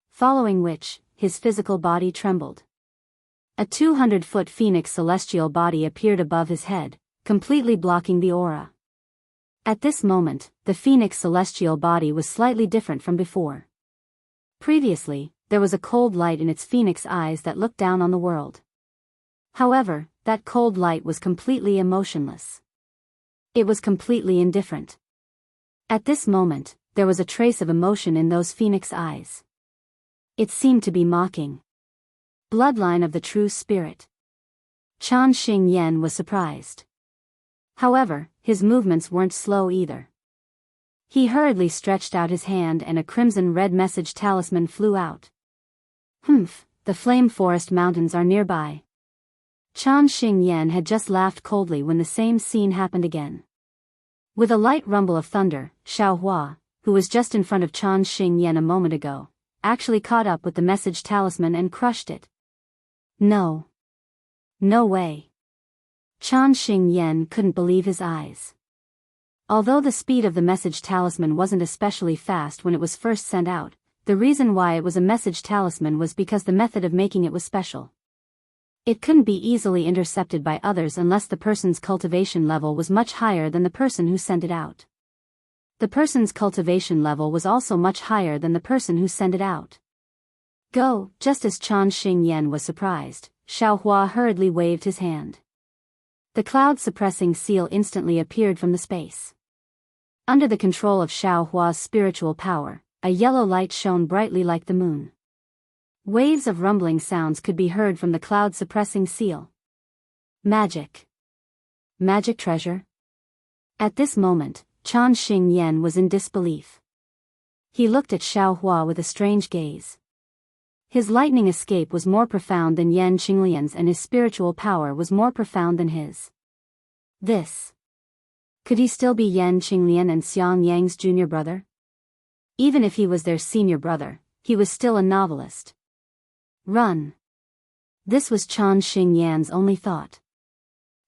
Following which, his physical body trembled. A 200-foot phoenix celestial body appeared above his head, completely blocking the aura. At this moment, the phoenix celestial body was slightly different from before. Previously, there was a cold light in its phoenix eyes that looked down on the world. However, that cold light was completely emotionless. It was completely indifferent. At this moment, there was a trace of emotion in those phoenix eyes. It seemed to be mocking. Bloodline of the true spirit. Chan Xingyan was surprised. However, his movements weren't slow either. He hurriedly stretched out his hand and a crimson-red message talisman flew out. The Flame Forest Mountains are nearby. Chan Xingyan had just laughed coldly when the same scene happened again. With a light rumble of thunder, Xiao Hua, who was just in front of Chan Xingyan a moment ago, actually caught up with the message talisman and crushed it. No. No way. Chan Xingyan couldn't believe his eyes. Although the speed of the message talisman wasn't especially fast when it was first sent out, the reason why it was a message talisman was because the method of making it was special. It couldn't be easily intercepted by others unless the person's cultivation level was much higher than the person who sent it out. The person's cultivation level was also much higher than the person who sent it out. Go! Just as Chan Xingyan was surprised, Xiaohua hurriedly waved his hand. The cloud-suppressing seal instantly appeared from the space. Under the control of Xiaohua's spiritual power, a yellow light shone brightly like the moon. Waves of rumbling sounds could be heard from the cloud-suppressing seal. Magic. Magic treasure? At this moment, Chan Xingyan was in disbelief. He looked at Xiaohua with a strange gaze. His lightning escape was more profound than Yan Qinglian's, and his spiritual power was more profound than his. This. Could he still be Yan Qinglian and Xiang Yang's junior brother? Even if he was their senior brother, he was still a novelist. Run. This was Chan Xingyan's only thought.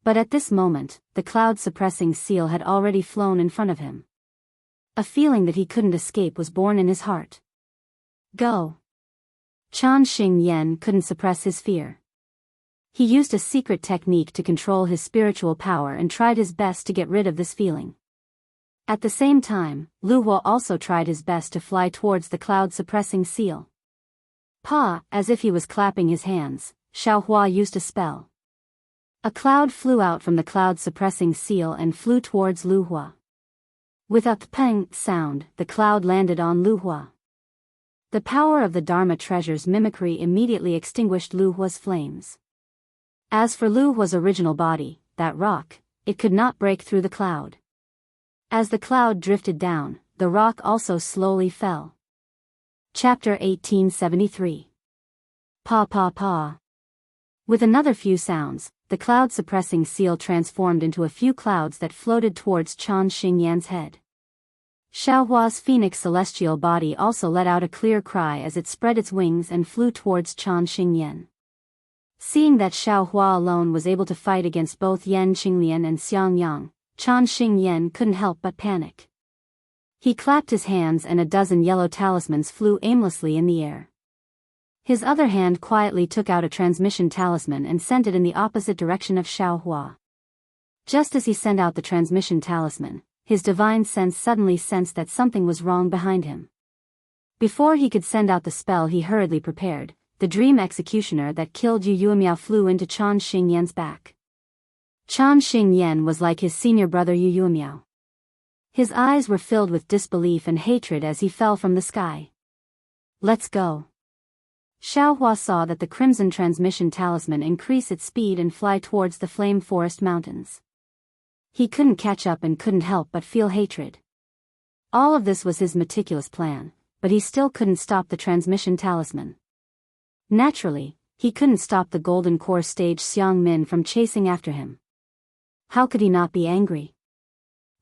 But at this moment, the cloud-suppressing seal had already flown in front of him. A feeling that he couldn't escape was born in his heart. Go. Chan Xingyan couldn't suppress his fear. He used a secret technique to control his spiritual power and tried his best to get rid of this feeling. At the same time, Lu Hua also tried his best to fly towards the cloud-suppressing seal. Pa, as if he was clapping his hands, Xiaohua used a spell. A cloud flew out from the cloud-suppressing seal and flew towards Lu Hua. With a peng sound, the cloud landed on Lu Hua. The power of the Dharma treasure's mimicry immediately extinguished Lu Hua's flames. As for Lu Hua's original body, that rock, it could not break through the cloud. As the cloud drifted down, the rock also slowly fell. Chapter 1873. Pa pa pa. With another few sounds, the cloud-suppressing seal transformed into a few clouds that floated towards Chan Xingyan's head. Xiaohua's phoenix celestial body also let out a clear cry as it spread its wings and flew towards Chan Xingyan. Seeing that Xiaohua alone was able to fight against both Yan Qinglian and Xiang Yang, Chan Xingyan couldn't help but panic. He clapped his hands and a dozen yellow talismans flew aimlessly in the air. His other hand quietly took out a transmission talisman and sent it in the opposite direction of Xiaohua. Just as he sent out the transmission talisman, his divine sense suddenly sensed that something was wrong behind him. Before he could send out the spell he hurriedly prepared, the dream executioner that killed Yu Yuemiao flew into Chan Xingyan's back. Chan Xingyan was like his senior brother Yu Yuemiao. His eyes were filled with disbelief and hatred as he fell from the sky. Let's go. Xiaohua saw that the crimson transmission talisman increase its speed and fly towards the flame forest mountains. He couldn't catch up and couldn't help but feel hatred. All of this was his meticulous plan, but he still couldn't stop the transmission talisman. Naturally, he couldn't stop the golden core stage Xiang Min from chasing after him. How could he not be angry?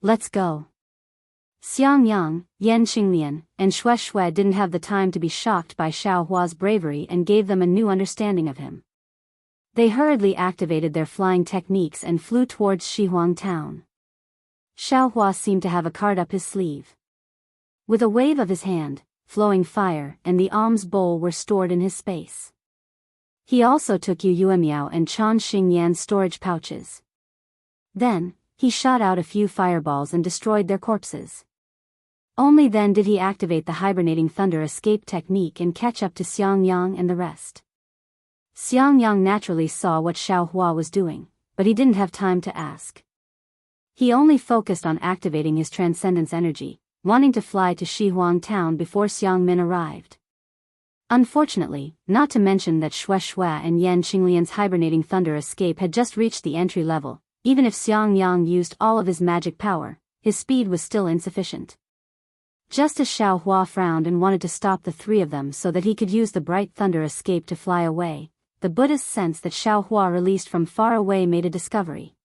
Let's go. Xiang Yang, Yan Qinglian, and Xue Xue didn't have the time to be shocked by Xiaohua's bravery and gave them a new understanding of him. They hurriedly activated their flying techniques and flew towards Shihuang town. Xiaohua seemed to have a card up his sleeve. With a wave of his hand, flowing fire and the alms bowl were stored in his space. He also took Yu Yuemiao and Chan Xingyan's storage pouches. Then, he shot out a few fireballs and destroyed their corpses. Only then did he activate the hibernating thunder escape technique and catch up to Xiang Yang and the rest. Xiang Yang naturally saw what Xiaohua was doing, but he didn't have time to ask. He only focused on activating his transcendence energy, wanting to fly to Shihuang town before Xiang Min arrived. Unfortunately, not to mention that Xue Xue and Yan Qinglian's hibernating thunder escape had just reached the entry level, even if Xiang Yang used all of his magic power, his speed was still insufficient. Just as Xiaohua frowned and wanted to stop the three of them so that he could use the bright thunder escape to fly away, the Buddhist sense that Xiaohua released from far away made a discovery.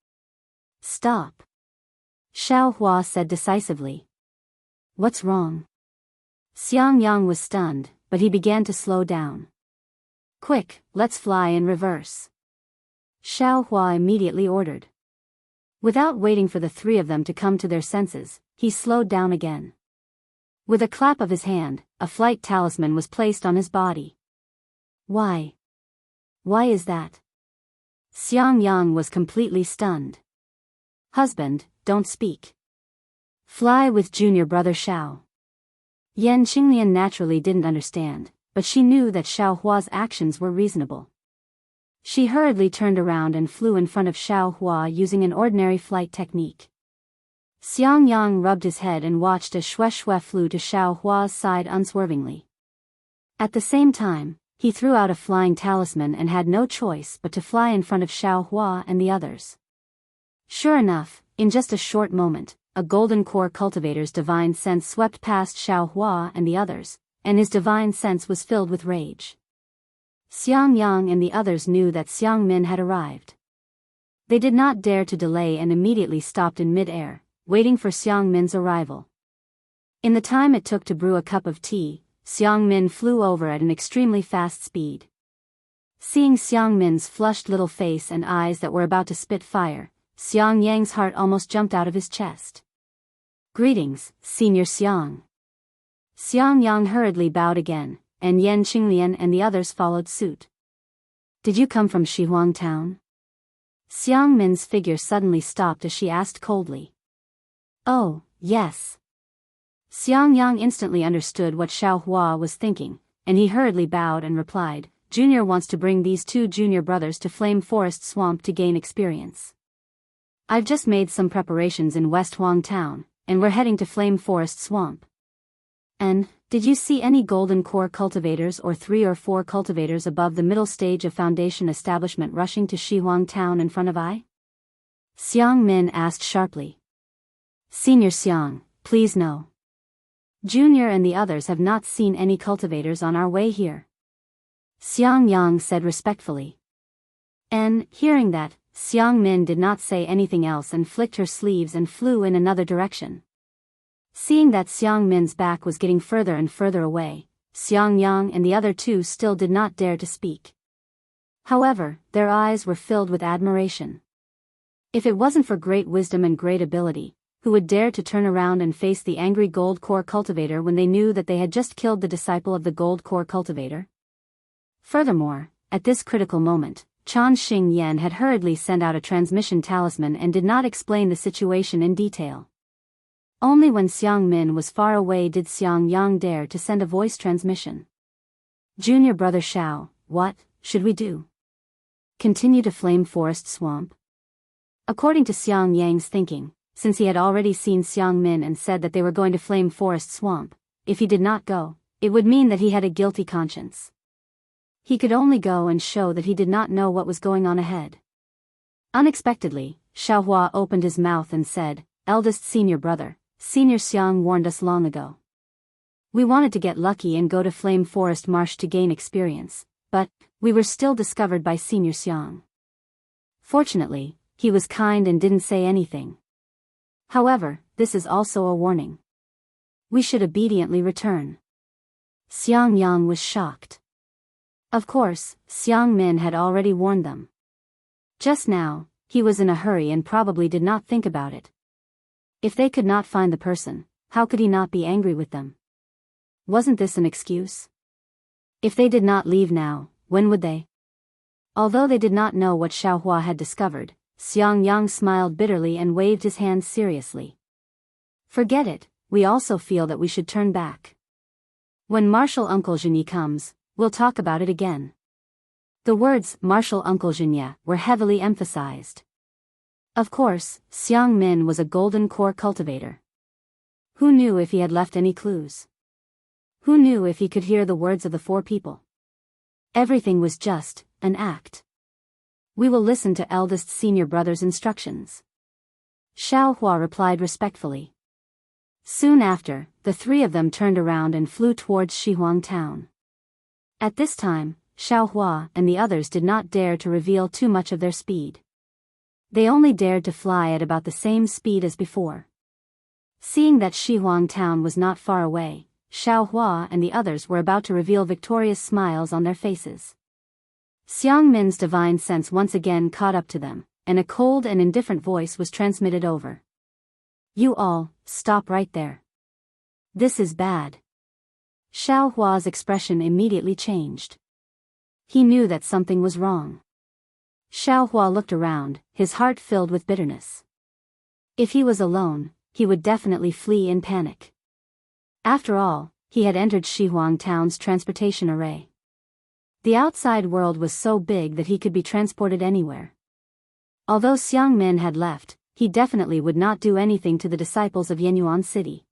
Stop. Xiaohua said decisively. What's wrong? Xiang Yang was stunned, but he began to slow down. Quick, let's fly in reverse. Xiao Hua immediately ordered. Without waiting for the three of them to come to their senses, he slowed down again. With a clap of his hand, a flight talisman was placed on his body. Why? Why is that? Xiangyang was completely stunned. Husband, don't speak. Fly with junior brother Xiao. Yan Qinglian naturally didn't understand, but she knew that Xiao Hua's actions were reasonable. She hurriedly turned around and flew in front of Xiao Hua using an ordinary flight technique. Xiangyang rubbed his head and watched as Shui flew to Xiao Hua's side unswervingly. At the same time, he threw out a flying talisman and had no choice but to fly in front of Xiao Hua and the others. Sure enough, in just a short moment, a golden core cultivator's divine sense swept past Xiao Hua and the others, and his divine sense was filled with rage. Xiangyang and the others knew that Xiang Min had arrived. They did not dare to delay and immediately stopped in mid-air, waiting for Xiang Min's arrival. In the time it took to brew a cup of tea, Xiang Min flew over at an extremely fast speed. Seeing Xiang Min's flushed little face and eyes that were about to spit fire, Xiang Yang's heart almost jumped out of his chest. Greetings, Senior Xiang. Xiang Yang hurriedly bowed again, and Yan Qinglian and the others followed suit. Did you come from Shihuang town? Xiang Min's figure suddenly stopped as she asked coldly. Oh, yes. Xiang Yang instantly understood what Xiao Hua was thinking, and he hurriedly bowed and replied, Junior wants to bring these two junior brothers to Flame Forest Swamp to gain experience. I've just made some preparations in West Huang town, and we're heading to Flame Forest Swamp. And, did you see any golden core cultivators or 3 or 4 cultivators above the middle stage of Foundation establishment rushing to Shihuang town in front of I? Xiang Min asked sharply. Senior Xiang, please no. Junior and the others have not seen any cultivators on our way here. Xiang Yang said respectfully. And, hearing that, Xiang Min did not say anything else and flicked her sleeves and flew in another direction. Seeing that Xiang Min's back was getting further and further away, Xiang Yang and the other two still did not dare to speak. However, their eyes were filled with admiration. If it wasn't for great wisdom and great ability, who would dare to turn around and face the angry gold core cultivator when they knew that they had just killed the disciple of the gold core cultivator? Furthermore, at this critical moment, Chan Xing Yan had hurriedly sent out a transmission talisman and did not explain the situation in detail. Only when Xiang Min was far away did Xiang Yang dare to send a voice transmission. Junior brother Xiao, what should we do? Continue to Flame Forest Swamp? According to Xiang Yang's thinking, since he had already seen Xiang Min and said that they were going to Flame Forest Swamp, if he did not go, it would mean that he had a guilty conscience. He could only go and show that he did not know what was going on ahead. Unexpectedly, Xiao Hua opened his mouth and said, Eldest senior brother, Senior Xiang warned us long ago. We wanted to get lucky and go to Flame Forest Marsh to gain experience, but we were still discovered by Senior Xiang. Fortunately, he was kind and didn't say anything. However, this is also a warning. We should obediently return. Xiang Yang was shocked. Of course, Xiang Min had already warned them. Just now, he was in a hurry and probably did not think about it. If they could not find the person, how could he not be angry with them? Wasn't this an excuse? If they did not leave now, when would they? Although they did not know what Xiao Hua had discovered, Xiang Yang smiled bitterly and waved his hand seriously. Forget it, we also feel that we should turn back. When Marshal Uncle Zhenyi comes, we'll talk about it again. The words Marshal Uncle Zhenyi were heavily emphasized. Of course, Xiang Min was a golden core cultivator. Who knew if he had left any clues? Who knew if he could hear the words of the 4 people? Everything was just an act. We will listen to eldest senior brother's instructions. Xiao Hua replied respectfully. Soon after, the 3 of them turned around and flew towards Shihuang town. At this time, Xiao Hua and the others did not dare to reveal too much of their speed. They only dared to fly at about the same speed as before. Seeing that Shihuang town was not far away, Xiao Hua and the others were about to reveal victorious smiles on their faces. Xiang Min's divine sense once again caught up to them, and a cold and indifferent voice was transmitted over. You all, stop right there. This is bad. Xiao Hua's expression immediately changed. He knew that something was wrong. Xiao Hua looked around, his heart filled with bitterness. If he was alone, he would definitely flee in panic. After all, he had entered Shihuang Town's transportation array. The outside world was so big that he could be transported anywhere. Although Xiang Min had left, he definitely would not do anything to the disciples of Yenyuan City.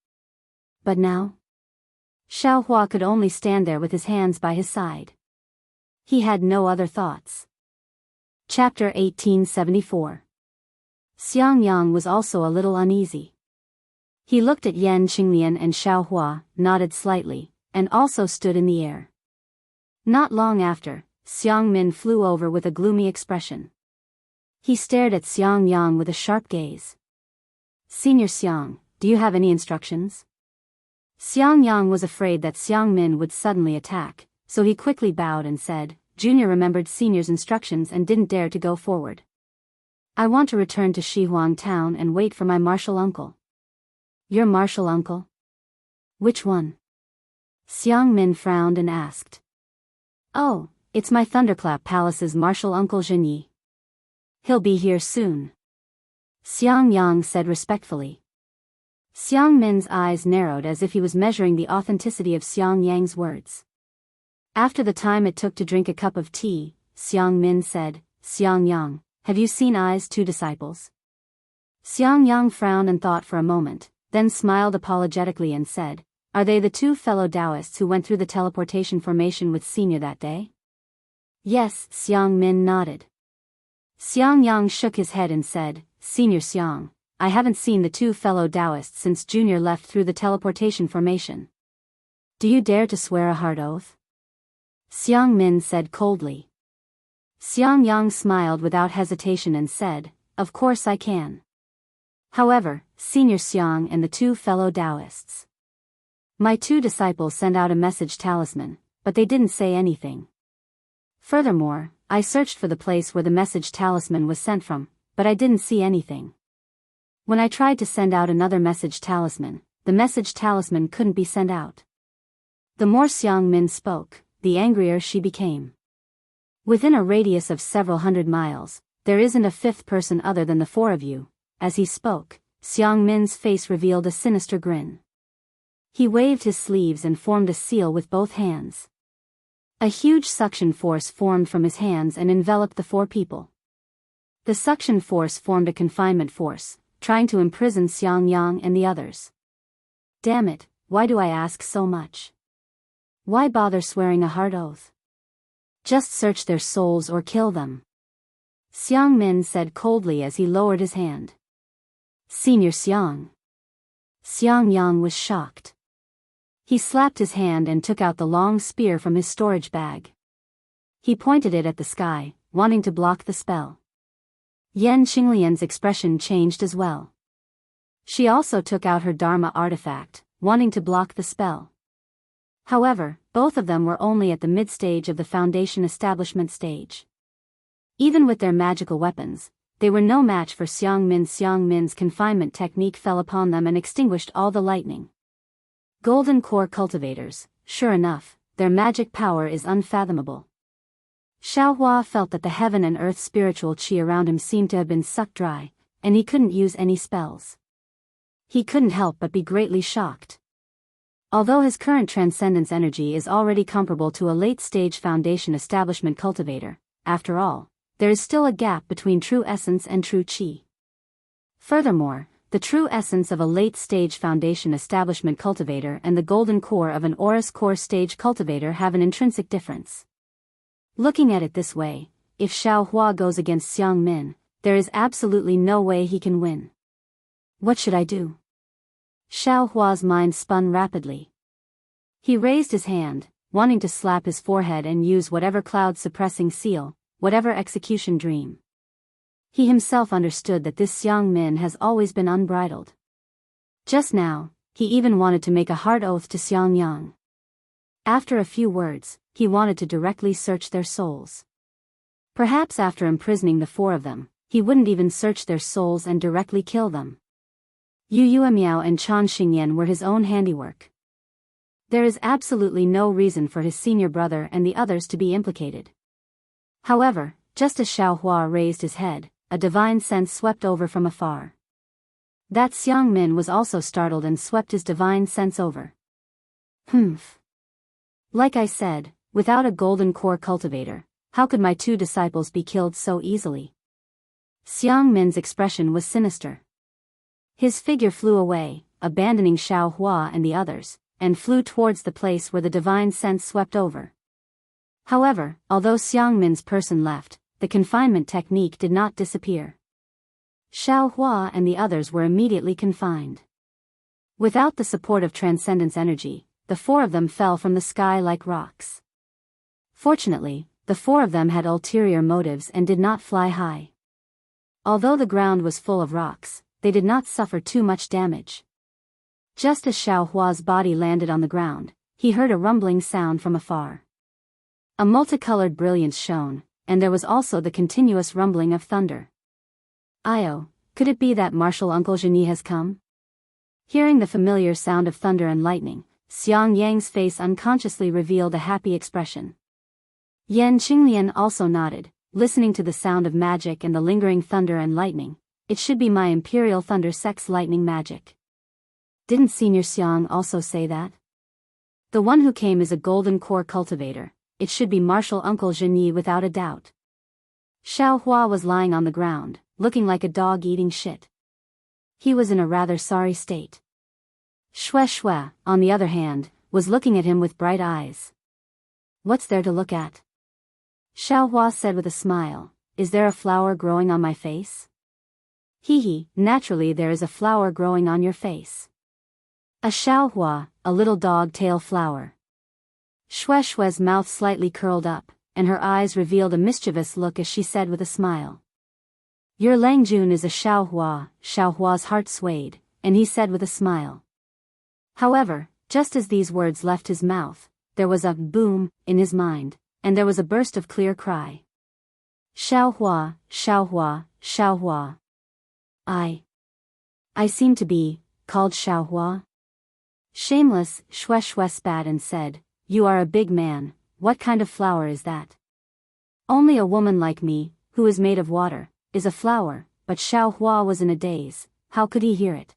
But now? Xiao Hua could only stand there with his hands by his side. He had no other thoughts. Chapter 1874. Xiang Yang was also a little uneasy. He looked at Yan Qinglian and Xiao Hua, nodded slightly, and also stood in the air. Not long after, Xiang Min flew over with a gloomy expression. He stared at Xiang Yang with a sharp gaze. Senior Xiang, do you have any instructions? Xiang Yang was afraid that Xiang Min would suddenly attack, so he quickly bowed and said, Junior remembered Senior's instructions and didn't dare to go forward. I want to return to Shihuang Town and wait for my martial uncle. Your martial uncle? Which one? Xiang Min frowned and asked. Oh, it's my Thunderclap Palace's martial uncle Zhenyi. He'll be here soon. Xiang Yang said respectfully. Xiang Min's eyes narrowed as if he was measuring the authenticity of Xiang Yang's words. After the time it took to drink a cup of tea, Xiang Min said, Xiang Yang, have you seen Ai's two disciples? Xiang Yang frowned and thought for a moment, then smiled apologetically and said, Are they the two fellow Daoists who went through the teleportation formation with Senior that day? Yes, Xiang Min nodded. Xiang Yang shook his head and said, Senior Xiang, I haven't seen the two fellow Daoists since Junior left through the teleportation formation. Do you dare to swear a hard oath? Xiang Min said coldly. Xiang Yang smiled without hesitation and said, Of course I can. However, Senior Xiang and the two fellow Daoists. My two disciples sent out a message talisman, but they didn't say anything. Furthermore, I searched for the place where the message talisman was sent from, but I didn't see anything. When I tried to send out another message talisman, the message talisman couldn't be sent out. The more Xiang Min spoke, the angrier she became. Within a radius of several hundred miles, there isn't a fifth person other than the four of you. As he spoke, Xiang Min's face revealed a sinister grin. He waved his sleeves and formed a seal with both hands. A huge suction force formed from his hands and enveloped the four people. The suction force formed a confinement force, trying to imprison Xiang Yang and the others. Damn it, why do I ask so much? Why bother swearing a hard oath? Just search their souls or kill them. Xiang Min said coldly as he lowered his hand. Senior Xiang. Xiang Yang was shocked. He slapped his hand and took out the long spear from his storage bag. He pointed it at the sky, wanting to block the spell. Yan Qinglian's expression changed as well. She also took out her Dharma artifact, wanting to block the spell. However, both of them were only at the mid-stage of the Foundation establishment stage. Even with their magical weapons, they were no match for Xiang Min. Xiang Min's confinement technique fell upon them and extinguished all the lightning. Golden Core cultivators, sure enough, their magic power is unfathomable. Xiao Hua felt that the heaven and earth spiritual qi around him seemed to have been sucked dry, and he couldn't use any spells. He couldn't help but be greatly shocked. Although his current transcendence energy is already comparable to a late-stage Foundation establishment cultivator, after all, there is still a gap between true essence and true qi. Furthermore, the true essence of a late-stage Foundation establishment cultivator and the golden core of an Aurus core stage cultivator have an intrinsic difference. Looking at it this way, if Xiao Hua goes against Xiang Min, there is absolutely no way he can win. What should I do? Xiao Hua's mind spun rapidly. He raised his hand, wanting to slap his forehead and use whatever cloud-suppressing seal, whatever execution dream. He himself understood that this Xiang Min has always been unbridled. Just now, he even wanted to make a hard oath to Xiang Yang. After a few words, he wanted to directly search their souls. Perhaps after imprisoning the four of them, he wouldn't even search their souls and directly kill them. Yu Yuemiao and Chan Xingyan were his own handiwork. There is absolutely no reason for his senior brother and the others to be implicated. However, just as Xiao Hua raised his head, a divine sense swept over from afar. That Xiang Min was also startled and swept his divine sense over. Humph. Like I said, without a golden core cultivator, how could my two disciples be killed so easily? Xiang Min's expression was sinister. His figure flew away, abandoning Xiao Hua and the others, and flew towards the place where the divine sense swept over. However, although Xiang Min's person left, the confinement technique did not disappear. Xiao Hua and the others were immediately confined. Without the support of transcendence energy, the four of them fell from the sky like rocks. Fortunately, the four of them had ulterior motives and did not fly high. Although the ground was full of rocks, they did not suffer too much damage. Just as Xiao Hua's body landed on the ground, he heard a rumbling sound from afar. A multicolored brilliance shone, and there was also the continuous rumbling of thunder. Io, could it be that martial Uncle Zhenyi has come? Hearing the familiar sound of thunder and lightning, Xiang Yang's face unconsciously revealed a happy expression. Yan Qinglian also nodded, listening to the sound of magic and the lingering thunder and lightning. It should be my Imperial Thunder Sex lightning magic. Didn't Senior Xiang also say that? The one who came is a golden core cultivator. It should be Martial Uncle Zhenyi without a doubt. Xiao Hua was lying on the ground, looking like a dog eating shit. He was in a rather sorry state. Xue Xue, on the other hand, was looking at him with bright eyes. What's there to look at? Xiao Hua said with a smile, is there a flower growing on my face? Hee, naturally there is a flower growing on your face. A Xiao Hua, a little dog tail flower. Xue Xue's mouth slightly curled up, and her eyes revealed a mischievous look as she said with a smile. Your Lang Jun is a Xiao Hua. Xiao Hua's heart swayed, and he said with a smile. However, just as these words left his mouth, there was a boom in his mind, and there was a burst of clear cry. Xiao Hua, Xiao Hua, Xiao Hua. I seem to be called Xiao Hua. Shameless, Xue Xue spat and said, you are a big man, what kind of flower is that? Only a woman like me, who is made of water, is a flower, but Xiao Hua was in a daze, how could he hear it?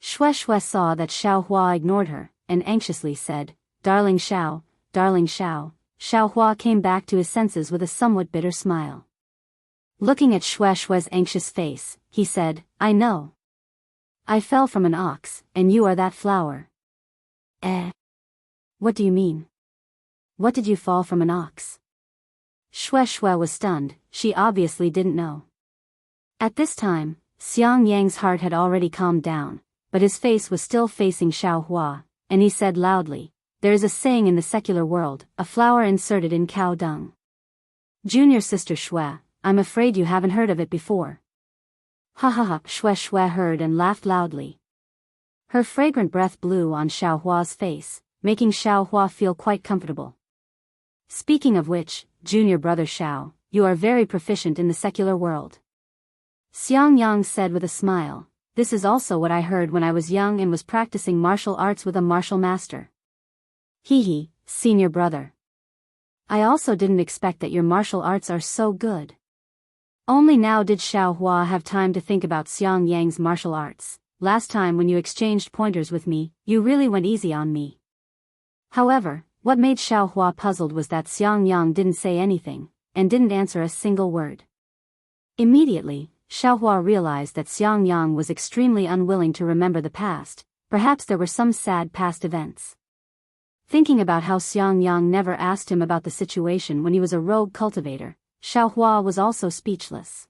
Xue Xue saw that Xiao Hua ignored her, and anxiously said, Darling Xiao, Darling Xiao. Xiao Hua came back to his senses with a somewhat bitter smile. Looking at Xue Xue's anxious face, he said, I know. I fell from an ox, and you are that flower. What do you mean? What did you fall from an ox? Xue Xue was stunned, she obviously didn't know. At this time, Xiang Yang's heart had already calmed down, but his face was still facing Xiao Hua, and he said loudly, there is a saying in the secular world, a flower inserted in cow dung. Junior sister Xue, I'm afraid you haven't heard of it before. Ha ha ha, Xue Xue heard and laughed loudly. Her fragrant breath blew on Xiao Hua's face, making Xiao Hua feel quite comfortable. Speaking of which, junior brother Xiao, you are very proficient in the secular world. Xiang Yang said with a smile, this is also what I heard when I was young and was practicing martial arts with a martial master. Hee, senior brother. I also didn't expect that your martial arts are so good. Only now did Xiao Hua have time to think about Xiang Yang's martial arts. Last time when you exchanged pointers with me, you really went easy on me. However, what made Xiao Hua puzzled was that Xiang Yang didn't say anything, and didn't answer a single word. Immediately, Xiao Hua realized that Xiang Yang was extremely unwilling to remember the past, perhaps there were some sad past events. Thinking about how Xiang Yang never asked him about the situation when he was a rogue cultivator, Xiao Hua was also speechless.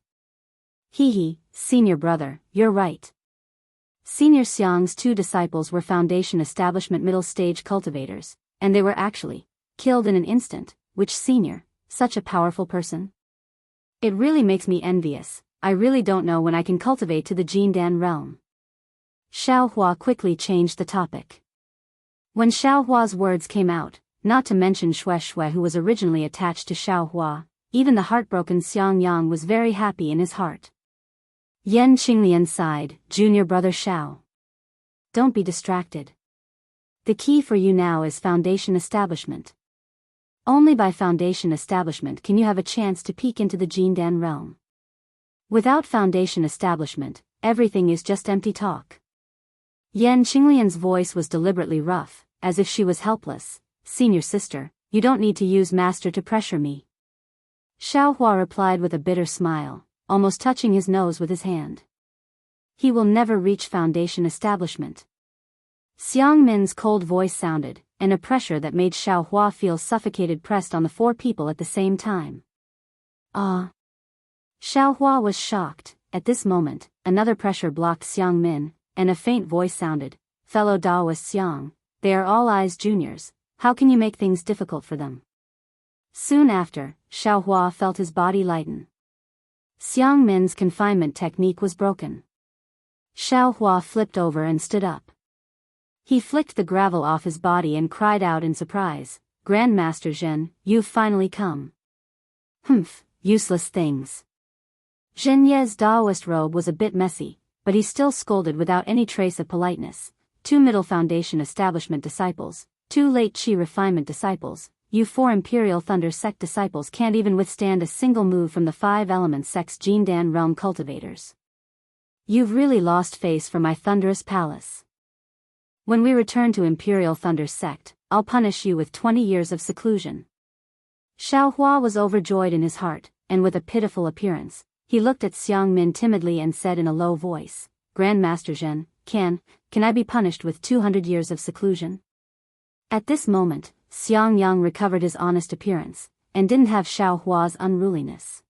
Hee, senior brother, you're right. Senior Xiang's two disciples were Foundation Establishment middle stage cultivators, and they were actually killed in an instant, which senior, such a powerful person? It really makes me envious, I really don't know when I can cultivate to the Jindan realm. Xiao Hua quickly changed the topic. When Xiao Hua's words came out, not to mention Xue Xue who was originally attached to Xiao Hua, even the heartbroken Xiang Yang was very happy in his heart. Yan Qinglian sighed, junior brother Xiao. Don't be distracted. The key for you now is foundation establishment. Only by foundation establishment can you have a chance to peek into the Jindan realm. Without foundation establishment, everything is just empty talk. Yan Qinglian's voice was deliberately rough, as if she was helpless. Senior sister, you don't need to use master to pressure me. Xiao Hua replied with a bitter smile, almost touching his nose with his hand. He will never reach foundation establishment. Xiang Min's cold voice sounded, and a pressure that made Xiao Hua feel suffocated pressed on the four people at the same time. Ah! Xiao Hua was shocked. At this moment, another pressure blocked Xiang Min, and a faint voice sounded, fellow Daoist Xiang, they are all eyes juniors, how can you make things difficult for them? Soon after, Xiao Hua felt his body lighten. Xiang Min's confinement technique was broken. Xiao Hua flipped over and stood up. He flicked the gravel off his body and cried out in surprise, Grandmaster Zhen, you've finally come. Humph, useless things. Zhen Ye's Daoist robe was a bit messy, but he still scolded without any trace of politeness. 2 middle foundation establishment disciples, 2 late Qi refinement disciples, you 4 Imperial Thunder sect disciples can't even withstand a single move from the 5 Element sect's Jindan realm cultivators. You've really lost face for my thunderous palace. When we return to Imperial Thunder sect, I'll punish you with 20 years of seclusion. Xiao Hua was overjoyed in his heart, and with a pitiful appearance, he looked at Xiang Min timidly and said in a low voice, Grandmaster Zhen, can I be punished with 200 years of seclusion? At this moment, Xiang Yang recovered his honest appearance, and didn't have Xiao Hua's unruliness.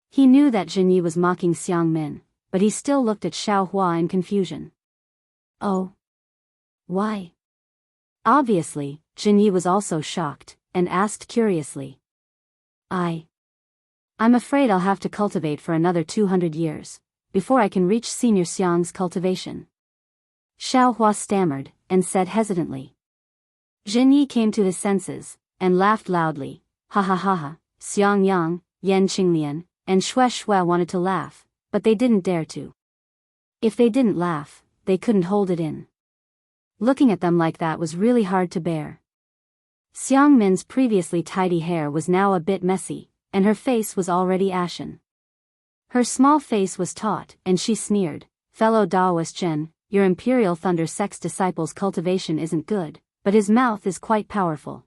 He knew that Zhen Yi was mocking Xiang Min, but he still looked at Xiao Hua in confusion. Oh. Why? Obviously, Zhen Yi was also shocked, and asked curiously. I'm afraid I'll have to cultivate for another 200 years, before I can reach Senior Xiang's cultivation. Xiao Hua stammered, and said hesitantly. Zhen Yi came to his senses, and laughed loudly, ha ha ha ha. Xiang Yang, Yan Qinglian, and Xue Xue wanted to laugh, but they didn't dare to. If they didn't laugh, they couldn't hold it in. Looking at them like that was really hard to bear. Xiang Min's previously tidy hair was now a bit messy, and her face was already ashen. Her small face was taut, and she sneered, fellow Daoist Zhen, your Imperial Thunder sect's disciple's cultivation isn't good, but his mouth is quite powerful.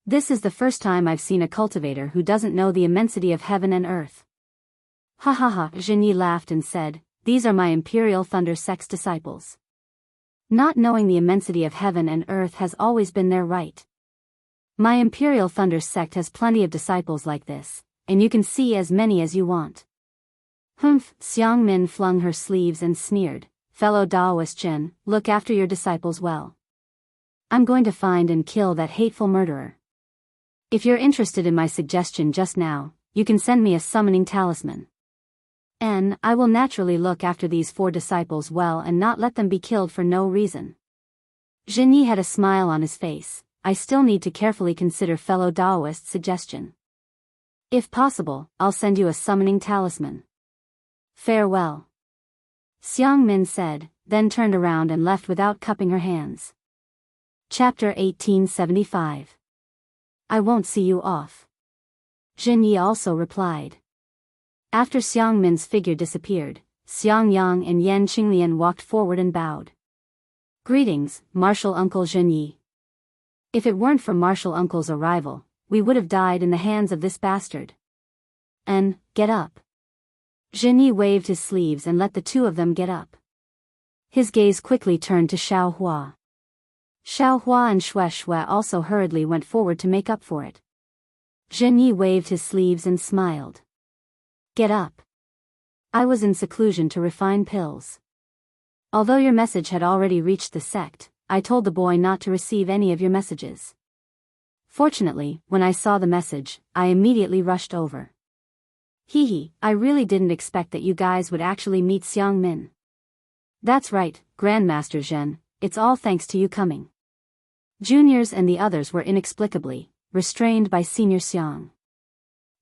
This is the first time I've seen a cultivator who doesn't know the immensity of heaven and earth. Ha ha ha, Zhen Yi laughed and said, these are my Imperial Thunder sect's disciples. Not knowing the immensity of heaven and earth has always been their right. My Imperial Thunder sect has plenty of disciples like this, and you can see as many as you want. Humph, Xiang Min flung her sleeves and sneered, fellow Daoist Zhen, look after your disciples well. I'm going to find and kill that hateful murderer. If you're interested in my suggestion just now, you can send me a summoning talisman. And I will naturally look after these 4 disciples well and not let them be killed for no reason. Zhen Yi had a smile on his face. I still need to carefully consider fellow Daoist's suggestion. If possible, I'll send you a summoning talisman. Farewell. Xiang Min said, then turned around and left without cupping her hands. Chapter 1875. I won't see you off. Zhen Yi also replied. After Xiang Min's figure disappeared, Xiang Yang and Yan Qinglian walked forward and bowed. Greetings, Martial Uncle Zhen Yi. If it weren't for Martial Uncle's arrival, we would have died in the hands of this bastard. And, get up. Zhen Yi waved his sleeves and let the 2 of them get up. His gaze quickly turned to Xiao Hua. Xiao Hua and Xue Xue also hurriedly went forward to make up for it. Zhen Yi waved his sleeves and smiled. Get up. I was in seclusion to refine pills. Although your message had already reached the sect, I told the boy not to receive any of your messages. Fortunately, when I saw the message, I immediately rushed over. Hee, I really didn't expect that you guys would actually meet Xiang Min. That's right, Grandmaster Zhen, it's all thanks to you coming. Juniors and the others were inexplicably restrained by Senior Xiang.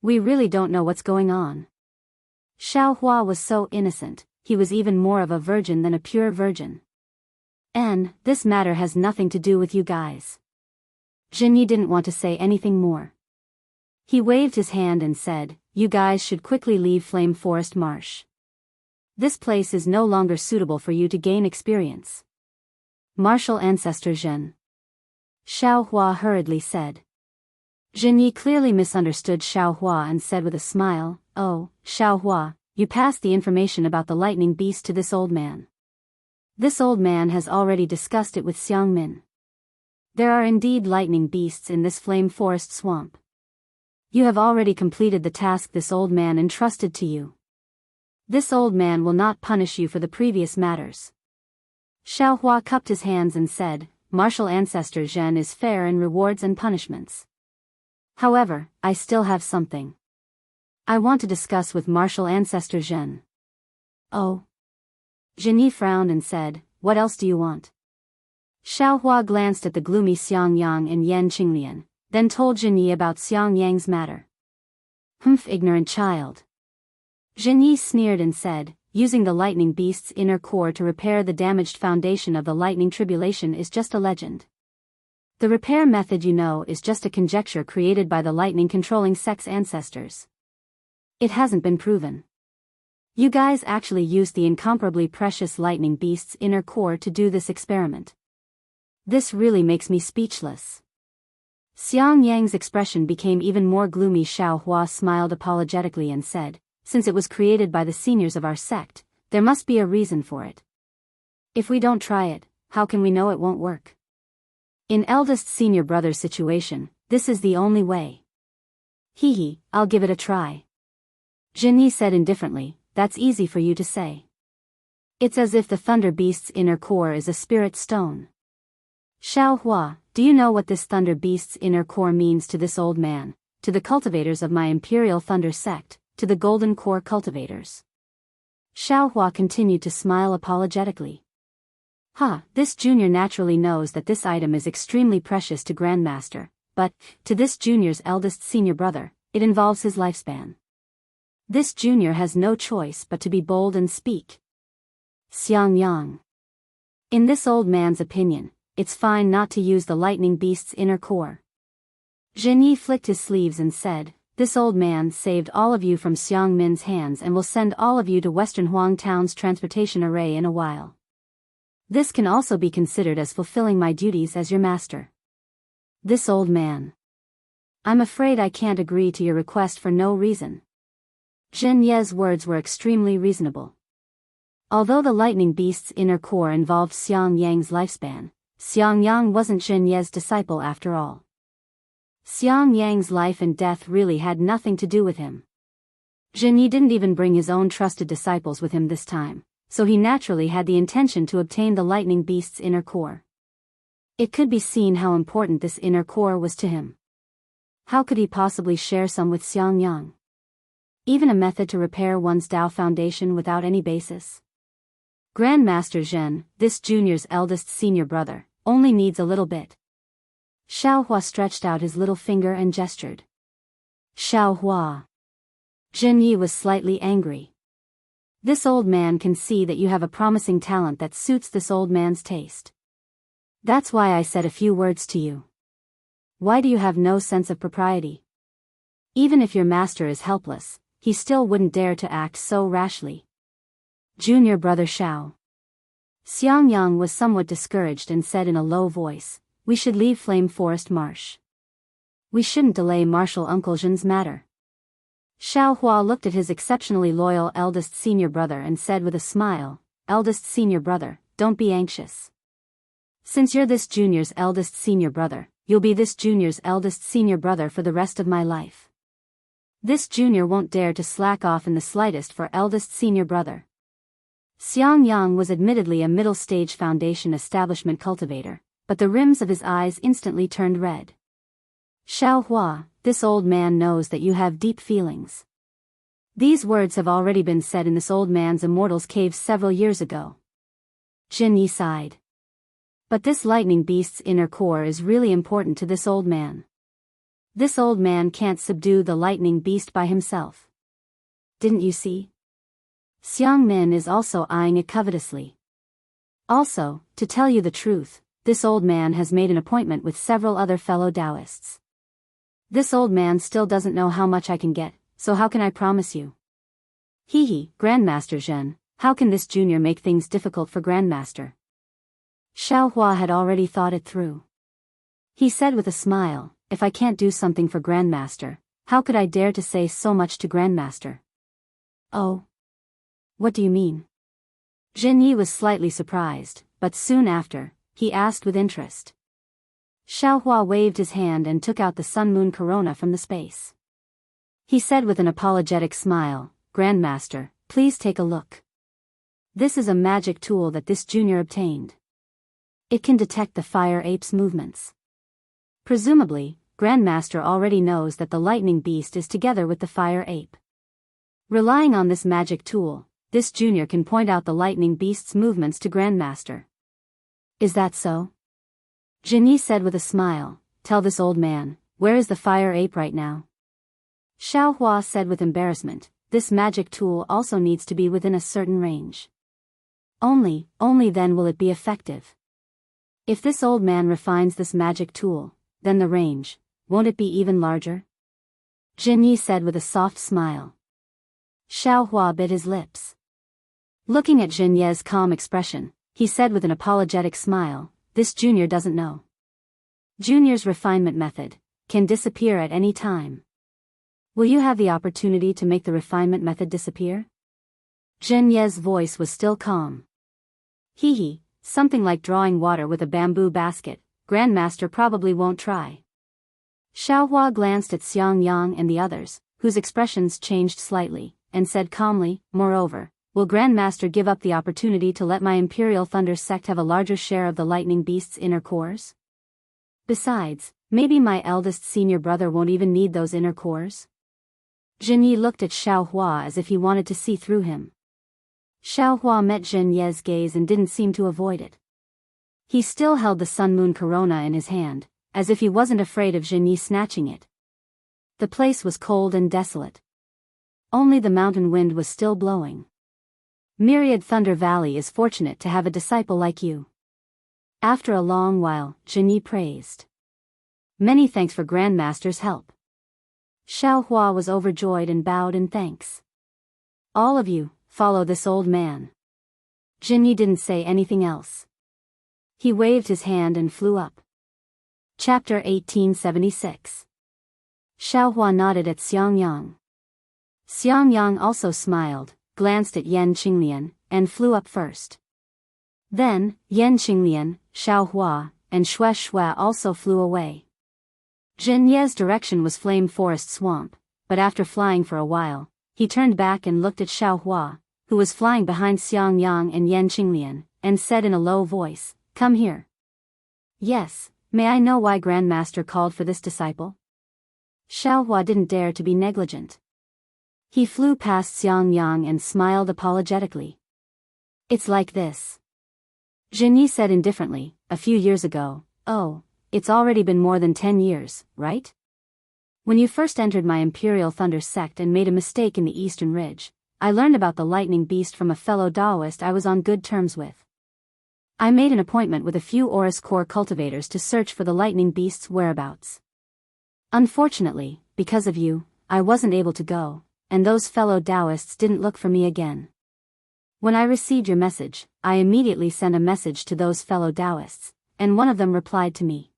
We really don't know what's going on. Xiaohua was so innocent, he was even more of a virgin than a pure virgin. And this matter has nothing to do with you guys. Jinyi didn't want to say anything more. He waved his hand and said, you guys should quickly leave Flame Forest Marsh. This place is no longer suitable for you to gain experience. Martial Ancestor Zhen. Xiaohua hurriedly said. Jinyi clearly misunderstood Xiaohua and said with a smile, oh, Xiaohua, you passed the information about the lightning beast to this old man. This old man has already discussed it with Xiangmin. There are indeed lightning beasts in this flame forest swamp. You have already completed the task this old man entrusted to you. This old man will not punish you for the previous matters. Xiaohua cupped his hands and said, Martial Ancestor Zhen is fair in rewards and punishments. However, I still have something I want to discuss with Martial Ancestor Zhen. Oh. Jinyi frowned and said, what else do you want? Xiaohua glanced at the gloomy Xiangyang and Yan Qinglian, then told Jinyi about Xiangyang's matter. Humph, ignorant child. Jinyi sneered and said, using the lightning beast's inner core to repair the damaged foundation of the lightning tribulation is just a legend. The repair method you know is just a conjecture created by the lightning-controlling sect's ancestors. It hasn't been proven. You guys actually used the incomparably precious lightning beast's inner core to do this experiment. This really makes me speechless. Xiangyang's expression became even more gloomy. Xiaohua smiled apologetically and said, since it was created by the seniors of our sect, there must be a reason for it. If we don't try it, how can we know it won't work? In eldest senior brother's situation, this is the only way. Hee, I'll give it a try. Jinyi said indifferently, that's easy for you to say. It's as if the thunder beast's inner core is a spirit stone. Xiaohua, do you know what this thunder beast's inner core means to this old man, to the cultivators of my imperial thunder sect, to the golden core cultivators? Xiaohua continued to smile apologetically. This junior naturally knows that this item is extremely precious to Grandmaster, but, to this junior's eldest senior brother, it involves his lifespan. This junior has no choice but to be bold and speak. Xiangyang. In this old man's opinion, it's fine not to use the lightning beast's inner core. Jinyi flicked his sleeves and said, this old man saved all of you from Xiangmin's hands and will send all of you to Western Huang Town's transportation array in a while. This can also be considered as fulfilling my duties as your master. This old man. I'm afraid I can't agree to your request for no reason. Zhen Ye's words were extremely reasonable. Although the lightning beast's inner core involved Xiangyang's lifespan, Xiangyang wasn't Zhen Ye's disciple after all. Xiangyang's life and death really had nothing to do with him. Jinyi didn't even bring his own trusted disciples with him this time, so he naturally had the intention to obtain the lightning beast's inner core. It could be seen how important this inner core was to him. How could he possibly share some with Xiangyang? Even a method to repair one's Dao foundation without any basis? Grandmaster Zhen, this junior's eldest senior brother, only needs a little bit. Xiaohua stretched out his little finger and gestured. Xiaohua. Jinyi was slightly angry. This old man can see that you have a promising talent that suits this old man's taste. That's why I said a few words to you. Why do you have no sense of propriety? Even if your master is helpless, he still wouldn't dare to act so rashly. Junior brother Xiao. Xiangyang was somewhat discouraged and said in a low voice, we should leave Flame Forest Marsh. We shouldn't delay Martial Uncle Zhen's matter. Xiaohua looked at his exceptionally loyal eldest senior brother and said with a smile, eldest senior brother, don't be anxious. Since you're this junior's eldest senior brother, you'll be this junior's eldest senior brother for the rest of my life. This junior won't dare to slack off in the slightest for eldest senior brother. Xiangyang was admittedly a middle-stage foundation establishment cultivator, but the rims of his eyes instantly turned red. Xiaohua, this old man knows that you have deep feelings. These words have already been said in this old man's immortal's cave several years ago. Jinyi sighed. But this lightning beast's inner core is really important to this old man. This old man can't subdue the lightning beast by himself. Didn't you see? Xiang Min is also eyeing it covetously. Also, to tell you the truth, this old man has made an appointment with several other fellow Daoists. This old man still doesn't know how much I can get, so how can I promise you? Hee, Grandmaster Zhen, how can this junior make things difficult for Grandmaster? Xiao Hua had already thought it through. He said with a smile, if I can't do something for Grandmaster, how could I dare to say so much to Grandmaster? Oh. What do you mean? Jin Yi was slightly surprised, but soon after, he asked with interest. Xiao Hua waved his hand and took out the sun-moon corona from the space. He said with an apologetic smile, Grandmaster, please take a look. This is a magic tool that this junior obtained. It can detect the fire ape's movements. Presumably, Grandmaster already knows that the lightning beast is together with the fire ape. Relying on this magic tool, this junior can point out the lightning beast's movements to Grandmaster. Is that so? Jin Yi said with a smile, tell this old man, where is the fire ape right now? Xiao Hua said with embarrassment, this magic tool also needs to be within a certain range. Only then will it be effective. If this old man refines this magic tool, then the range, won't it be even larger? Jin Yi said with a soft smile. Xiao Hua bit his lips. Looking at Jin Ye's calm expression, he said with an apologetic smile, this junior doesn't know. Junior's refinement method can disappear at any time. Will you have the opportunity to make the refinement method disappear? Jin Ye's voice was still calm. Hee, something like drawing water with a bamboo basket, Grandmaster probably won't try. Xiao Hua glanced at Xiang Yang and the others, whose expressions changed slightly, and said calmly, moreover, will Grandmaster give up the opportunity to let my Imperial Thunder sect have a larger share of the lightning beast's inner cores? Besides, maybe my eldest senior brother won't even need those inner cores? Jin Yi looked at Xiao Hua as if he wanted to see through him. Xiao Hua met Jin Ye's gaze and didn't seem to avoid it. He still held the sun-moon corona in his hand, as if he wasn't afraid of Jin Yi snatching it. The place was cold and desolate. Only the mountain wind was still blowing. Myriad Thunder Valley is fortunate to have a disciple like you. After a long while, Jin Yi praised. Many thanks for Grandmaster's help. Xiao Hua was overjoyed and bowed in thanks. All of you, follow this old man. Jin Yi didn't say anything else. He waved his hand and flew up. Chapter 1876. Xiao Hua nodded at Xiang Yang. Xiang Yang also smiled, glanced at Yan Qinglian, and flew up first. Then, Yan Qinglian, Xiao Hua, and Xue Xue also flew away. Jin Ye's direction was Flame Forest Swamp, but after flying for a while, he turned back and looked at Xiao Hua, who was flying behind Xiang Yang and Yan Qinglian, and said in a low voice, come here. Yes, may I know why Grandmaster called for this disciple? Xiao Hua didn't dare to be negligent. He flew past Xiang Yang and smiled apologetically. It's like this. Jin Yi said indifferently, a few years ago, oh, it's already been more than 10 years, right? When you first entered my Imperial Thunder sect and made a mistake in the Eastern Ridge, I learned about the lightning beast from a fellow Daoist I was on good terms with. I made an appointment with a few Aurus Core cultivators to search for the lightning beast's whereabouts. Unfortunately, because of you, I wasn't able to go, and those fellow Daoists didn't look for me again. When I received your message, I immediately sent a message to those fellow Daoists, and one of them replied to me.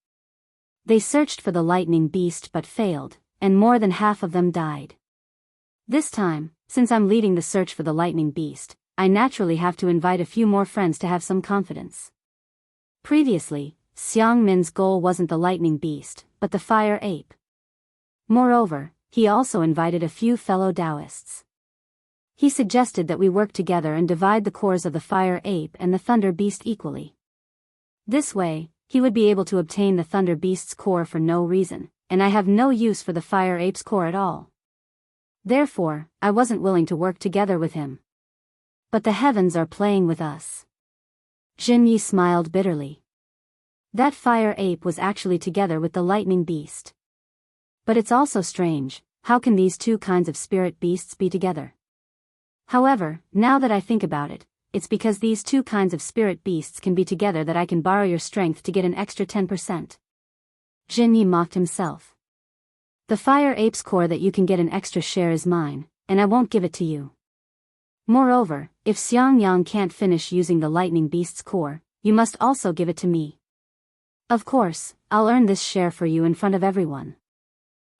They searched for the lightning beast but failed, and more than half of them died. This time, since I'm leading the search for the lightning beast, I naturally have to invite a few more friends to have some confidence. Previously, Xiang Min's goal wasn't the lightning beast, but the fire ape. Moreover, he also invited a few fellow Daoists. He suggested that we work together and divide the cores of the fire ape and the thunder beast equally. This way, he would be able to obtain the thunder beast's core for no reason, and I have no use for the fire ape's core at all. Therefore, I wasn't willing to work together with him. But the heavens are playing with us. Jin Yi smiled bitterly. That fire ape was actually together with the lightning beast. But it's also strange, how can these two kinds of spirit beasts be together? However, now that I think about it, it's because these two kinds of spirit beasts can be together that I can borrow your strength to get an extra 10%. Jinyi mocked himself. The fire ape's core that you can get an extra share is mine, and I won't give it to you. Moreover, if Xiangyang can't finish using the lightning beast's core, you must also give it to me. Of course, I'll earn this share for you in front of everyone.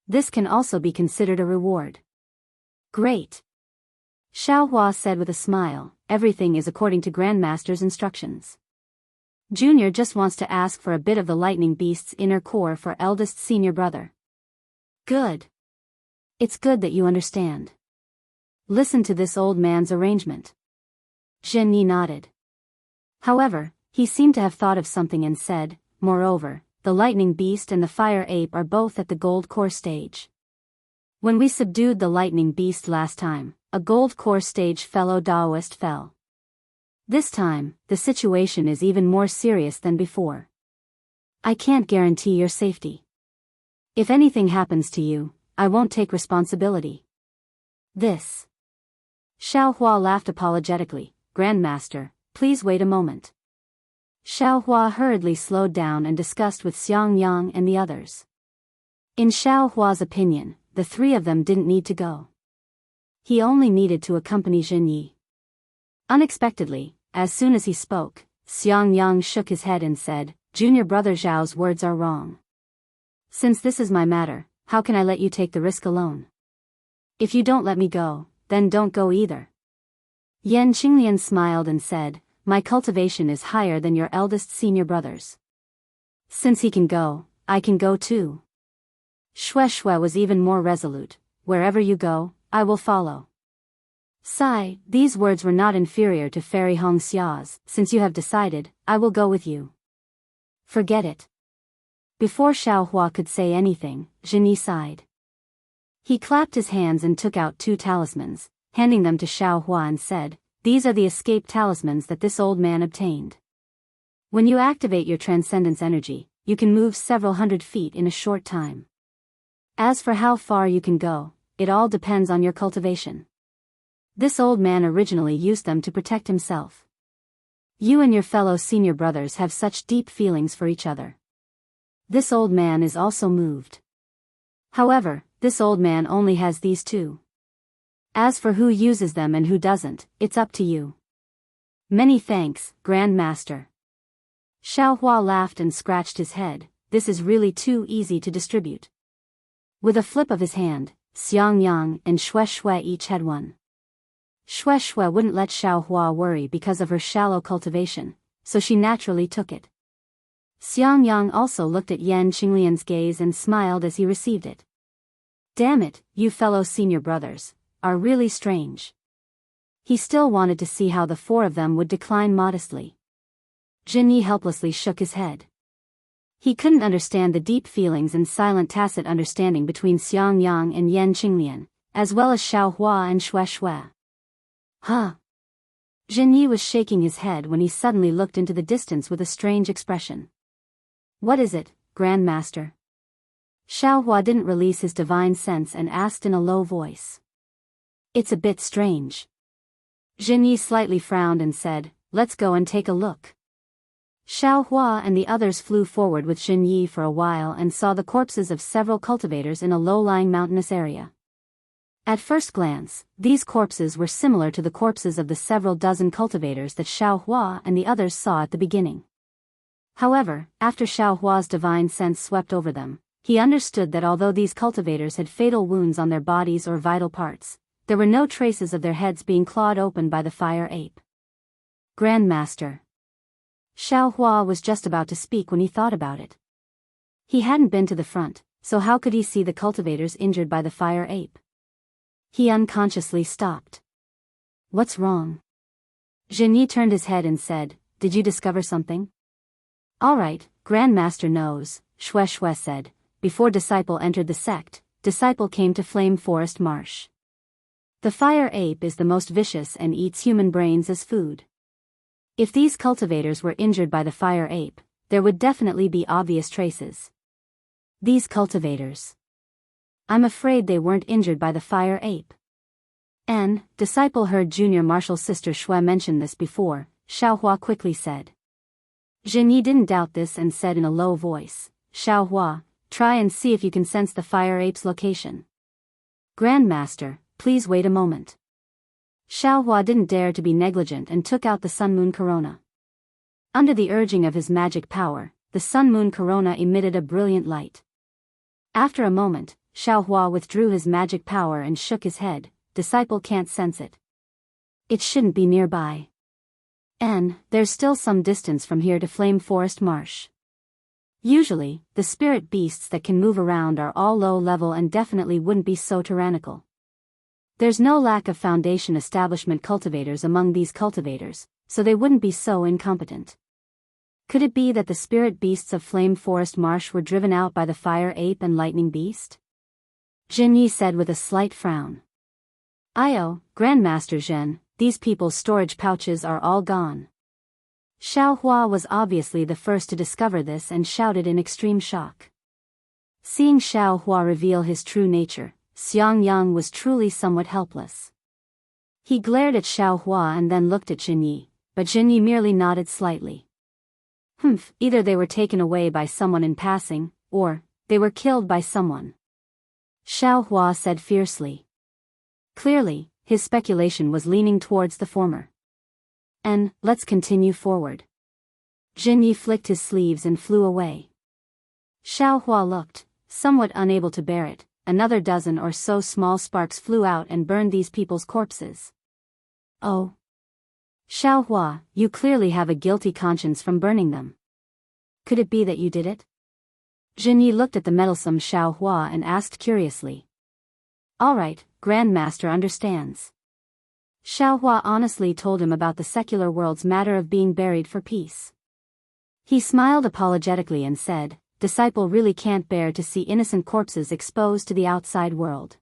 This can also be considered a reward. Great. Xiaohua said with a smile, everything is according to Grandmaster's instructions. Junior just wants to ask for a bit of the lightning beast's inner core for eldest senior brother. Good. It's good that you understand. Listen to this old man's arrangement. Zhenyi nodded. However, he seemed to have thought of something and said, moreover, the lightning beast and the fire ape are both at the gold core stage. When we subdued the lightning beast last time, a gold core stage fellow Daoist fell. This time, the situation is even more serious than before. I can't guarantee your safety. If anything happens to you, I won't take responsibility. This. Xiaohua laughed apologetically. Grandmaster, please wait a moment. Xiaohua hurriedly slowed down and discussed with Xiangyang and the others. In Xiaohua's opinion, the three of them didn't need to go. He only needed to accompany Jinyi. Unexpectedly, as soon as he spoke, Xiangyang shook his head and said, Junior brother Zhao's words are wrong. Since this is my matter, how can I let you take the risk alone? If you don't let me go, then don't go either. Yan Qinglian smiled and said, my cultivation is higher than your eldest senior brother's. Since he can go, I can go too. Shui was even more resolute. Wherever you go, I will follow. Sigh, these words were not inferior to Fairy Hongxia's. Since you have decided, I will go with you. Forget it. Before Xiaohua could say anything, Jinyi sighed. He clapped his hands and took out 2 talismans, handing them to Xiaohua and said, these are the escape talismans that this old man obtained. When you activate your transcendence energy, you can move several hundred feet in a short time. As for how far you can go, it all depends on your cultivation. This old man originally used them to protect himself. You and your fellow senior brothers have such deep feelings for each other. This old man is also moved. However, this old man only has these 2. As for who uses them and who doesn't, it's up to you. Many thanks, Grand Master. Xiaohua laughed and scratched his head. This is really too easy to distribute. With a flip of his hand, Xiangyang and Shui each had one. Shui wouldn't let Xiaohua worry because of her shallow cultivation, so she naturally took it. Xiangyang also looked at Yan Qinglian's gaze and smiled as he received it. Damn it, you fellow senior brothers, are really strange. He still wanted to see how the 4 of them would decline modestly. Jinyi helplessly shook his head. He couldn't understand the deep feelings and silent tacit understanding between Xiangyang and Yan Qinglian, as well as Xiaohua and Shui. Huh? Jinyi was shaking his head when he suddenly looked into the distance with a strange expression. What is it, Grand Master? Xiaohua didn't release his divine sense and asked in a low voice. It's a bit strange. Jinyi slightly frowned and said, let's go and take a look. Xiaohua and the others flew forward with Jinyi for a while and saw the corpses of several cultivators in a low-lying mountainous area. At first glance, these corpses were similar to the corpses of the several dozen cultivators that Xiaohua and the others saw at the beginning. However, after Xiaohua's divine sense swept over them, he understood that although these cultivators had fatal wounds on their bodies or vital parts, there were no traces of their heads being clawed open by the fire ape. Grand Master. Xiaohua was just about to speak when he thought about it. He hadn't been to the front, so how could he see the cultivators injured by the fire ape? He unconsciously stopped. What's wrong? Jinyi turned his head and said, did you discover something? All right, Grand Master knows, Shui said. Before Disciple entered the sect, Disciple came to Flame Forest Marsh. The fire ape is the most vicious and eats human brains as food. If these cultivators were injured by the fire ape, there would definitely be obvious traces. These cultivators. I'm afraid they weren't injured by the fire ape. Disciple heard junior martial sister Shui mention this before, Xiaohua quickly said. Zhenyi didn't doubt this and said in a low voice, Xiaohua, try and see if you can sense the fire ape's location. Grandmaster, please wait a moment. Xiaohua didn't dare to be negligent and took out the Sun Moon Corona. Under the urging of his magic power, the Sun Moon Corona emitted a brilliant light. After a moment, Xiaohua withdrew his magic power and shook his head. Disciple can't sense it. It shouldn't be nearby. There's still some distance from here to Flame Forest Marsh. Usually, the spirit beasts that can move around are all low level and definitely wouldn't be so tyrannical. There's no lack of Foundation establishment cultivators among these cultivators, so they wouldn't be so incompetent. Could it be that the spirit beasts of Flame Forest Marsh were driven out by the fire ape and lightning beast? Jinyi said with a slight frown. Grandmaster Zhen, these people's storage pouches are all gone. Xiaohua was obviously the first to discover this and shouted in extreme shock. Seeing Xiaohua reveal his true nature, Xiangyang was truly somewhat helpless. He glared at Xiaohua and then looked at Jinyi, but Jinyi merely nodded slightly. Either they were taken away by someone in passing, or they were killed by someone. Xiaohua said fiercely. Clearly, his speculation was leaning towards the former. Let's continue forward. Jinyi flicked his sleeves and flew away. Xiaohua looked, somewhat unable to bear it. Another dozen or so small sparks flew out and burned these people's corpses. Oh. Xiaohua, you clearly have a guilty conscience from burning them. Could it be that you did it? Jinyi looked at the meddlesome Xiaohua and asked curiously. All right, Grandmaster understands. Xiaohua honestly told him about the secular world's matter of being buried for peace. He smiled apologetically and said, Disciple really can't bear to see innocent corpses exposed to the outside world.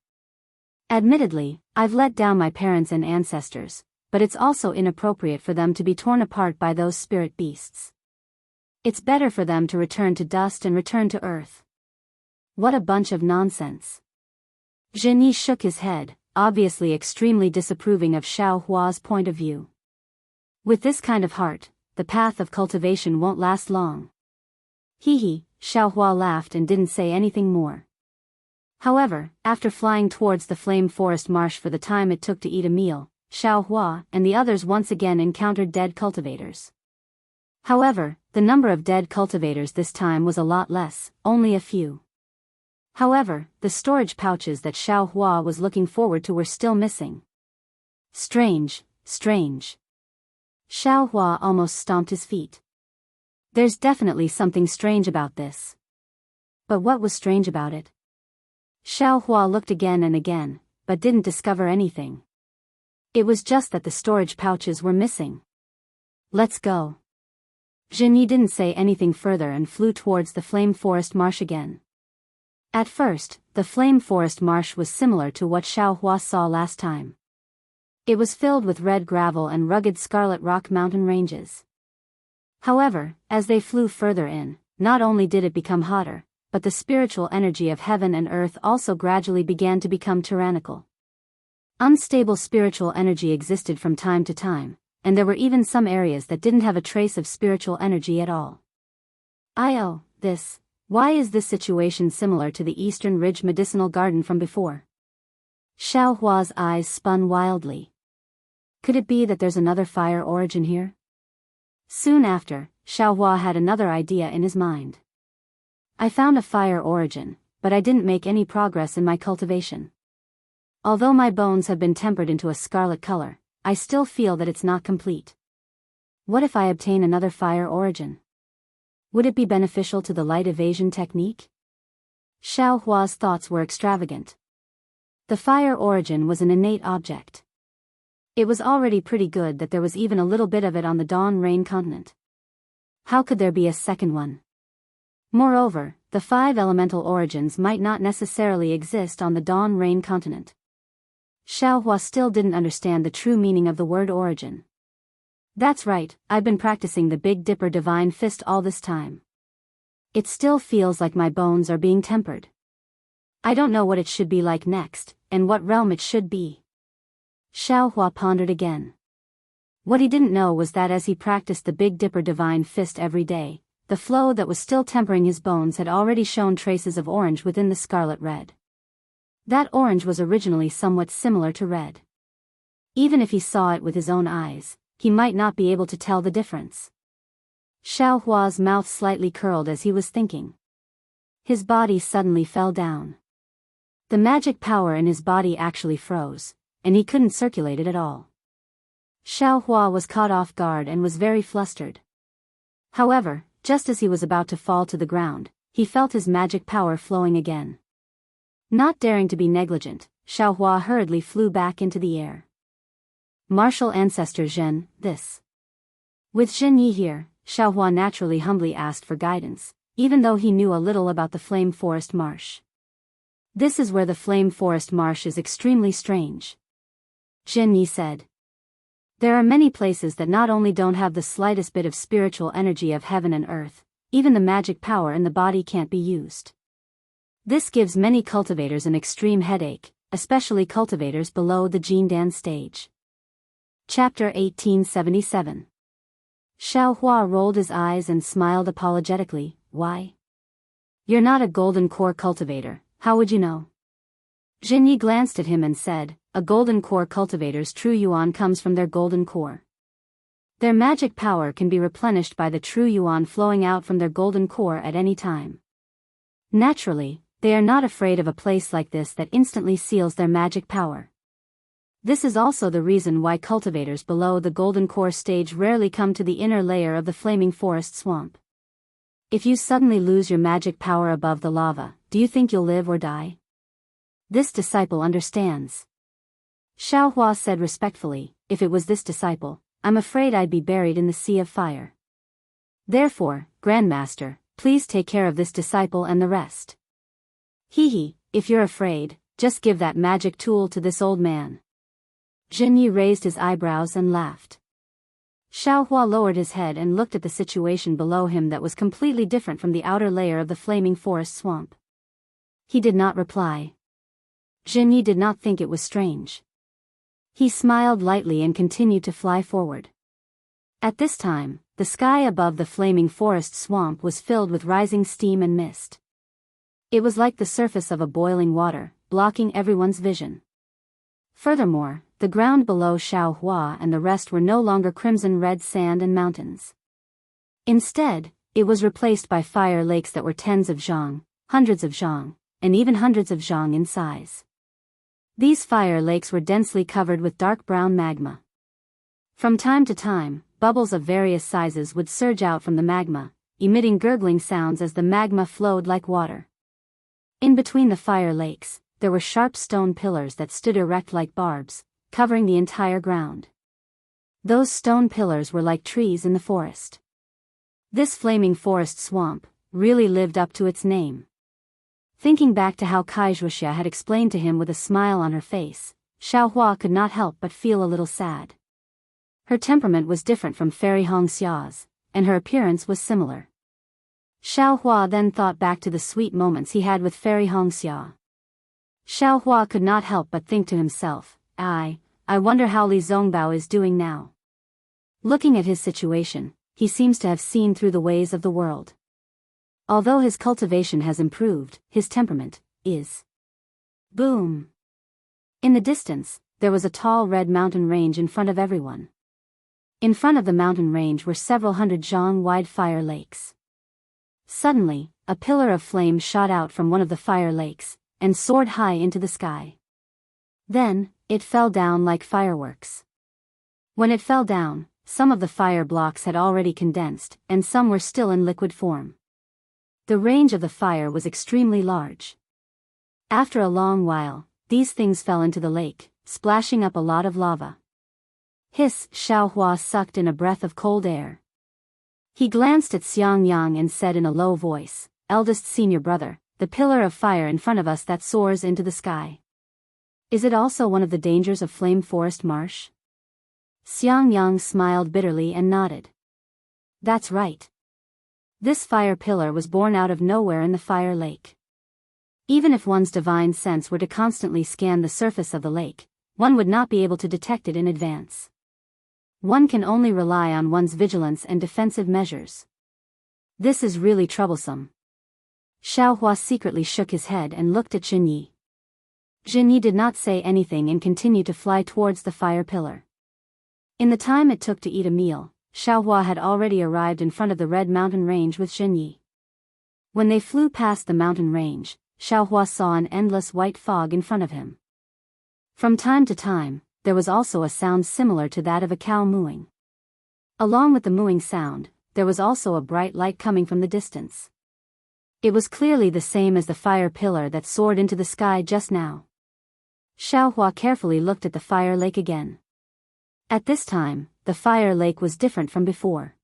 Admittedly, I've let down my parents and ancestors, but it's also inappropriate for them to be torn apart by those spirit beasts. It's better for them to return to dust and return to earth. What a bunch of nonsense. Jinyi shook his head, obviously extremely disapproving of Xiaohua's point of view. With this kind of heart, the path of cultivation won't last long. Hee. Xiaohua laughed and didn't say anything more. However, after flying towards the Flame Forest Marsh for the time it took to eat a meal, Xiaohua and the others once again encountered dead cultivators. However, the number of dead cultivators this time was a lot less, only a few. However, the storage pouches that Xiaohua was looking forward to were still missing. Strange. Xiaohua almost stomped his feet. There's definitely something strange about this. But what was strange about it? Xiaohua looked again and again, but didn't discover anything. It was just that the storage pouches were missing. Let's go. Jinyi didn't say anything further and flew towards the Flame Forest Marsh again. At first, the Flame Forest Marsh was similar to what Xiaohua saw last time. It was filled with red gravel and rugged scarlet rock mountain ranges. However, as they flew further in, not only did it become hotter, but the spiritual energy of heaven and earth also gradually began to become tyrannical. Unstable spiritual energy existed from time to time, and there were even some areas that didn't have a trace of spiritual energy at all. Why is this situation similar to the Eastern Ridge Medicinal Garden from before? Xiaohua's eyes spun wildly. Could it be that there's another fire origin here? Soon after, Xiaohua had another idea in his mind. I found a fire origin, but I didn't make any progress in my cultivation. Although my bones have been tempered into a scarlet color, I still feel that it's not complete. What if I obtain another fire origin? Would it be beneficial to the light evasion technique? Xiaohua's thoughts were extravagant. The fire origin was an innate object. It was already pretty good that there was even a little bit of it on the Dawn Rain continent. How could there be a second one? Moreover, the 5 elemental origins might not necessarily exist on the Dawn Rain continent. Xiaohua still didn't understand the true meaning of the word origin. That's right, I've been practicing the Big Dipper Divine Fist all this time. It still feels like my bones are being tempered. I don't know what it should be like next, and what realm it should be. Xiaohua pondered again. What he didn't know was that as he practiced the Big Dipper Divine Fist every day, the flow that was still tempering his bones had already shown traces of orange within the scarlet red. That orange was originally somewhat similar to red. Even if he saw it with his own eyes, he might not be able to tell the difference. Xiaohua's mouth slightly curled as he was thinking. His body suddenly fell down. The magic power in his body actually froze, and he couldn't circulate it at all. Xiaohua was caught off guard and was very flustered. However, just as he was about to fall to the ground, he felt his magic power flowing again. Not daring to be negligent, Xiaohua hurriedly flew back into the air. Martial ancestor Zhen, this. With Zhen Yi here, Xiaohua naturally humbly asked for guidance, even though he knew a little about the Flame Forest Marsh. This is where the Flame Forest Marsh is extremely strange. Zhen Yi said. There are many places that not only don't have the slightest bit of spiritual energy of heaven and earth, even the magic power in the body can't be used. This gives many cultivators an extreme headache, especially cultivators below the Jindan stage. Chapter 1877. Xiaohua rolled his eyes and smiled apologetically. Why? You're not a golden core cultivator, how would you know? Jinyi glanced at him and said, a golden core cultivator's true yuan comes from their golden core. Their magic power can be replenished by the true yuan flowing out from their golden core at any time. Naturally, they are not afraid of a place like this that instantly seals their magic power. This is also the reason why cultivators below the golden core stage rarely come to the inner layer of the flaming forest swamp. If you suddenly lose your magic power above the lava, do you think you'll live or die? This disciple understands. Xiaohua said respectfully, if it was this disciple, I'm afraid I'd be buried in the sea of fire. Therefore, Grandmaster, please take care of this disciple and the rest. Hee, if you're afraid, just give that magic tool to this old man. Jinyi raised his eyebrows and laughed. Xiaohua lowered his head and looked at the situation below him that was completely different from the outer layer of the flaming forest swamp. He did not reply. Jinyi did not think it was strange. He smiled lightly and continued to fly forward. At this time, the sky above the flaming forest swamp was filled with rising steam and mist. It was like the surface of a boiling water, blocking everyone's vision. Furthermore, the ground below Xiaohua and the rest were no longer crimson-red sand and mountains. Instead, it was replaced by fire lakes that were tens of zhang, hundreds of zhang, and even hundreds of zhang in size. These fire lakes were densely covered with dark brown magma. From time to time, bubbles of various sizes would surge out from the magma, emitting gurgling sounds as the magma flowed like water. In between the fire lakes, there were sharp stone pillars that stood erect like barbs, covering the entire ground. Those stone pillars were like trees in the forest. This flaming forest swamp really lived up to its name. Thinking back to how Wuxia had explained to him with a smile on her face, Xiaohua could not help but feel a little sad. Her temperament was different from Fairy Hongxia's, and her appearance was similar. Xiaohua then thought back to the sweet moments he had with Fairy Hongxia. Xiaohua could not help but think to himself, I wonder how Li Zongbao is doing now. Looking at his situation, he seems to have seen through the ways of the world. Although his cultivation has improved, his temperament is. Boom! In the distance, there was a tall red mountain range in front of everyone. In front of the mountain range were several hundred zhang-wide fire lakes. Suddenly, a pillar of flame shot out from one of the fire lakes, and soared high into the sky. Then, it fell down like fireworks. When it fell down, some of the fire blocks had already condensed, and some were still in liquid form. The range of the fire was extremely large. After a long while, these things fell into the lake, splashing up a lot of lava. Hiss! Xiaohua sucked in a breath of cold air. He glanced at Xiangyang and said in a low voice, eldest senior brother, the pillar of fire in front of us that soars into the sky. Is it also one of the dangers of Flame Forest Marsh? Xiangyang smiled bitterly and nodded. That's right. This fire pillar was born out of nowhere in the fire lake. Even if one's divine sense were to constantly scan the surface of the lake, one would not be able to detect it in advance. One can only rely on one's vigilance and defensive measures. This is really troublesome. Xiaohua secretly shook his head and looked at Jinyi. Jinyi did not say anything and continued to fly towards the fire pillar. In the time it took to eat a meal, Xiaohua had already arrived in front of the Red Mountain Range with Jinyi. When they flew past the mountain range, Xiaohua saw an endless white fog in front of him. From time to time, there was also a sound similar to that of a cow mooing. Along with the mooing sound, there was also a bright light coming from the distance. It was clearly the same as the fire pillar that soared into the sky just now. Xiaohua carefully looked at the fire lake again. At this time, the fire lake was different from before.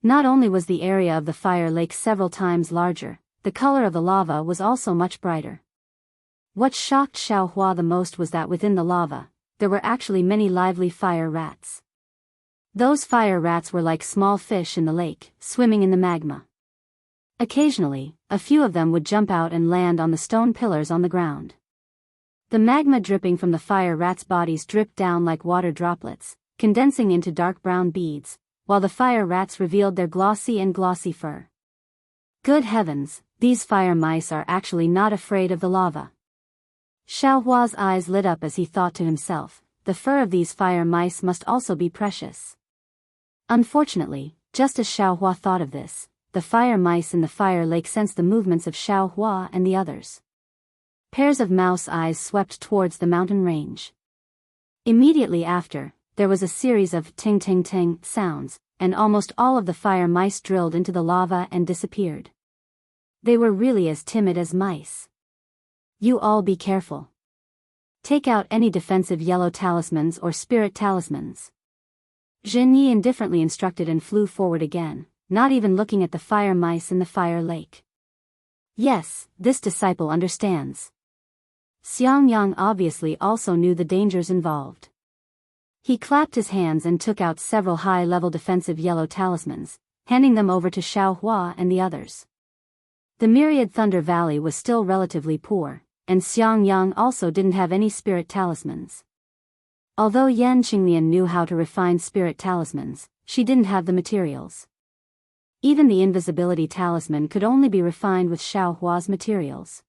Not only was the area of the fire lake several times larger, the color of the lava was also much brighter. What shocked Xiaohua the most was that within the lava, there were actually many lively fire rats. Those fire rats were like small fish in the lake, swimming in the magma. Occasionally, a few of them would jump out and land on the stone pillars on the ground. The magma dripping from the fire rats' bodies dripped down like water droplets, condensing into dark brown beads, while the fire rats revealed their glossy fur. Good heavens, these fire mice are actually not afraid of the lava. Xiaohua's eyes lit up as he thought to himself, the fur of these fire mice must also be precious. Unfortunately, just as Xiaohua thought of this, the fire mice in the fire lake sensed the movements of Xiaohua and the others. Pairs of mouse eyes swept towards the mountain range. Immediately after, there was a series of ting ting ting sounds, and almost all of the fire mice drilled into the lava and disappeared. They were really as timid as mice. You all be careful. Take out any defensive yellow talismans or spirit talismans. Jinyi indifferently instructed and flew forward again, not even looking at the fire mice in the fire lake. Yes, this disciple understands. Xiangyang obviously also knew the dangers involved. He clapped his hands and took out several high-level defensive yellow talismans, handing them over to Xiaohua and the others. The myriad Thunder Valley was still relatively poor, and Xiangyang also didn't have any spirit talismans. Although Yan Qinglian knew how to refine spirit talismans, she didn't have the materials. Even the invisibility talisman could only be refined with Xiaohua's materials.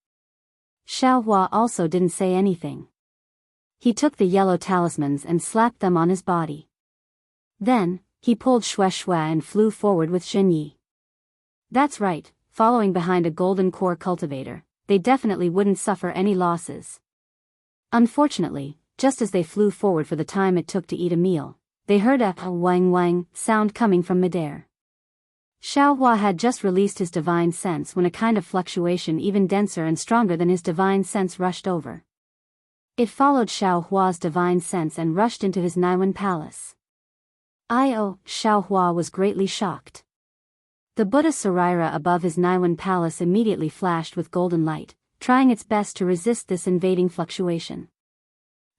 Xiaohua also didn't say anything. He took the yellow talismans and slapped them on his body. Then, he pulled Shui and flew forward with Jinyi. That's right, following behind a golden core cultivator, they definitely wouldn't suffer any losses. Unfortunately, just as they flew forward for the time it took to eat a meal, they heard a wang wang sound coming from midair. Xiaohua had just released his divine sense when a kind of fluctuation even denser and stronger than his divine sense rushed over. It followed Xiaohua's divine sense and rushed into his Naiwen palace. Xiaohua was greatly shocked. The Buddha Saraira above his Naiwen palace immediately flashed with golden light, trying its best to resist this invading fluctuation.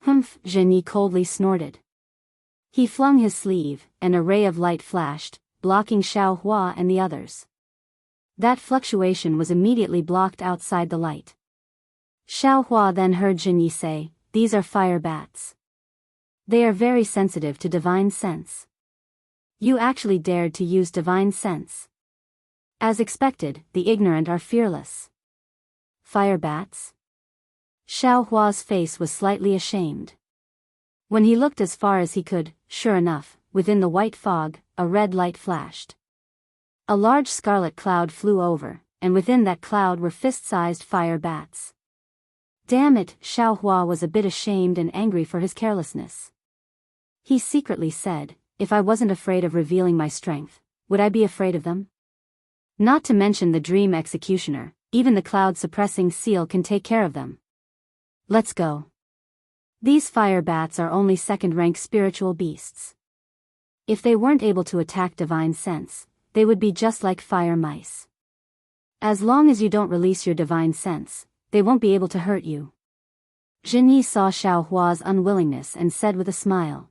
Humph, Jinyi coldly snorted. He flung his sleeve, and a ray of light flashed, blocking Xiaohua and the others. That fluctuation was immediately blocked outside the light. Xiaohua then heard Jinyi say, "These are fire bats. They are very sensitive to divine sense. You actually dared to use divine sense." As expected, the ignorant are fearless. Fire bats? Xiaohua's face was slightly ashamed. When he looked as far as he could, sure enough, within the white fog, a red light flashed. A large scarlet cloud flew over, and within that cloud were fist-sized fire bats. Damn it, Xiaohua was a bit ashamed and angry for his carelessness. He secretly said, if I wasn't afraid of revealing my strength, would I be afraid of them? Not to mention the dream executioner, even the cloud-suppressing seal can take care of them. Let's go. These fire bats are only second-rank spiritual beasts. If they weren't able to attack divine sense, they would be just like fire mice. As long as you don't release your divine sense, they won't be able to hurt you. Jinyi saw Xiaohua's unwillingness and said with a smile.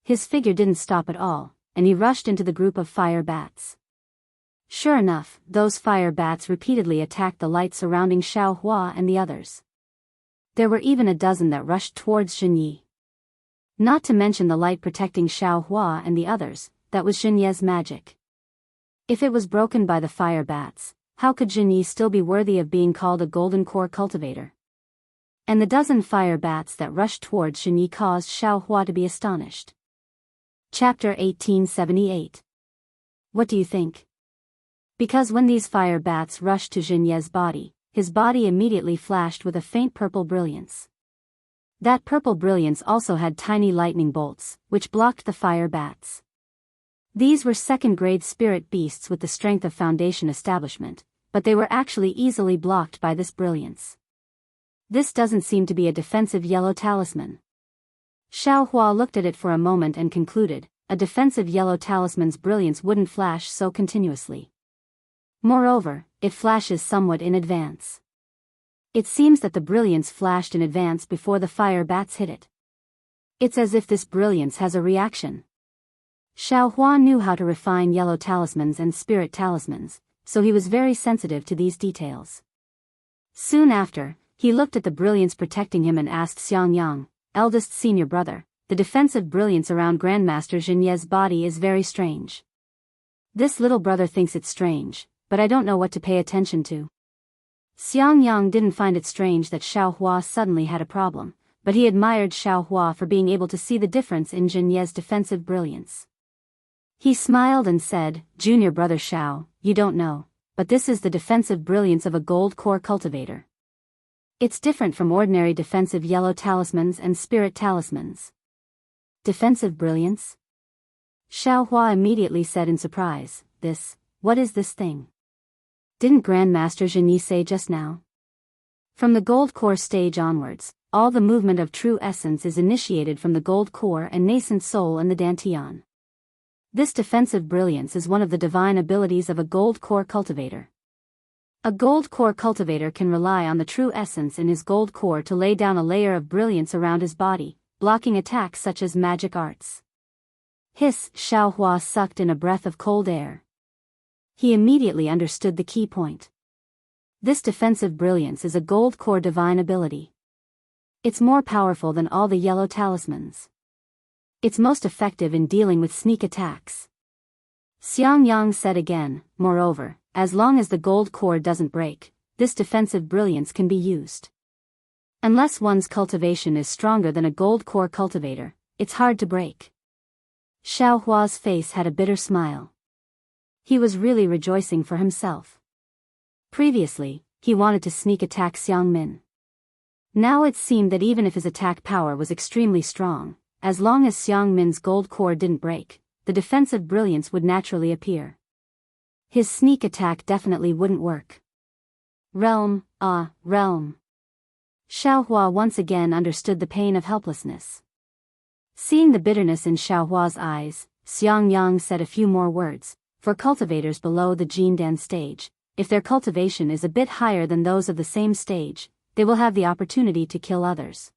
His figure didn't stop at all, and he rushed into the group of fire bats. Sure enough, those fire bats repeatedly attacked the light surrounding Xiao Hua and the others. There were even a dozen that rushed towards Xinyi. Not to mention the light protecting Xiao Hua and the others, that was Xinye's magic. If it was broken by the fire bats, how could Xinyi still be worthy of being called a golden core cultivator? And the dozen fire bats that rushed towards Xinyi caused Xiao Hua to be astonished. Chapter 1878. What do you think? Because when these fire bats rushed to Xinye's body, his body immediately flashed with a faint purple brilliance. That purple brilliance also had tiny lightning bolts, which blocked the fire bats. These were second-grade spirit beasts with the strength of Foundation establishment, but they were actually easily blocked by this brilliance. This doesn't seem to be a defensive yellow talisman. Xiao Hua looked at it for a moment and concluded, a defensive yellow talisman's brilliance wouldn't flash so continuously. Moreover, it flashes somewhat in advance. It seems that the brilliance flashed in advance before the fire bats hit it. It's as if this brilliance has a reaction. Xiao Hua knew how to refine yellow talismans and spirit talismans, so he was very sensitive to these details. Soon after, he looked at the brilliance protecting him and asked Xiangyang, eldest senior brother, the defensive brilliance around Grandmaster Xinye's body is very strange. This little brother thinks it's strange, but I don't know what to pay attention to. Xiangyang didn't find it strange that Xiao Hua suddenly had a problem, but he admired Xiao Hua for being able to see the difference in Xinye's defensive brilliance. He smiled and said, Junior brother Xiao, you don't know, but this is the defensive brilliance of a gold core cultivator. It's different from ordinary defensive yellow talismans and spirit talismans. Defensive brilliance? Xiao Hua immediately said in surprise, what is this thing? Didn't Grandmaster Xinyi say just now? From the gold core stage onwards, all the movement of true essence is initiated from the gold core and nascent soul and the dantian. This defensive brilliance is one of the divine abilities of a gold core cultivator. A gold core cultivator can rely on the true essence in his gold core to lay down a layer of brilliance around his body, blocking attacks such as magic arts. Hiss! Xiao Hua sucked in a breath of cold air. He immediately understood the key point. This defensive brilliance is a gold core divine ability. It's more powerful than all the yellow talismans. It's most effective in dealing with sneak attacks. Xiangyang said again, moreover, as long as the gold core doesn't break, this defensive brilliance can be used. Unless one's cultivation is stronger than a gold core cultivator, it's hard to break. Xiao Hua's face had a bitter smile. He was really rejoicing for himself. Previously, he wanted to sneak attack Xiang Min. Now it seemed that even if his attack power was extremely strong, as long as Xiang Min's gold core didn't break, the defensive brilliance would naturally appear. His sneak attack definitely wouldn't work. Realm. Xiao Hua once again understood the pain of helplessness. Seeing the bitterness in Xiao Hua's eyes, Xiangyang said a few more words. For cultivators below the Jindan stage, if their cultivation is a bit higher than those of the same stage, they will have the opportunity to kill others.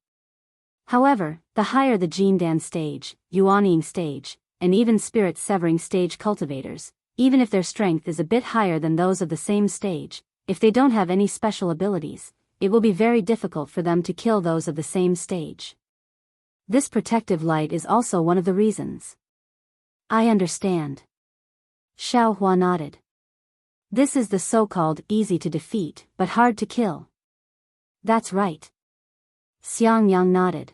However, the higher the Jindan stage, Yuanying stage, and even spirit severing stage cultivators, even if their strength is a bit higher than those of the same stage, if they don't have any special abilities, it will be very difficult for them to kill those of the same stage. This protective light is also one of the reasons. I understand. Xiao Hua nodded. This is the so-called easy to defeat but hard to kill. That's right. Xiangyang nodded.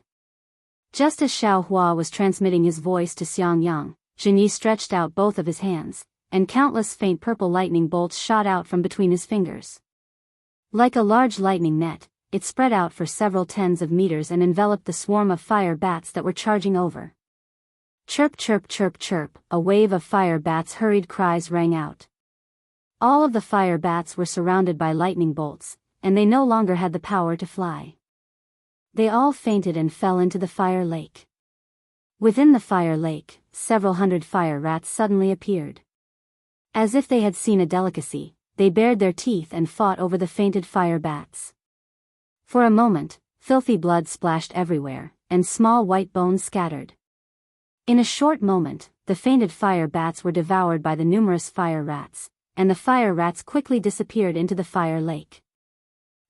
Just as Xiao Hua was transmitting his voice to Xiangyang, Xinyi stretched out both of his hands, and countless faint purple lightning bolts shot out from between his fingers. Like a large lightning net, it spread out for several tens of meters and enveloped the swarm of fire bats that were charging over. Chirp chirp chirp chirp, a wave of fire bats' hurried cries rang out. All of the fire bats were surrounded by lightning bolts, and they no longer had the power to fly. They all fainted and fell into the fire lake. Within the fire lake, several hundred fire rats suddenly appeared. As if they had seen a delicacy, they bared their teeth and fought over the fainted fire bats. For a moment, filthy blood splashed everywhere, and small white bones scattered. In a short moment, the fainted fire bats were devoured by the numerous fire rats, and the fire rats quickly disappeared into the fire lake.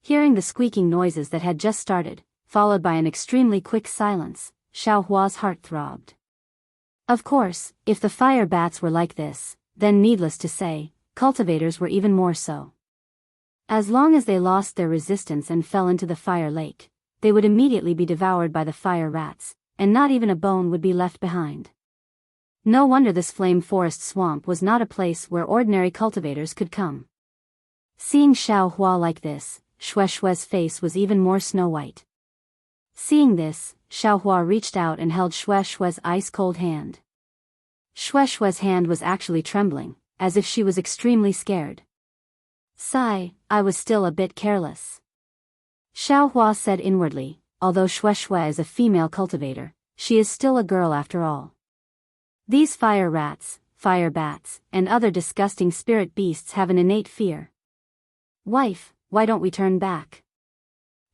Hearing the squeaking noises that had just started, followed by an extremely quick silence, Xiaohua's heart throbbed. Of course, if the fire bats were like this, then needless to say, cultivators were even more so. As long as they lost their resistance and fell into the fire lake, they would immediately be devoured by the fire rats, and not even a bone would be left behind. No wonder this flame forest swamp was not a place where ordinary cultivators could come. Seeing Xiaohua like this, Shueshue's face was even more snow-white. Seeing this, Xiaohua reached out and held Shueshue's ice-cold hand. Shueshue's hand was actually trembling, as if she was extremely scared. Sigh, I was still a bit careless. Xiaohua said inwardly, although Shueshue is a female cultivator, she is still a girl after all. These fire rats, fire bats, and other disgusting spirit beasts have an innate fear. Wife, why don't we turn back?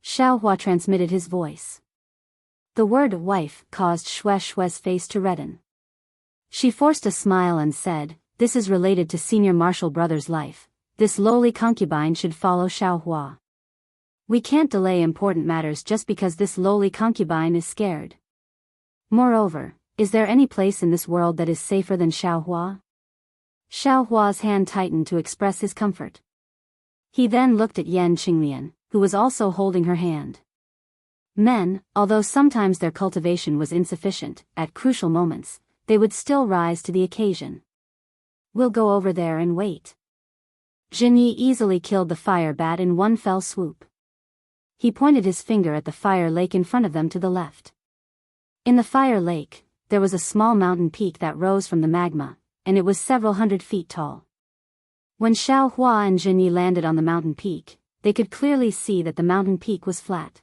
Xiaohua transmitted his voice. The word wife caused Shueshue's face to redden. She forced a smile and said, this is related to Senior Marshal Brother's life. This lowly concubine should follow Xiaohua. We can't delay important matters just because this lowly concubine is scared. Moreover, is there any place in this world that is safer than Xiaohua? Xiaohua's hand tightened to express his comfort. He then looked at Yan Qinglian, who was also holding her hand. Men, although sometimes their cultivation was insufficient, at crucial moments, they would still rise to the occasion. We'll go over there and wait. Jinyi easily killed the fire bat in one fell swoop. He pointed his finger at the fire lake in front of them to the left. In the fire lake, there was a small mountain peak that rose from the magma, and it was several hundred feet tall. When Xiaohua and Jinyi landed on the mountain peak, they could clearly see that the mountain peak was flat.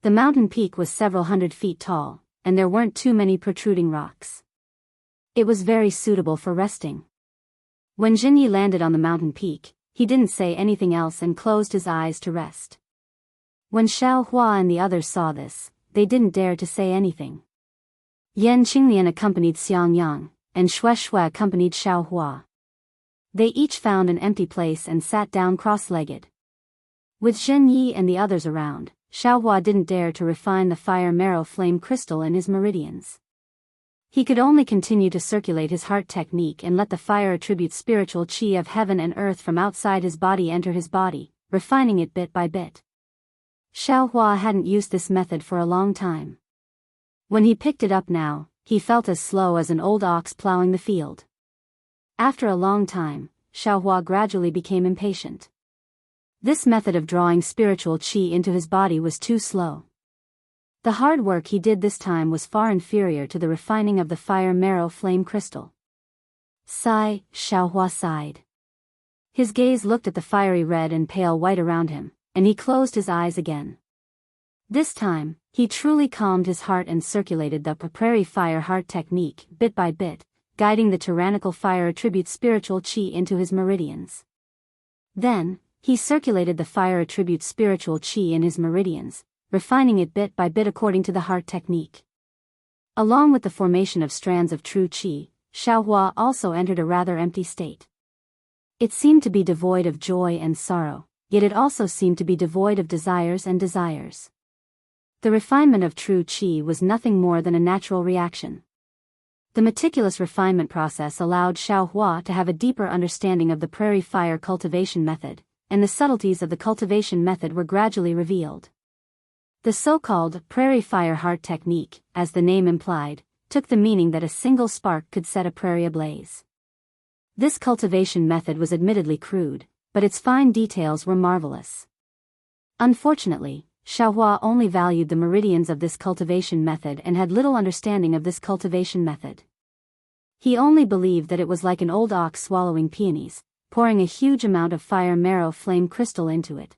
The mountain peak was several hundred feet tall, and there weren't too many protruding rocks. It was very suitable for resting. When Jinyi landed on the mountain peak, he didn't say anything else and closed his eyes to rest. When Xiaohua and the others saw this, they didn't dare to say anything. Yan Qinglian accompanied Xiangyang, and Shueshue accompanied Xiaohua. They each found an empty place and sat down cross-legged. With Zhenyi and the others around, Xiaohua didn't dare to refine the fire marrow flame crystal in his meridians. He could only continue to circulate his heart technique and let the fire attribute spiritual qi of heaven and earth from outside his body enter his body, refining it bit by bit. Xiaohua hadn't used this method for a long time. When he picked it up now, he felt as slow as an old ox plowing the field. After a long time, Xiaohua gradually became impatient. This method of drawing spiritual qi into his body was too slow. The hard work he did this time was far inferior to the refining of the fire marrow flame crystal. Sigh, Xiaohua sighed. His gaze looked at the fiery red and pale white around him, and he closed his eyes again. This time, he truly calmed his heart and circulated the prairie fire heart technique, bit by bit, guiding the tyrannical fire attribute spiritual qi into his meridians. Then, he circulated the fire attribute spiritual qi in his meridians, refining it bit by bit according to the heart technique. Along with the formation of strands of true qi, Xiaohua also entered a rather empty state. It seemed to be devoid of joy and sorrow, yet it also seemed to be devoid of desires and desires. The refinement of true qi was nothing more than a natural reaction. The meticulous refinement process allowed Xiaohua to have a deeper understanding of the prairie fire cultivation method, and the subtleties of the cultivation method were gradually revealed. The so-called prairie fire heart technique, as the name implied, took the meaning that a single spark could set a prairie ablaze. This cultivation method was admittedly crude, but its fine details were marvelous. Unfortunately, Xiaohua only valued the meridians of this cultivation method and had little understanding of this cultivation method. He only believed that it was like an old ox swallowing peonies, pouring a huge amount of fire marrow flame crystal into it.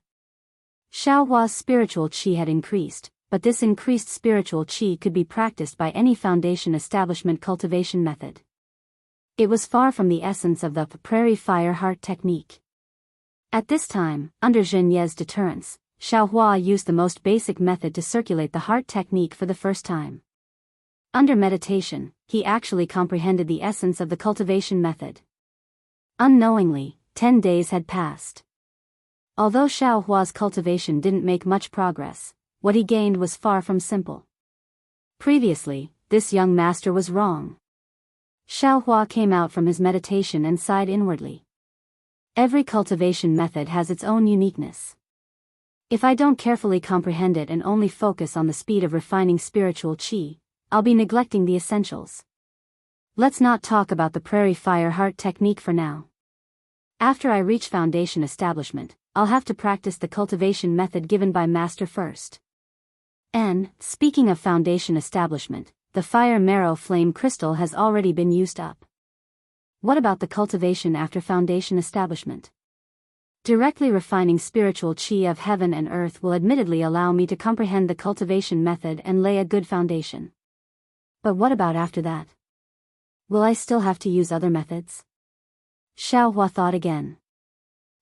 Xiaohua's spiritual qi had increased, but this increased spiritual qi could be practiced by any foundation establishment cultivation method. It was far from the essence of the prairie fire heart technique. At this time, under Zhenye's deterrence, Xiaohua used the most basic method to circulate the heart technique for the first time. Under meditation, he actually comprehended the essence of the cultivation method. Unknowingly, 10 days had passed. Although Xiao Hua's cultivation didn't make much progress, what he gained was far from simple. Previously, this young master was wrong. Xiao Hua came out from his meditation and sighed inwardly. Every cultivation method has its own uniqueness. If I don't carefully comprehend it and only focus on the speed of refining spiritual qi, I'll be neglecting the essentials. Let's not talk about the prairie fire heart technique for now. After I reach foundation establishment, I'll have to practice the cultivation method given by master first. And, speaking of foundation establishment, the fire marrow flame crystal has already been used up. What about the cultivation after foundation establishment? Directly refining spiritual qi of heaven and earth will admittedly allow me to comprehend the cultivation method and lay a good foundation. But what about after that? Will I still have to use other methods? Xiao Hua thought again.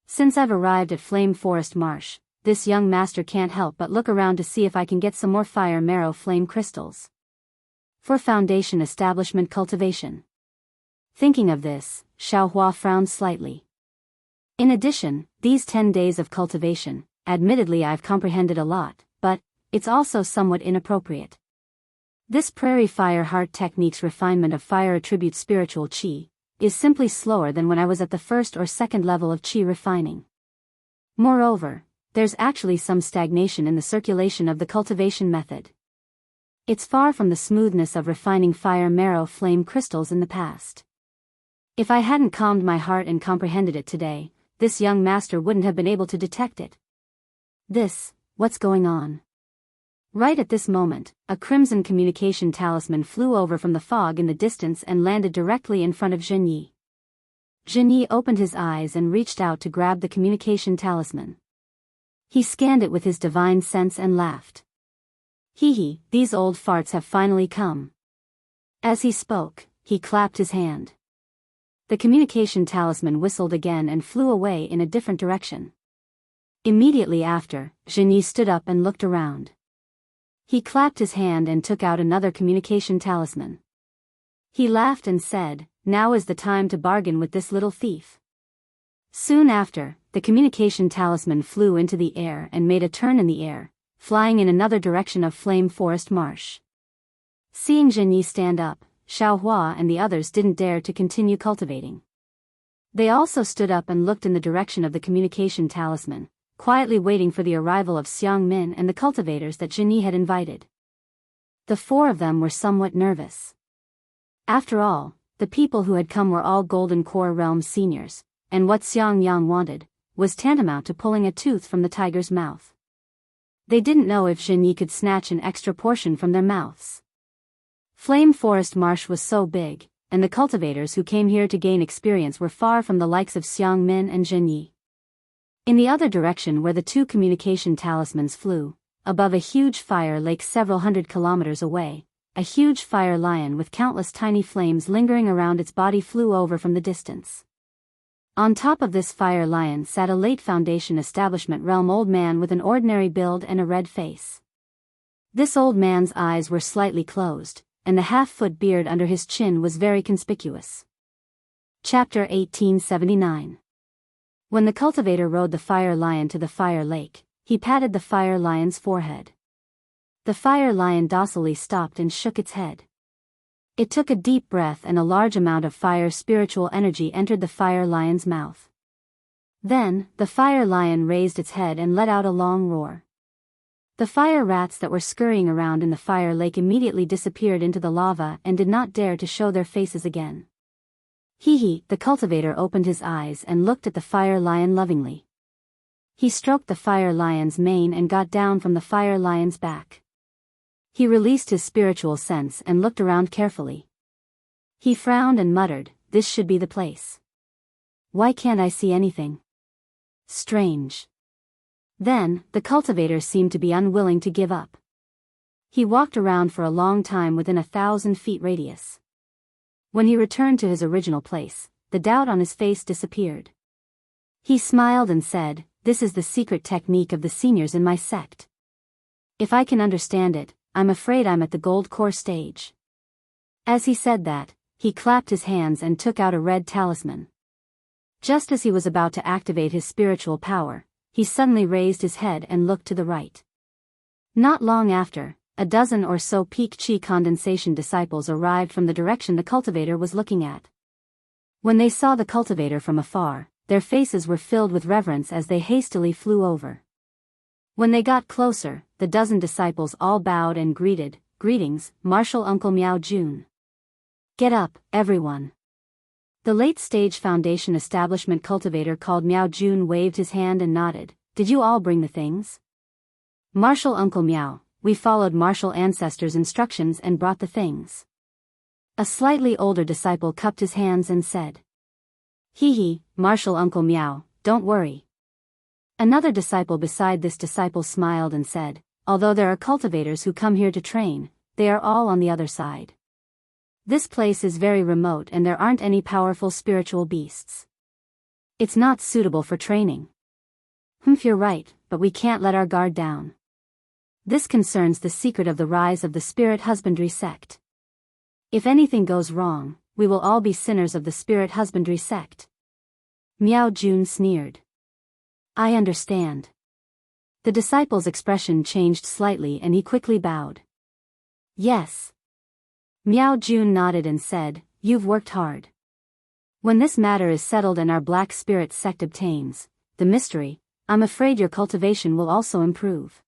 Since I've arrived at Flame Forest Marsh, this young master can't help but look around to see if I can get some more fire marrow flame crystals. For foundation establishment cultivation. Thinking of this, Xiao Hua frowned slightly. In addition, these 10 days of cultivation, admittedly I've comprehended a lot, but it's also somewhat inappropriate. This prairie fire heart technique's refinement of fire attribute spiritual qi is simply slower than when I was at the first or second level of qi refining. Moreover, there's actually some stagnation in the circulation of the cultivation method. It's far from the smoothness of refining fire marrow flame crystals in the past. If I hadn't calmed my heart and comprehended it today, this young master wouldn't have been able to detect it. What's going on? Right at this moment, a crimson communication talisman flew over from the fog in the distance and landed directly in front of Zhenyi. Zhenyi opened his eyes and reached out to grab the communication talisman. He scanned it with his divine sense and laughed. Hee, these old farts have finally come. As he spoke, he clapped his hand. The communication talisman whistled again and flew away in a different direction. Immediately after, Zhenyi stood up and looked around. He clapped his hand and took out another communication talisman. He laughed and said, "Now is the time to bargain with this little thief." Soon after, the communication talisman flew into the air and made a turn in the air, flying in another direction of Flame Forest Marsh. Seeing Zhenyi stand up, Xiao Hua and the others didn't dare to continue cultivating. They also stood up and looked in the direction of the communication talisman, quietly waiting for the arrival of Xiang Min and the cultivators that Zhenyi had invited. The four of them were somewhat nervous. After all, the people who had come were all Golden Core Realm seniors, and what Xiang Yang wanted was tantamount to pulling a tooth from the tiger's mouth. They didn't know if Zhenyi could snatch an extra portion from their mouths. Flame Forest Marsh was so big, and the cultivators who came here to gain experience were far from the likes of Xiang Min and Zhenyi. In the other direction where the two communication talismans flew, above a huge fire lake several hundred kilometers away, a huge fire lion with countless tiny flames lingering around its body flew over from the distance. On top of this fire lion sat a late Foundation Establishment realm old man with an ordinary build and a red face. This old man's eyes were slightly closed, and the half-foot beard under his chin was very conspicuous. Chapter 1879. When the cultivator rode the fire lion to the fire lake, he patted the fire lion's forehead. The fire lion docilely stopped and shook its head. It took a deep breath and a large amount of fire spiritual energy entered the fire lion's mouth. Then, the fire lion raised its head and let out a long roar. The fire rats that were scurrying around in the fire lake immediately disappeared into the lava and did not dare to show their faces again. The cultivator opened his eyes and looked at the fire lion lovingly. He stroked the fire lion's mane and got down from the fire lion's back. He released his spiritual sense and looked around carefully. He frowned and muttered, "This should be the place. Why can't I see anything? Strange." Then, the cultivator seemed to be unwilling to give up. He walked around for a long time within 1,000 feet radius. When he returned to his original place, the doubt on his face disappeared. He smiled and said, "This is the secret technique of the seniors in my sect. If I can understand it, I'm afraid I'm at the gold core stage." As he said that, he clapped his hands and took out a red talisman. Just as he was about to activate his spiritual power, he suddenly raised his head and looked to the right. Not long after, a dozen or so peak chi condensation disciples arrived from the direction the cultivator was looking at. When they saw the cultivator from afar, their faces were filled with reverence as they hastily flew over. When they got closer, the dozen disciples all bowed and greeted, "Greetings, Martial Uncle Miao Jun." "Get up, everyone." The late-stage Foundation establishment cultivator called Miao Jun waved his hand and nodded. "Did you all bring the things?" "Martial Uncle Miao, we followed martial ancestors' instructions and brought the things." A slightly older disciple cupped his hands and said. "Hee, Martial Uncle Miao, don't worry." Another disciple beside this disciple smiled and said, "Although there are cultivators who come here to train, they are all on the other side. This place is very remote and there aren't any powerful spiritual beasts. It's not suitable for training." You're right, but we can't let our guard down. This concerns the secret of the rise of the spirit husbandry sect. If anything goes wrong, we will all be sinners of the spirit husbandry sect." Miao Jun sneered. "I understand." The disciple's expression changed slightly and he quickly bowed. "Yes." Miao Jun nodded and said, "You've worked hard. When this matter is settled and our black spirit sect obtains the mystery, I'm afraid your cultivation will also improve.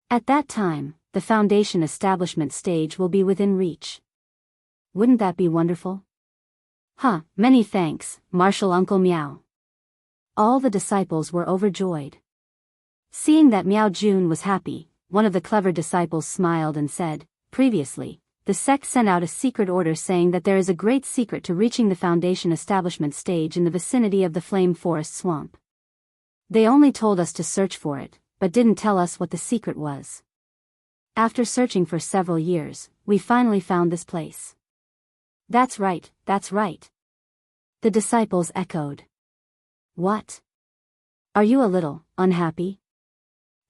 At that time, the Foundation establishment stage will be within reach. Wouldn't that be wonderful?" Many thanks, Martial Uncle Miao." All the disciples were overjoyed. Seeing that Miao Jun was happy, one of the clever disciples smiled and said, "Previously, the sect sent out a secret order saying that there is a great secret to reaching the Foundation establishment stage in the vicinity of the Flame Forest Swamp. They only told us to search for it, but didn't tell us what the secret was. After searching for several years, we finally found this place." That's right, that's right." The disciples echoed. "What? Are you a little unhappy?"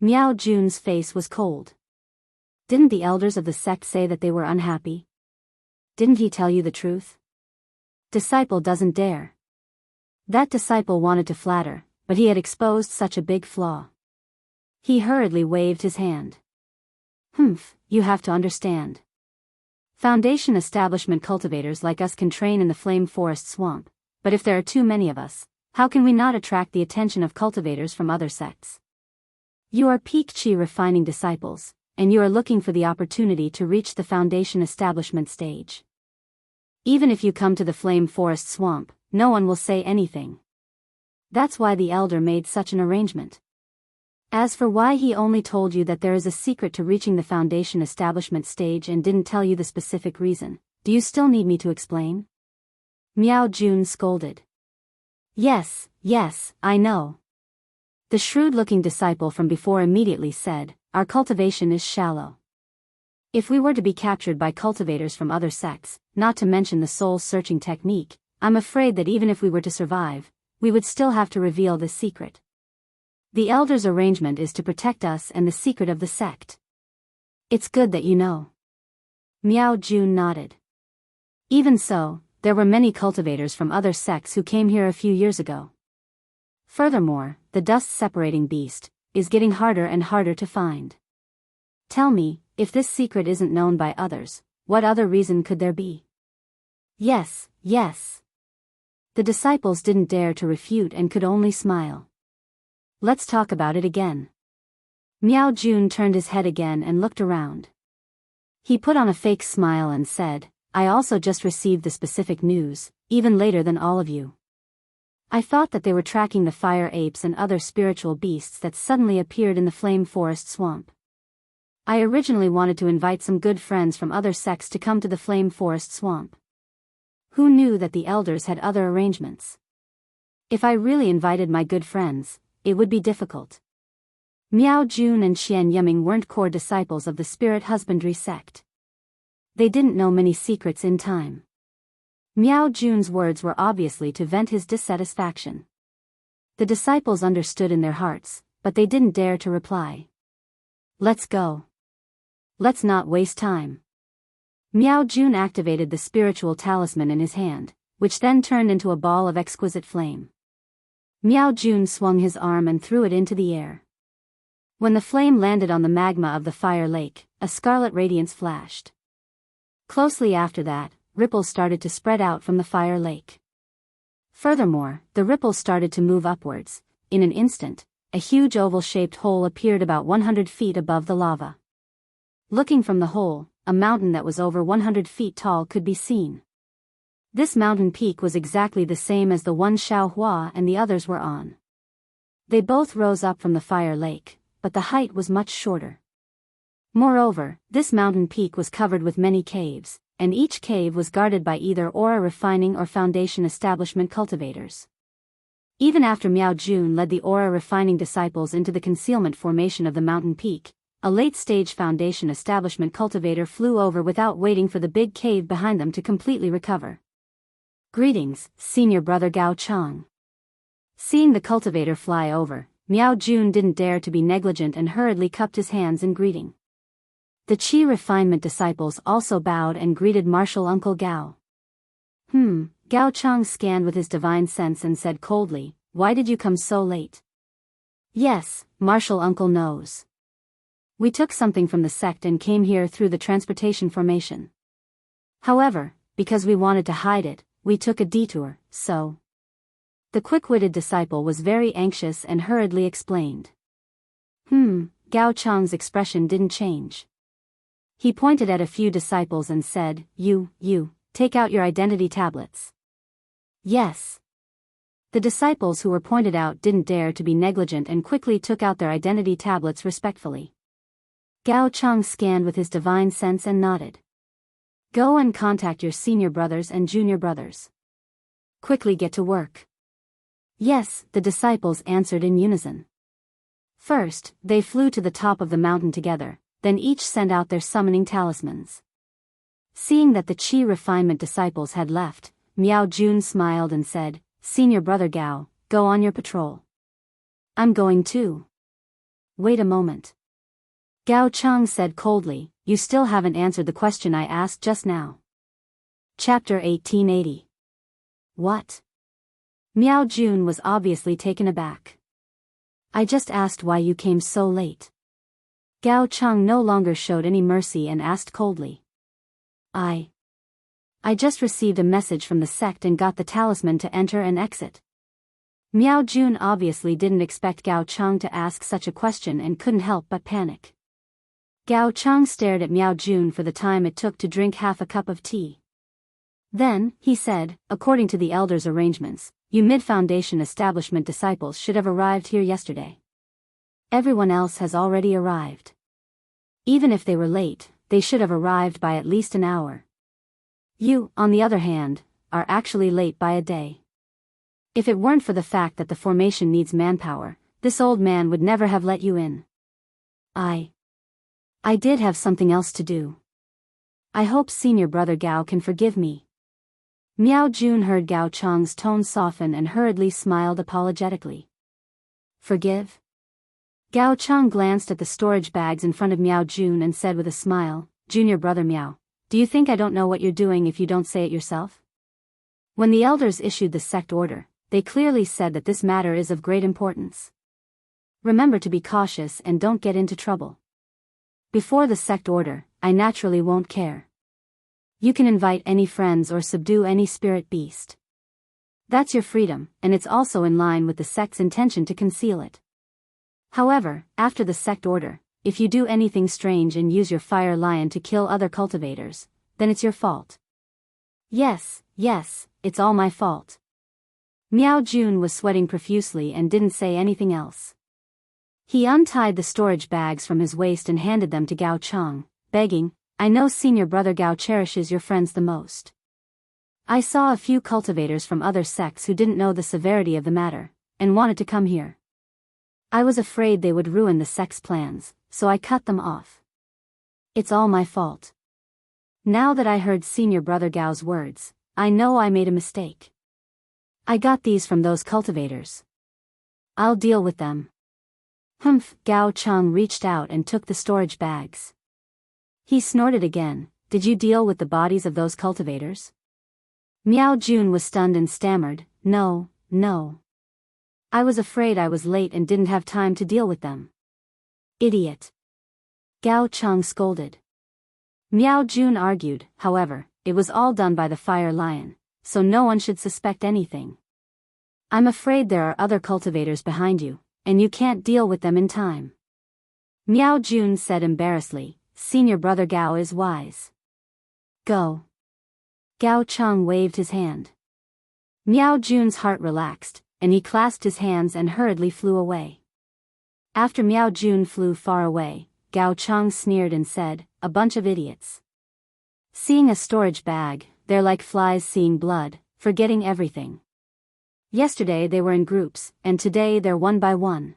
Miao Jun's face was cold. "Didn't the elders of the sect say that they were unhappy? Didn't he tell you the truth?" Disciple doesn't dare. That disciple wanted to flatter, but he had exposed such a big flaw. He hurriedly waved his hand. You have to understand. Foundation establishment cultivators like us can train in the Flame Forest Swamp, but if there are too many of us, how can we not attract the attention of cultivators from other sects? You are peak chi refining disciples, and you are looking for the opportunity to reach the Foundation establishment stage. Even if you come to the Flame Forest Swamp, no one will say anything. That's why the elder made such an arrangement. As for why he only told you that there is a secret to reaching the Foundation establishment stage and didn't tell you the specific reason, do you still need me to explain?" Miao Jun scolded. Yes, I know." The shrewd-looking disciple from before immediately said, "Our cultivation is shallow. If we were to be captured by cultivators from other sects, not to mention the soul-searching technique, I'm afraid that even if we were to survive, we would still have to reveal this secret. The elders' arrangement is to protect us and the secret of the sect. It's good that you know." Miao Jun nodded. Even so, there were many cultivators from other sects who came here a few years ago. Furthermore, the dust-separating beast is getting harder and harder to find. Tell me, if this secret isn't known by others, what other reason could there be? Yes. The disciples didn't dare to refute and could only smile. Let's talk about it again. Miao Jun turned his head again and looked around. He put on a fake smile and said, "I also just received the specific news, even later than all of you. I thought that they were tracking the fire apes and other spiritual beasts that suddenly appeared in the Flame Forest Swamp. I originally wanted to invite some good friends from other sects to come to the Flame Forest Swamp. Who knew that the elders had other arrangements? If I really invited my good friends, it would be difficult." Miao Jun and Xian Yiming weren't core disciples of the spirit husbandry sect. They didn't know many secrets in time. Miao Jun's words were obviously to vent his dissatisfaction. The disciples understood in their hearts, but they didn't dare to reply. "Let's go. Let's not waste time." Miao Jun activated the spiritual talisman in his hand, which then turned into a ball of exquisite flame. Miao Jun swung his arm and threw it into the air. When the flame landed on the magma of the fire lake, a scarlet radiance flashed. Closely after that, ripples started to spread out from the fire lake. Furthermore, the ripples started to move upwards. In an instant, a huge oval-shaped hole appeared about 100 feet above the lava. Looking from the hole, a mountain that was over 100 feet tall could be seen. This mountain peak was exactly the same as the one Xiao Hua and the others were on. They both rose up from the fire lake, but the height was much shorter. Moreover, this mountain peak was covered with many caves, and each cave was guarded by either aura refining or foundation establishment cultivators. Even after Miao Jun led the aura refining disciples into the concealment formation of the mountain peak, a late-stage foundation establishment cultivator flew over without waiting for the big cave behind them to completely recover. Greetings, Senior Brother Gao Chang. Seeing the cultivator fly over, Miao Jun didn't dare to be negligent and hurriedly cupped his hands in greeting. The Qi refinement disciples also bowed and greeted Martial Uncle Gao. Gao Chang scanned with his divine sense and said coldly, "Why did you come so late?" "Yes, Martial Uncle knows. We took something from the sect and came here through the transportation formation. However, because we wanted to hide it, we took a detour, so..." The quick-witted disciple was very anxious and hurriedly explained. Gao Chang's expression didn't change. He pointed at a few disciples and said, You, take out your identity tablets." "Yes." The disciples who were pointed out didn't dare to be negligent and quickly took out their identity tablets respectfully. Gao Chang scanned with his divine sense and nodded. "Go and contact your senior brothers and junior brothers. Quickly get to work." "Yes," the disciples answered in unison. First, they flew to the top of the mountain together, then each sent out their summoning talismans. Seeing that the Qi refinement disciples had left, Miao Jun smiled and said, "Senior Brother Gao, go on your patrol." "I'm going too." "Wait a moment." Gao Chang said coldly, "You still haven't answered the question I asked just now." Chapter 1880. What? Miao Jun was obviously taken aback. "I just asked why you came so late." Gao Chang no longer showed any mercy and asked coldly. I just received a message from the sect and got the talisman to enter and exit." Miao Jun obviously didn't expect Gao Chang to ask such a question and couldn't help but panic. Gao Chang stared at Miao Jun for the time it took to drink half a cup of tea. Then, he said, "According to the elders' arrangements, you mid-foundation establishment disciples should have arrived here yesterday. Everyone else has already arrived. Even if they were late, they should have arrived by at least an hour. You, on the other hand, are actually late by a day. If it weren't for the fact that the formation needs manpower, this old man would never have let you in. I did have something else to do. I hope Senior Brother Gao can forgive me." Miao Jun heard Gao Chang's tone soften and hurriedly smiled apologetically. "Forgive?" Gao Chang glanced at the storage bags in front of Miao Jun and said with a smile, "Junior Brother Miao, do you think I don't know what you're doing if you don't say it yourself?" When the elders issued the sect order, they clearly said that this matter is of great importance. Remember to be cautious and don't get into trouble. Before the sect order, I naturally won't care. You can invite any friends or subdue any spirit beast. That's your freedom, and it's also in line with the sect's intention to conceal it. However, after the sect order, if you do anything strange and use your fire lion to kill other cultivators, then it's your fault." Yes, it's all my fault." Miao Jun was sweating profusely and didn't say anything else. He untied the storage bags from his waist and handed them to Gao Chang, begging, "I know Senior Brother Gao cherishes your friends the most. I saw a few cultivators from other sects who didn't know the severity of the matter, and wanted to come here. I was afraid they would ruin the sect's plans, so I cut them off. It's all my fault. Now that I heard Senior Brother Gao's words, I know I made a mistake. I got these from those cultivators. I'll deal with them." Gao Chang reached out and took the storage bags. He snorted again, "Did you deal with the bodies of those cultivators?" Miao Jun was stunned and stammered, No. I was afraid I was late and didn't have time to deal with them. Idiot. Gao Cheng scolded. Miao Jun argued, however, it was all done by the fire lion, so no one should suspect anything. I'm afraid there are other cultivators behind you, and you can't deal with them in time. Miao Jun said embarrassedly, senior brother Gao is wise. Go. Gao Cheng waved his hand. Miao Jun's heart relaxed, and he clasped his hands and hurriedly flew away. After Miao Jun flew far away, Gao Cheng sneered and said, a bunch of idiots. Seeing a storage bag, they're like flies seeing blood, forgetting everything. Yesterday they were in groups, and today they're one by one.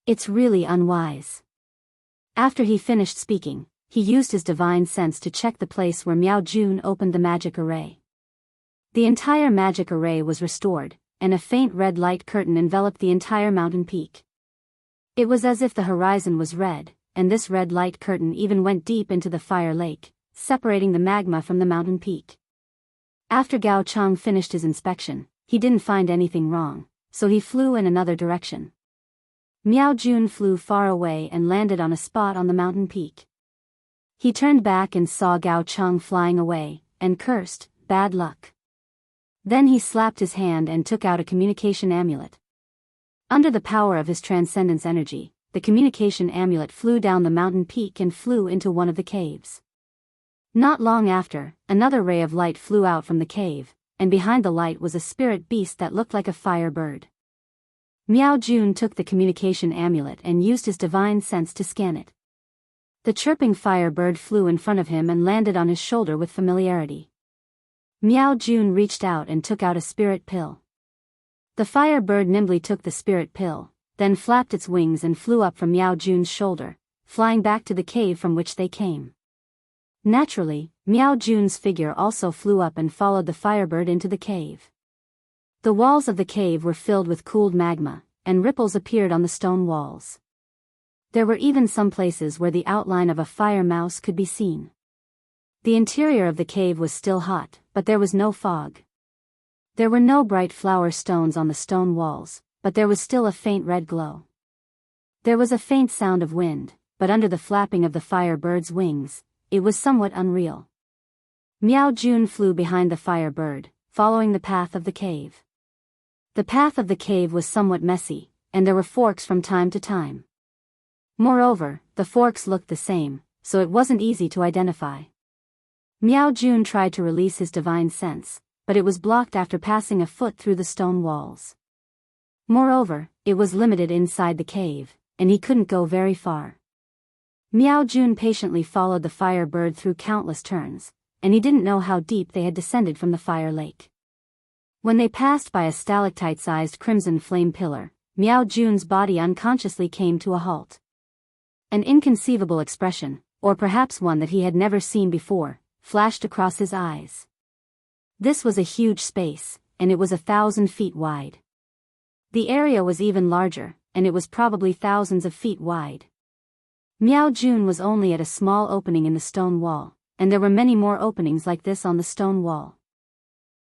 It's really unwise. After he finished speaking, he used his divine sense to check the place where Miao Jun opened the magic array. The entire magic array was restored, and a faint red light curtain enveloped the entire mountain peak. It was as if the horizon was red, and this red light curtain even went deep into the fire lake, separating the magma from the mountain peak. After Gao Cheng finished his inspection, he didn't find anything wrong, so he flew in another direction. Miao Jun flew far away and landed on a spot on the mountain peak. He turned back and saw Gao Cheng flying away, and cursed, bad luck. Then he slapped his hand and took out a communication amulet. Under the power of his transcendence energy, the communication amulet flew down the mountain peak and flew into one of the caves. Not long after, another ray of light flew out from the cave, and behind the light was a spirit beast that looked like a fire bird. Miao Jun took the communication amulet and used his divine sense to scan it. The chirping fire bird flew in front of him and landed on his shoulder with familiarity. Miao Jun reached out and took out a spirit pill. The fire bird nimbly took the spirit pill, then flapped its wings and flew up from Miao Jun's shoulder, flying back to the cave from which they came. Naturally, Miao Jun's figure also flew up and followed the firebird into the cave. The walls of the cave were filled with cooled magma, and ripples appeared on the stone walls. There were even some places where the outline of a fire mouse could be seen. The interior of the cave was still hot, but there was no fog. There were no bright flower stones on the stone walls, but there was still a faint red glow. There was a faint sound of wind, but under the flapping of the fire bird's wings, it was somewhat unreal. Miao Jun flew behind the fire bird, following the path of the cave. The path of the cave was somewhat messy, and there were forks from time to time. Moreover, the forks looked the same, so it wasn't easy to identify. Miao Jun tried to release his divine sense, but it was blocked after passing a foot through the stone walls. Moreover, it was limited inside the cave, and he couldn't go very far. Miao Jun patiently followed the fire bird through countless turns, and he didn't know how deep they had descended from the fire lake. When they passed by a stalactite-sized crimson flame pillar, Miao Jun's body unconsciously came to a halt. An inconceivable expression, or perhaps one that he had never seen before, flashed across his eyes. This was a huge space, and it was 1,000 feet wide. The area was even larger, and it was probably thousands of feet wide. Miao Jun was only at a small opening in the stone wall, and there were many more openings like this on the stone wall.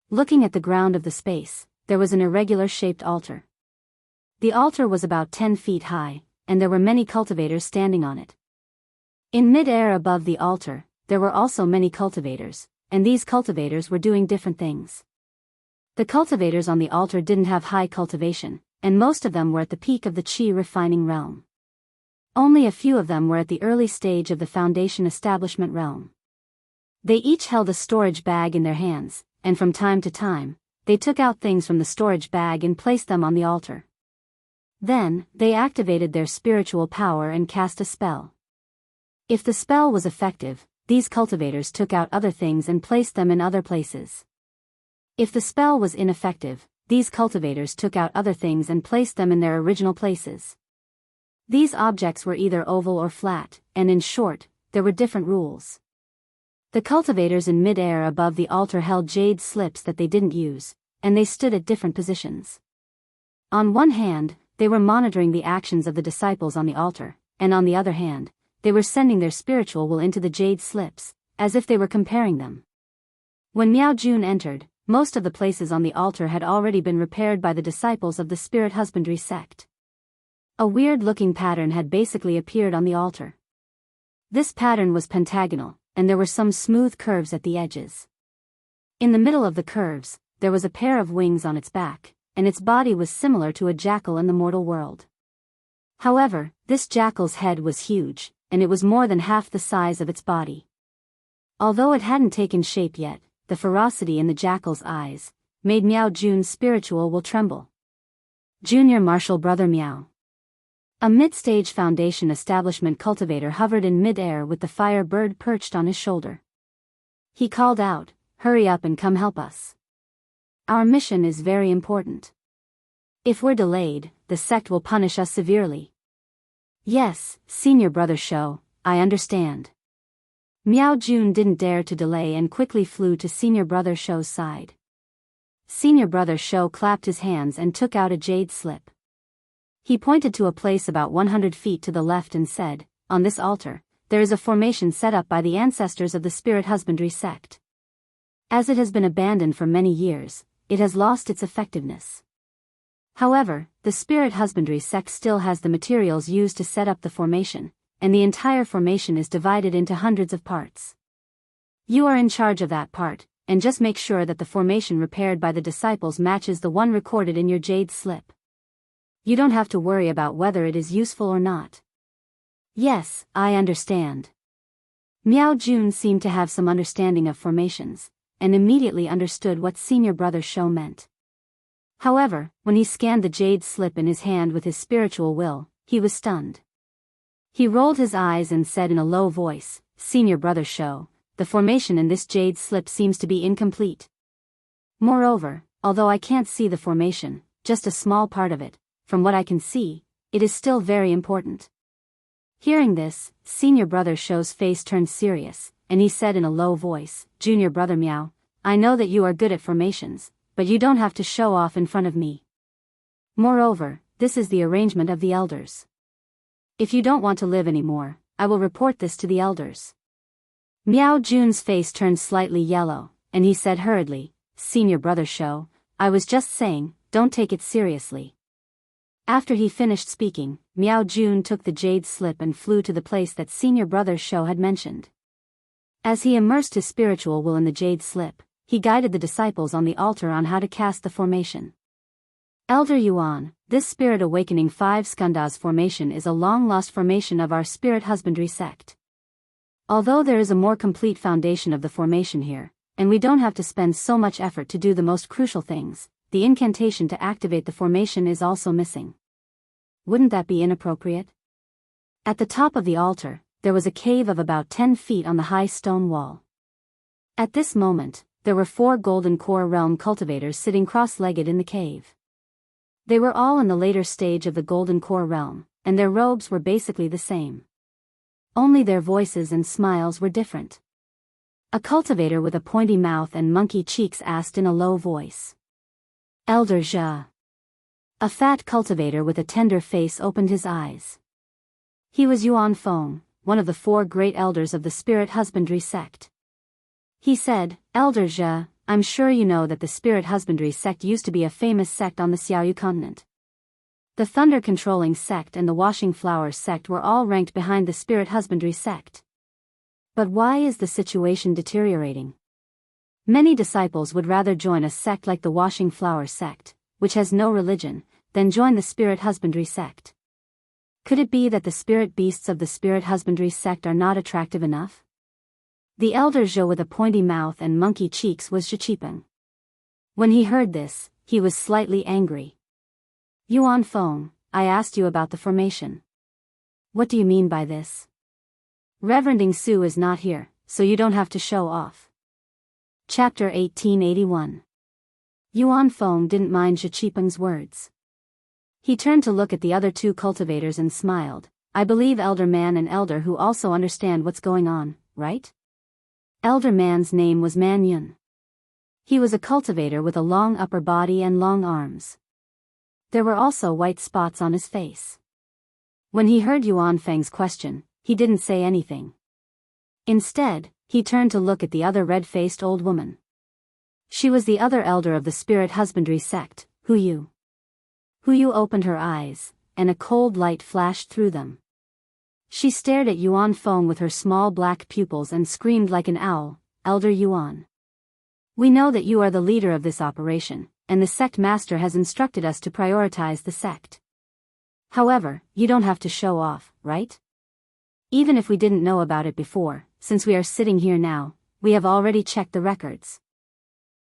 Looking at the ground of the space, there was an irregular-shaped altar. The altar was about 10 feet high, and there were many cultivators standing on it. In mid-air above the altar, there were also many cultivators, and these cultivators were doing different things. The cultivators on the altar didn't have high cultivation, and most of them were at the peak of the qi refining realm. Only a few of them were at the early stage of the foundation establishment realm. They each held a storage bag in their hands, and from time to time, they took out things from the storage bag and placed them on the altar. Then, they activated their spiritual power and cast a spell. If the spell was effective, these cultivators took out other things and placed them in other places. If the spell was ineffective, these cultivators took out other things and placed them in their original places. These objects were either oval or flat, and in short, there were different rules. The cultivators in mid-air above the altar held jade slips that they didn't use, and they stood at different positions. On one hand, they were monitoring the actions of the disciples on the altar, and on the other hand, they were sending their spiritual will into the jade slips, as if they were comparing them. When Miao Jun entered, most of the places on the altar had already been repaired by the disciples of the spirit husbandry sect. A weird-looking pattern had basically appeared on the altar. This pattern was pentagonal, and there were some smooth curves at the edges. In the middle of the curves, there was a pair of wings on its back, and its body was similar to a jackal in the mortal world. However, this jackal's head was huge, and it was more than half the size of its body. Although it hadn't taken shape yet, the ferocity in the jackal's eyes made Miao Jun's spiritual will tremble. Junior Marshal Brother Miao. A mid-stage Foundation establishment cultivator hovered in mid-air with the fire bird perched on his shoulder. He called out, "Hurry up and come help us. Our mission is very important. If we're delayed, the sect will punish us severely." "Yes, Senior Brother Shou, I understand." Miao Jun didn't dare to delay and quickly flew to Senior Brother Shou's side. Senior Brother Shou clapped his hands and took out a jade slip. He pointed to a place about 100 feet to the left and said, "On this altar, there is a formation set up by the ancestors of the spirit husbandry sect. As it has been abandoned for many years, it has lost its effectiveness. However, the spirit husbandry sect still has the materials used to set up the formation, and the entire formation is divided into hundreds of parts. You are in charge of that part, and just make sure that the formation repaired by the disciples matches the one recorded in your jade slip. You don't have to worry about whether it is useful or not." "Yes, I understand." Miao Jun seemed to have some understanding of formations, and immediately understood what Senior Brother Shou meant. However, when he scanned the jade slip in his hand with his spiritual will, he was stunned. He rolled his eyes and said in a low voice, "Senior Brother Shou, the formation in this jade slip seems to be incomplete. Moreover, although I can't see the formation, just a small part of it, from what I can see, it is still very important." Hearing this, Senior Brother Shou's face turned serious, and he said in a low voice, "Junior Brother Miao, I know that you are good at formations, but you don't have to show off in front of me. Moreover, this is the arrangement of the elders. If you don't want to live anymore, I will report this to the elders." Miao Jun's face turned slightly yellow, and he said hurriedly, "Senior Brother Shou, I was just saying, don't take it seriously." After he finished speaking, Miao Jun took the jade slip and flew to the place that Senior Brother Shou had mentioned. As he immersed his spiritual will in the jade slip, he guided the disciples on the altar on how to cast the formation. "Elder Yuan, this Spirit Awakening 5 Skandas formation is a long-lost formation of our spirit husbandry sect. Although there is a more complete foundation of the formation here, and we don't have to spend so much effort to do the most crucial things, the incantation to activate the formation is also missing. Wouldn't that be inappropriate?" At the top of the altar, there was a cave of about 10 feet on the high stone wall. At this moment, there were 4 Golden Core Realm cultivators sitting cross-legged in the cave. They were all in the later stage of the Golden Core Realm, and their robes were basically the same. Only their voices and smiles were different. A cultivator with a pointy mouth and monkey cheeks asked in a low voice, "Elder Jia." A fat cultivator with a tender face opened his eyes. He was Yuan Feng, one of the 4 great elders of the spirit husbandry sect. He said, "Elder Jia, I'm sure you know that the spirit husbandry sect used to be a famous sect on the Xiaoyu continent. The thunder-controlling sect and the washing flowers sect were all ranked behind the spirit husbandry sect. But why is the situation deteriorating? Many disciples would rather join a sect like the washing flowers sect, which has no religion, than join the spirit husbandry sect. Could it be that the spirit beasts of the spirit husbandry sect are not attractive enough?" The elder Zhou with a pointy mouth and monkey cheeks was Zhiqipeng. When he heard this, he was slightly angry. "Yuan Feng, I asked you about the formation. What do you mean by this? Reverend Ing Su is not here, so you don't have to show off." Chapter 1881. Yuan Feng didn't mind Zhiqipeng's words. He turned to look at the other 2 cultivators and smiled. "I believe Elder Man and Elder who also understand what's going on, right?" Elder Man's name was Man Yun. He was a cultivator with a long upper body and long arms. There were also white spots on his face. When he heard Yuan Feng's question, he didn't say anything. Instead, he turned to look at the other red-faced old woman. She was the other elder of the spirit husbandry sect, Hu Yu opened her eyes, and a cold light flashed through them. She stared at Yuan Feng with her small black pupils and screamed like an owl, "Elder Yuan. We know that you are the leader of this operation, and the sect master has instructed us to prioritize the sect. However, you don't have to show off, right? Even if we didn't know about it before, since we are sitting here now, we have already checked the records.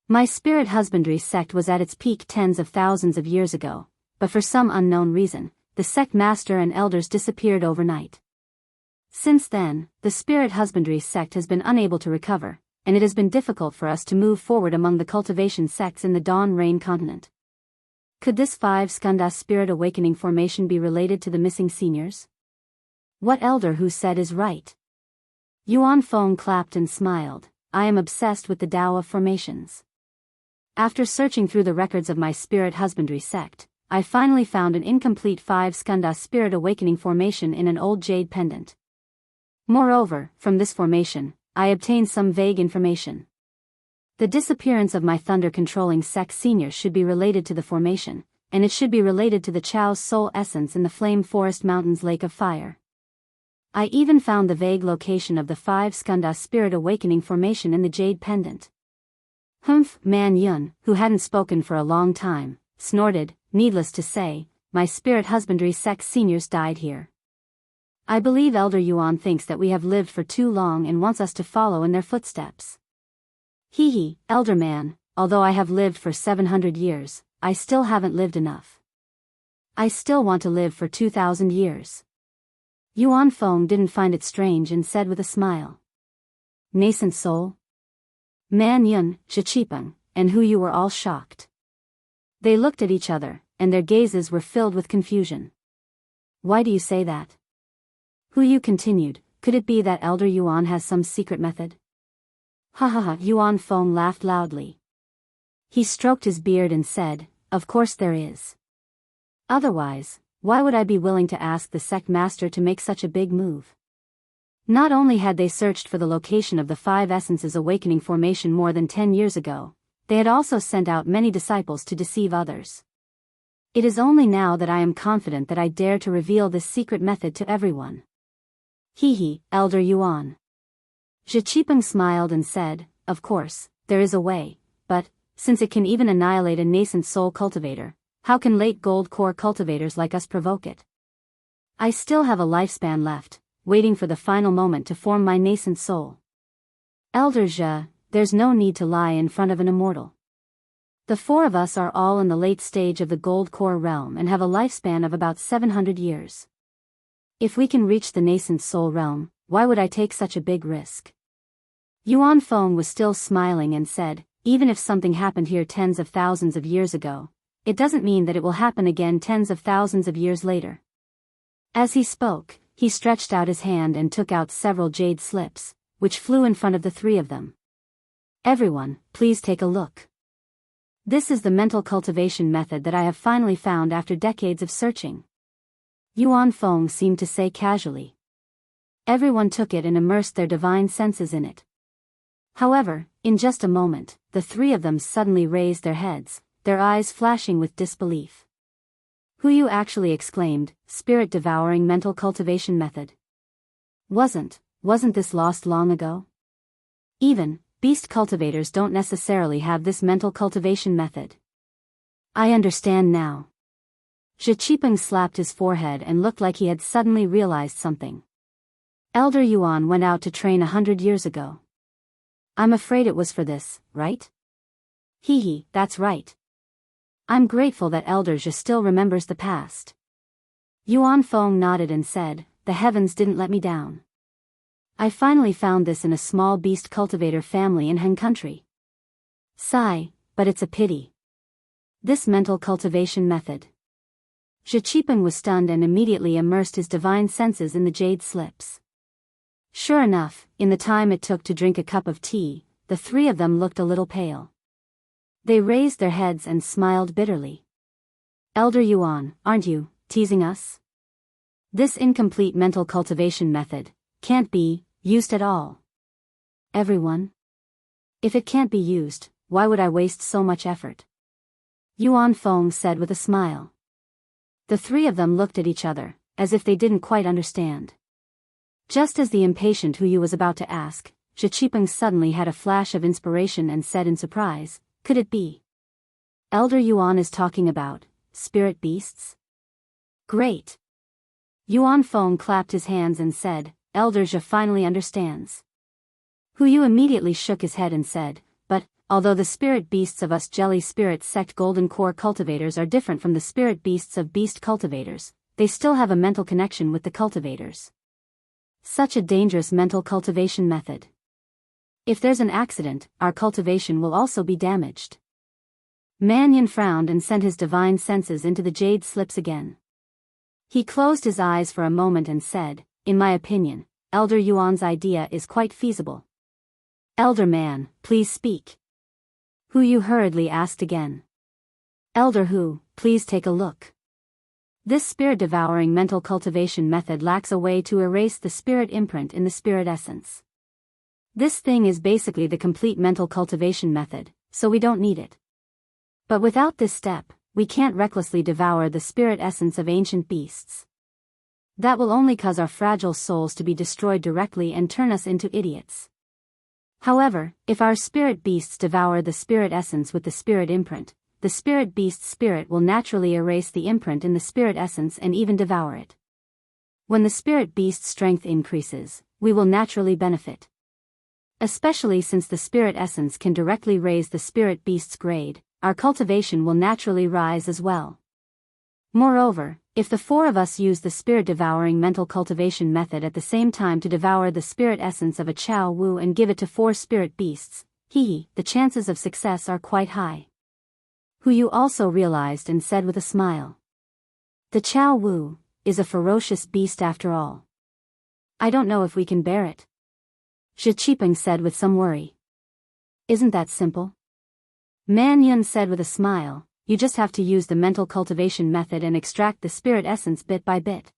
My spirit husbandry sect was at its peak tens of thousands of years ago, but for some unknown reason, the sect master and elders disappeared overnight. Since then, the spirit husbandry sect has been unable to recover, and it has been difficult for us to move forward among the cultivation sects in the Dawn Rain continent. Could this 5 Skanda spirit awakening formation be related to the missing seniors? What elder who said is right? Yuan Feng clapped and smiled. I am obsessed with the Tao of formations. After searching through the records of my spirit husbandry sect, I finally found an incomplete 5 Skanda spirit awakening formation in an old jade pendant. Moreover, from this formation, I obtained some vague information. The disappearance of my thunder-controlling sect seniors should be related to the formation, and it should be related to the Chao's soul essence in the Flame Forest Mountains Lake of Fire. I even found the vague location of the 5 Skanda spirit awakening formation in the jade pendant. Humph! Man Yun, who hadn't spoken for a long time, snorted. Needless to say, my spirit husbandry sect seniors died here. I believe Elder Yuan thinks that we have lived for too long and wants us to follow in their footsteps. Hee, Elder Man, although I have lived for 700 years, I still haven't lived enough. I still want to live for 2,000 years. Yuan Feng didn't find it strange and said with a smile. Nascent soul? Man Yun, Zhiqipeng, and Hu Yu were all shocked. They looked at each other, and their gazes were filled with confusion. Why do you say that? Hu Yu continued, could it be that Elder Yuan has some secret method? Ha ha ha, Yuan Feng laughed loudly. He stroked his beard and said, of course there is. Otherwise, why would I be willing to ask the sect master to make such a big move? Not only had they searched for the location of the 5 Essences awakening formation more than 10 years ago, they had also sent out many disciples to deceive others. It is only now that I am confident that I dare to reveal this secret method to everyone. Hee, Elder Yuan. Zhiqipeng smiled and said, of course, there is a way, but, since it can even annihilate a nascent soul cultivator, how can late gold core cultivators like us provoke it? I still have a lifespan left, waiting for the final moment to form my nascent soul. Elder Zhe, there's no need to lie in front of an immortal. The 4 of us are all in the late stage of the gold core realm and have a lifespan of about 700 years. If we can reach the nascent soul realm, why would I take such a big risk? Yuan Feng was still smiling and said, even if something happened here tens of thousands of years ago, it doesn't mean that it will happen again tens of thousands of years later. As he spoke, he stretched out his hand and took out several jade slips, which flew in front of the 3 of them. Everyone, please take a look. This is the mental cultivation method that I have finally found after decades of searching. Yuan Feng seemed to say casually. Everyone took it and immersed their divine senses in it. However, in just a moment, the 3 of them suddenly raised their heads, their eyes flashing with disbelief. Hu Yu actually exclaimed, spirit-devouring mental cultivation method. Wasn't this lost long ago? Even beast cultivators don't necessarily have this mental cultivation method. I understand now. Zhiqipeng slapped his forehead and looked like he had suddenly realized something. Elder Yuan went out to train 100 years ago. I'm afraid it was for this, right? Hee, that's right. I'm grateful that Elder Zhe still remembers the past. Yuan Feng nodded and said, the heavens didn't let me down. I finally found this in a small beast cultivator family in Han country. Sigh, but it's a pity. This mental cultivation method. Zhiqipeng was stunned and immediately immersed his divine senses in the jade slips. Sure enough, in the time it took to drink a cup of tea, the 3 of them looked a little pale. They raised their heads and smiled bitterly. Elder Yuan, aren't you teasing us? This incomplete mental cultivation method can't be used at all. Everyone? If it can't be used, why would I waste so much effort? Yuan Feng said with a smile. The three of them looked at each other, as if they didn't quite understand. Just as the impatient Hu Yu was about to ask, Zhi Qipeng suddenly had a flash of inspiration and said in surprise, could it be? Elder Yuan is talking about spirit beasts? Great! Yuan Feng clapped his hands and said, Elder Zhi finally understands. Hu Yu immediately shook his head and said, but, although the spirit beasts of us Jelly Spirit Sect Golden Core cultivators are different from the spirit beasts of beast cultivators, they still have a mental connection with the cultivators. Such a dangerous mental cultivation method. If there's an accident, our cultivation will also be damaged. Mannion frowned and sent his divine senses into the jade slips again. He closed his eyes for a moment and said, in my opinion, Elder Yuan's idea is quite feasible. Elder Man, please speak. Hu Yu hurriedly asked again. Elder Hu, please take a look. This spirit-devouring mental cultivation method lacks a way to erase the spirit imprint in the spirit essence. This thing is basically the complete mental cultivation method, so we don't need it. But without this step, we can't recklessly devour the spirit essence of ancient beasts. That will only cause our fragile souls to be destroyed directly and turn us into idiots. However, if our spirit beasts devour the spirit essence with the spirit imprint, the spirit beast's spirit will naturally erase the imprint in the spirit essence and even devour it. When the spirit beast's strength increases, we will naturally benefit. Especially since the spirit essence can directly raise the spirit beast's grade, our cultivation will naturally rise as well. Moreover, if the four of us use the spirit-devouring mental cultivation method at the same time to devour the spirit essence of a Chao Wu and give it to four spirit beasts, the chances of success are quite high. Hu Yu also realized and said with a smile. The Chao Wu is a ferocious beast after all. I don't know if we can bear it. Zhi Qipeng said with some worry. Isn't that simple? Man Yun said with a smile, you just have to use the mental cultivation method and extract the spirit essence bit by bit.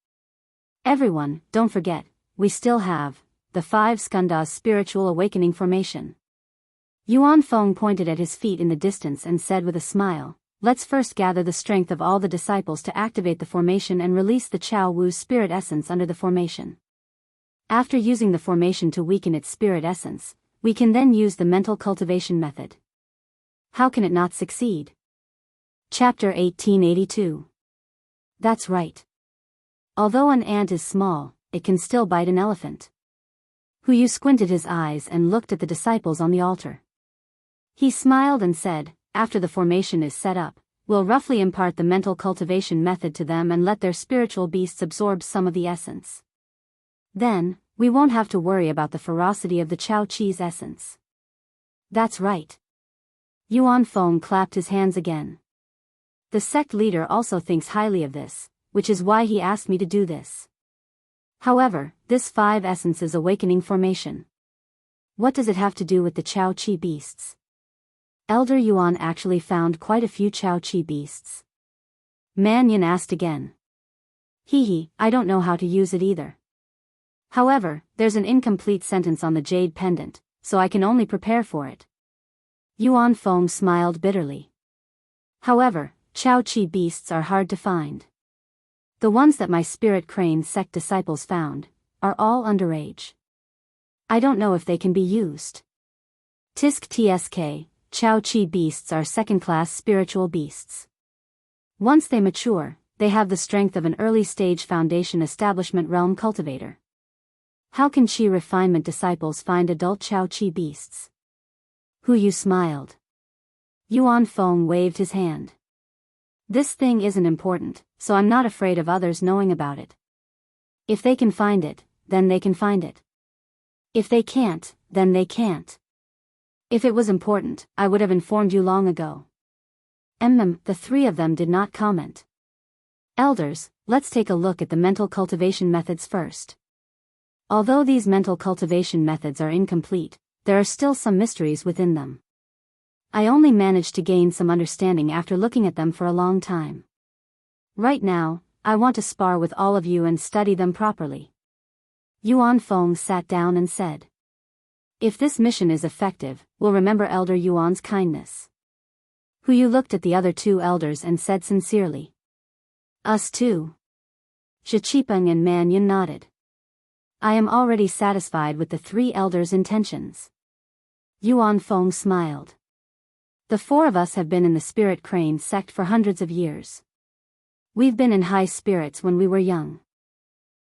Everyone, don't forget, we still have the 5 skandhas spiritual awakening formation. Yuan Feng pointed at his feet in the distance and said with a smile, let's first gather the strength of all the disciples to activate the formation and release the Chao Wu's spirit essence under the formation. After using the formation to weaken its spirit essence, we can then use the mental cultivation method. How can it not succeed? Chapter 1882. That's right. Although an ant is small, it can still bite an elephant. Hu Yu squinted his eyes and looked at the disciples on the altar. He smiled and said, after the formation is set up, we'll roughly impart the mental cultivation method to them and let their spiritual beasts absorb some of the essence. Then, we won't have to worry about the ferocity of the Chao Chi's essence. That's right. Yuan Feng clapped his hands again. The sect leader also thinks highly of this, which is why he asked me to do this. However, this 5 essences awakening formation. What does it have to do with the Chao Chi beasts? Elder Yuan actually found quite a few Chao Chi beasts. Man Yin asked again. I don't know how to use it either. However, there's an incomplete sentence on the jade pendant, so I can only prepare for it. Yuan Feng smiled bitterly. However, Chao Chi beasts are hard to find. The ones that my Spirit Crane sect disciples found are all underage. I don't know if they can be used. Tisk Tsk, Chao Chi beasts are second-class spiritual beasts. Once they mature, they have the strength of an early-stage foundation establishment realm cultivator. How can Chi refinement disciples find adult Chao Chi beasts? Hu Yu smiled. Yuan Feng waved his hand. This thing isn't important, so I'm not afraid of others knowing about it. If they can find it, then they can find it. If they can't, then they can't. If it was important, I would have informed you long ago. The 3 of them did not comment. Elders, let's take a look at the mental cultivation methods first. Although these mental cultivation methods are incomplete, there are still some mysteries within them. I only managed to gain some understanding after looking at them for a long time. Right now, I want to spar with all of you and study them properly. Yuan Feng sat down and said. If this mission is effective, we'll remember Elder Yuan's kindness. Hu Yu looked at the other two elders and said sincerely. Us too. Zhi Qipeng and Man Yun nodded. I am already satisfied with the three elders' intentions. Yuan Feng smiled. The four of us have been in the Spirit Crane sect for hundreds of years. We've been in high spirits when we were young.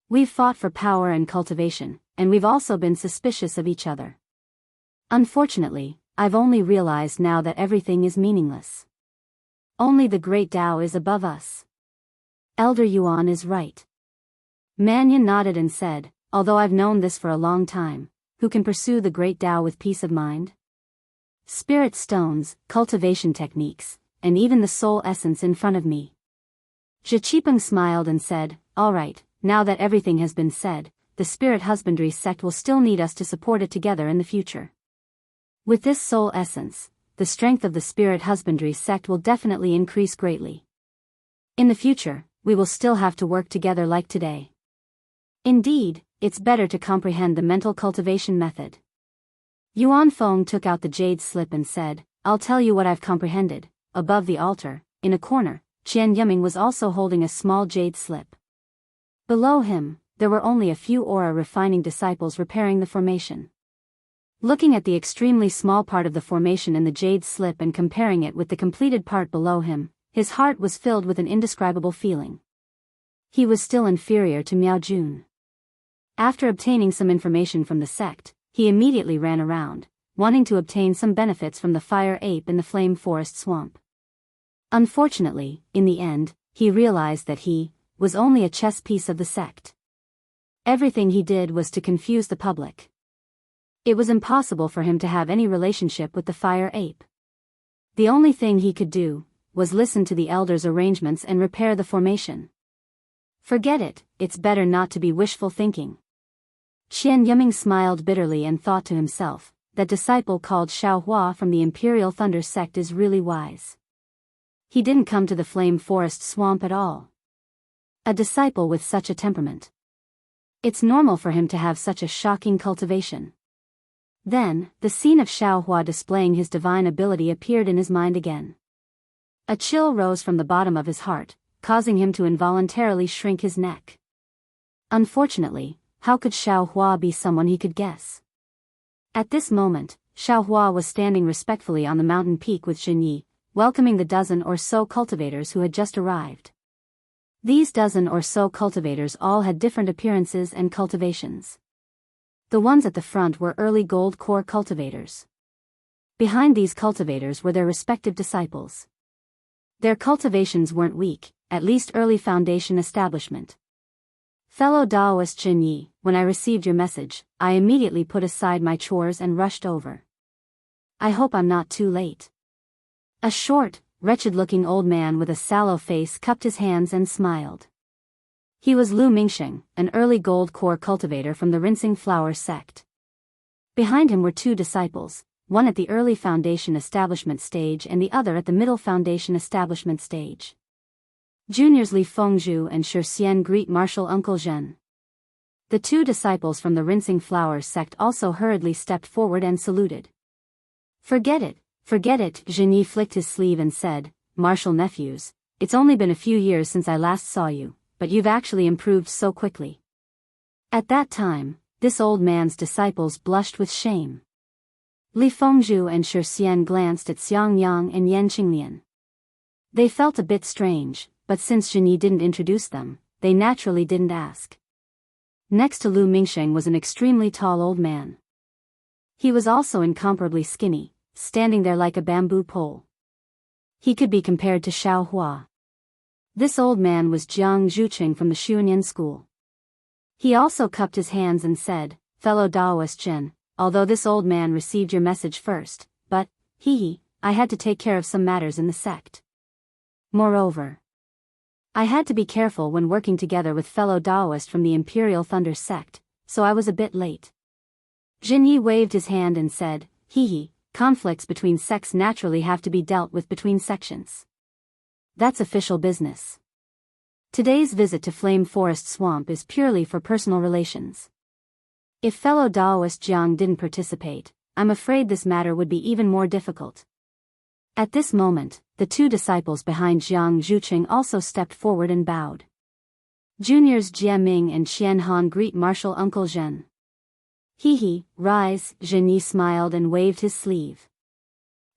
We've fought for power and cultivation, and we've also been suspicious of each other. Unfortunately, I've only realized now that everything is meaningless. Only the great Tao is above us. Elder Yuan is right. Mannion nodded and said, although I've known this for a long time, who can pursue the great Tao with peace of mind? Spirit stones, cultivation techniques, and even the soul essence in front of me. Zhi Qipeng smiled and said, all right, now that everything has been said, the spirit husbandry sect will still need us to support it together in the future. With this soul essence, the strength of the spirit husbandry sect will definitely increase greatly. In the future, we will still have to work together like today. Indeed, it's better to comprehend the mental cultivation method. Yuan Feng took out the jade slip and said, I'll tell you what I've comprehended. Above the altar, in a corner, Qian Yiming was also holding a small jade slip. Below him, there were only a few aura refining disciples repairing the formation. Looking at the extremely small part of the formation in the jade slip and comparing it with the completed part below him, his heart was filled with an indescribable feeling. He was still inferior to Miao Jun. After obtaining some information from the sect, he immediately ran around, wanting to obtain some benefits from the fire ape in the flame forest swamp. Unfortunately, in the end, he realized that he was only a chess piece of the sect. Everything he did was to confuse the public. It was impossible for him to have any relationship with the fire ape. The only thing he could do was listen to the elders' arrangements and repair the formation. Forget it, it's better not to be wishful thinking. Qian Yiming smiled bitterly and thought to himself, that disciple called Xiao Hua from the Imperial Thunder sect is really wise. He didn't come to the flame forest swamp at all. A disciple with such a temperament. It's normal for him to have such a shocking cultivation. Then, the scene of Xiao Hua displaying his divine ability appeared in his mind again. A chill rose from the bottom of his heart, causing him to involuntarily shrink his neck. Unfortunately, how could Xiao Hua be someone he could guess? At this moment, Xiao Hua was standing respectfully on the mountain peak with Zhen Yi, welcoming the dozen or so cultivators who had just arrived. These dozen or so cultivators all had different appearances and cultivations. The ones at the front were early gold core cultivators. Behind these cultivators were their respective disciples. Their cultivations weren't weak, at least early foundation establishment. Fellow Daoist Zhen Yi, when I received your message, I immediately put aside my chores and rushed over. I hope I'm not too late. A short, wretched-looking old man with a sallow face cupped his hands and smiled. He was Lu Mingsheng, an early gold core cultivator from the Rinsing Flower sect. Behind him were two disciples, one at the early foundation establishment stage and the other at the middle foundation establishment stage. Juniors Li Fengzhu and Shi Xian greet Martial Uncle Zhen. The two disciples from the Rinsing Flowers sect also hurriedly stepped forward and saluted. Forget it, Zhen Yi flicked his sleeve and said, Martial nephews, it's only been a few years since I last saw you, but you've actually improved so quickly. At that time, this old man's disciples blushed with shame. Li Fengzhu and Shi Xian glanced at Xiang Yang and Yan Qinglian. They felt a bit strange, but since Zhen Yi didn't introduce them, they naturally didn't ask. Next to Lu Mingsheng was an extremely tall old man. He was also incomparably skinny, standing there like a bamboo pole. He could be compared to Xiao Hua. This old man was Jiang Zhuqing from the Xuanyan school. He also cupped his hands and said, Fellow Daoist Zhen, although this old man received your message first, but, I had to take care of some matters in the sect. Moreover, I had to be careful when working together with fellow Daoist from the Imperial Thunder sect, so I was a bit late. Zhen Yi waved his hand and said, conflicts between sects naturally have to be dealt with between sections. That's official business. Today's visit to Flame Forest Swamp is purely for personal relations. If fellow Daoist Jiang didn't participate, I'm afraid this matter would be even more difficult. At this moment, the two disciples behind Jiang Zhuqing also stepped forward and bowed. Juniors Jie Ming and Qian Han greet Martial Uncle Zhen. He, rise, Zhenyi smiled and waved his sleeve.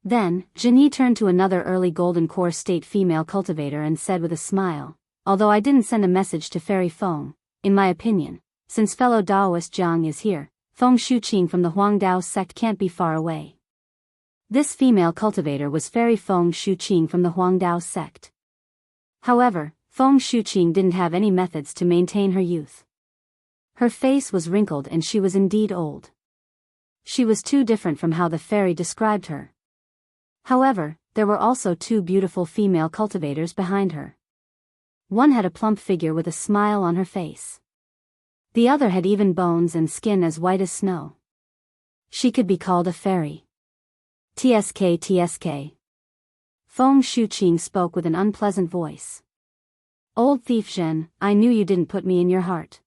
Then, Zhenyi turned to another early Golden Core State female cultivator and said with a smile, although I didn't send a message to Fairy Feng, in my opinion, since fellow Daoist Jiang is here, Feng Shuqing from the Huangdao sect can't be far away. This female cultivator was Fairy Feng Shuqing from the Huangdao sect. However, Feng Shuqing didn't have any methods to maintain her youth. Her face was wrinkled and she was indeed old. She was too different from how the fairy described her. However, there were also two beautiful female cultivators behind her. One had a plump figure with a smile on her face. The other had even bones and skin as white as snow. She could be called a fairy. TSK. Feng Shuqing spoke with an unpleasant voice. Old thief Zhen, I knew you didn't put me in your heart.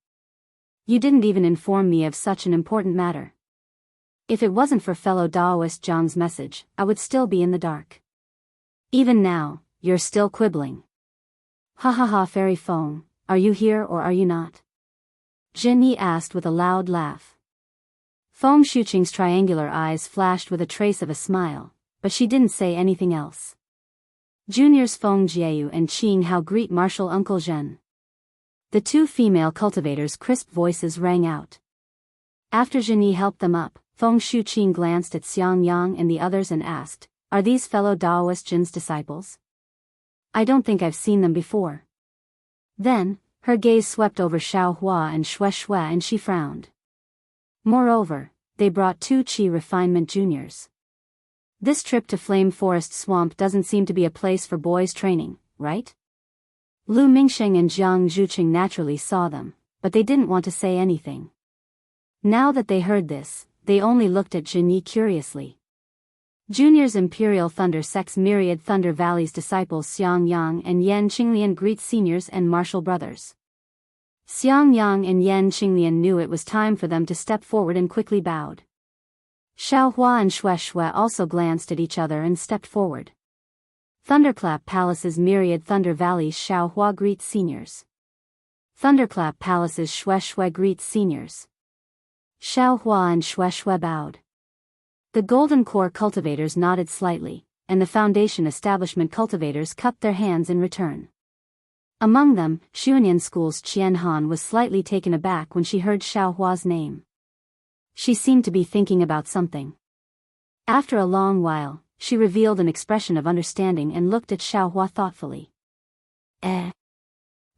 You didn't even inform me of such an important matter. If it wasn't for fellow Daoist Jiang's message, I would still be in the dark. Even now, you're still quibbling. Ha, Fairy Feng, are you here or are you not? Zhenyi asked with a loud laugh. Feng Shuqing's triangular eyes flashed with a trace of a smile, but she didn't say anything else. Juniors Feng Jiayu and Qing Hao greet Martial Uncle Zhen. The two female cultivators' crisp voices rang out. After Zhenyi helped them up, Feng Shuqing glanced at Xiang Yang and the others and asked, are these fellow Daoist Jin's disciples? I don't think I've seen them before. Then, her gaze swept over Xiaohua and Shui and she frowned. Moreover, they brought two Qi refinement juniors. This trip to Flame Forest Swamp doesn't seem to be a place for boys training, right? Lu Mingsheng and Jiang Zhuqing naturally saw them, but they didn't want to say anything. Now that they heard this, they only looked at Zhenyi curiously. Juniors Imperial Thunder Sect's Myriad Thunder Valley's disciples Xiang Yang and Yan Qinglian greet seniors and martial brothers. Xiang Yang and Yan Qinglian knew it was time for them to step forward and quickly bowed. Xiaohua and Shui also glanced at each other and stepped forward. Thunderclap Palace's Myriad Thunder Valley's Xiaohua greets seniors. Thunderclap Palace's Shui greets seniors. Xiaohua and Shui bowed. The Golden Core cultivators nodded slightly, and the Foundation Establishment cultivators cupped their hands in return. Among them, Xuanyan School's Qian Han was slightly taken aback when she heard Xiaohua's name. She seemed to be thinking about something. After a long while, she revealed an expression of understanding and looked at Xiaohua thoughtfully.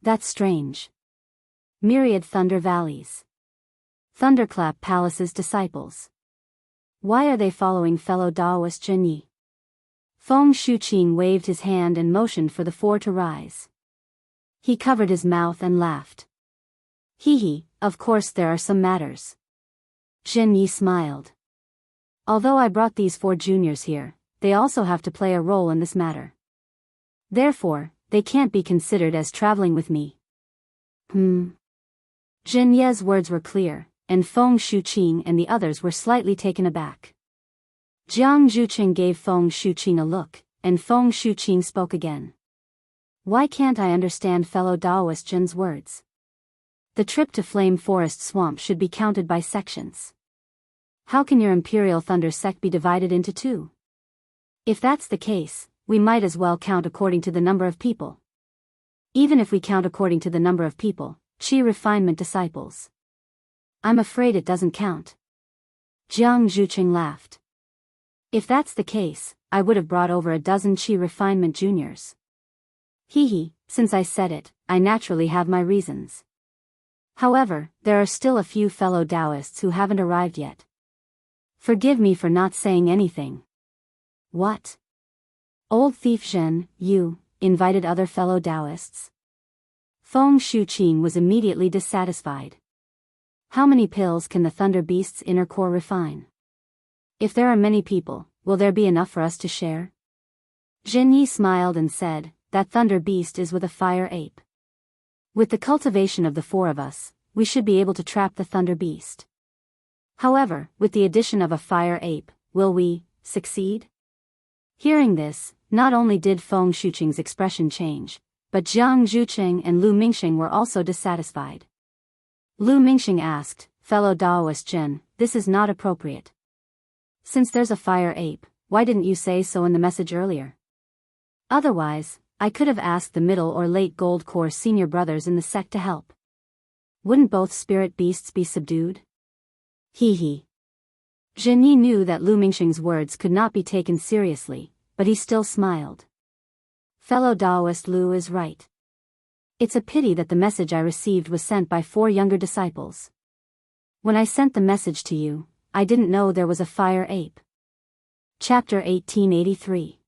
That's strange. Myriad Thunder Valleys. Thunderclap Palace's disciples. Why are they following fellow Daoist Zhenyi? Feng Shuqing waved his hand and motioned for the four to rise. He covered his mouth and laughed. Of course there are some matters. Zhenyi smiled. Although I brought these four juniors here, they also have to play a role in this matter. Therefore, they can't be considered as traveling with me. Zhenyi's words were clear, and Feng Shuqing and the others were slightly taken aback. Jiang Zhuqing gave Feng Shuqing a look, and Feng Shuqing spoke again. Why can't I understand fellow Daoist Jin's words? The trip to Flame Forest Swamp should be counted by sections. How can your Imperial Thunder sect be divided into two? If that's the case, we might as well count according to the number of people. Even if we count according to the number of people, Qi refinement disciples. I'm afraid it doesn't count. Jiang Zhuqing laughed. If that's the case, I would have brought over a dozen Qi refinement juniors. Since I said it, I naturally have my reasons. However, there are still a few fellow Daoists who haven't arrived yet. Forgive me for not saying anything. What? Old thief Zhen, you invited other fellow Daoists? Feng Shuqing was immediately dissatisfied. How many pills can the Thunder Beast's inner core refine? If there are many people, will there be enough for us to share? Zhenyi smiled and said, that Thunder Beast is with a fire ape. With the cultivation of the four of us, we should be able to trap the Thunder Beast. However, with the addition of a fire ape, will we succeed? Hearing this, not only did Feng Shuqing's expression change, but Jiang Zhuqing and Lu Mingxing were also dissatisfied. Lu Mingxing asked, "Fellow Daoist Jin, this is not appropriate. Since there's a fire ape, why didn't you say so in the message earlier? Otherwise, I could have asked the middle or late Gold Core senior brothers in the sect to help. Wouldn't both spirit beasts be subdued?" Hee hee. Zhenyi knew that Lu Mingxing's words could not be taken seriously, but he still smiled. Fellow Daoist Lu is right. It's a pity that the message I received was sent by 4 younger disciples. When I sent the message to you, I didn't know there was a fire ape. Chapter 1883.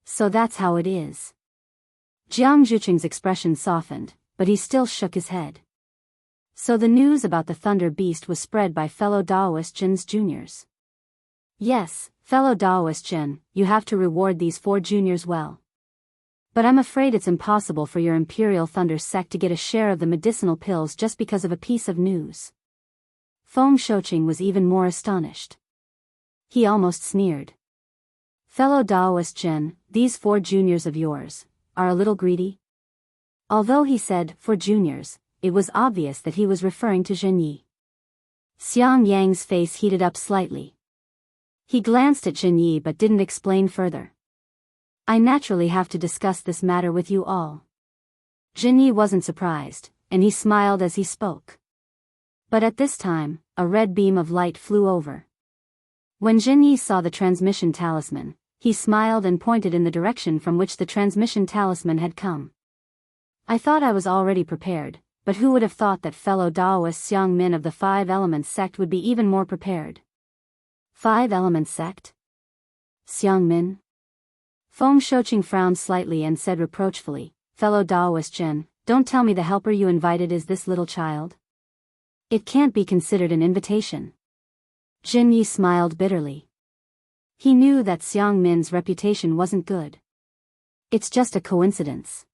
So that's how it is. Jiang Zhuqing's expression softened, but he still shook his head. So the news about the Thunder Beast was spread by fellow Daoist Jin's juniors. Yes, fellow Daoist Jin, you have to reward these 4 juniors well. But I'm afraid it's impossible for your Imperial Thunder sect to get a share of the medicinal pills just because of a piece of news. Feng Shuqing was even more astonished. He almost sneered. Fellow Daoist Jin, these 4 juniors of yours are a little greedy? Although he said 4 juniors, it was obvious that he was referring to Zhenyi. Xiang Yang's face heated up slightly. He glanced at Zhenyi but didn't explain further. I naturally have to discuss this matter with you all. Zhenyi wasn't surprised, and he smiled as he spoke. But at this time, a red beam of light flew over. When Zhenyi saw the transmission talisman, he smiled and pointed in the direction from which the transmission talisman had come. I thought I was already prepared, but who would have thought that fellow Daoist Xiang Min of the 5 Elements sect would be even more prepared? 5 Elements sect? Xiang Min? Feng Shuqing frowned slightly and said reproachfully, "Fellow Daoist Jin, don't tell me the helper you invited is this little child. It can't be considered an invitation." Zhenyi smiled bitterly. He knew that Xiang Min's reputation wasn't good. It's just a coincidence.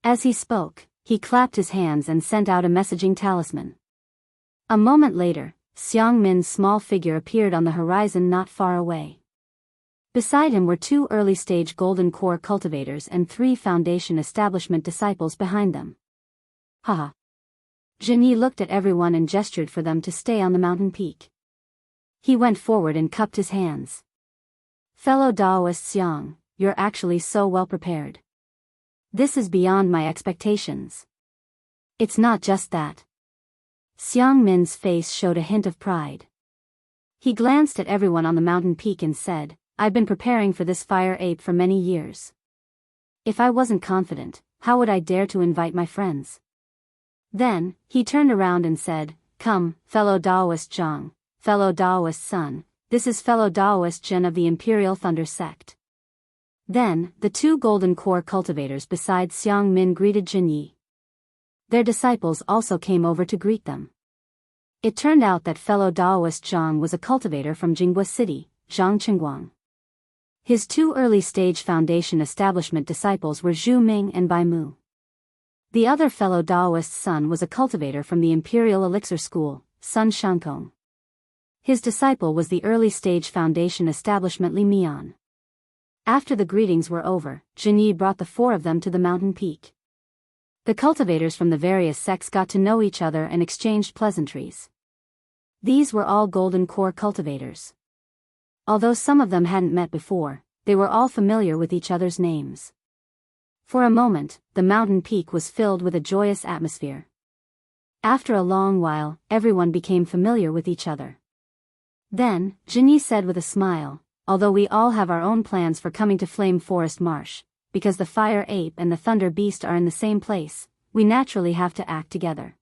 As he spoke, he clapped his hands and sent out a messaging talisman. A moment later, Xiang Min's small figure appeared on the horizon not far away. Beside him were 2 early-stage Golden Core cultivators and 3 Foundation Establishment disciples behind them. Haha. Zhenyi looked at everyone and gestured for them to stay on the mountain peak. He went forward and cupped his hands. Fellow Daoist Xiang, you're actually so well prepared. This is beyond my expectations. It's not just that. Xiang Min's face showed a hint of pride. He glanced at everyone on the mountain peak and said, "I've been preparing for this fire ape for many years. If I wasn't confident, how would I dare to invite my friends?" Then, he turned around and said, "Come, fellow Daoist Zhang, fellow Daoist Sun, this is fellow Daoist Jin of the Imperial Thunder sect." Then, the 2 Golden Core cultivators beside Xiang Min greeted Zhenyi. Their disciples also came over to greet them. It turned out that fellow Daoist Zhang was a cultivator from Jingguo City, Zhangqingguang. His 2 early-stage Foundation Establishment disciples were Zhu Ming and Bai Mu. The other fellow Daoist Sun was a cultivator from the Imperial Elixir School, Sun Shankong. His disciple was the early-stage Foundation Establishment Li Mian. After the greetings were over, Zhenyi brought the 4 of them to the mountain peak. The cultivators from the various sects got to know each other and exchanged pleasantries. These were all Golden Core cultivators. Although some of them hadn't met before, they were all familiar with each other's names. For a moment, the mountain peak was filled with a joyous atmosphere. After a long while, everyone became familiar with each other. Then, Zhenyi said with a smile, "Although we all have our own plans for coming to Flame Forest Marsh, because the Fire Ape and the Thunder Beast are in the same place, we naturally have to act together.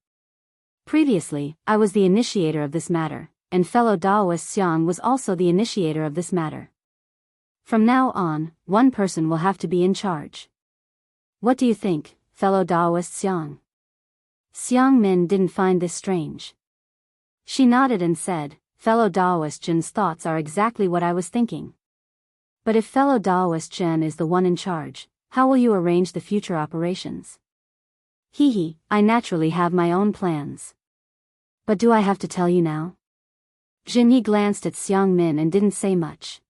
Previously, I was the initiator of this matter, and fellow Daoist Xiang was also the initiator of this matter. From now on, one person will have to be in charge. What do you think, fellow Daoist Xiang?" Xiang Min didn't find this strange. She nodded and said, "Fellow Daoist Jin's thoughts are exactly what I was thinking. But if fellow Daoist Jin is the one in charge, how will you arrange the future operations?" "Hee hee, I naturally have my own plans. But do I have to tell you now?" Jinyi glanced at Xiang Min and didn't say much.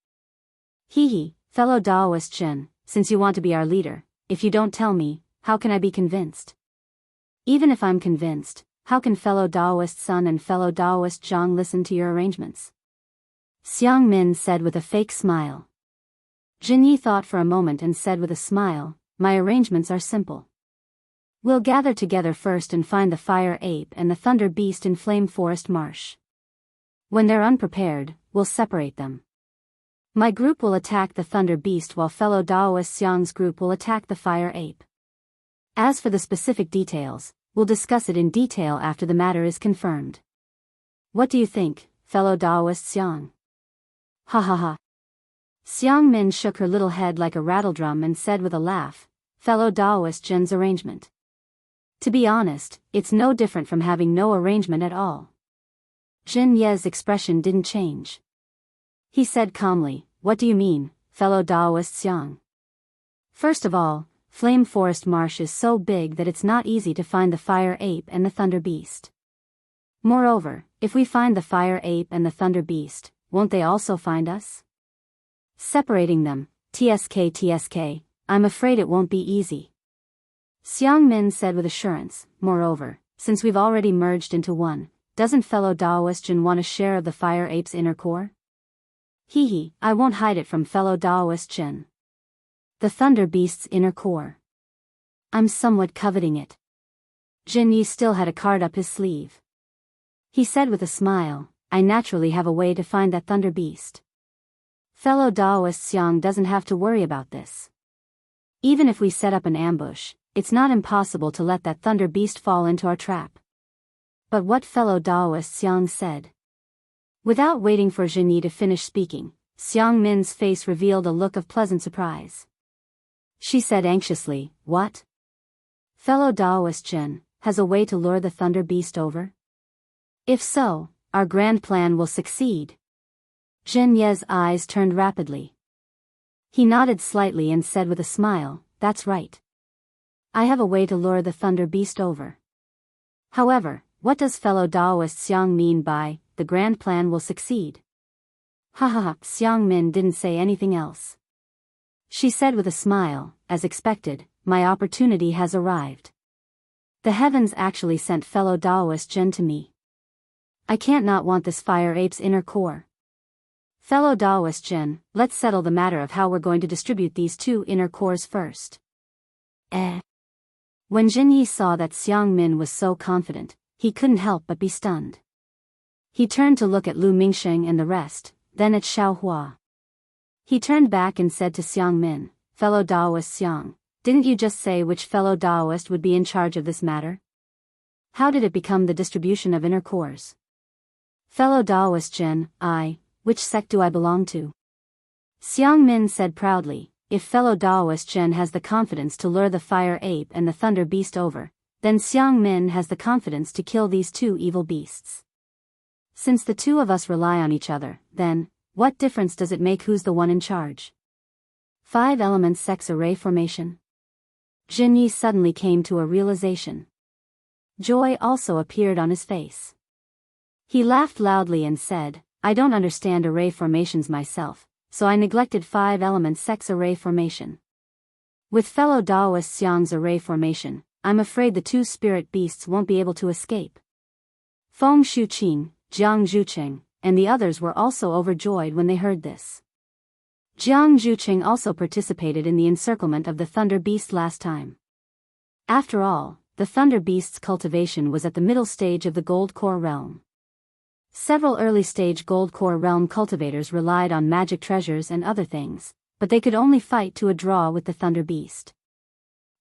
Hee, fellow Daoist Jin, since you want to be our leader, if you don't tell me, how can I be convinced? Even if I'm convinced, how can fellow Daoist Sun and fellow Daoist Zhang listen to your arrangements? Xiang Min said with a fake smile. Jinyi thought for a moment and said with a smile, my arrangements are simple. We'll gather together first and find the fire ape and the thunder beast in Flame Forest Marsh. When they're unprepared, we'll separate them. My group will attack the thunder beast while fellow Daoist Xiang's group will attack the fire ape. As for the specific details, we'll discuss it in detail after the matter is confirmed. What do you think, fellow Daoist Xiang? Ha ha ha. Xiang Min shook her little head like a rattledrum and said with a laugh, fellow Daoist Jin's arrangement. To be honest, it's no different from having no arrangement at all. Jin Ye's expression didn't change. He said calmly, what do you mean, fellow Daoist Xiang? First of all, Flame Forest Marsh is so big that it's not easy to find the fire ape and the thunder beast. Moreover, if we find the fire ape and the thunder beast, won't they also find us? Separating them, TSK, I'm afraid it won't be easy. Xiang Min said with assurance, moreover, since we've already merged into one, doesn't fellow Daoist Jin want a share of the fire ape's inner core? Hee, I won't hide it from fellow Daoist Jin. The thunder beast's inner core. I'm somewhat coveting it. Jin Yi still had a card up his sleeve. He said with a smile, I naturally have a way to find that thunder beast. Fellow Daoist Xiang doesn't have to worry about this. Even if we set up an ambush, it's not impossible to let that thunder beast fall into our trap. But what fellow Daoist Xiang said? Without waiting for Jinyi to finish speaking, Xiang Min's face revealed a look of pleasant surprise. She said anxiously, what? Fellow Daoist Jin, has a way to lure the thunder beast over? If so, our grand plan will succeed. Jin Ye's eyes turned rapidly. He nodded slightly and said with a smile, that's right. I have a way to lure the thunder beast over. However, what does fellow Daoist Xiang mean by, the grand plan will succeed? Ha ha ha, Xiang Min didn't say anything else. She said with a smile, as expected, my opportunity has arrived. The heavens actually sent fellow Daoist Jin to me. I can't not want this fire ape's inner core. Fellow Daoist Jin, let's settle the matter of how we're going to distribute these two inner cores first. When Jinyi saw that Xiang Min was so confident, he couldn't help but be stunned. He turned to look at Lu Mingsheng and the rest, then at Xiao Hua. He turned back and said to Xiang Min, fellow Daoist Xiang, didn't you just say which fellow Daoist would be in charge of this matter? How did it become the distribution of inner cores? Fellow Daoist Jin, which sect do I belong to? Xiang Min said proudly, if fellow Daoist Jin has the confidence to lure the fire ape and the thunder beast over, then Xiang Min has the confidence to kill these two evil beasts. Since the two of us rely on each other, then, what difference does it make who's the one in charge? 5 elements sex array formation. Jinyi suddenly came to a realization. Joy also appeared on his face. He laughed loudly and said, I don't understand array formations myself, so I neglected 5 elements sex array formation. With fellow Daoist Xiang's array formation, I'm afraid the 2 spirit beasts won't be able to escape. Feng Shuqing, Jiang Zhucheng, and the others were also overjoyed when they heard this. Jiang Zhucheng also participated in the encirclement of the thunder beast last time. After all, the thunder beast's cultivation was at the middle stage of the gold core realm. Several early-stage gold core realm cultivators relied on magic treasures and other things, but they could only fight to a draw with the thunder beast.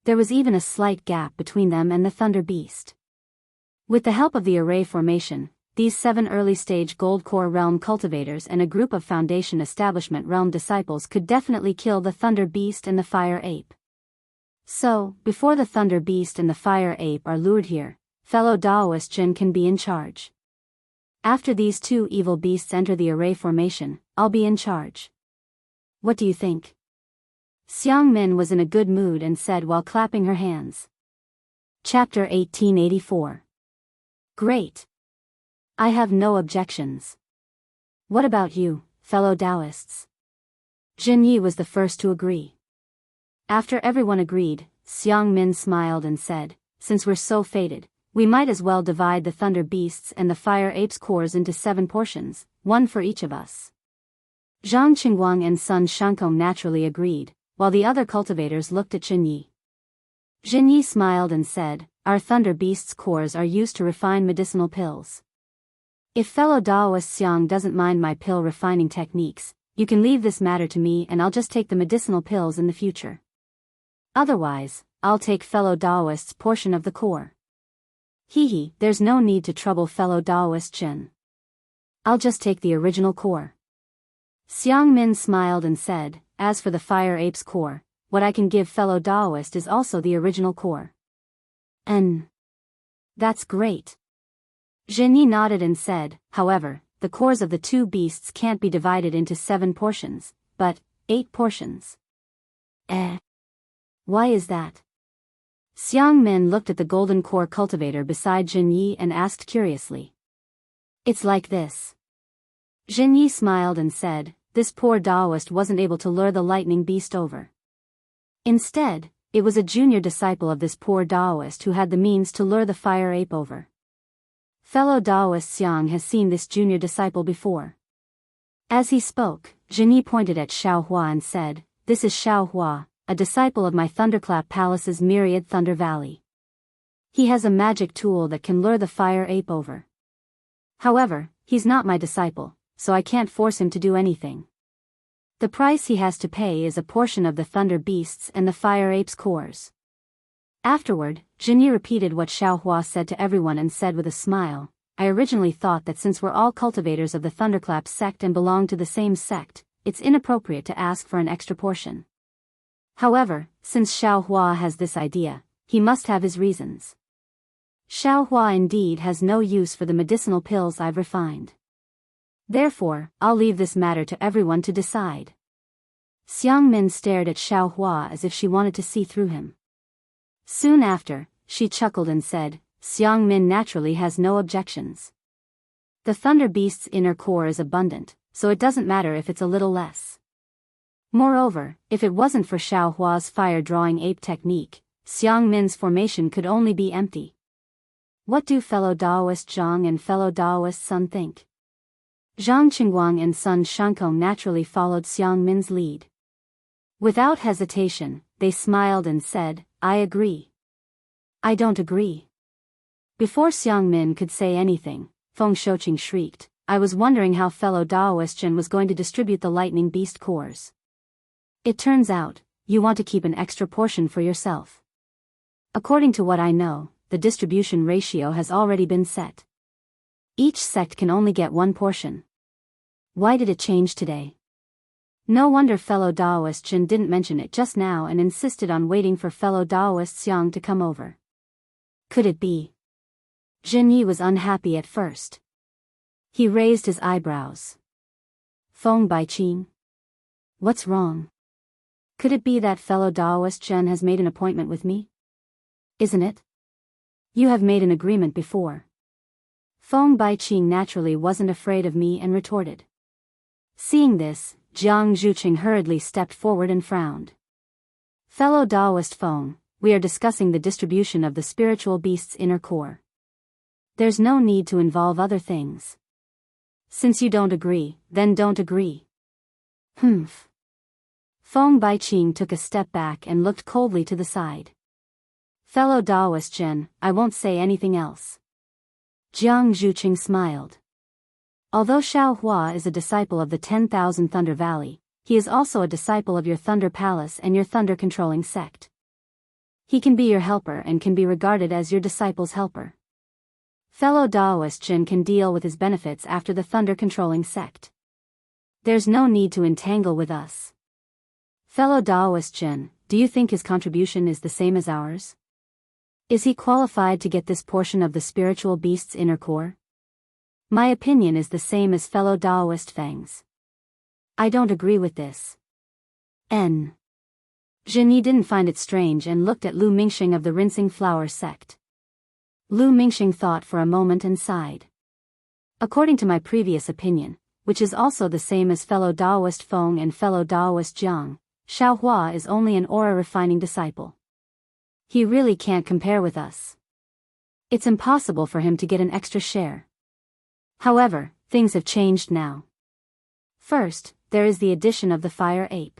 There was even a slight gap between them and the thunder beast. With the help of the array formation, these 7 early-stage gold core realm cultivators and a group of foundation establishment realm disciples could definitely kill the thunder beast and the fire ape. So, before the thunder beast and the fire ape are lured here, fellow Daoist Jin can be in charge. After these 2 evil beasts enter the array formation, I'll be in charge. What do you think? Xiang Min was in a good mood and said while clapping her hands. Chapter 1884. Great. I have no objections. What about you, fellow Daoists? Jinyi was the first to agree. After everyone agreed, Xiang Min smiled and said, since we're so fated, we might as well divide the thunder beasts and the fire apes' cores into 7 portions, 1 for each of us. Zhang Qingguang and Sun Shankong naturally agreed, while the other cultivators looked at Jinyi. Jinyi smiled and said, our thunder beasts' cores are used to refine medicinal pills. If fellow Daoist Xiang doesn't mind my pill refining techniques, you can leave this matter to me and I'll just take the medicinal pills in the future. Otherwise, I'll take fellow Daoist's portion of the core. Hee, there's no need to trouble fellow Daoist Chen. I'll just take the original core. Xiang Min smiled and said, as for the fire ape's core, what I can give fellow Daoist is also the original core. That's great. Jinyi nodded and said, however, the cores of the 2 beasts can't be divided into 7 portions, but 8 portions. Why is that? Xiang Min looked at the golden core cultivator beside Jinyi and asked curiously. It's like this. Jinyi smiled and said, this poor Daoist wasn't able to lure the lightning beast over. Instead, it was a junior disciple of this poor Daoist who had the means to lure the fire ape over. Fellow Daoist Xiang has seen this junior disciple before. As he spoke, Jinyi pointed at Xiaohua and said, this is Xiaohua, a disciple of my Thunderclap Palace's myriad Thunder Valley. He has a magic tool that can lure the fire ape over. However, he's not my disciple, so I can't force him to do anything. The price he has to pay is a portion of the thunder beasts and the fire ape's cores. Afterward, Jinyi repeated what Xiaohua said to everyone and said with a smile, I originally thought that since we're all cultivators of the Thunderclap sect and belong to the same sect, it's inappropriate to ask for an extra portion. However, since Xiaohua has this idea, he must have his reasons. Xiaohua indeed has no use for the medicinal pills I've refined. Therefore, I'll leave this matter to everyone to decide. Xiang Min stared at Xiaohua as if she wanted to see through him. Soon after, she chuckled and said, Xiang Min naturally has no objections. The thunder beast's inner core is abundant, so it doesn't matter if it's a little less. Moreover, if it wasn't for Xiaohua's fire-drawing ape technique, Xiang Min's formation could only be empty. What do fellow Daoist Zhang and fellow Daoist Sun think? Zhang Qingguang and Sun Shankong naturally followed Xiang Min's lead. Without hesitation, they smiled and said, I agree. I don't agree. Before Xiang Min could say anything, Feng Shouqing shrieked, I was wondering how fellow Daoist Chen was going to distribute the lightning beast cores. It turns out, you want to keep an extra portion for yourself. According to what I know, the distribution ratio has already been set. Each sect can only get 1 portion. Why did it change today? No wonder fellow Daoist Chen didn't mention it just now and insisted on waiting for fellow Daoist Xiang to come over. Could it be? Jinyi was unhappy at first. He raised his eyebrows. Feng Baiqing. What's wrong? Could it be that fellow Daoist Chen has made an appointment with me? Isn't it? You have made an agreement before. Feng Baiqing naturally wasn't afraid of me and retorted. Seeing this, Jiang Zhuqing hurriedly stepped forward and frowned. Fellow Daoist Feng, we are discussing the distribution of the spiritual beast's inner core. There's no need to involve other things. Since you don't agree, then don't agree. Humph. Feng Baiqing took a step back and looked coldly to the side. Fellow Daoist Chen, I won't say anything else. Jiang Zhuqing smiled. Although Xiaohua is a disciple of the 10,000 Thunder Valley, he is also a disciple of your Thunder Palace and your Thunder-controlling sect. He can be your helper and can be regarded as your disciple's helper. Fellow Daoist Chen can deal with his benefits after the Thunder-controlling sect. There's no need to entangle with us. Fellow Daoist Chen, do you think his contribution is the same as ours? Is he qualified to get this portion of the spiritual beast's inner core? My opinion is the same as fellow Daoist Feng's. I don't agree with this. Jinyi didn't find it strange and looked at Lu Mingxing of the Rinsing Flower sect. Lu Mingxing thought for a moment and sighed. According to my previous opinion, which is also the same as fellow Daoist Feng and fellow Daoist Jiang, Xiaohua is only an aura-refining disciple. He really can't compare with us. It's impossible for him to get an extra share. However, things have changed now. First, there is the addition of the fire ape.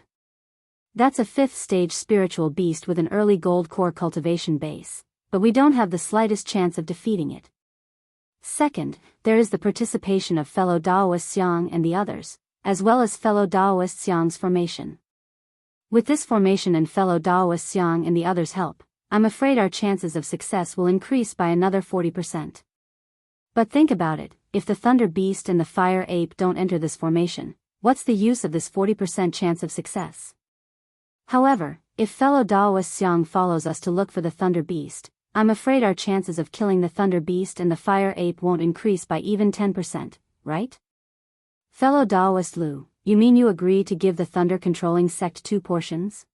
That's a 5th stage spiritual beast with an early gold core cultivation base, but we don't have the slightest chance of defeating it. Second, there is the participation of fellow Daoist Xiang and the others, as well as fellow Daoist Xiang's formation. With this formation and fellow Daoist Xiang and the others' help, I'm afraid our chances of success will increase by another 40%. But think about it, if the Thunder Beast and the Fire Ape don't enter this formation, what's the use of this 40% chance of success? However, if fellow Daoist Xiang follows us to look for the Thunder Beast, I'm afraid our chances of killing the Thunder Beast and the Fire Ape won't increase by even 10%, right? Fellow Daoist Lu, you mean you agree to give the Thunder-controlling sect 2 portions?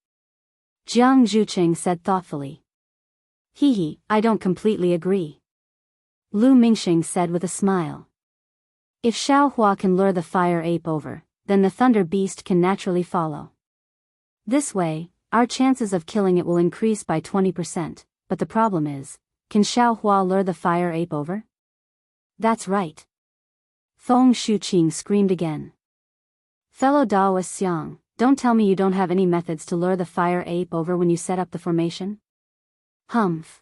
Jiang Zhuqing said thoughtfully. I don't completely agree. Lu Mingxing said with a smile. If Xiaohua can lure the Fire Ape over, then the Thunder Beast can naturally follow. This way, our chances of killing it will increase by 20%, but the problem is, can Xiaohua lure the Fire Ape over? That's right. Feng Shuqing screamed again. Fellow Daoist Xiang, don't tell me you don't have any methods to lure the Fire Ape over when you set up the formation? Humph.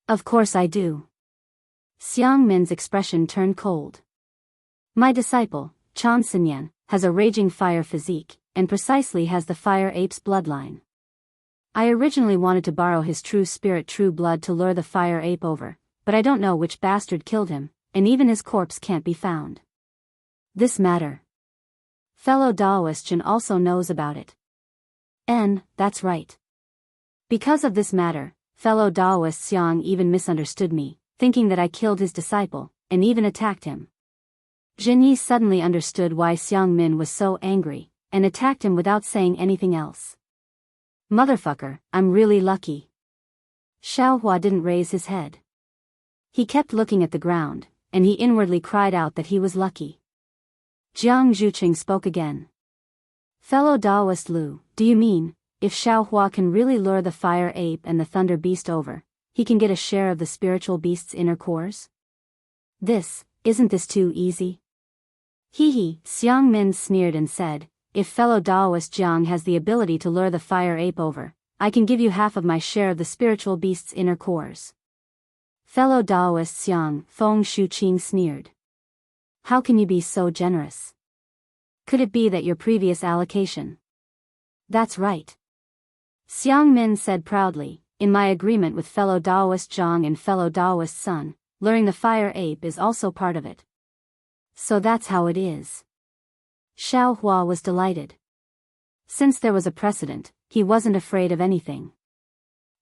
Of course I do. Xiang Min's expression turned cold. My disciple, Chan Xinyan, has a raging fire physique, and precisely has the Fire Ape's bloodline. I originally wanted to borrow his true spirit true blood to lure the Fire Ape over, but I don't know which bastard killed him, and even his corpse can't be found. This matter. Fellow Daoist Jin also knows about it. That's right. Because of this matter, fellow Daoist Xiang even misunderstood me, thinking that I killed his disciple, and even attacked him. Jinyi suddenly understood why Xiang Min was so angry, and attacked him without saying anything else. Motherfucker, I'm really lucky. Xiaohua didn't raise his head. He kept looking at the ground, and he inwardly cried out that he was lucky. Jiang Zhuqing spoke again. Fellow Daoist Lu, do you mean, if Xiaohua can really lure the Fire Ape and the Thunder Beast over, he can get a share of the spiritual beast's inner cores? Isn't this too easy? Xiang Min sneered and said, if fellow Daoist Jiang has the ability to lure the Fire Ape over, I can give you half of my share of the spiritual beast's inner cores. Fellow Daoist Xiang, Feng Shuqing sneered. How can you be so generous? Could it be that your previous allocation? That's right. Xiang Min said proudly, in my agreement with fellow Daoist Zhang and fellow Daoist Sun, luring the Fire Ape is also part of it. So that's how it is. Xiaohua was delighted. Since there was a precedent, he wasn't afraid of anything.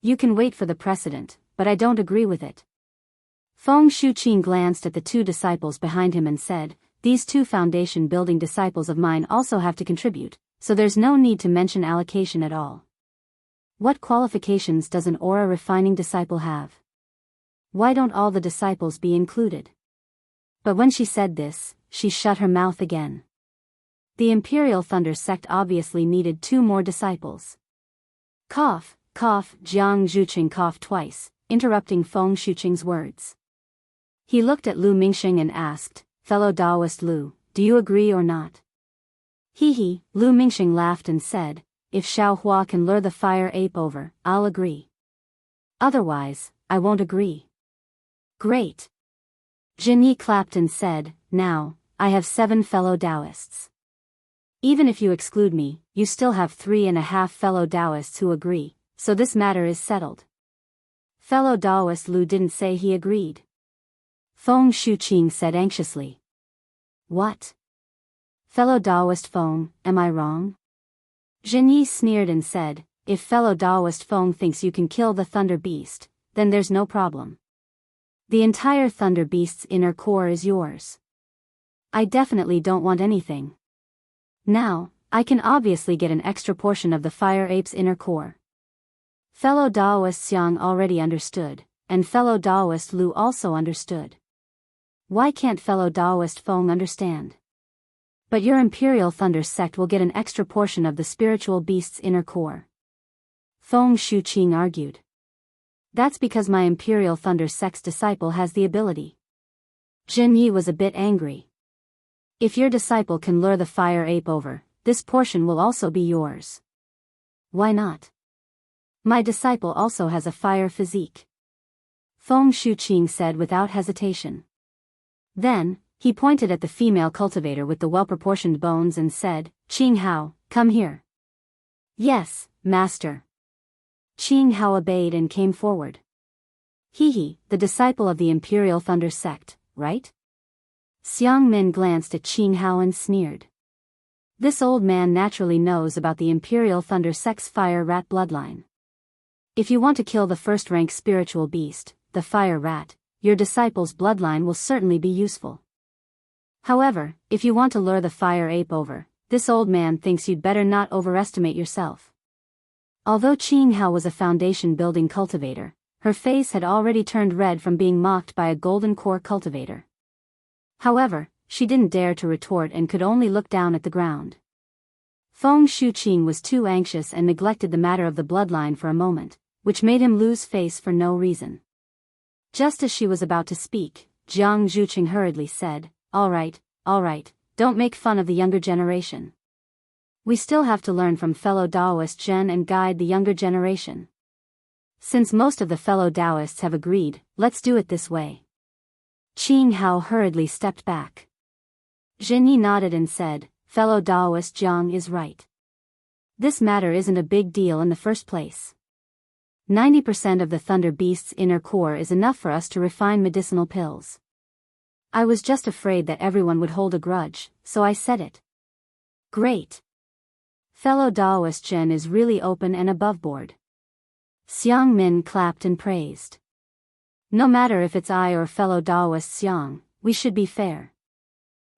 You can wait for the precedent, but I don't agree with it. Feng Shuqing glanced at the 2 disciples behind him and said, these 2 foundation-building disciples of mine also have to contribute, so there's no need to mention allocation at all. What qualifications does an aura-refining disciple have? Why don't all the disciples be included? But when she said this, she shut her mouth again. The Imperial Thunder sect obviously needed 2 more disciples. Cough, Jiang Zhuqing coughed twice, interrupting Feng Shuqing's words. He looked at Lu Mingxing and asked, fellow Daoist Lu, do you agree or not? Lu Mingxing laughed and said, if Xiaohua can lure the Fire Ape over, I'll agree. Otherwise, I won't agree. Great. Jinyi clapped and said, now, I have 7 fellow Daoists. Even if you exclude me, you still have 3.5 fellow Daoists who agree, so this matter is settled. Fellow Daoist Lu didn't say he agreed. Feng Shuqing said anxiously. What? Fellow Daoist Feng, am I wrong? Jinyi sneered and said, if fellow Daoist Feng thinks you can kill the Thunder Beast, then there's no problem. The entire Thunder Beast's inner core is yours. I definitely don't want anything. Now, I can obviously get an extra portion of the Fire Ape's inner core. Fellow Daoist Xiang already understood, and fellow Daoist Lu also understood. Why can't fellow Daoist Feng understand? But your Imperial Thunder sect will get an extra portion of the spiritual beast's inner core. Feng Shuqing argued. That's because my Imperial Thunder sect's disciple has the ability. Jin Yi was a bit angry. If your disciple can lure the fire ape over, this portion will also be yours. Why not? My disciple also has a fire physique. Feng Shuqing said without hesitation. Then, he pointed at the female cultivator with the well-proportioned bones and said, Qing Hao, come here. Yes, master. Qing Hao obeyed and came forward. He, the disciple of the Imperial Thunder sect, right? Xiang Min glanced at Qing Hao and sneered. This old man naturally knows about the Imperial Thunder sect's fire rat bloodline. If you want to kill the first-rank spiritual beast, the fire rat, your disciple's bloodline will certainly be useful. However, if you want to lure the fire ape over, this old man thinks you'd better not overestimate yourself. Although Qing Hao was a foundation-building cultivator, her face had already turned red from being mocked by a golden core cultivator. However, she didn't dare to retort and could only look down at the ground. Feng Shuqing was too anxious and neglected the matter of the bloodline for a moment, which made him lose face for no reason. Just as she was about to speak, Jiang Zhuqing hurriedly said, all right, don't make fun of the younger generation. We still have to learn from fellow Daoist Zhen and guide the younger generation. Since most of the fellow Daoists have agreed, let's do it this way. Qing Hao hurriedly stepped back. Jin Yi nodded and said, fellow Daoist Jiang is right. This matter isn't a big deal in the first place. 90% of the Thunder Beast's inner core is enough for us to refine medicinal pills. I was just afraid that everyone would hold a grudge, so I said it. Great. Fellow Daoist Zhen is really open and aboveboard. Xiang Min clapped and praised. No matter if it's I or fellow Daoist Xiang, we should be fair.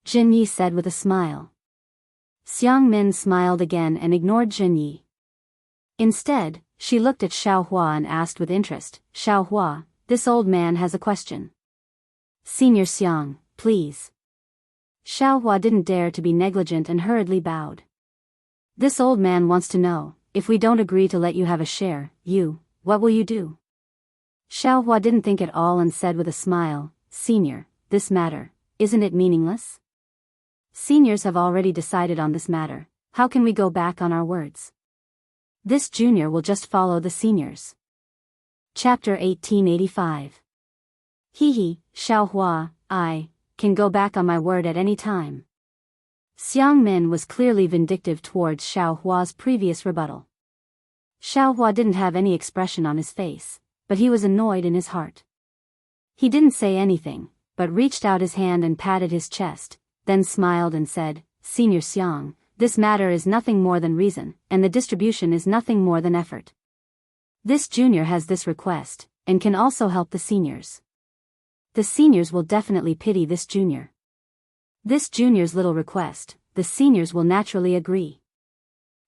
Jin Yi said with a smile. Xiang Min smiled again and ignored Jin Yi. Instead, she looked at Xiao Hua and asked with interest, Xiao Hua, this old man has a question. Senior Xiang, please. Xiao Hua didn't dare to be negligent and hurriedly bowed. This old man wants to know, if we don't agree to let you have a share, what will you do? Xiao Hua didn't think at all and said with a smile, Senior, this matter, isn't it meaningless? Seniors have already decided on this matter, how can we go back on our words? This junior will just follow the seniors. Chapter 1885. Xiao Hua, I can go back on my word at any time. Xiang Min was clearly vindictive towards Xiao Hua's previous rebuttal. Xiao Hua didn't have any expression on his face, but he was annoyed in his heart. He didn't say anything, but reached out his hand and patted his chest, then smiled and said, Senior Xiang, this matter is nothing more than reason, and the distribution is nothing more than effort. This junior has this request, and can also help the seniors. The seniors will definitely pity this junior. This junior's little request, the seniors will naturally agree.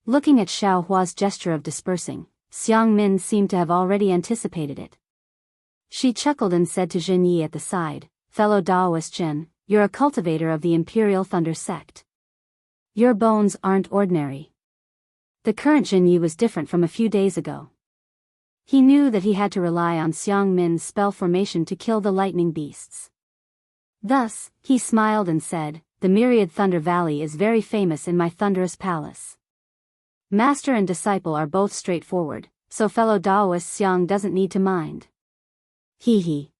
Looking at Xiao Hua's gesture of dispersing, Xiang Min seemed to have already anticipated it. She chuckled and said to Jin Yi at the side, Fellow Daoist Zhen, you're a cultivator of the Imperial Thunder sect. Your bones aren't ordinary. The current Jin Yi was different from a few days ago. He knew that he had to rely on Xiang Min's spell formation to kill the lightning beasts. Thus, he smiled and said, the myriad Thunder Valley is very famous in my thunderous palace. Master and disciple are both straightforward, so fellow Daoist Xiang doesn't need to mind. Xiang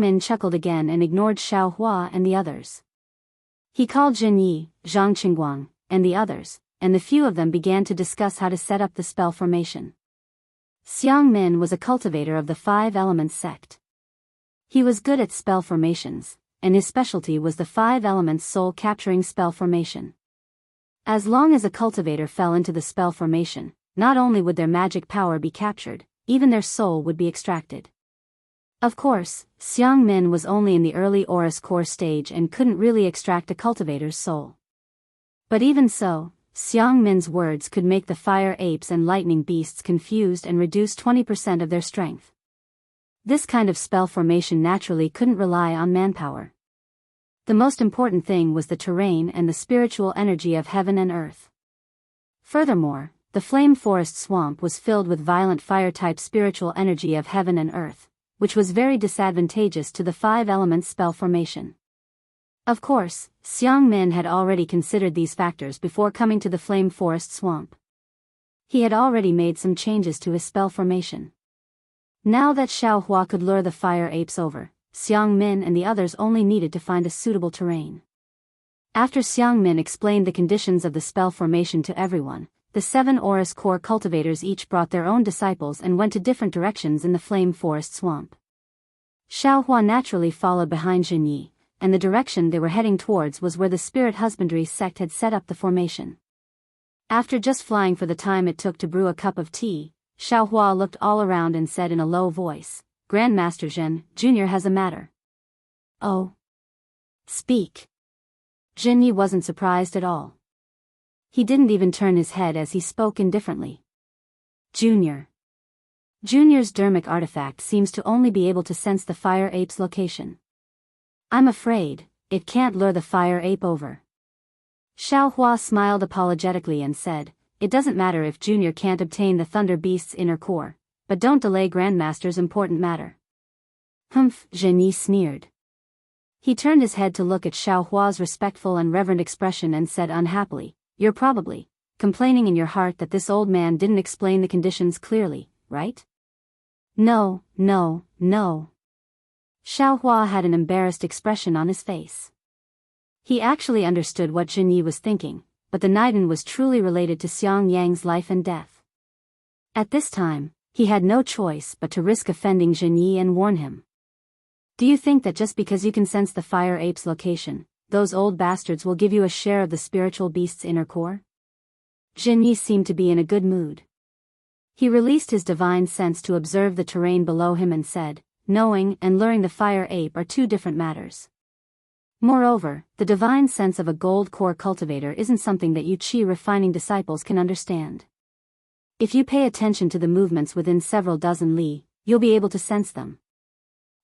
Min chuckled again and ignored Xiao Hua and the others. He called Jin Yi, Zhang Qingguang, and the others, and the few of them began to discuss how to set up the spell formation. Xiang Min was a cultivator of the Five Elements sect. He was good at spell formations, and his specialty was the Five Elements soul-capturing spell formation. As long as a cultivator fell into the spell formation, not only would their magic power be captured, even their soul would be extracted. Of course, Xiang Min was only in the early Aurus core stage and couldn't really extract a cultivator's soul. But even so, Xiang Min's words could make the fire apes and lightning beasts confused and reduce 20% of their strength. This kind of spell formation naturally couldn't rely on manpower. The most important thing was the terrain and the spiritual energy of heaven and earth. Furthermore, the flame forest swamp was filled with violent fire-type spiritual energy of heaven and earth, which was very disadvantageous to the 5 elements spell formation. Of course, Xiang Min had already considered these factors before coming to the flame forest swamp. He had already made some changes to his spell formation. Now that Xiao Hua could lure the fire apes over, Xiang Min and the others only needed to find a suitable terrain. After Xiang Min explained the conditions of the spell formation to everyone, the 7 Aurus Core cultivators each brought their own disciples and went to different directions in the flame forest swamp. Xiao Hua naturally followed behind Jinyi, and the direction they were heading towards was where the spirit husbandry sect had set up the formation. After just flying for the time it took to brew a cup of tea, Xiao Hua looked all around and said in a low voice, "Grandmaster Zhen, Jr. has a matter." "Oh? Speak." Jinyi wasn't surprised at all. He didn't even turn his head as he spoke indifferently. "Junior." Junior's dermic artifact seems to only be able to sense the fire ape's location. "I'm afraid it can't lure the fire ape over." Xiao Hua smiled apologetically and said, "It doesn't matter if Junior can't obtain the Thunder Beast's inner core, but don't delay Grandmaster's important matter." "Humph," Jinyi sneered. He turned his head to look at Xiao Hua's respectful and reverent expression and said unhappily, "You're probably complaining in your heart that this old man didn't explain the conditions clearly, right?" "No, no, no." Xiao Hua had an embarrassed expression on his face. He actually understood what Jinyi was thinking, but the Niden was truly related to Xiang Yang's life and death. At this time, he had no choice but to risk offending Jinyi and warn him. "Do you think that just because you can sense the fire ape's location, those old bastards will give you a share of the spiritual beast's inner core?" Jinyi seemed to be in a good mood. He released his divine sense to observe the terrain below him and said, "Knowing and luring the fire ape are 2 different matters. Moreover, the divine sense of a gold core cultivator isn't something that you chi refining disciples can understand. If you pay attention to the movements within several dozen li, you'll be able to sense them.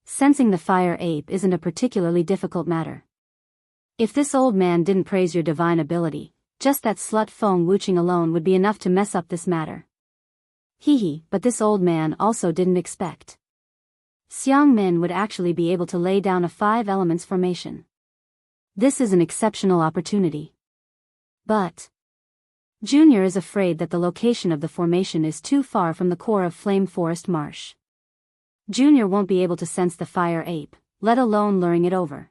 Sensing the fire ape isn't a particularly difficult matter. If this old man didn't praise your divine ability, just that slut Feng Wuching alone would be enough to mess up this matter." Hee, but this old man also didn't expect Xiang Min would actually be able to lay down a 5 elements formation. This is an exceptional opportunity. But Junior is afraid that the location of the formation is too far from the core of Flame Forest Marsh. Junior won't be able to sense the fire ape, let alone luring it over.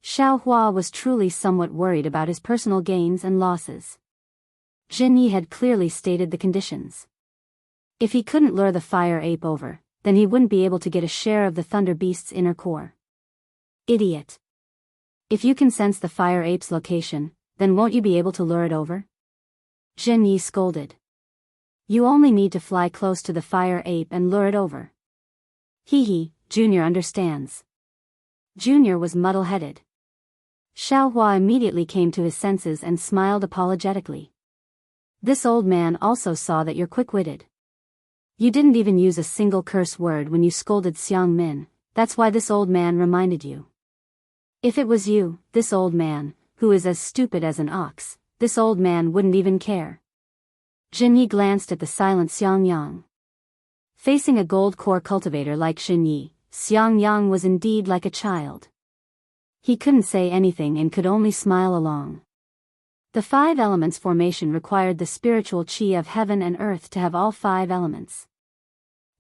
Xiao Hua was truly somewhat worried about his personal gains and losses. Jinyi had clearly stated the conditions. If he couldn't lure the fire ape over, then he wouldn't be able to get a share of the Thunder Beast's inner core. Idiot. If you can sense the fire ape's location, then won't you be able to lure it over? Jinyi scolded. You only need to fly close to the fire ape and lure it over. Hee, Junior understands. Junior was muddle-headed. Xiao Hua immediately came to his senses and smiled apologetically. This old man also saw that you're quick-witted. You didn't even use a single curse word when you scolded Xiang Min, that's why this old man reminded you. If it was you, this old man, who is as stupid as an ox, this old man wouldn't even care. Jinyi glanced at the silent Xiang Yang. Facing a gold core cultivator like Jinyi, Xiang Yang was indeed like a child. He couldn't say anything and could only smile along. The 5 elements formation required the spiritual chi of heaven and earth to have all 5 elements.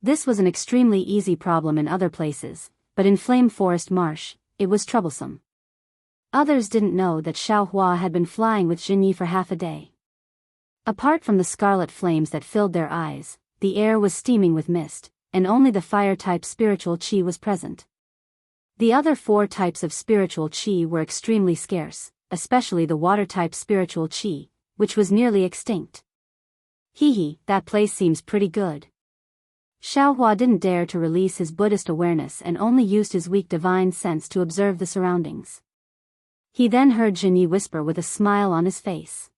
This was an extremely easy problem in other places, but in Flame Forest Marsh, it was troublesome. Others didn't know that Xiao Hua had been flying with Jinyi for half a day. Apart from the scarlet flames that filled their eyes, the air was steaming with mist, and only the fire-type spiritual chi was present. The other 4 types of spiritual chi were extremely scarce, especially the water-type spiritual chi, which was nearly extinct. Hee, that place seems pretty good. Xiao Hua didn't dare to release his Buddhist awareness and only used his weak divine sense to observe the surroundings. He then heard Jinyi whisper with a smile on his face.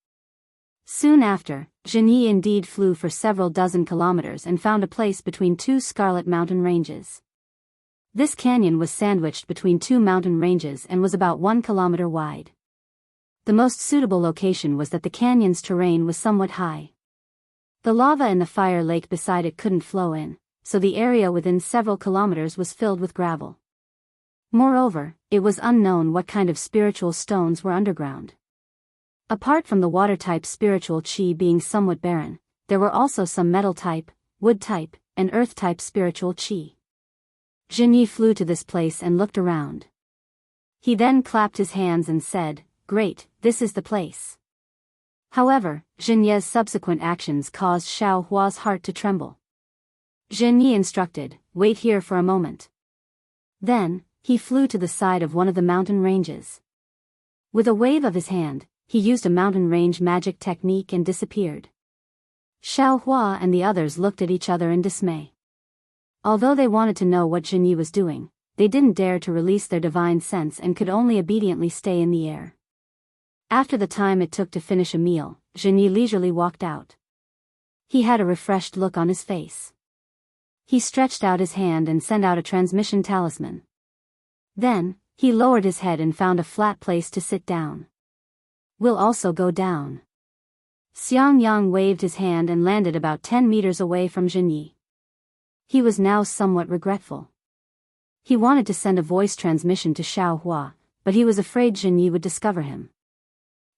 Soon after, Jinyi indeed flew for several dozen kilometers and found a place between 2 scarlet mountain ranges. This canyon was sandwiched between two mountain ranges and was about 1 kilometer wide. The most suitable location was that the canyon's terrain was somewhat high. The lava in the fire lake beside it couldn't flow in, so the area within several kilometers was filled with gravel. Moreover, it was unknown what kind of spiritual stones were underground. Apart from the water-type spiritual qi being somewhat barren, there were also some metal-type, wood-type, and earth-type spiritual qi. Jinyi flew to this place and looked around. He then clapped his hands and said, "Great, this is the place." However, Jinye's subsequent actions caused Xiao Hua's heart to tremble. Jinyi instructed, "Wait here for a moment." Then, he flew to the side of one of the mountain ranges. With a wave of his hand, he used a mountain range magic technique and disappeared. Xiao Hua and the others looked at each other in dismay. Although they wanted to know what Jinyi was doing, they didn't dare to release their divine sense and could only obediently stay in the air. After the time it took to finish a meal, Jinyi leisurely walked out. He had a refreshed look on his face. He stretched out his hand and sent out a transmission talisman. Then, he lowered his head and found a flat place to sit down. "We'll also go down." Xiangyang waved his hand and landed about 10 meters away from Jinyi. He was now somewhat regretful. He wanted to send a voice transmission to Xiao Hua, but he was afraid Jinyi would discover him.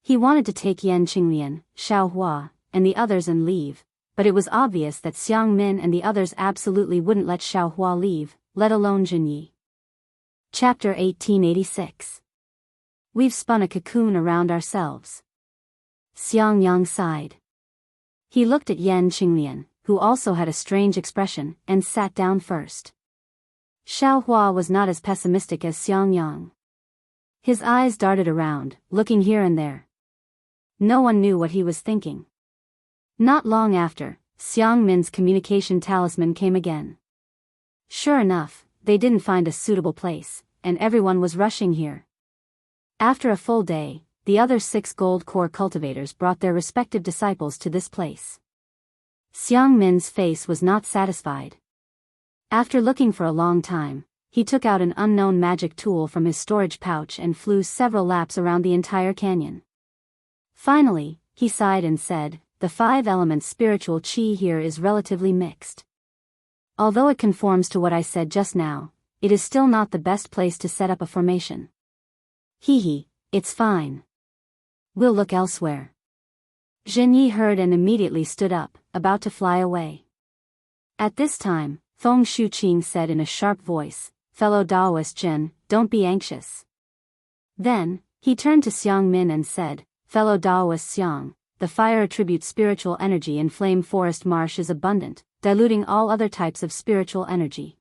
He wanted to take Yan Qinglian, Xiao Hua, and the others and leave, but it was obvious that Xiang Min and the others absolutely wouldn't let Xiao Hua leave, let alone Jinyi. Chapter 1886. We've spun a cocoon around ourselves. Xiangyang sighed. He looked at Yan Qinglian, who also had a strange expression, and sat down first. Xiao Hua was not as pessimistic as Xiangyang. His eyes darted around, looking here and there. No one knew what he was thinking. Not long after, Xiang Min's communication talisman came again. Sure enough, they didn't find a suitable place, and everyone was rushing here. After a full day, the other 6 gold core cultivators brought their respective disciples to this place. Xiang Min's face was not satisfied. After looking for a long time, he took out an unknown magic tool from his storage pouch and flew several laps around the entire canyon. Finally, he sighed and said, "The 5 elements spiritual qi here is relatively mixed. Although it conforms to what I said just now, it is still not the best place to set up a formation. Hee, it's fine. We'll look elsewhere." Jinyi heard and immediately stood up, about to fly away. At this time, Feng Shuqing said in a sharp voice, "Fellow Daoist Jin, don't be anxious." Then, he turned to Xiang Min and said, "Fellow Daoist Xiang, the fire attribute spiritual energy in Flame Forest Marsh is abundant, diluting all other types of spiritual energy.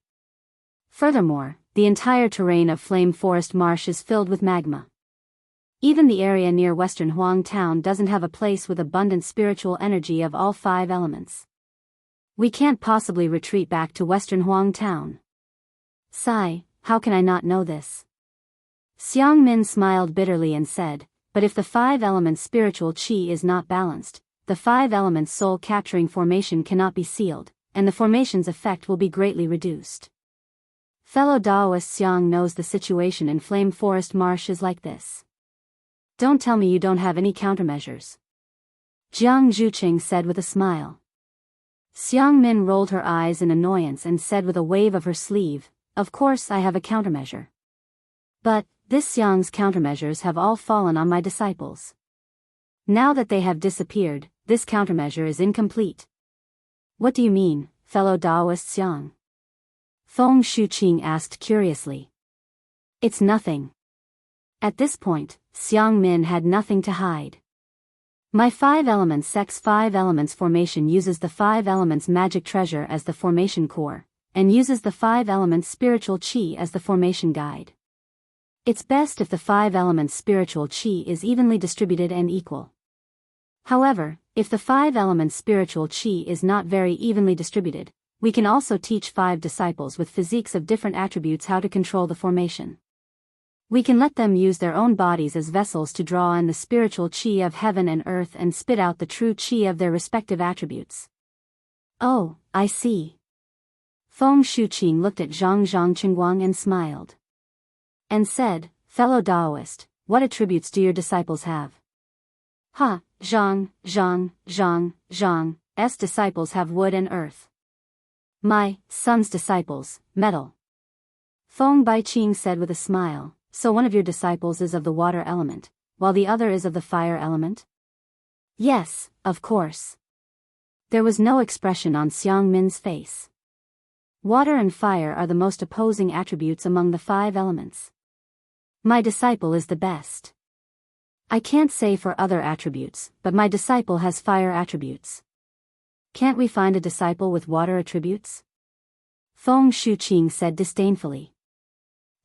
Furthermore, the entire terrain of Flame Forest Marsh is filled with magma. Even the area near Western Huang Town doesn't have a place with abundant spiritual energy of all 5 elements. We can't possibly retreat back to Western Huang Town." "Sigh, how can I not know this?" Xiang Min smiled bitterly and said, "But if the 5 elements spiritual qi is not balanced, the 5 elements soul capturing formation cannot be sealed, and the formation's effect will be greatly reduced. Fellow Daoist Xiang knows the situation in Flame Forest Marsh is like this. Don't tell me you don't have any countermeasures." Jiang Zhuqing said with a smile. Xiang Min rolled her eyes in annoyance and said with a wave of her sleeve, "Of course I have a countermeasure. But, this Xiang's countermeasures have all fallen on my disciples. Now that they have disappeared, this countermeasure is incomplete." "What do you mean, fellow Daoist Xiang?" Feng Shuqing asked curiously. "It's nothing." At this point, Xiang Min had nothing to hide. "My 5 elements Sex 5 elements formation uses the 5 elements magic treasure as the formation core, and uses the 5 elements spiritual qi as the formation guide. It's best if the 5 elements spiritual qi is evenly distributed and equal. However, if the 5 elements spiritual qi is not very evenly distributed, we can also teach 5 disciples with physiques of different attributes how to control the formation. We can let them use their own bodies as vessels to draw in the spiritual qi of heaven and earth and spit out the true qi of their respective attributes." "Oh, I see." Feng Shuqing looked at Zhang Zhangqinguang and smiled. And said, fellow Daoist, what attributes do your disciples have? Zhang's disciples have wood and earth. My son's disciples, metal. Feng Baiqing said with a smile, so one of your disciples is of the water element, while the other is of the fire element? Yes, of course. There was no expression on Xiang Min's face. Water and fire are the most opposing attributes among the 5 elements. My disciple is the best. I can't say for other attributes, but my disciple has fire attributes. Can't we find a disciple with water attributes? Feng Shuqing said disdainfully.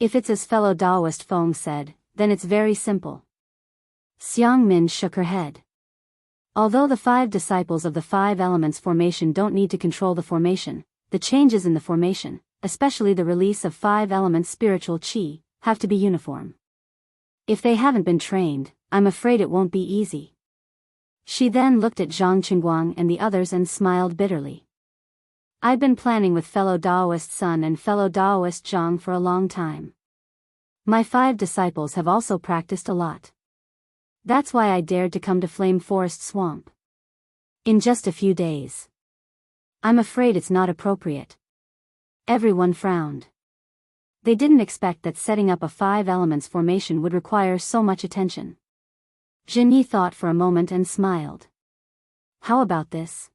If it's as fellow Daoist Feng said, then it's very simple. Xiang Min shook her head. Although the 5 disciples of the 5 elements formation don't need to control the formation, the changes in the formation, especially the release of 5 elements spiritual qi, have to be uniform. If they haven't been trained, I'm afraid it won't be easy. She then looked at Zhang Qinguang and the others and smiled bitterly. I've been planning with fellow Daoist Sun and fellow Daoist Zhang for a long time. My 5 disciples have also practiced a lot. That's why I dared to come to Flame Forest Swamp. In just a few days. I'm afraid it's not appropriate. Everyone frowned. They didn't expect that setting up a 5 elements formation would require so much attention. Jinyi thought for a moment and smiled. How about this?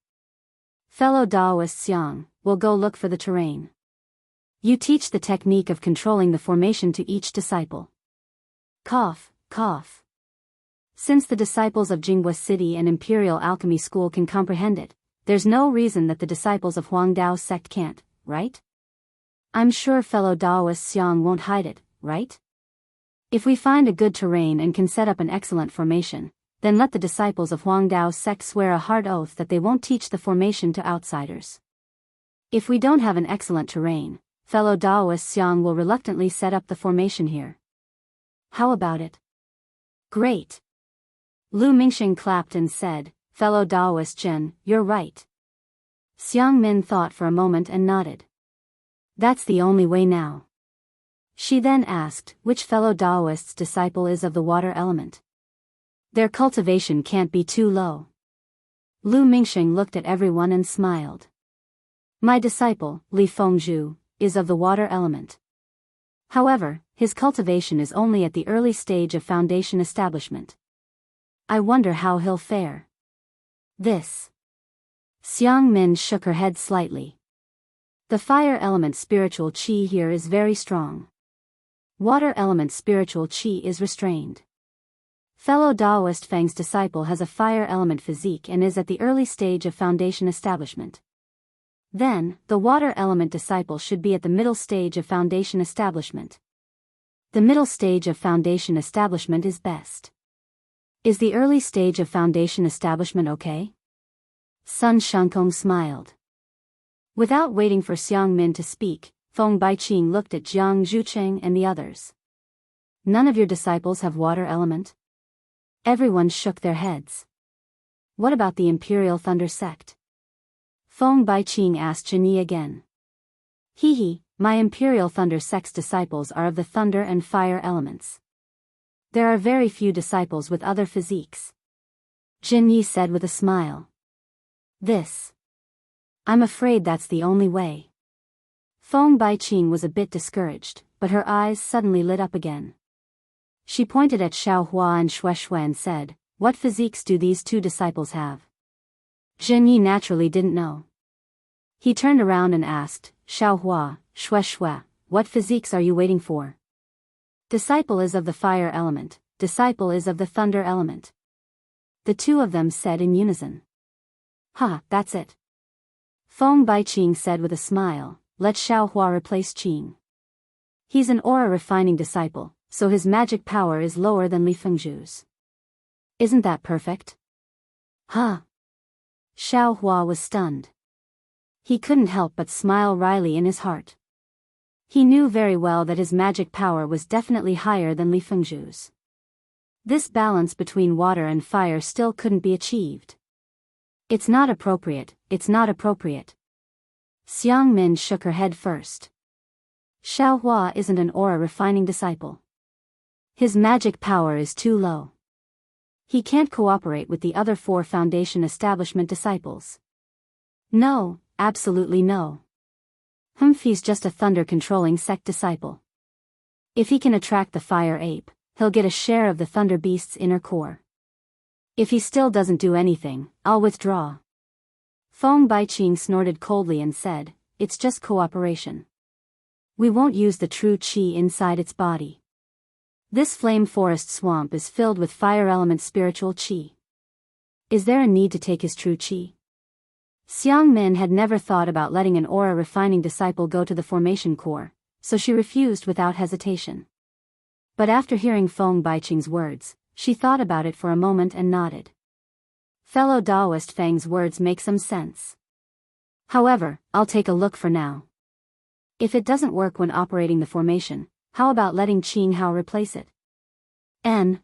Fellow Daoist Xiang, we'll go look for the terrain. You teach the technique of controlling the formation to each disciple. Cough, cough. Since the disciples of Jingwa City and Imperial Alchemy School can comprehend it, there's no reason that the disciples of Huangdao sect can't, right? I'm sure fellow Daoist Xiang won't hide it, right? If we find a good terrain and can set up an excellent formation, then let the disciples of Huangdao sect swear a hard oath that they won't teach the formation to outsiders. If we don't have an excellent terrain, fellow Daoist Xiang will reluctantly set up the formation here. How about it? Great. Lu Mingxing clapped and said, fellow Daoist Jen, you're right. Xiang Min thought for a moment and nodded. That's the only way now. She then asked, which fellow Daoist's disciple is of the water element? Their cultivation can't be too low. Lu Mingxing looked at everyone and smiled. My disciple, Li Fengzhu, is of the water element. However, his cultivation is only at the early stage of foundation establishment. I wonder how he'll fare. This. Xiang Min shook her head slightly. The fire element spiritual qi here is very strong. Water element spiritual qi is restrained. Fellow Daoist Feng's disciple has a fire element physique and is at the early stage of foundation establishment. Then, the water element disciple should be at the middle stage of foundation establishment. The middle stage of foundation establishment is best. Is the early stage of foundation establishment okay? Sun Shankong smiled. Without waiting for Xiang Min to speak, Feng Baiqing looked at Jiang Zhucheng and the others. None of your disciples have water element? Everyone shook their heads. What about the Imperial Thunder sect? Feng Baiqing asked Jinyi again. My Imperial Thunder sect's disciples are of the thunder and fire elements. There are very few disciples with other physiques. Jinyi said with a smile. I'm afraid that's the only way. Feng Baiqing was a bit discouraged, but her eyes suddenly lit up again. She pointed at Xiaohua and Shueshue and said, what physiques do these 2 disciples have? Jinyi naturally didn't know. He turned around and asked, Xiaohua, Shueshue, what physiques are you waiting for? Disciple is of the fire element, disciple is of the thunder element. The 2 of them said in unison. That's it. Feng Baiqing said with a smile, let Xiaohua replace Qing. He's an aura refining disciple, so his magic power is lower than Li Fengzhu's. Isn't that perfect? Xiaohua was stunned. He couldn't help but smile wryly in his heart. He knew very well that his magic power was definitely higher than Li Fengzhu's. This balance between water and fire still couldn't be achieved. It's not appropriate, it's not appropriate. Xiang Min shook her head first. Xiaohua isn't an aura-refining disciple. His magic power is too low. He can't cooperate with the other 4 Foundation establishment disciples. No, absolutely no. Humphrey's just a thunder-controlling sect disciple. If he can attract the fire ape, he'll get a share of the thunder beast's inner core. If he still doesn't do anything, I'll withdraw. Feng Baiqing snorted coldly and said, it's just cooperation. We won't use the true qi inside its body. This flame forest swamp is filled with fire element spiritual qi. Is there a need to take his true qi? Xiang Min had never thought about letting an aura-refining disciple go to the formation core, so she refused without hesitation. But after hearing Feng Baiqing's words, she thought about it for a moment and nodded. Fellow Daoist Fang's words make some sense. However, I'll take a look for now. If it doesn't work when operating the formation, how about letting Qing Hao replace it?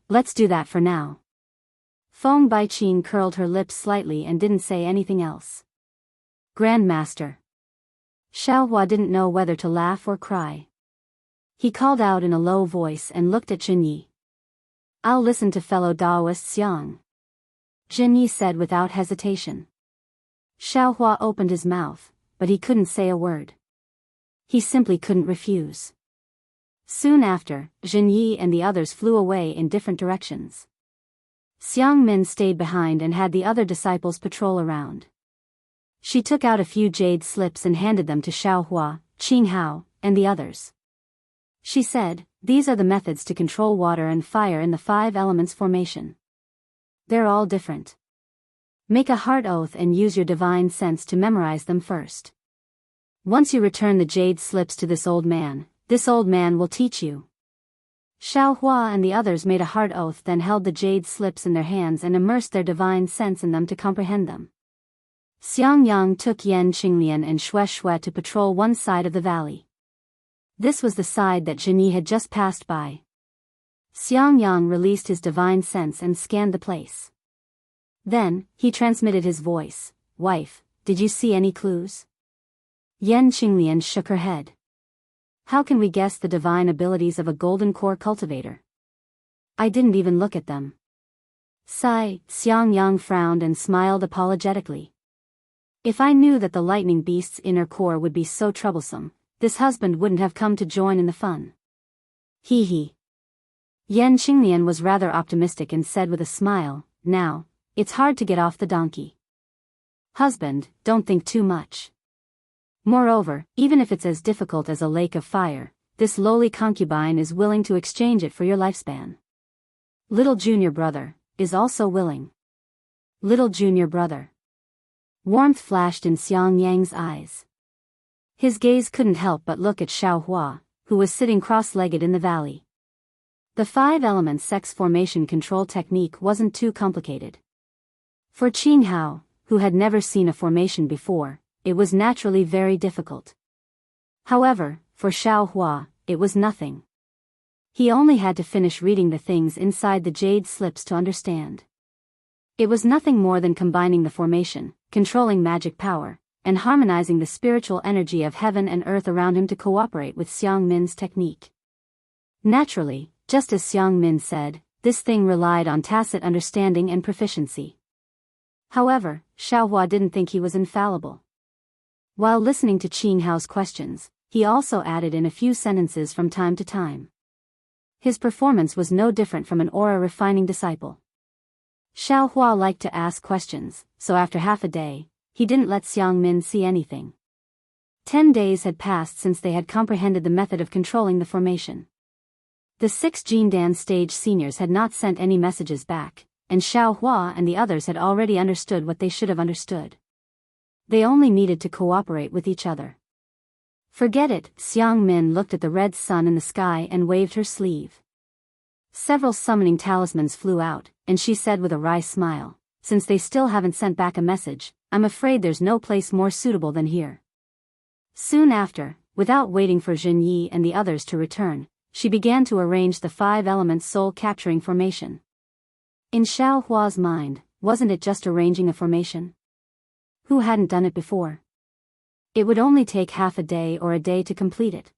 Let's do that for now. Feng Baiqing curled her lips slightly and didn't say anything else. Grandmaster. Xiaohua didn't know whether to laugh or cry. He called out in a low voice and looked at Jinyi. I'll listen to fellow Daoist Xiang. Jinyi said without hesitation. Xiaohua opened his mouth, but he couldn't say a word. He simply couldn't refuse. Soon after, Jinyi and the others flew away in different directions. Xiang Min stayed behind and had the other disciples patrol around. She took out a few jade slips and handed them to Xiaohua, Qing Hao, and the others. She said, these are the methods to control water and fire in the 5 elements formation. They're all different. Make a heart oath and use your divine sense to memorize them first. Once you return the jade slips to this old man will teach you. Xiaohua and the others made a heart oath, then held the jade slips in their hands and immersed their divine sense in them to comprehend them. Xiang Yang took Yan Qinglian and Xue Xue to patrol one side of the valley. This was the side that Jinyi had just passed by. Xiang Yang released his divine sense and scanned the place. Then, he transmitted his voice. Wife, did you see any clues? Yan Qinglian shook her head. How can we guess the divine abilities of a golden core cultivator? I didn't even look at them. Sigh, Xiang Yang frowned and smiled apologetically. If I knew that the lightning beast's inner core would be so troublesome, this husband wouldn't have come to join in the fun. Hee hee. Yan Qinglian was rather optimistic and said with a smile, now, it's hard to get off the donkey. Husband, don't think too much. Moreover, even if it's as difficult as a lake of fire, this lowly concubine is willing to exchange it for your lifespan. Little junior brother is also willing. Little junior brother. Warmth flashed in Xiang Yang's eyes. His gaze couldn't help but look at Xiaohua, who was sitting cross-legged in the valley. The 5-element sex formation control technique wasn't too complicated. For Qing Hao, who had never seen a formation before, it was naturally very difficult. However, for Xiaohua, it was nothing. He only had to finish reading the things inside the jade slips to understand. It was nothing more than combining the formation, controlling magic power, and harmonizing the spiritual energy of heaven and earth around him to cooperate with Xiang Min's technique. Naturally, just as Xiang Min said, this thing relied on tacit understanding and proficiency. However, Xiaohua didn't think he was infallible. While listening to Qing Hao's questions, he also added in a few sentences from time to time. His performance was no different from an aura-refining disciple. Xiaohua liked to ask questions, so after half a day, he didn't let Xiang Min see anything. 10 days had passed since they had comprehended the method of controlling the formation. The 6 Jindan stage seniors had not sent any messages back, and Xiaohua and the others had already understood what they should have understood. They only needed to cooperate with each other. Forget it, Xiang Min looked at the red sun in the sky and waved her sleeve. Several summoning talismans flew out, and she said with a wry smile, since they still haven't sent back a message, I'm afraid there's no place more suitable than here. Soon after, without waiting for Jinyi and the others to return, she began to arrange the 5-element soul-capturing formation. In Xiaohua's mind, wasn't it just arranging a formation? Who hadn't done it before? It would only take half a day or a day to complete it.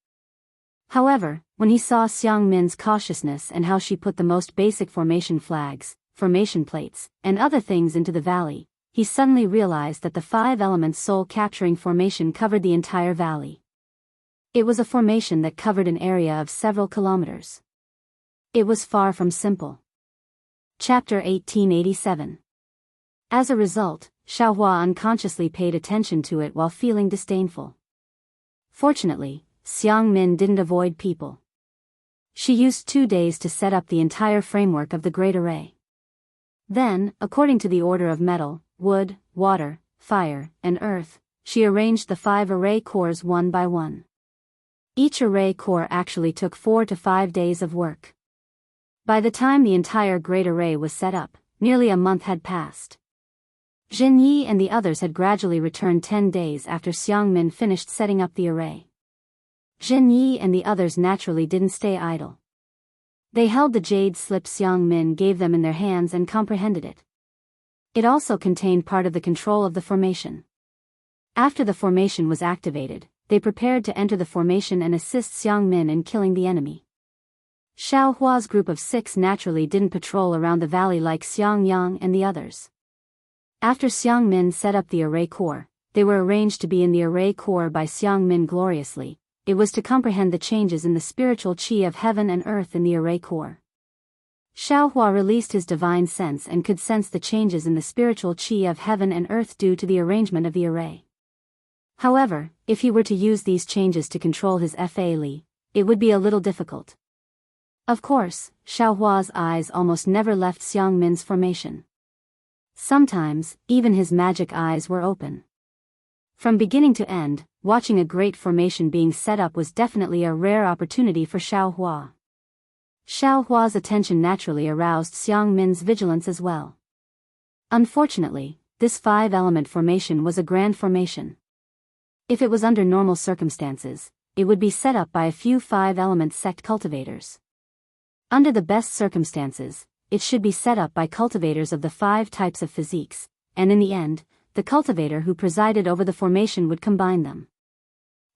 However, when he saw Xiang Min's cautiousness and how she put the most basic formation flags, formation plates, and other things into the valley, he suddenly realized that the 5 elements soul-capturing formation covered the entire valley. It was a formation that covered an area of several kilometers. It was far from simple. Chapter 1887. As a result, Xiaohua unconsciously paid attention to it while feeling disdainful. Fortunately, Xiang Min didn't avoid people. She used 2 days to set up the entire framework of the Great Array. Then, according to the order of metal, wood, water, fire, and earth, she arranged the 5 array cores one by one. Each array core actually took 4 to 5 days of work. By the time the entire Great Array was set up, nearly a month had passed. Zhenyi and the others had gradually returned 10 days after Xiang Min finished setting up the array. Zhenyi and the others naturally didn't stay idle. They held the jade slip Xiang Min gave them in their hands and comprehended it. It also contained part of the control of the formation. After the formation was activated, they prepared to enter the formation and assist Xiang Min in killing the enemy. Xiaohua's group of 6 naturally didn't patrol around the valley like Xiang Yang and the others. After Xiang Min set up the array core, they were arranged to be in the array core by Xiang Min gloriously. It was to comprehend the changes in the spiritual qi of heaven and earth in the array core. Xiaohua released his divine sense and could sense the changes in the spiritual qi of heaven and earth due to the arrangement of the array. However, if he were to use these changes to control his Fa Li, it would be a little difficult. Of course, Xiaohua's eyes almost never left Xiang Min's formation. Sometimes, even his magic eyes were open. From beginning to end, watching a great formation being set up was definitely a rare opportunity for Xiaohua. Xiaohua's attention naturally aroused Xiang Min's vigilance as well. Unfortunately, this 5-element formation was a grand formation. If it was under normal circumstances, it would be set up by a few 5-element sect cultivators. Under the best circumstances, it should be set up by cultivators of the 5 types of physiques, and in the end, the cultivator who presided over the formation would combine them.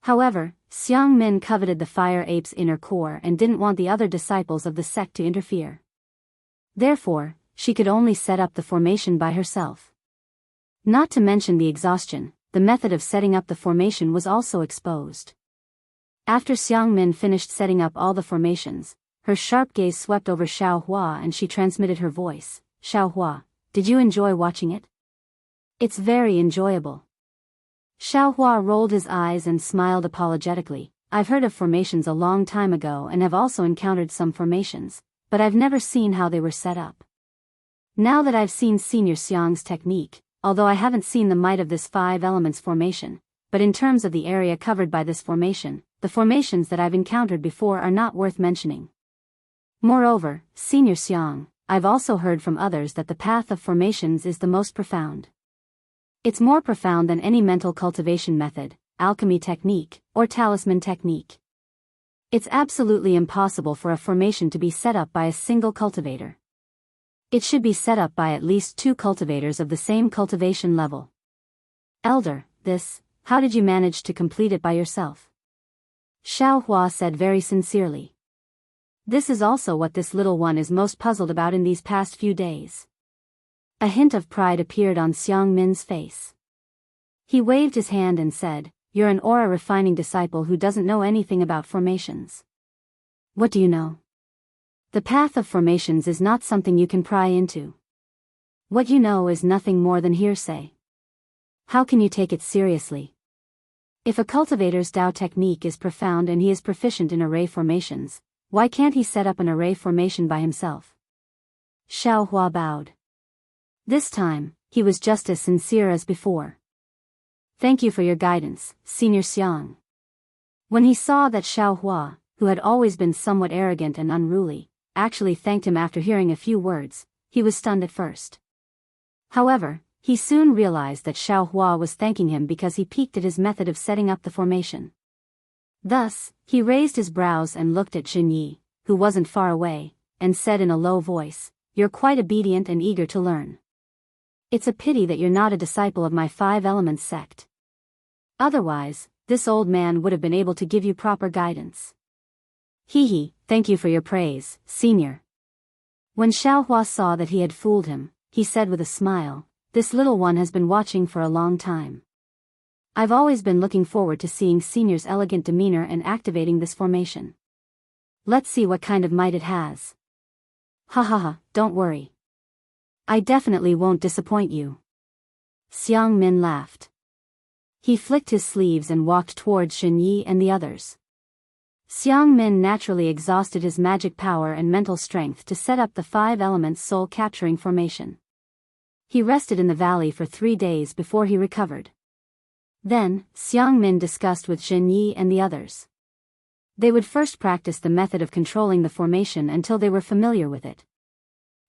However, Xiang Min coveted the fire ape's inner core and didn't want the other disciples of the sect to interfere. Therefore, she could only set up the formation by herself. Not to mention the exhaustion, the method of setting up the formation was also exposed. After Xiang Min finished setting up all the formations, her sharp gaze swept over Xiaohua and she transmitted her voice. Xiaohua, did you enjoy watching it? It's very enjoyable. Xiaohua rolled his eyes and smiled apologetically. I've heard of formations a long time ago and have also encountered some formations, but I've never seen how they were set up. Now that I've seen Senior Xiang's technique, although I haven't seen the might of this 5 elements formation, but in terms of the area covered by this formation, the formations that I've encountered before are not worth mentioning. Moreover, Senior Xiang, I've also heard from others that the path of formations is the most profound. It's more profound than any mental cultivation method, alchemy technique, or talisman technique. It's absolutely impossible for a formation to be set up by a single cultivator. It should be set up by at least 2 cultivators of the same cultivation level. Elder, how did you manage to complete it by yourself? Xiaohua said very sincerely. This is also what this little one is most puzzled about in these past few days. A hint of pride appeared on Xiang Min's face. He waved his hand and said, "You're an aura-refining disciple who doesn't know anything about formations. What do you know? The path of formations is not something you can pry into. What you know is nothing more than hearsay. How can you take it seriously? If a cultivator's Dao technique is profound and he is proficient in array formations, why can't he set up an array formation by himself?" Xiaohua bowed. This time, he was just as sincere as before. Thank you for your guidance, Senior Xiang. When he saw that Xiaohua, who had always been somewhat arrogant and unruly, actually thanked him after hearing a few words, he was stunned at first. However, he soon realized that Xiaohua was thanking him because he piqued at his method of setting up the formation. Thus, he raised his brows and looked at Zhenyi, who wasn't far away, and said in a low voice, "You're quite obedient and eager to learn. It's a pity that you're not a disciple of my 5 elements sect." Otherwise, this old man would have been able to give you proper guidance. Hee, thank you for your praise, senior. When Xiaohua saw that he had fooled him, he said with a smile, this little one has been watching for a long time. I've always been looking forward to seeing senior's elegant demeanor and activating this formation. Let's see what kind of might it has. Ha ha ha, don't worry. I definitely won't disappoint you. Xiang Min laughed. He flicked his sleeves and walked towards Shen Yi and the others. Xiang Min naturally exhausted his magic power and mental strength to set up the 5 elements soul-capturing formation. He rested in the valley for 3 days before he recovered. Then, Xiang Min discussed with Shen Yi and the others. They would first practice the method of controlling the formation until they were familiar with it.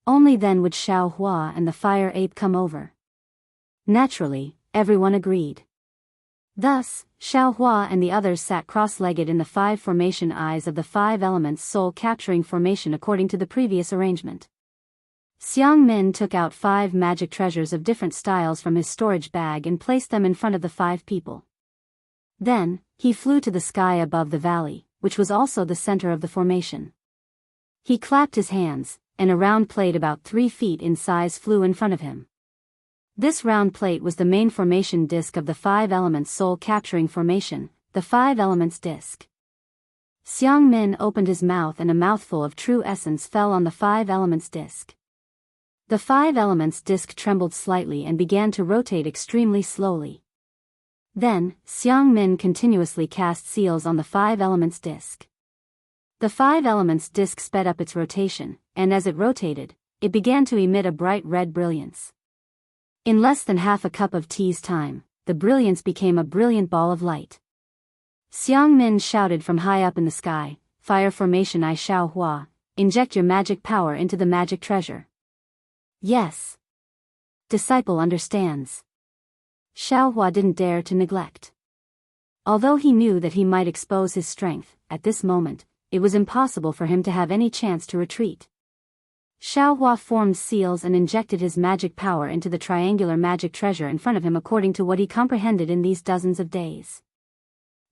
Only then would Xiaohua and the fire ape come over. Naturally, everyone agreed. Thus, Xiaohua and the others sat cross-legged in the 5 formation eyes of the 5 elements soul-capturing formation according to the previous arrangement. Xiang Min took out 5 magic treasures of different styles from his storage bag and placed them in front of the 5 people. Then, he flew to the sky above the valley, which was also the center of the formation. He clapped his hands, and a round plate about 3 feet in size flew in front of him. This round plate was the main formation disc of the 5 elements soul-capturing formation, the 5 elements disc. Xiang Min opened his mouth and a mouthful of true essence fell on the 5 elements disc. The 5 elements disc trembled slightly and began to rotate extremely slowly. Then, Xiang Min continuously cast seals on the 5 elements disc. The 5 elements disc sped up its rotation, and as it rotated, it began to emit a bright red brilliance. In less than half a cup of tea's time, the brilliance became a brilliant ball of light. Xiang Min shouted from high up in the sky, Fire Formation I Xiaohua, inject your magic power into the magic treasure. Yes. Disciple understands. Xiaohua didn't dare to neglect. Although he knew that he might expose his strength, at this moment, it was impossible for him to have any chance to retreat. Xiaohua formed seals and injected his magic power into the triangular magic treasure in front of him according to what he comprehended in these dozens of days.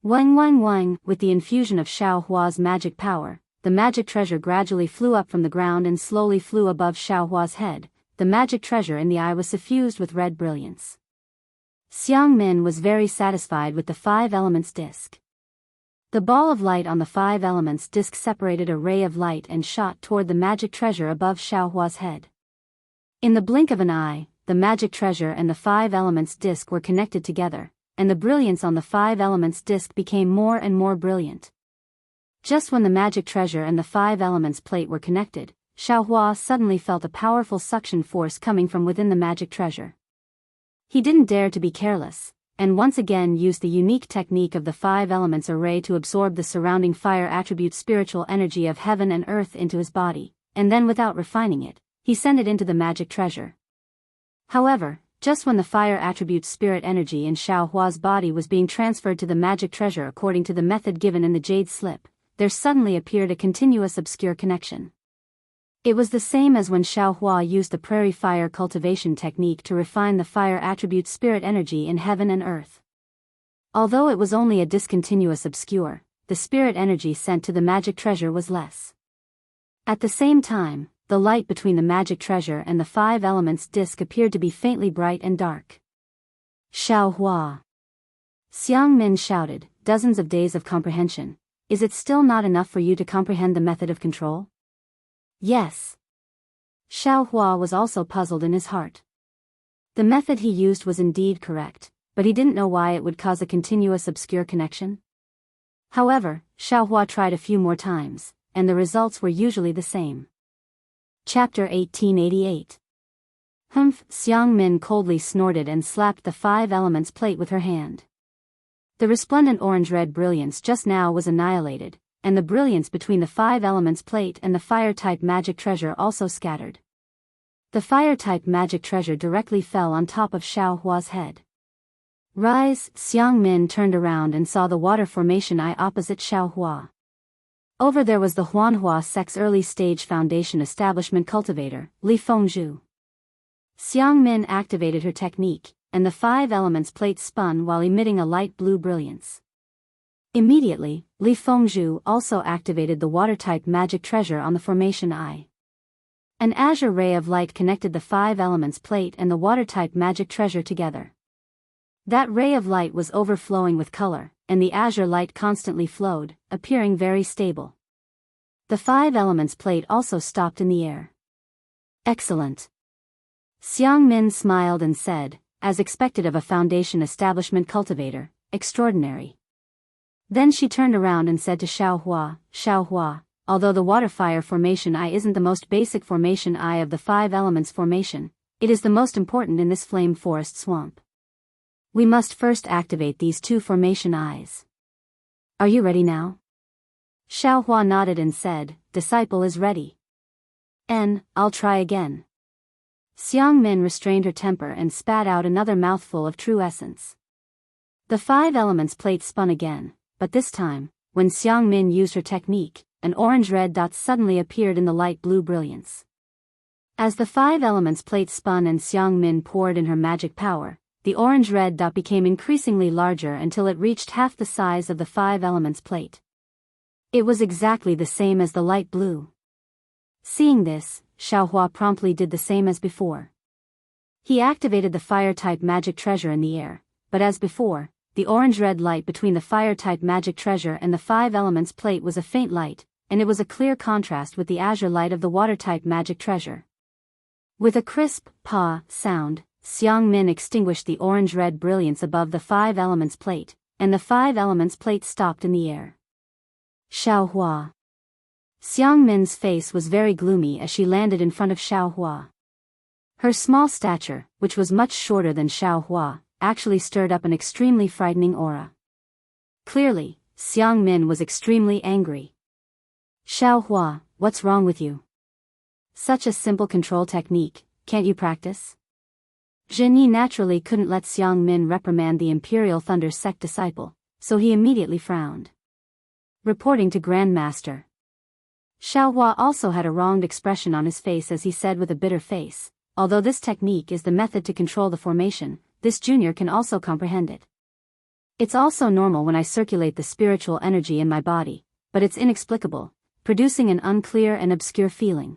Wang wang wang, with the infusion of Xiaohua's magic power, the magic treasure gradually flew up from the ground and slowly flew above Xiaohua's head. The magic treasure in the eye was suffused with red brilliance. Xiang Min was very satisfied with the 5 elements disc. The ball of light on the 5 elements disc separated a ray of light and shot toward the magic treasure above Xiaohua's head. In the blink of an eye, the magic treasure and the 5 elements disc were connected together, and the brilliance on the 5 elements disc became more and more brilliant. Just when the magic treasure and the 5 elements plate were connected, Xiaohua suddenly felt a powerful suction force coming from within the magic treasure. He didn't dare to be careless, and once again used the unique technique of the 5 elements array to absorb the surrounding fire attribute spiritual energy of heaven and earth into his body, and then without refining it, he sent it into the magic treasure. However, just when the fire attribute spirit energy in Xiaohua's body was being transferred to the magic treasure according to the method given in the jade slip, there suddenly appeared a continuous obscure connection. It was the same as when Xiaohua used the prairie fire cultivation technique to refine the fire attribute spirit energy in heaven and earth. Although it was only a discontinuous obscure, the spirit energy sent to the magic treasure was less. At the same time, the light between the magic treasure and the 5 elements disc appeared to be faintly bright and dark. Xiaohua! Xiang Min shouted, dozens of days of comprehension. Is it still not enough for you to comprehend the method of control? Yes. Xiaohua was also puzzled in his heart. The method he used was indeed correct, but he didn't know why it would cause a continuous obscure connection. However, Xiaohua tried a few more times, and the results were usually the same. Chapter 1888. Humph! Xiang Min coldly snorted and slapped the 5 elements plate with her hand. The resplendent orange-red brilliance just now was annihilated, and the brilliance between the 5 elements plate and the fire-type magic treasure also scattered. The fire-type magic treasure directly fell on top of Xiaohua's head. Rise! Xiang Min turned around and saw the water formation eye opposite Xiaohua. Over there was the Huanhua Sect's early-stage foundation establishment cultivator, Li Fengzhu. Xiang Min activated her technique, and the 5 elements plate spun while emitting a light blue brilliance. Immediately, Li Fengzhu also activated the water-type magic treasure on the formation eye. An azure ray of light connected the 5 elements plate and the water-type magic treasure together. That ray of light was overflowing with color, and the azure light constantly flowed, appearing very stable. The 5 elements plate also stopped in the air. Excellent. Xiang Min smiled and said, as expected of a foundation establishment cultivator, extraordinary. Then she turned around and said to Xiaohua, although the water-fire formation eye isn't the most basic formation eye of the 5 elements formation, it is the most important in this flame forest swamp. We must first activate these 2 formation eyes. Are you ready now? Xiaohua nodded and said, disciple is ready. I'll try again. Xiang Min restrained her temper and spat out another mouthful of true essence. The 5 elements plate spun again, but this time, when Xiang Min used her technique, an orange-red dot suddenly appeared in the light blue brilliance. As the 5 elements plate spun and Xiang Min poured in her magic power, the orange-red dot became increasingly larger until it reached half the size of the 5 elements plate. It was exactly the same as the light blue. Seeing this, Xiaohua promptly did the same as before. He activated the fire-type magic treasure in the air, but as before, the orange-red light between the fire-type magic treasure and the 5 elements plate was a faint light, and it was a clear contrast with the azure light of the water-type magic treasure. With a crisp, "pa" sound, Xiang Min extinguished the orange-red brilliance above the 5 elements plate, and the 5 elements plate stopped in the air. Xiaohua. Xiang Min's face was very gloomy as she landed in front of Xiaohua. Her small stature, which was much shorter than Xiaohua, actually stirred up an extremely frightening aura. Clearly, Xiang Min was extremely angry. Xiaohua, what's wrong with you? Such a simple control technique, can't you practice? Zhenyi naturally couldn't let Xiang Min reprimand the Imperial Thunder Sect disciple, so he immediately frowned. Reporting to Grandmaster. Xiaohua also had a wronged expression on his face as he said with a bitter face, although this technique is the method to control the formation, this junior can also comprehend it. It's also normal when I circulate the spiritual energy in my body, but it's inexplicable, producing an unclear and obscure feeling.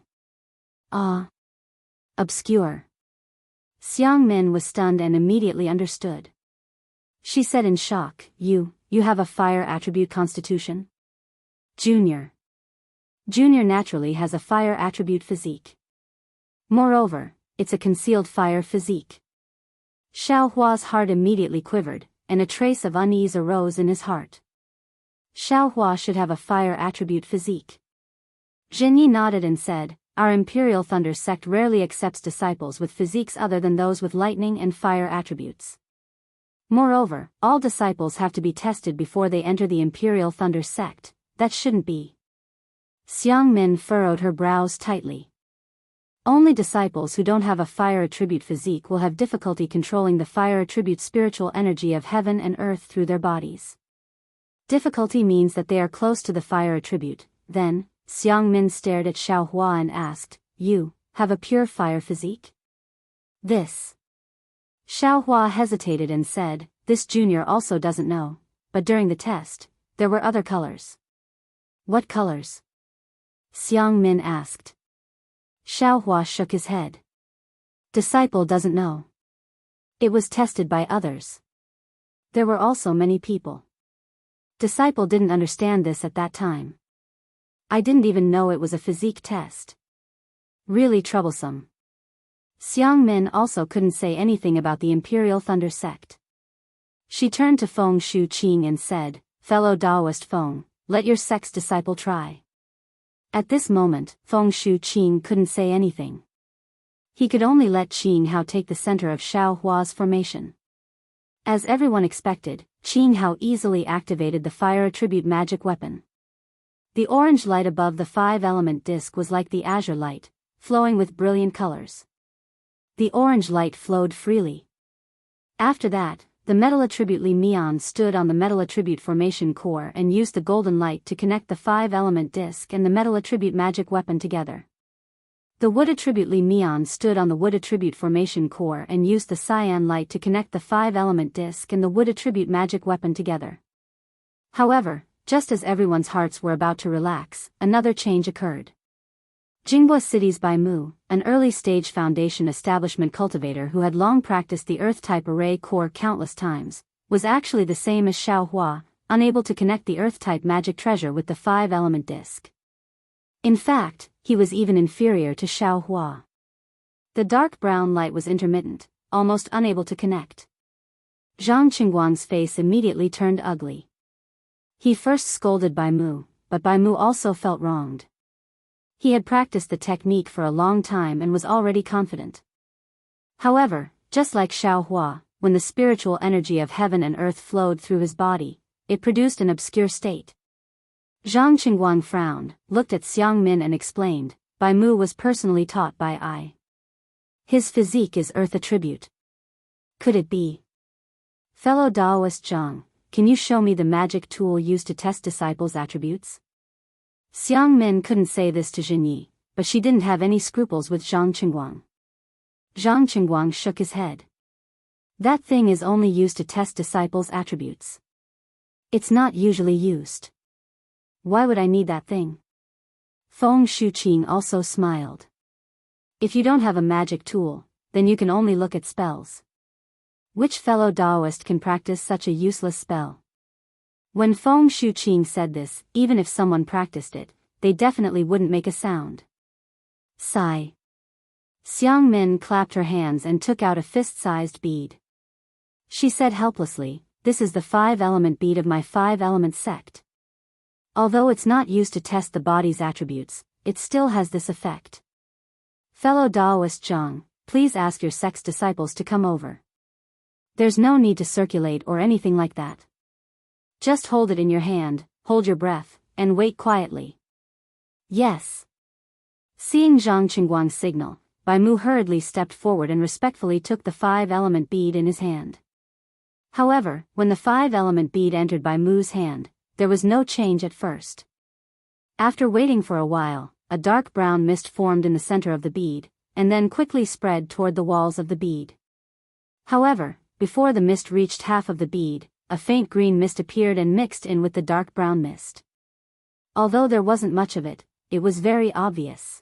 Obscure. Xiang Min was stunned and immediately understood. She said in shock, You have a fire attribute constitution? Junior naturally has a fire attribute physique. Moreover, it's a concealed fire physique. Xiaohua's heart immediately quivered, and a trace of unease arose in his heart. Xiaohua should have a fire attribute physique. Zhenyi nodded and said, Our Imperial Thunder Sect rarely accepts disciples with physiques other than those with lightning and fire attributes. Moreover, all disciples have to be tested before they enter the Imperial Thunder Sect. That shouldn't be. Xiang Min furrowed her brows tightly. Only disciples who don't have a fire attribute physique will have difficulty controlling the fire attribute spiritual energy of heaven and earth through their bodies. Difficulty means that they are close to the fire attribute. Then, Xiang Min stared at Xiaohua and asked, You have a pure fire physique? This. Xiaohua hesitated and said, This junior also doesn't know, but during the test, there were other colors. What colors? Xiang Min asked. Xiaohua shook his head. Disciple doesn't know. It was tested by others. There were also many people. Disciple didn't understand this at that time. I didn't even know it was a physique test. Really troublesome. Xiang Min also couldn't say anything about the Imperial Thunder Sect. She turned to Feng Shu Qing and said, Fellow Daoist Feng, let your sect's disciple try. At this moment, Feng Shu Qing couldn't say anything. He could only let Qing Hao take the center of Xiaohua's formation. As everyone expected, Qing Hao easily activated the fire attribute magic weapon. The orange light above the 5-element disc was like the azure light, flowing with brilliant colors. The orange light flowed freely. After that, the metal attribute Li Mian stood on the metal attribute formation core and used the golden light to connect the 5-element disc and the metal attribute magic weapon together. The wood attribute Li Mian stood on the wood attribute formation core and used the cyan light to connect the 5-element disc and the wood attribute magic weapon together. However, just as everyone's hearts were about to relax, another change occurred. Jinghua City's Bai Mu, an early-stage Foundation establishment cultivator who had long practiced the Earth-type array core countless times, was actually the same as Xiao Hua, unable to connect the Earth-type magic treasure with the 5-element disc. In fact, he was even inferior to Xiao Hua. The dark brown light was intermittent, almost unable to connect. Zhang Qingguang's face immediately turned ugly. He first scolded Bai Mu, but Bai Mu also felt wronged. He had practiced the technique for a long time and was already confident. However, just like Xiao Hua, when the spiritual energy of heaven and earth flowed through his body, it produced an obscure state. Zhang Qingguang frowned, looked at Xiang Min and explained, Bai Mu was personally taught by I. His physique is earth attribute. Could it be? Fellow Daoist Zhang, can you show me the magic tool used to test disciples' attributes? Xiang Min couldn't say this to Jinyi, but she didn't have any scruples with Zhang Qingguang. Zhang Qingguang shook his head. That thing is only used to test disciples' attributes. It's not usually used. Why would I need that thing? Feng Shuqing also smiled. If you don't have a magic tool, then you can only look at spells. Which fellow Daoist can practice such a useless spell? When Feng Shuqing said this, even if someone practiced it, they definitely wouldn't make a sound. Sigh. Xiang Min clapped her hands and took out a fist-sized bead. She said helplessly, this is the 5-element bead of my 5-element sect. Although it's not used to test the body's attributes, it still has this effect. Fellow Daoist Zhang, please ask your sect's disciples to come over. There's no need to circulate or anything like that. Just hold it in your hand, hold your breath, and wait quietly. Yes. Seeing Zhang Qingguang's signal, Bai Mu hurriedly stepped forward and respectfully took the 5-element bead in his hand. However, when the 5-element bead entered Bai Mu's hand, there was no change at first. After waiting for a while, a dark brown mist formed in the center of the bead, and then quickly spread toward the walls of the bead. However, before the mist reached half of the bead, a faint green mist appeared and mixed in with the dark brown mist. Although there wasn't much of it, it was very obvious.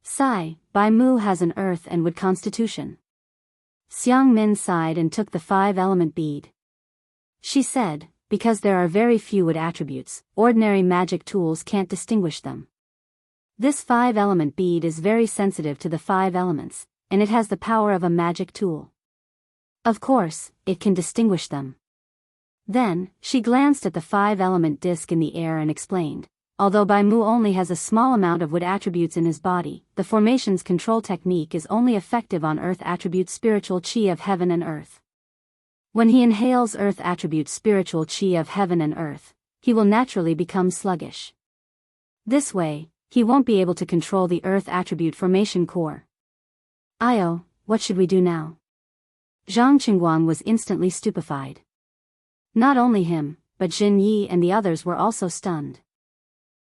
Sigh, Bai Mu has an earth and wood constitution. Xiang Min sighed and took the 5-element bead. She said, because there are very few wood attributes, ordinary magic tools can't distinguish them. This 5-element bead is very sensitive to the 5 elements, and it has the power of a magic tool. Of course, it can distinguish them. Then, she glanced at the 5-element disc in the air and explained, although Bai Mu only has a small amount of wood attributes in his body, the formation's control technique is only effective on earth attribute spiritual chi of heaven and earth. When he inhales earth attribute spiritual chi of heaven and earth, he will naturally become sluggish. This way, he won't be able to control the earth attribute formation core. Io, what should we do now? Zhang Qingguang was instantly stupefied. Not only him, but Jin Yi and the others were also stunned.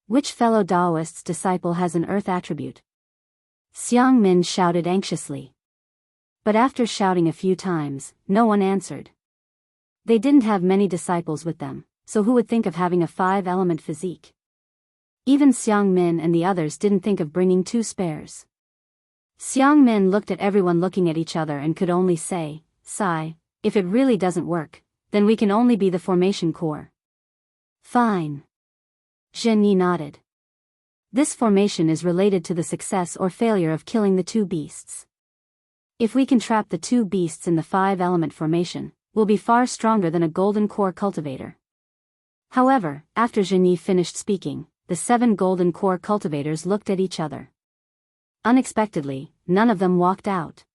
Which fellow Daoist's disciple has an earth attribute? Xiang Min shouted anxiously. But after shouting a few times, no one answered. They didn't have many disciples with them, so who would think of having a 5-element physique? Even Xiang Min and the others didn't think of bringing 2 spares. Xiang Min looked at everyone looking at each other and could only say, sigh, if it really doesn't work, then we can only be the formation core. Fine. Zhen Yi nodded. This formation is related to the success or failure of killing the 2 beasts. If we can trap the 2 beasts in the 5-element formation, we'll be far stronger than a golden core cultivator. However, after Zhen Yi finished speaking, the 7 golden core cultivators looked at each other. Unexpectedly, none of them walked out.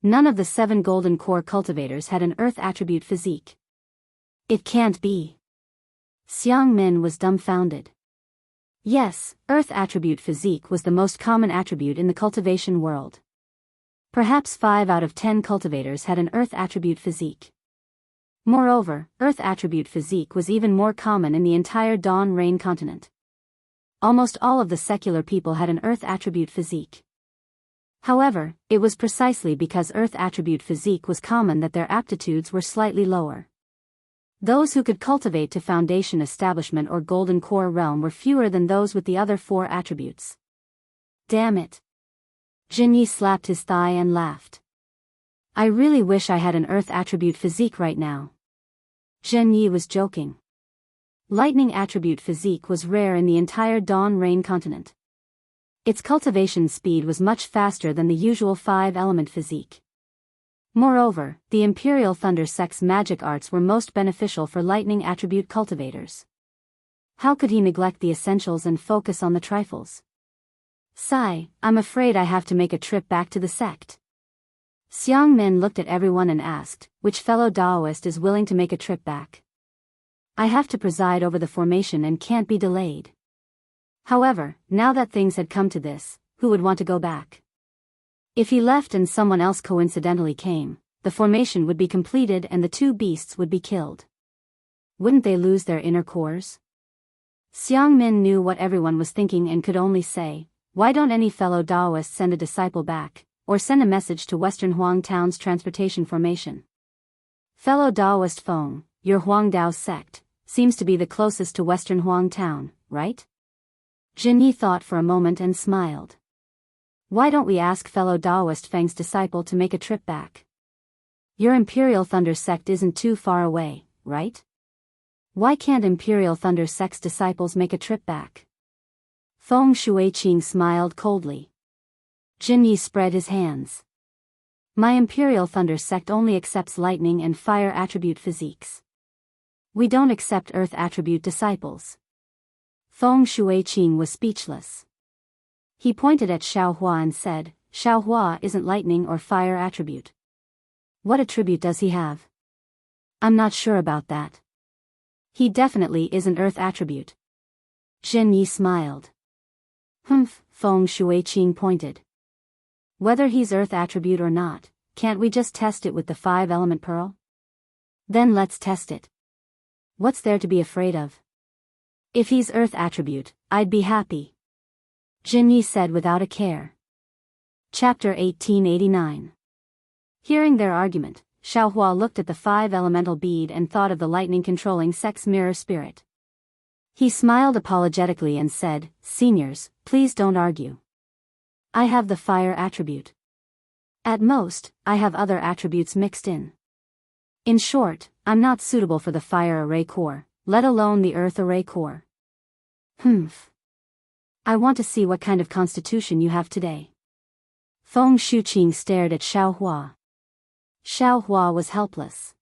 None of the 7 golden core cultivators had an earth attribute physique. It can't be. Xiang Min was dumbfounded. Yes, earth attribute physique was the most common attribute in the cultivation world. Perhaps 5 out of 10 cultivators had an earth attribute physique. Moreover, earth attribute physique was even more common in the entire Dawn Rain continent. almost all of the secular people had an earth attribute physique. However, it was precisely because earth attribute physique was common that their aptitudes were slightly lower. Those who could cultivate to foundation establishment or golden core realm were fewer than those with the other 4 attributes. Damn it. Jinyi slapped his thigh and laughed. I really wish I had an earth attribute physique right now. Jinyi was joking. Lightning attribute physique was rare in the entire Dawn Rain continent. Its cultivation speed was much faster than the usual 5-element physique. Moreover, the Imperial Thunder Sect's magic arts were most beneficial for lightning attribute cultivators. How could he neglect the essentials and focus on the trifles? Sigh, I'm afraid I have to make a trip back to the sect. Xiang Min looked at everyone and asked, which fellow Daoist is willing to make a trip back? I have to preside over the formation and can't be delayed. However, now that things had come to this, who would want to go back? If he left and someone else coincidentally came, the formation would be completed and the 2 beasts would be killed. Wouldn't they lose their inner cores? Xiang Min knew what everyone was thinking and could only say, why don't any fellow Daoist send a disciple back, or send a message to Western Huang Town's transportation formation? Fellow Daoist Feng, your Huangdao sect seems to be the closest to Western Huang Town, right? Jinyi thought for a moment and smiled. Why don't we ask fellow Daoist Feng's disciple to make a trip back? Your Imperial Thunder sect isn't too far away, right? Why can't Imperial Thunder sect's disciples make a trip back? Feng Shuiqing smiled coldly. Jinyi spread his hands. My Imperial Thunder sect only accepts lightning and fire attribute physiques. We don't accept earth attribute disciples. Feng Shuiqing was speechless. He pointed at Xiaohua and said, Xiaohua isn't lightning or fire attribute. What attribute does he have? I'm not sure about that. He definitely isn't earth attribute. Jinyi smiled. Humph, Feng Shuiqing pointed. Whether he's earth attribute or not, can't we just test it with the 5-element pearl? Then let's test it. What's there to be afraid of? If he's earth attribute, I'd be happy. Jinyi said without a care. Chapter 1889. Hearing their argument, Xiaohua looked at the 5-elemental bead and thought of the lightning-controlling sex mirror spirit. He smiled apologetically and said, Seniors, please don't argue. I have the fire attribute. At most, I have other attributes mixed in. In short, I'm not suitable for the fire array core, let alone the earth array core. Humph. I want to see what kind of constitution you have today. Feng Shuqing stared at Xiaohua. Xiaohua was helpless.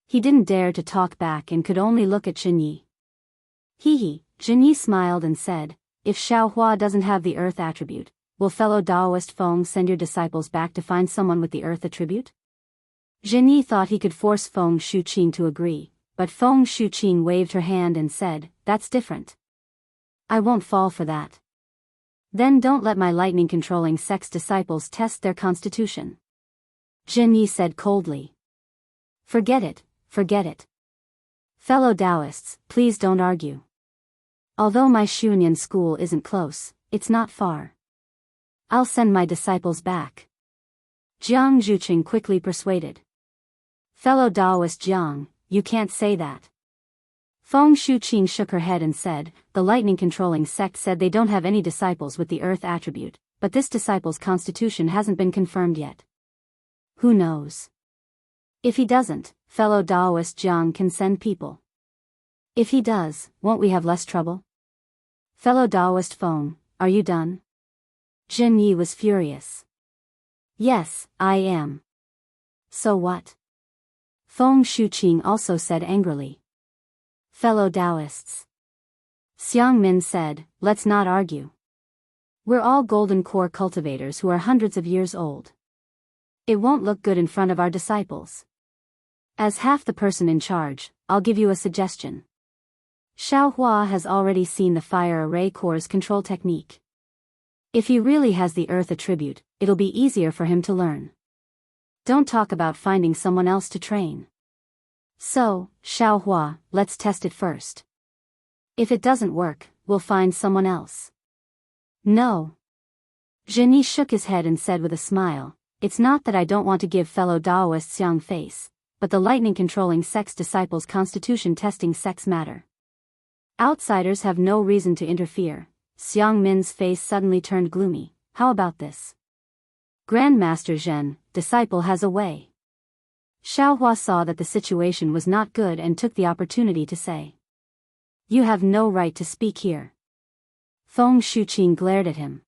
He didn't dare to talk back and could only look at Jinyi. Jinyi smiled and said, if Xiaohua doesn't have the earth attribute, will fellow Daoist Feng send your disciples back to find someone with the earth attribute? Jinyi thought he could force Feng Shuqing to agree, but Feng Shuqing waved her hand and said, that's different. I won't fall for that. Then don't let my lightning-controlling sex disciples test their constitution. Jinyi said coldly. Forget it, forget it. Fellow Daoists, please don't argue. Although my Xuanyan school isn't close, it's not far. I'll send my disciples back. Jiang Zhuqing quickly persuaded. Fellow Daoist Jiang, you can't say that. Feng Shuqing shook her head and said, the lightning-controlling sect said they don't have any disciples with the earth attribute, but this disciple's constitution hasn't been confirmed yet. Who knows? If he doesn't, fellow Daoist Jiang can send people. If he does, won't we have less trouble? Fellow Daoist Feng, are you done? Jinyi was furious. Yes, I am. So what? Feng Shuqing also said angrily. Fellow Daoists. Xiang Min said, let's not argue. We're all golden core cultivators who are hundreds of years old. It won't look good in front of our disciples. As half the person in charge, I'll give you a suggestion. Xiaohua has already seen the fire array core's control technique. If he really has the earth attribute, it'll be easier for him to learn. Don't talk about finding someone else to train. So, Xiaohua, let's test it first. If it doesn't work, we'll find someone else. No. Zhenyi shook his head and said with a smile, it's not that I don't want to give fellow Daoists young face, but the lightning-controlling sex disciples' constitution testing sex matter. Outsiders have no reason to interfere. Xiang Min's face suddenly turned gloomy. How about this? Grandmaster Zhen, disciple has a way. Xiaohua saw that the situation was not good and took the opportunity to say. You have no right to speak here. Feng Shuqing glared at him.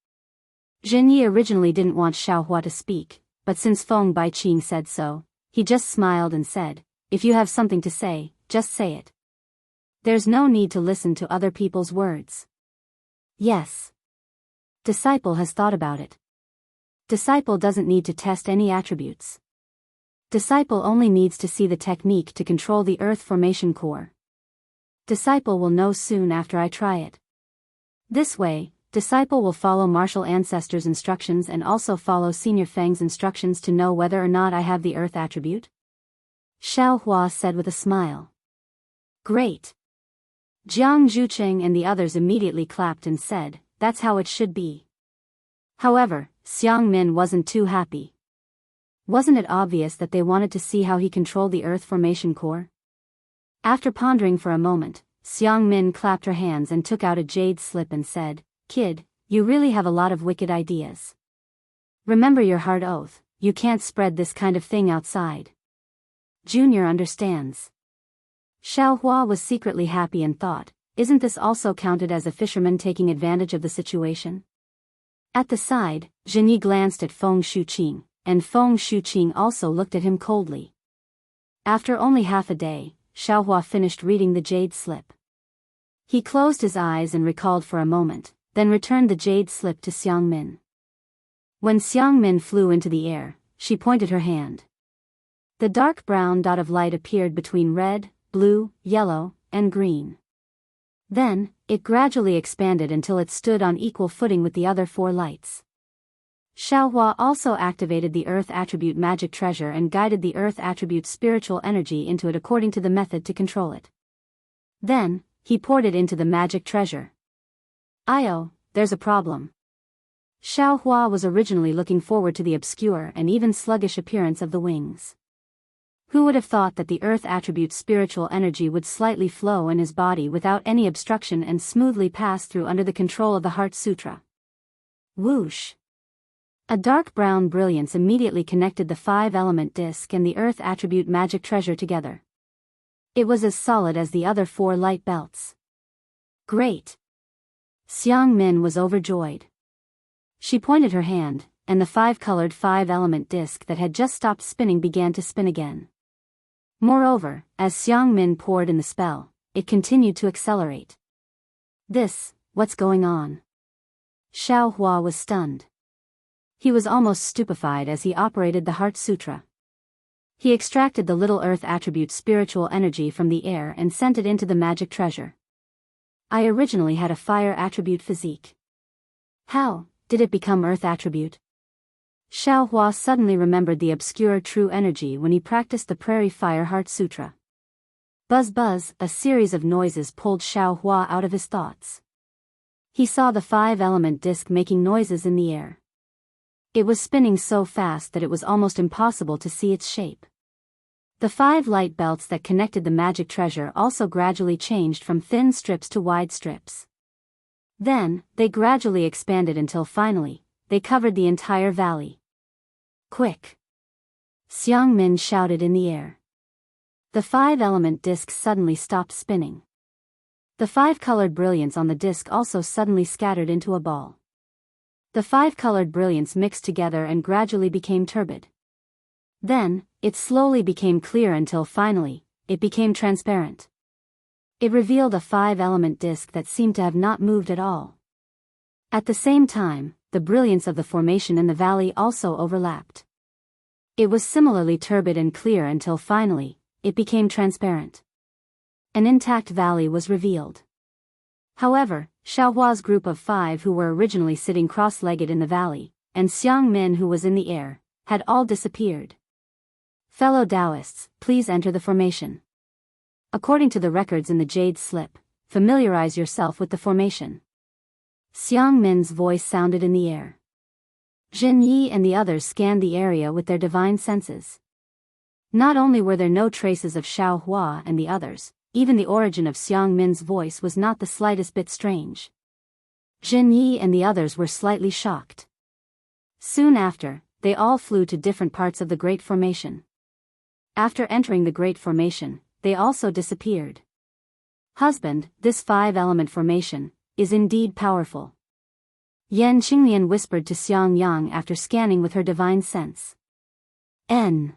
Zhenyi originally didn't want Xiaohua to speak, but since Feng Baiqing said so, he just smiled and said, if you have something to say, just say it. There's no need to listen to other people's words. Yes. Disciple has thought about it. Disciple doesn't need to test any attributes. Disciple only needs to see the technique to control the Earth formation core. Disciple will know soon after I try it. This way, Disciple will follow martial ancestors' instructions and also follow Senior Feng's instructions to know whether or not I have the Earth attribute. Xiaohua said with a smile. Great. Jiang Zhucheng and the others immediately clapped and said, that's how it should be. However, Xiang Min wasn't too happy. Wasn't it obvious that they wanted to see how he controlled the Earth formation core? After pondering for a moment, Xiang Min clapped her hands and took out a jade slip and said, Kid, you really have a lot of wicked ideas. Remember your hard oath, you can't spread this kind of thing outside. Junior understands. Xiaohua was secretly happy and thought, isn't this also counted as a fisherman taking advantage of the situation? At the side, Zhenyi glanced at Feng Shuqing, and Feng Shuqing also looked at him coldly. After only half a day, Xiaohua finished reading the jade slip. He closed his eyes and recalled for a moment, then returned the jade slip to Xiang Min. When Xiang Min flew into the air, she pointed her hand. The dark brown dot of light appeared between red, blue, yellow, and green. Then, it gradually expanded until it stood on equal footing with the other four lights. Xiaohua also activated the Earth Attribute Magic Treasure and guided the Earth Attribute Spiritual Energy into it according to the method to control it. Then, he poured it into the Magic Treasure. There's a problem. Xiaohua was originally looking forward to the obscure and even sluggish appearance of the wings. Who would have thought that the Earth Attribute Spiritual Energy would slightly flow in his body without any obstruction and smoothly pass through under the control of the Heart Sutra? Whoosh! A dark brown brilliance immediately connected the 5-element disc and the Earth Attribute Magic Treasure together. It was as solid as the other 4 light belts. Great! Xiang Min was overjoyed. She pointed her hand, and the 5-colored 5-element disc that had just stopped spinning began to spin again. Moreover, as Xiang Min poured in the spell, it continued to accelerate. What's going on? Xiaohua was stunned. He was almost stupefied as he operated the Heart Sutra. He extracted the little Earth Attribute spiritual energy from the air and sent it into the magic treasure. I originally had a fire attribute physique. How did it become Earth attribute? Xiaohua suddenly remembered the obscure true energy when he practiced the Prairie Fire Heart Sutra. Buzz buzz, a series of noises pulled Xiaohua out of his thoughts. He saw the 5-element disc making noises in the air. It was spinning so fast that it was almost impossible to see its shape. The 5 light belts that connected the magic treasure also gradually changed from thin strips to wide strips. Then, they gradually expanded until finally, they covered the entire valley. Quick! Xiang Min shouted in the air. The 5-element disc suddenly stopped spinning. The 5-colored brilliance on the disc also suddenly scattered into a ball. The 5-colored brilliance mixed together and gradually became turbid. Then, it slowly became clear until finally, it became transparent. It revealed a 5-element disc that seemed to have not moved at all. At the same time, the brilliance of the formation in the valley also overlapped. It was similarly turbid and clear until finally, it became transparent. An intact valley was revealed. However, Xiaohua's group of 5 who were originally sitting cross-legged in the valley, and Xiang Min who was in the air, had all disappeared. Fellow Daoists, please enter the formation. According to the records in the jade slip, familiarize yourself with the formation. Xiang Min's voice sounded in the air. Zhen Yi and the others scanned the area with their divine senses. Not only were there no traces of Xiao Hua and the others, even the origin of Xiang Min's voice was not the slightest bit strange. Zhen Yi and the others were slightly shocked. Soon after, they all flew to different parts of the Great Formation. After entering the Great Formation, they also disappeared. Husband, this 5-element formation is indeed powerful. Yan Qinglian whispered to Xiang Yang after scanning with her divine sense. Xiang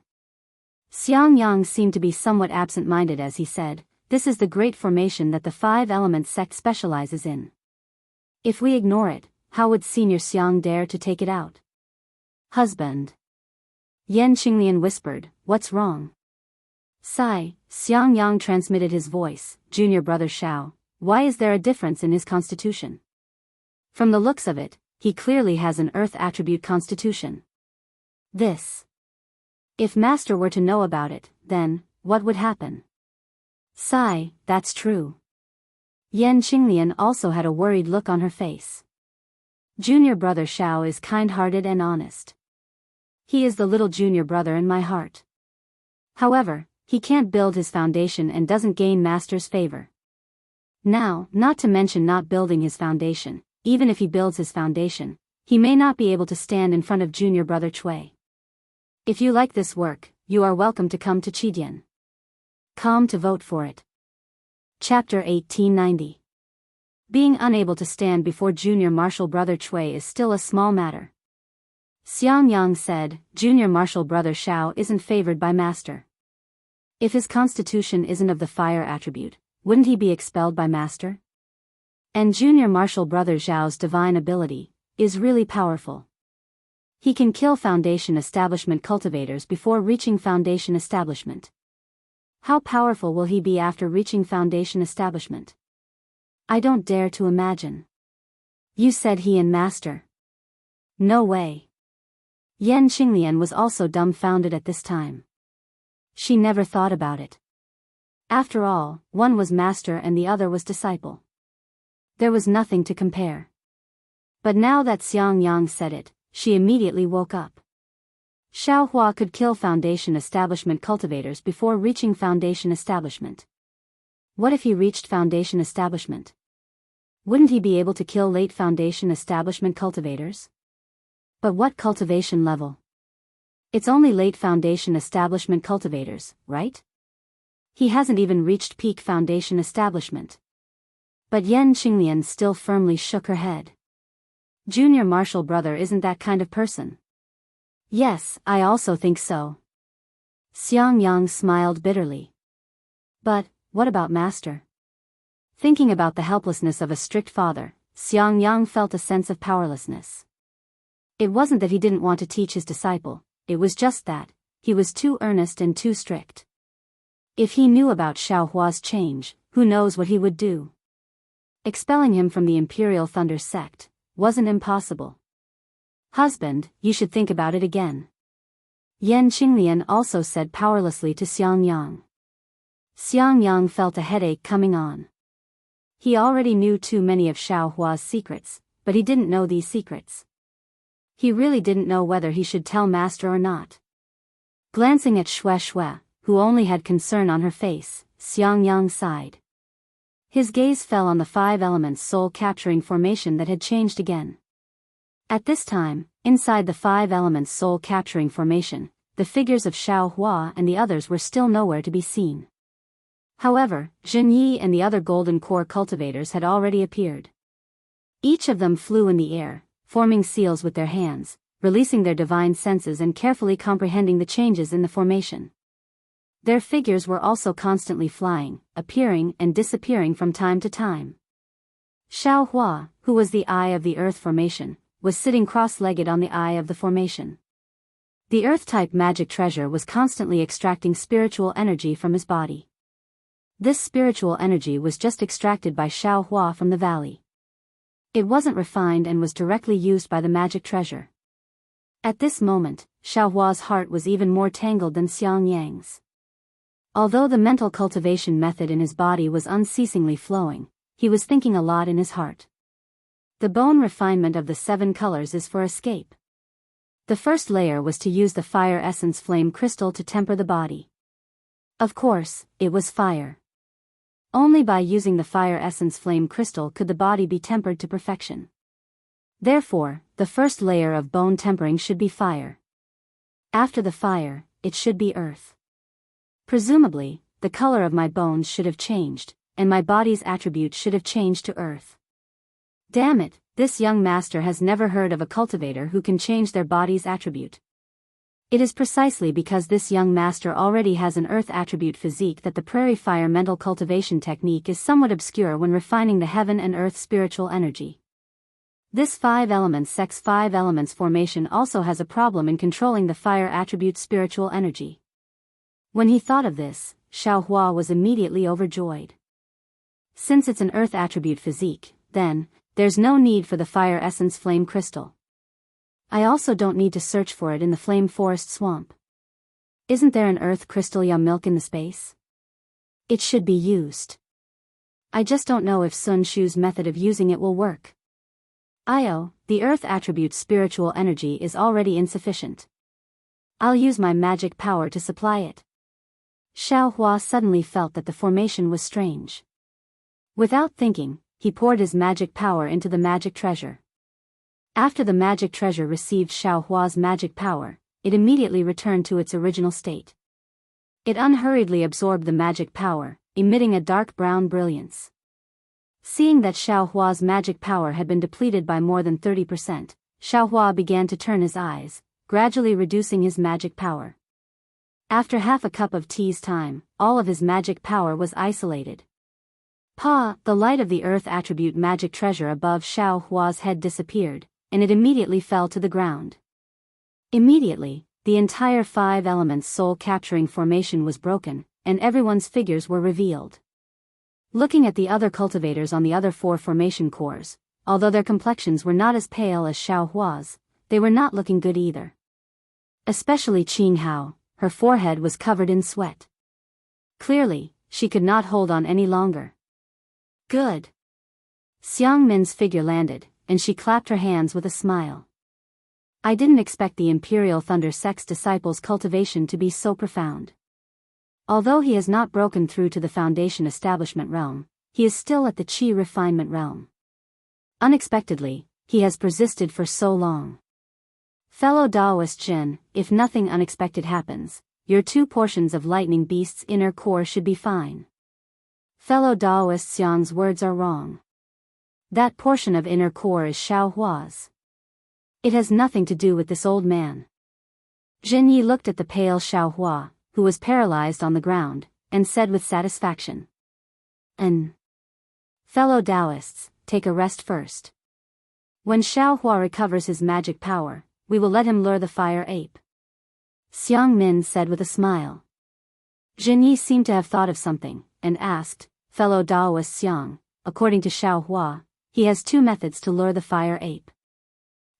Yang seemed to be somewhat absent-minded as he said, "This is the great formation that the 5-element sect specializes in. If we ignore it, how would Senior Xiang dare to take it out?" Husband. Yan Qinglian whispered, "What's wrong?" Xiang Yang transmitted his voice, "Junior brother Xiao, why is there a difference in his constitution? From the looks of it, he clearly has an earth attribute constitution. If Master were to know about it, then, what would happen?" That's true. Yan Qinglian also had a worried look on her face. Junior brother Xiao is kind-hearted and honest. He is the little junior brother in my heart. However, he can't build his foundation and doesn't gain Master's favor. Now, not to mention not building his foundation, even if he builds his foundation, he may not be able to stand in front of junior brother Cui. If you like this work, you are welcome to come to Qidian. Come to vote for it. Chapter 1890. Being unable to stand before junior martial brother Cui is still a small matter. Xiang Yang said, "Junior martial brother Xiao isn't favored by Master. If his constitution isn't of the fire attribute, wouldn't he be expelled by Master? And junior martial brother Zhao's divine ability is really powerful. He can kill Foundation Establishment cultivators before reaching Foundation Establishment. How powerful will he be after reaching Foundation Establishment? I don't dare to imagine." "You said he and Master?" "No way." Yan Qinglian was also dumbfounded at this time. She never thought about it. After all, one was Master and the other was disciple. There was nothing to compare. But now that Xiang Yang said it, she immediately woke up. Xiao Hua could kill Foundation Establishment cultivators before reaching Foundation Establishment. What if he reached Foundation Establishment? Wouldn't he be able to kill late Foundation Establishment cultivators? But what cultivation level? It's only late Foundation Establishment cultivators, right? He hasn't even reached peak Foundation Establishment. But Yan Qinglian still firmly shook her head. Junior martial brother isn't that kind of person. Yes, I also think so. Xiang Yang smiled bitterly. But, what about Master? Thinking about the helplessness of a strict father, Xiang Yang felt a sense of powerlessness. It wasn't that he didn't want to teach his disciple, it was just that he was too earnest and too strict. If he knew about Xiao Hua's change, who knows what he would do? Expelling him from the Imperial Thunder sect wasn't impossible. Husband, you should think about it again. Yan Qinglian also said powerlessly to Xiang Yang. Xiang Yang felt a headache coming on. He already knew too many of Xiao Hua's secrets, but he didn't know these secrets. He really didn't know whether he should tell Master or not. Glancing at Shui, who only had concern on her face, Xiang Yang sighed. His gaze fell on the 5 elements soul-capturing formation that had changed again. At this time, inside the 5 elements soul-capturing formation, the figures of Xiao Hua and the others were still nowhere to be seen. However, Zhen Yi and the other golden core cultivators had already appeared. Each of them flew in the air, forming seals with their hands, releasing their divine senses and carefully comprehending the changes in the formation. Their figures were also constantly flying, appearing and disappearing from time to time. Xiao Hua, who was the eye of the earth formation, was sitting cross-legged on the eye of the formation. The earth-type magic treasure was constantly extracting spiritual energy from his body. This spiritual energy was just extracted by Xiao Hua from the valley. It wasn't refined and was directly used by the magic treasure. At this moment, Xiao Hua's heart was even more tangled than Xiang Yang's. Although the mental cultivation method in his body was unceasingly flowing, he was thinking a lot in his heart. The bone refinement of the 7 colors is for escape. The first layer was to use the fire essence flame crystal to temper the body. Of course, it was fire. Only by using the fire essence flame crystal could the body be tempered to perfection. Therefore, the first layer of bone tempering should be fire. After the fire, it should be earth. Presumably, the color of my bones should have changed, and my body's attributes should have changed to earth. Damn it, this young master has never heard of a cultivator who can change their body's attribute. It is precisely because this young master already has an earth attribute physique that the prairie fire mental cultivation technique is somewhat obscure when refining the heaven and earth spiritual energy. This 5 elements sex 5 elements formation also has a problem in controlling the fire attribute spiritual energy. When he thought of this, Xiaohua was immediately overjoyed. Since it's an earth attribute physique, then, there's no need for the fire essence flame crystal. I also don't need to search for it in the flame forest swamp. Isn't there an earth crystal ya milk in the space? It should be used. I just don't know if Sun Shu's method of using it will work. The earth attribute's spiritual energy is already insufficient. I'll use my magic power to supply it. Xiaohua suddenly felt that the formation was strange. Without thinking, he poured his magic power into the magic treasure. After the magic treasure received Xiaohua's magic power, it immediately returned to its original state. It unhurriedly absorbed the magic power, emitting a dark brown brilliance. Seeing that Xiaohua's magic power had been depleted by more than 30%, Xiaohua began to turn his eyes, gradually reducing his magic power. After half a cup of tea's time, all of his magic power was isolated. The light of the earth attribute magic treasure above Xiaohua's head disappeared, and it immediately fell to the ground. Immediately, the entire 5 elements soul-capturing formation was broken, and everyone's figures were revealed. Looking at the other cultivators on the other 4 formation cores, although their complexions were not as pale as Xiaohua's, they were not looking good either. Especially Qinghao, her forehead was covered in sweat. Clearly, she could not hold on any longer. Good. Xiang Min's figure landed, and she clapped her hands with a smile. I didn't expect the Imperial Thunder Sect's disciple's cultivation to be so profound. Although he has not broken through to the Foundation Establishment realm, he is still at the Qi Refinement realm. Unexpectedly, he has persisted for so long. Fellow Daoist Jin, if nothing unexpected happens, your 2 portions of Lightning Beast's inner core should be fine. Fellow Daoist Xiang's words are wrong. That portion of inner core is Xiaohua's. It has nothing to do with this old man. Jinyi looked at the pale Xiaohua, who was paralyzed on the ground, and said with satisfaction. Fellow Daoists, take a rest first. When Xiaohua recovers his magic power, we will let him lure the fire ape. Xiang Min said with a smile. Jinyi seemed to have thought of something, and asked, Fellow Daoist Xiang, according to Xiaohua, he has 2 methods to lure the fire ape.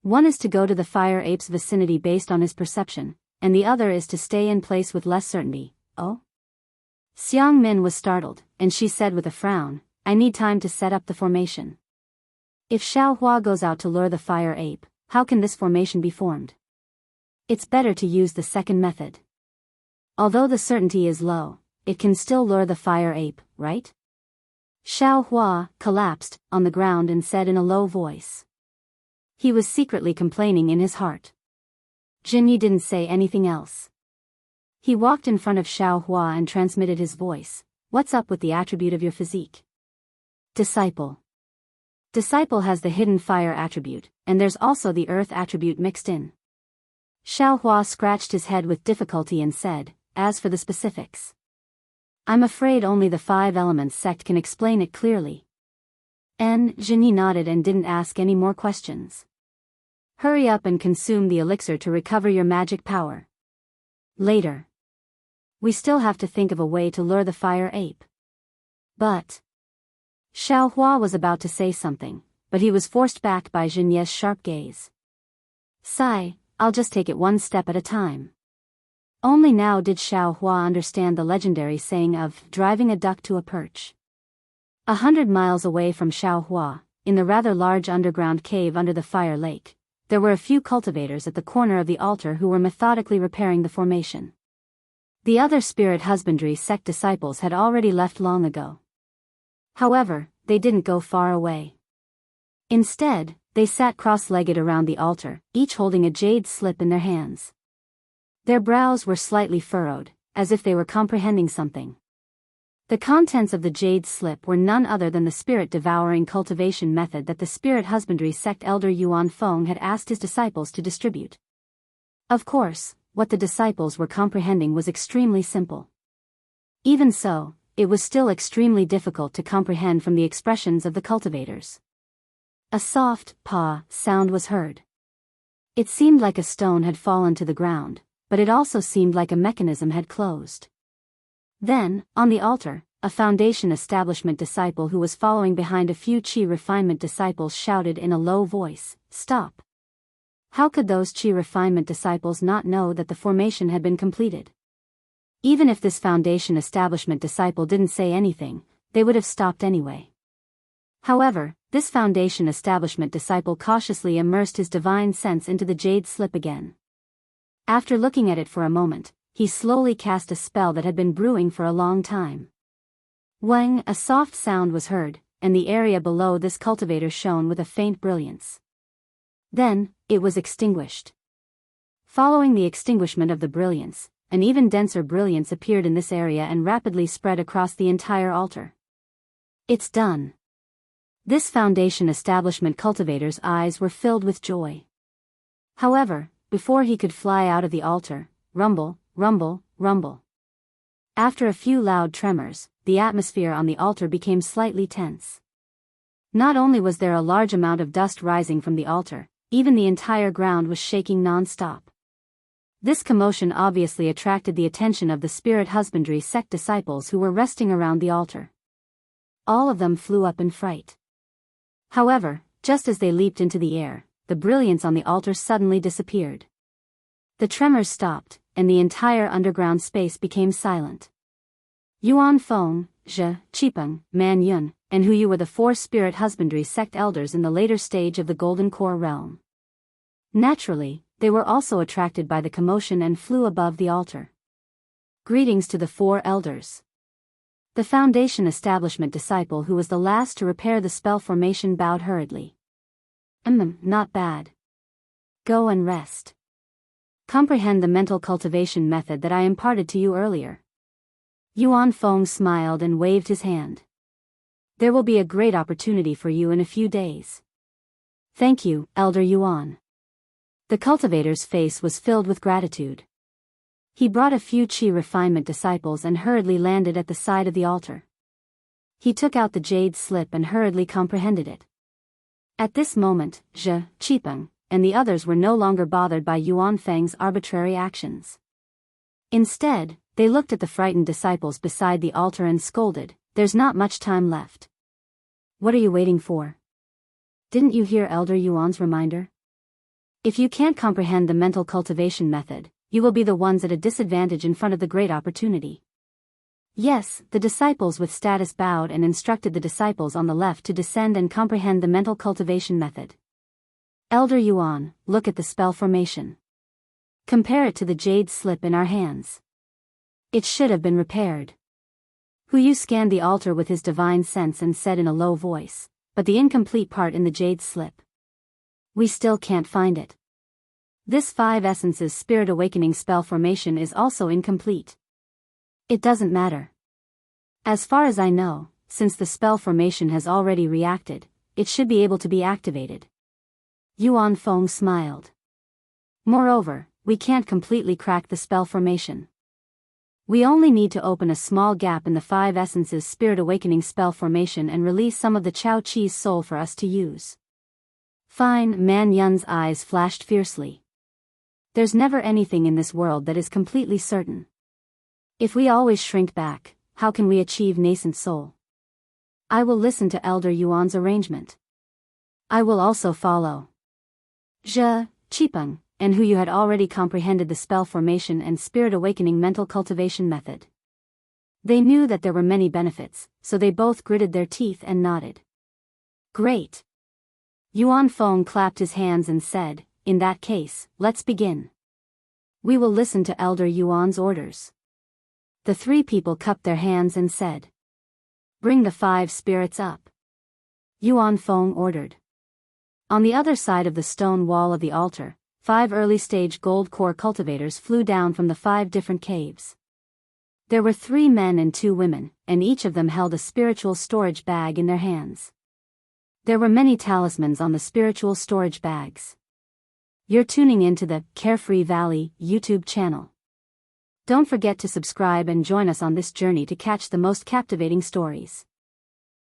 One is to go to the fire ape's vicinity based on his perception, and the other is to stay in place with less certainty. Oh? Xiang Min was startled, and she said with a frown, I need time to set up the formation. If Xiaohua goes out to lure the fire ape, how can this formation be formed? It's better to use the second method. Although the certainty is low, it can still lure the fire ape, right? Xiaohua collapsed on the ground and said in a low voice. He was secretly complaining in his heart. Jinyi didn't say anything else. He walked in front of Xiaohua and transmitted his voice. What's up with the attribute of your physique? Disciple. Disciple has the hidden fire attribute, and there's also the earth attribute mixed in. Xiaohua scratched his head with difficulty and said, as for the specifics, I'm afraid only the 5 elements sect can explain it clearly. Jinyi nodded and didn't ask any more questions. Hurry up and consume the elixir to recover your magic power. Later. We still have to think of a way to lure the fire ape. But Xiaohua was about to say something, but he was forced back by Jinyi's sharp gaze. Sigh, I'll just take it one step at a time. Only now did Xiaohua understand the legendary saying of driving a duck to a perch. 100 miles away from Shaohua, in the rather large underground cave under the fire lake, there were a few cultivators at the corner of the altar who were methodically repairing the formation. The other spirit husbandry sect disciples had already left long ago. However, they didn't go far away. Instead, they sat cross-legged around the altar, each holding a jade slip in their hands. Their brows were slightly furrowed, as if they were comprehending something. The contents of the jade slip were none other than the spirit-devouring cultivation method that the spirit husbandry sect elder Yuan Feng had asked his disciples to distribute. Of course, what the disciples were comprehending was extremely simple. Even so, it was still extremely difficult to comprehend from the expressions of the cultivators. A soft "pa" sound was heard. It seemed like a stone had fallen to the ground, but it also seemed like a mechanism had closed. Then, on the altar, a Foundation Establishment disciple who was following behind a few Qi Refinement disciples shouted in a low voice, "Stop!" How could those Qi Refinement disciples not know that the formation had been completed? Even if this Foundation Establishment disciple didn't say anything, they would have stopped anyway. However, this Foundation Establishment disciple cautiously immersed his divine sense into the jade slip again. After looking at it for a moment, he slowly cast a spell that had been brewing for a long time. Wang, a soft sound was heard, and the area below this cultivator shone with a faint brilliance. Then, it was extinguished. Following the extinguishment of the brilliance, an even denser brilliance appeared in this area and rapidly spread across the entire altar. It's done. This Foundation Establishment cultivator's eyes were filled with joy. However, before he could fly out of the altar, rumble, rumble, rumble. After a few loud tremors, the atmosphere on the altar became slightly tense. Not only was there a large amount of dust rising from the altar, even the entire ground was shaking non-stop. This commotion obviously attracted the attention of the spirit husbandry sect disciples who were resting around the altar. All of them flew up in fright. However, just as they leaped into the air, the brilliance on the altar suddenly disappeared. The tremors stopped, and the entire underground space became silent. Yuan Feng, Zhe, Qipeng, Man Yun, and Huyu were the four spirit husbandry sect elders in the later stage of the Golden Core realm. Naturally, they were also attracted by the commotion and flew above the altar. Greetings to the four elders. The Foundation Establishment disciple who was the last to repair the spell formation bowed hurriedly. Not bad. Go and rest. Comprehend the mental cultivation method that I imparted to you earlier. Yuan Feng smiled and waved his hand. There will be a great opportunity for you in a few days. Thank you, Elder Yuan. The cultivator's face was filled with gratitude. He brought a few Qi Refinement disciples and hurriedly landed at the side of the altar. He took out the jade slip and hurriedly comprehended it. At this moment, Zhe, Qipeng, and the others were no longer bothered by Yuan Feng's arbitrary actions. Instead, they looked at the frightened disciples beside the altar and scolded, "There's not much time left. What are you waiting for? Didn't you hear Elder Yuan's reminder? If you can't comprehend the mental cultivation method, you will be the ones at a disadvantage in front of the great opportunity." Yes, the disciples with status bowed and instructed the disciples on the left to descend and comprehend the mental cultivation method. Elder Yuan, look at the spell formation. Compare it to the jade slip in our hands. It should have been repaired. Huyu scanned the altar with his divine sense and said in a low voice, "But the incomplete part in the jade slip. We still can't find it. This 5 Essences Spirit Awakening spell formation is also incomplete." It doesn't matter. As far as I know, since the spell formation has already reacted, it should be able to be activated. Yuan Feng smiled. Moreover, we can't completely crack the spell formation. We only need to open a small gap in the 5 Essences Spirit Awakening spell formation and release some of the Chao Chi's soul for us to use. Fine, Man Yun's eyes flashed fiercely. There's never anything in this world that is completely certain. If we always shrink back, how can we achieve nascent soul? I will listen to Elder Yuan's arrangement. I will also follow. Zhe, Qipeng, and Huyu had already comprehended the spell formation and spirit awakening mental cultivation method. They knew that there were many benefits, so they both gritted their teeth and nodded. Great. Yuan Feng clapped his hands and said, "In that case, let's begin. We will listen to Elder Yuan's orders." The three people cupped their hands and said, "Bring the 5 spirits up." Yuan Feng ordered. On the other side of the stone wall of the altar, 5 early-stage gold core cultivators flew down from the 5 different caves. There were 3 men and 2 women, and each of them held a spiritual storage bag in their hands. There were many talismans on the spiritual storage bags. You're tuning into the Carefree Valley YouTube channel. Don't forget to subscribe and join us on this journey to catch the most captivating stories.